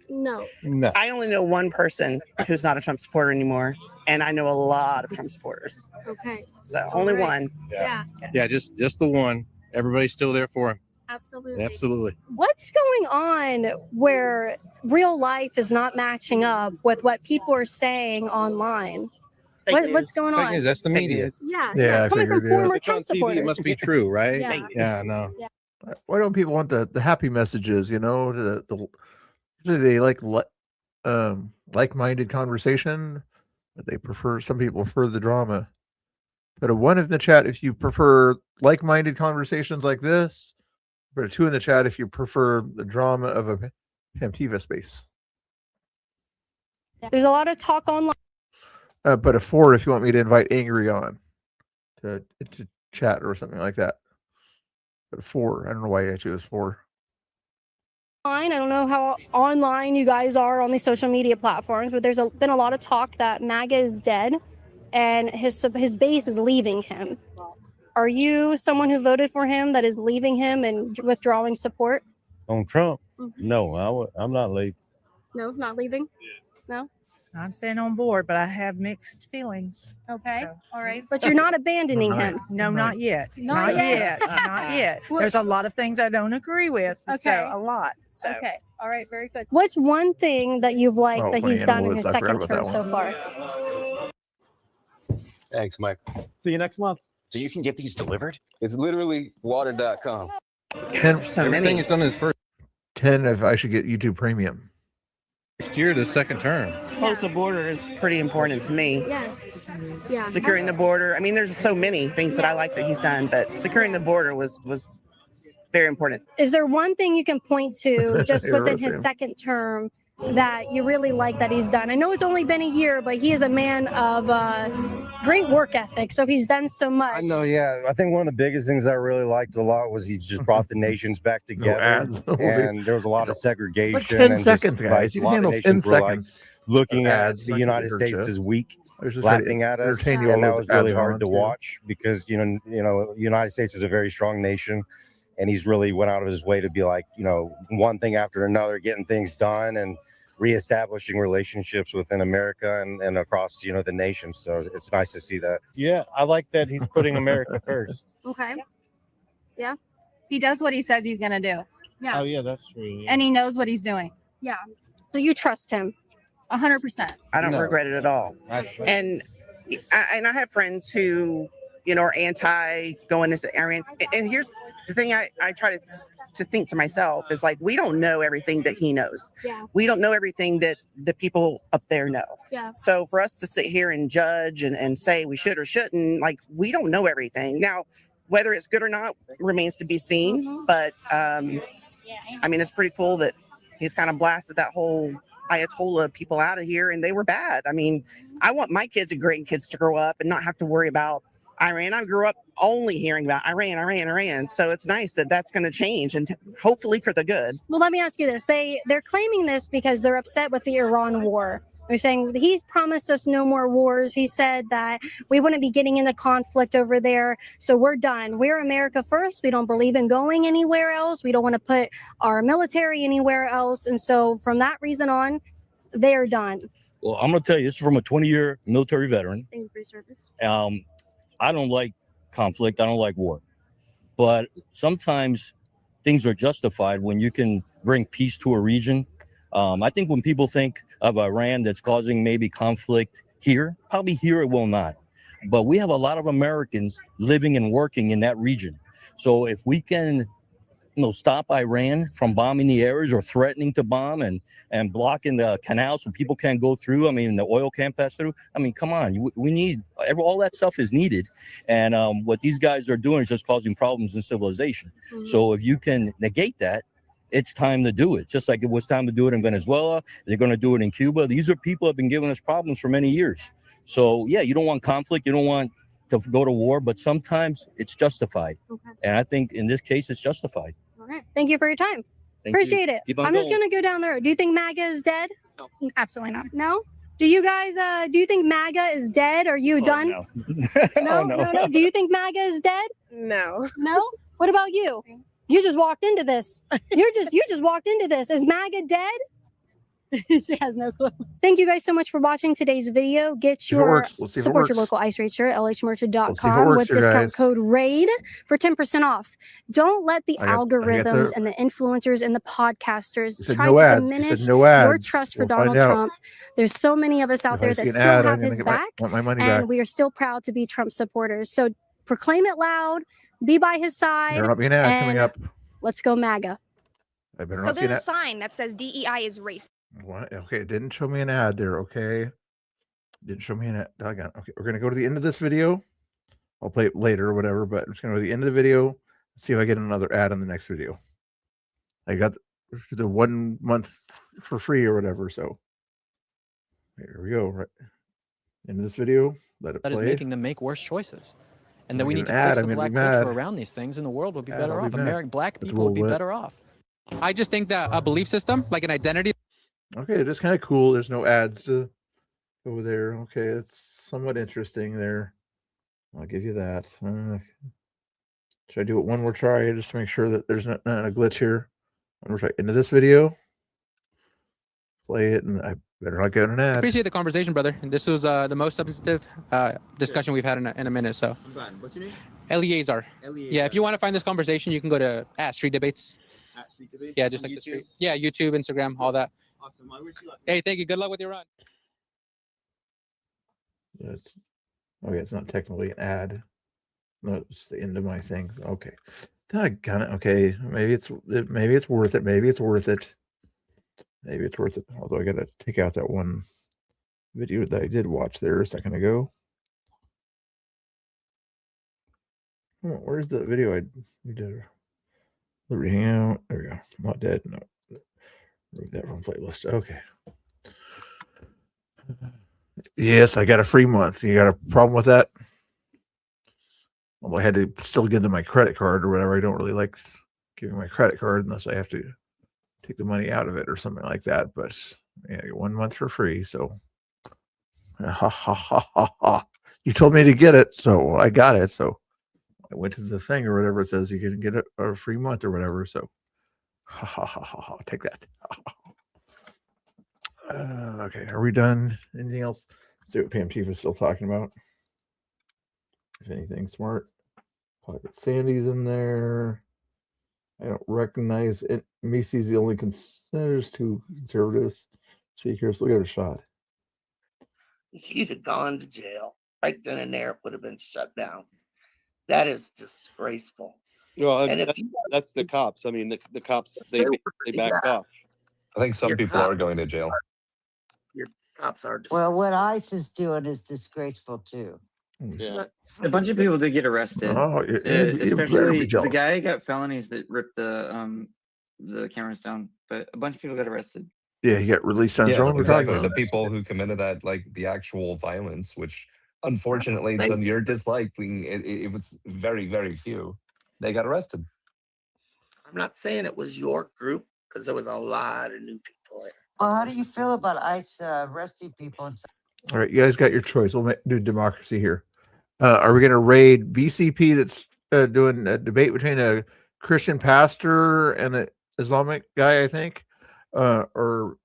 No.
I only know one person who's not a Trump supporter anymore, and I know a lot of Trump supporters.
Okay.
So only one.
Yeah.
Yeah, just the one. Everybody's still there for him.
Absolutely.
Absolutely.
What's going on where real life is not matching up with what people are saying online? What's going on?
Fake news, that's the media.
Yeah,
I
coming from
figured, yeah.
former
If
Trump supporters.
it must be true, right?
Yeah.
Yeah, no. Why don't people want the happy messages? You know, usually they like-minded conversation, but they prefer. Some people prefer the drama. Put a 1 in the chat if you prefer like-minded conversations like this. Put a 2 in the chat if you prefer the drama of a Pamtiva space.
There's a lot of talk online.
But a 4 if you want me to invite Angry on to chat or something like that. But a 4, I don't know why I chose 4.
I don't know how online you guys are on these social media platforms, but there's been a lot of talk that MAGA is dead and his base is leaving him. Are you someone who voted for him that is leaving him and withdrawing support?
On Trump? No, I'm not leaving.
No, not leaving? No?
I'm staying on board, but I have mixed feelings.
Okay. All right. But you're not abandoning him.
No, not yet.
Not yet.
Not yet. There's a lot of things I don't agree with.
Okay.
So a lot. So.
Okay. All right. Very good. What's one thing that you've liked
Oh,
that
funny
he's done in
animal
his
is, I forgot
second
about
term
that
so far?
Thanks, Mike. See you next month. So you can get these delivered?
It's literally water.com.
10,
Everything is done in his first
10 if I should get YouTube Premium.
First year, the second term.
Close the border is pretty important to me.
Yes. Yeah.
Securing the border. I mean, there's so many things that I like that he's done, but securing the border was very important.
Is there one thing you can point to just
You're
within
right,
his
Sam.
second term that you really like that he's done? I know it's only been a year, but he is a man of great work ethic. So he's done so much.
I know, yeah. I think one of the biggest things I really liked a lot was he just brought the nations back together,
ads.
and there was a lot of segregation.
Like 10
and just,
seconds,
like,
guys.
a
You
lot
can
of
handle 10
nations were, like,
seconds.
looking
of
at
ads.
the
Not
United
gonna hurt
States
you.
as weak,
I was just trying to
laughing at us,
entertain you all
and that
those
was really
ads are
hard
on,
to
too.
watch because you know, the United States is a very strong nation, and he's really went out of his way to be like, you know, one thing after another, getting things done and reestablishing relationships within America and across, you know, the nation. So it's nice to see that.
Yeah, I like that he's putting America first.
Okay. Yeah.
He does what he says he's going to do.
Yeah.
Oh, yeah, that's true. Yeah.
And he knows what he's doing.
Yeah. So you trust him?
100%.
I don't
No.
regret it at all. And I have friends who, you know, are anti going into Iran. And here's the thing I try to think to myself is like, we don't know everything that he knows.
Yeah.
We don't know everything that the people up there know.
Yeah.
So for us to sit here and judge and say we should or shouldn't, like, we don't know everything. Now, whether it's good or not remains to be seen. But I mean, it's pretty cool that he's kind of blasted that whole Ayatollah people out of here, and they were bad. I mean, I want my kids and grandkids to grow up and not have to worry about Iran. I grew up only hearing about Iran. So it's nice that that's going to change, and hopefully for the good.
Well, let me ask you this. They're claiming this because they're upset with the Iran war. They're saying he's promised us no more wars. He said that we wouldn't be getting into conflict over there. So we're done. We're America first. We don't believe in going anywhere else. We don't want to put our military anywhere else. And so from that reason on, they're done.
Well, I'm going to tell you, this is from a 20-year military veteran.
Thank you for your service.
I don't like conflict. I don't like war. But sometimes things are justified when you can bring peace to a region. I think when people think of Iran that's causing maybe conflict here, probably here it will not. But we have a lot of Americans living and working in that region. So if we can, you know, stop Iran from bombing the areas or threatening to bomb and blocking the canals so people can't go through. I mean, the oil can't pass through. I mean, come on, we need all that stuff is needed. And what these guys are doing is just causing problems in civilization.
Mm-hmm.
So if you can negate that, it's time to do it. Just like it was time to do it in Venezuela. They're going to do it in Cuba. These are people who have been giving us problems for many years. So yeah, you don't want conflict. You don't want to go to war, but sometimes it's justified.
Okay.
And I think in this case, it's justified.
All right. Thank you for your time.
Thank
Appreciate
you.
it.
Keep on
I'm just
going.
going to go down there. Do you think MAGA is dead?
No, absolutely not.
No? Do you guys, do you think MAGA is dead? Are you done?
No.
No. Do you think MAGA is dead?
No.
No? What about you? You just walked into this. You just walked into this. Is MAGA dead? She has no clue. Thank you guys so much for watching today's video. Get
See if it
your
works. We'll see if it
support your
works.
local ice rate shirt,
We'll see if it
lhmerchant.com
works
with
here,
discount
guys.
code RAID for 10% off. Don't let the
I got
algorithms
the.
and the influencers and the
You
podcasters
said
try
no
to
ads. You
diminish
said no ads.
your trust for
We'll find
Donald
out.
Trump. There's so many of us out
If
there
I see
that
an
still
ad, I'm
have
gonna
his
get
back,
want my money
and
back.
we are still proud to be Trump supporters. So proclaim it loud, be by his side,
There'll not be an ad coming
and
up.
let's go MAGA.
I better
So
not see an
there's a
ad.
sign that says DEI is racist.
What? Okay, it didn't show me an ad there. Okay, didn't show me an ad. Doggone. Okay, we're gonna go to the end of this video. I'll play it later or whatever, but I'm just gonna go to the end of the video. See if I get another ad in the next video. I got the 1 month for free or whatever. So here we go. Right into this video. Let it
That is
play.
making them make worse choices. And
If
that
I
we
get
need to
an ad,
fix the
I'm gonna
black
be
culture
mad.
around these things, and the world would be
Ad,
better
I'll be
off.
mad.
American black
That's
people would be
lit.
better off.
I just think that a belief system, like an identity.
Okay, it is kind of cool. There's no ads to over there. Okay, it's somewhat interesting there. I'll give you that. Should I do it one more try just to make sure that there's not a glitch here? One more try into this video. Play it, and I better not get an
I
ad.
appreciate the conversation, brother. And this was the most substantive discussion we've had in a minute. So,
I'm fine. What's your name?
Eleazar.
Eleazar.
Yeah, if you want to find this conversation, you can go to @Street Debates.
@Street Debates?
Yeah, just
On
like the
YouTube?
street. Yeah, YouTube, Instagram, all that.
Awesome. I wish you luck.
Hey, thank you. Good luck with your run.
It's okay. It's not technically an ad. No, it's the end of my things. Okay, doggone it. Okay, maybe it's worth it. Maybe it's worth it. Maybe it's worth it. Although I got to take out that one video that I did watch there a second ago. Oh, where's the video I did? Liberty Hangout. There we go. Not dead. No. Remove that from playlist. Okay. Yes, I got a free month. You got a problem with that? Well, I had to still give them my credit card or whatever. I don't really like giving my credit card unless I have to take the money out of it or something like that. But yeah, I get 1 month for free. So, ha ha ha ha ha. You told me to get it, so I got it. So I went to the thing or whatever. It says you can get a free month or whatever. So, ha ha ha ha ha. Take that. Okay, are we done? Anything else? See what Pam Tifa is still talking about. If anything smart. Pocket Sandy's in there. I don't recognize it. Macy's the only there's two conservatives speakers. Look at her shot.
He'd have gone to jail. Right then and there, it would have been shut down. That is disgraceful.
Well,
And if you
that's the cops. I mean, the cops they backed off.
I think some people are going to jail.
Your cops are
Well, what ICE is doing is disgraceful too.
Yeah.
A bunch of people did get arrested.
Oh, you better be
Especially the
jealous.
guy got felonies that ripped the cameras down, but a bunch of people got arrested.
Yeah, he got released on his own.
Exactly. The people who committed that, like the actual violence, which unfortunately, it's on your disliking, it was very, very few. They got arrested.
I'm not saying it was your group because there was a lot of new people there.
Well, how do you feel about ICE arresting people?
All right, you guys got your choice. We'll do democracy here. Are we going to raid BCP that's doing a debate between a Christian pastor and an Islamic guy, I think, or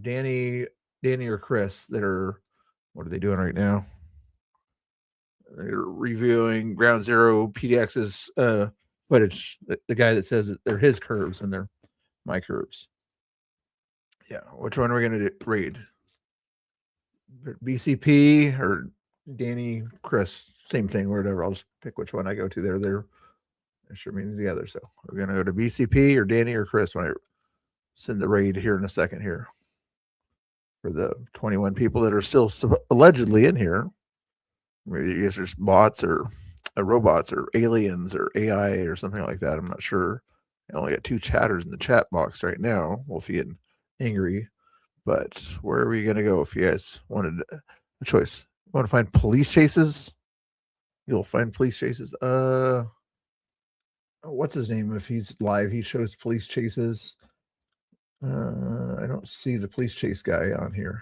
Danny or Chris that are, what are they doing right now? They're reviewing Ground Zero PDX's footage. The guy that says that they're his curves and they're my curves. Yeah, which one are we going to raid? BCP or Danny, Chris, same thing, whatever. I'll just pick which one I go to. They're sure meaning together. So we're gonna go to BCP or Danny or Chris when I send the raid here in a second here for the 21 people that are still allegedly in here. Maybe you guys are just bots or robots or aliens or AI or something like that. I'm not sure. I only got 2 chatters in the chat box right now. Wolfie getting angry. But where are we going to go if you guys wanted a choice? You want to find police chases? You'll find police chases. What's his name? If he's live, he shows police chases. I don't see the police chase guy on here.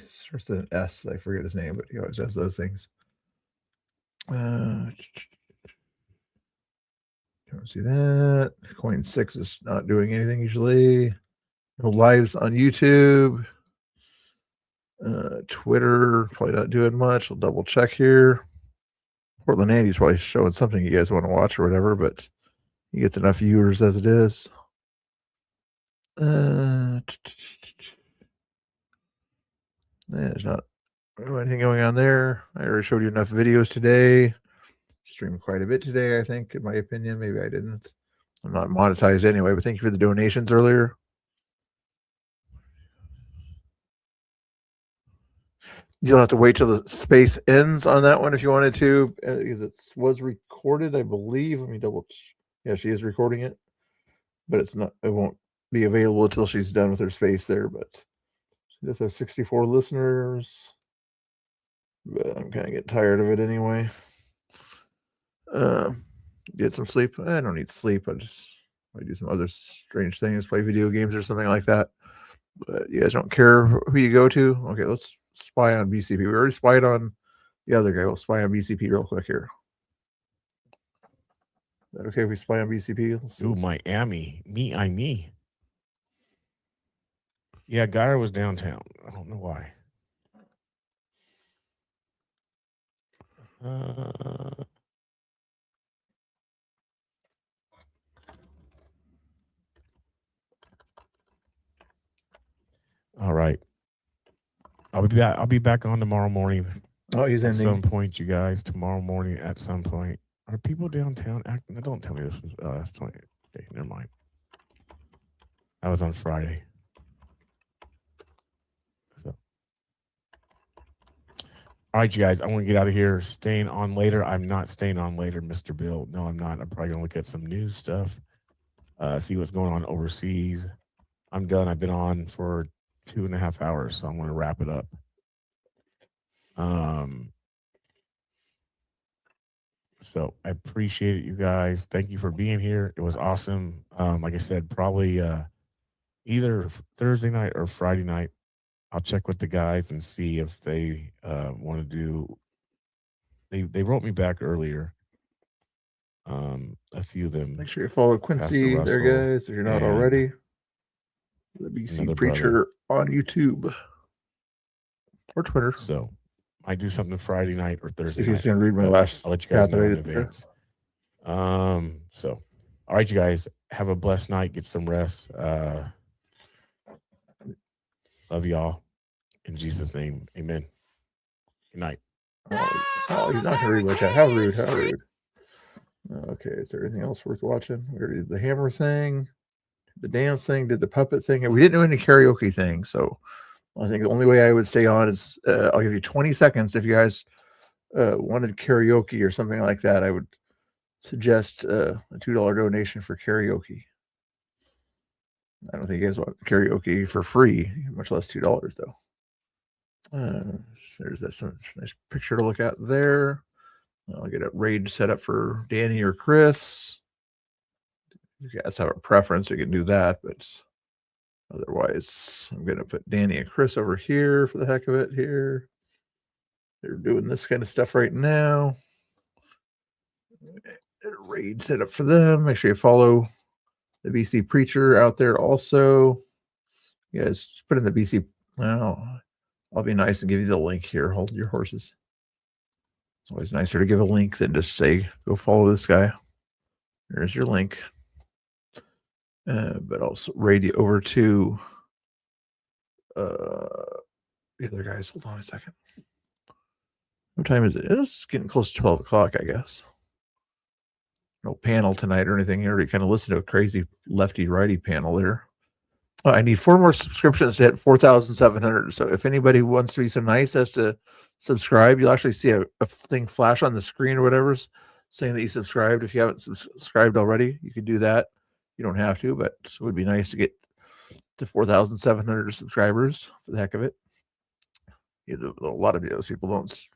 Starts with an S. I forget his name, but he always does those things. Don't see that. Coin 6 is not doing anything usually. No lives on YouTube. Twitter, probably not doing much. I'll double check here. Portland Andy's probably showing something you guys want to watch or whatever, but he gets enough viewers as it is. There's not anything going on there. I already showed you enough videos today. Streamed quite a bit today, I think, in my opinion. Maybe I didn't. I'm not monetized anyway, but thank you for the donations earlier. You'll have to wait till the space ends on that one if you wanted to, because it was recorded, I believe. Let me double. Yeah, she is recording it, but it's not. It won't be available until she's done with her space there. But she does have 64 listeners. But I'm kind of getting tired of it anyway. Get some sleep. I don't need sleep. I do some other strange things, play video games or something like that. But you guys don't care who you go to. Okay, let's spy on BCP. We already spied on the other guy. We'll spy on BCP real quick here. Is that okay if we spy on BCP?
Ooh, Miami. Me. Yeah, Geyer was downtown. I don't know why. All right. I'll be back on tomorrow morning.
Oh, he's
at
ending.
some point, you guys. Tomorrow morning at some point. Are people downtown acting? Don't tell me this was that's 20. Okay, never mind. That was on Friday. So, all right, you guys. I want to get out of here. Staying on later. I'm not staying on later, Mr. Bill. No, I'm not. I'm probably gonna look at some news stuff. See what's going on overseas. I'm done. I've been on for 2.5 hours, so I'm going to wrap it up. So I appreciate it, you guys. Thank you for being here. It was awesome. Like I said, probably either Thursday night or Friday night, I'll check with the guys and see if they want to do. They wrote me back earlier. A few of them.
Make sure you follow Quincy there, guys, if you're not already. The BC Preacher on YouTube or Twitter.
So I do something Friday night or Thursday
If
night.
he's going to read my last
I'll let you guys know in
cat that I did
advance. So, all right, you guys, have a blessed night. Get some rest. Love y'all. In Jesus' name, amen. Good night.
Oh, he's not going to read my chat. How rude. How rude. Okay, is there anything else worth watching? We already did the hammer thing, the dance thing, did the puppet thing, and we didn't do any karaoke thing. So I think the only way I would stay on is I'll give you 20 seconds if you guys wanted karaoke or something like that. I would suggest a $2 donation for karaoke. I don't think you guys want karaoke for free, much less $2 though. There's that nice picture to look at there. I'll get a raid set up for Danny or Chris. If you guys have a preference, you can do that, but otherwise, I'm going to put Danny and Chris over here for the heck of it here. They're doing this kind of stuff right now. Raid set up for them. Make sure you follow the BC Preacher out there also. You guys just put in the BC. Well, I'll be nice and give you the link here. Hold your horses. It's always nicer to give a link than just say, go follow this guy. There's your link. But I'll raid you over to the other guys. Hold on a second. What time is it? It's getting close to 12 o'clock, I guess. No panel tonight or anything. You already kind of listened to a crazy lefty-righty panel there. I need 4 more subscriptions to hit 4,700. So if anybody wants to be so nice as to subscribe, you'll actually see a thing flash on the screen or whatever saying that you subscribed. If you haven't subscribed already, you could do that. You don't have to, but it would be nice to get to 4,700 subscribers for the heck of it. A lot of those people don't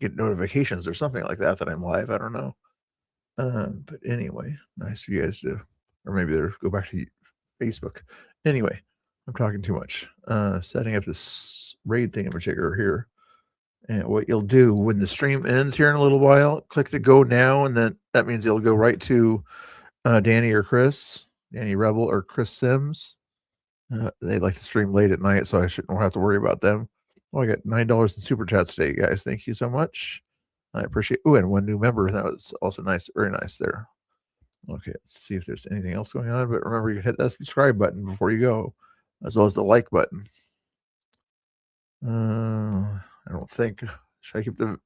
get notifications or something like that I'm live. I don't know. But anyway, nice for you guys to, or maybe they'll go back to Facebook. Anyway, I'm talking too much. Setting up this raid thingamajigger here. And what you'll do when the stream ends here in a little while, click the go now, and then that means it'll go right to Danny or Chris, Danny Rebel or Chris Sims. They like to stream late at night, so I shouldn't have to worry about them. Oh, I got $9 in super chats today, guys. Thank you so much. I appreciate. Oh, and one new member. That was also nice. Very nice there. Okay, let's see if there's anything else going on. But remember, you can hit that subscribe button before you go, as well as the like button. I don't think. Should I keep the?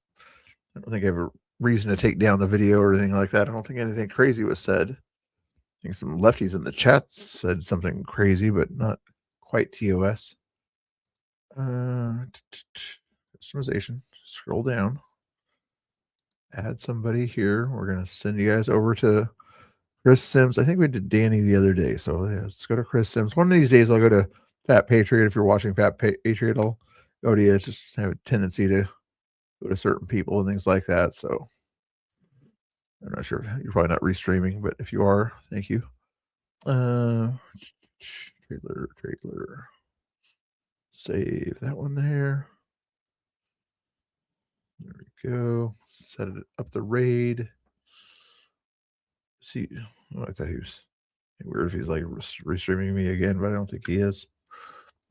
I don't think I have a reason to take down the video or anything like that. I don't think anything crazy was said. I think some lefties in the chat said something crazy, but not quite TOS. Customization. Scroll down. Add somebody here. We're going to send you guys over to Chris Sims. I think we did Danny the other day. So yeah, let's go to Chris Sims. One of these days, I'll go to Fat Patriot. If you're watching Fat Patriot, I'll go to you. It's just have a tendency to go to certain people and things like that. So I'm not sure. You're probably not restreaming, but if you are, thank you. Trailer. Save that one there. There we go. Set it up the raid. See, oh, I thought he was weird if he's like restreaming me again, but I don't think he is.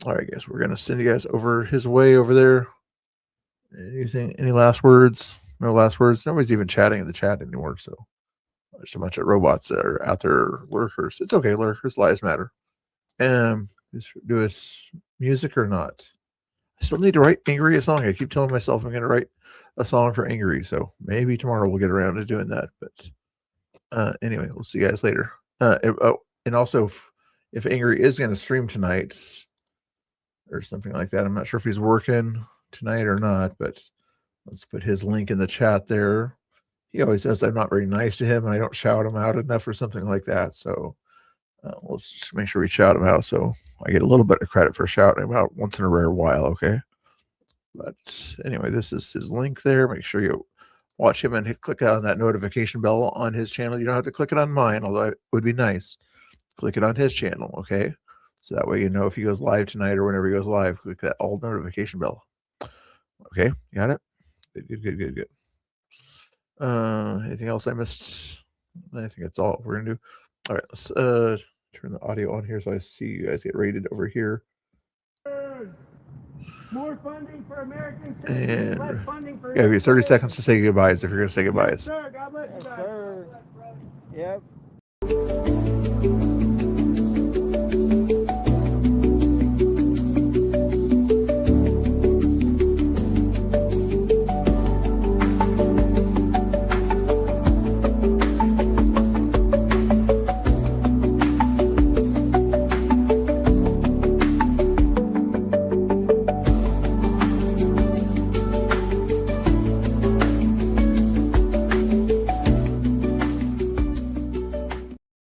All right, guys, we're gonna send you guys over his way over there. Anything? Any last words? No last words. Nobody's even chatting in the chat anymore. So there's a bunch of robots that are out there, lurkers. It's okay, lurkers. Lives matter. Do us music or not? I still need to write Angry a song. I keep telling myself I'm going to write a song for Angry, so maybe tomorrow we'll get around to doing that. But anyway, we'll see you guys later. And also, if Angry is going to stream tonight or something like that, I'm not sure if he's working tonight or not, but let's put his link in the chat there. He always says I'm not very nice to him and I don't shout him out enough or something like that. So let's just make sure we shout him out. So I get a little bit of credit for shouting him out once in a rare while. Okay. But anyway, this is his link there. Make sure you watch him and click on that notification bell on his channel. You don't have to click it on mine, although it would be nice. Click it on his channel. Okay. So that way, you know, if he goes live tonight or whenever he goes live, click that all notification bell. Okay. Got it. Good. Anything else I missed? I think that's all we're gonna do. All right, let's turn the audio on here so I see you guys get rated over here.
More funding for American
And
less funding for
give you 30 seconds to say goodbyes if you're gonna say goodbyes.
Yes, sir. God bless you guys. Yes, sir. Yep.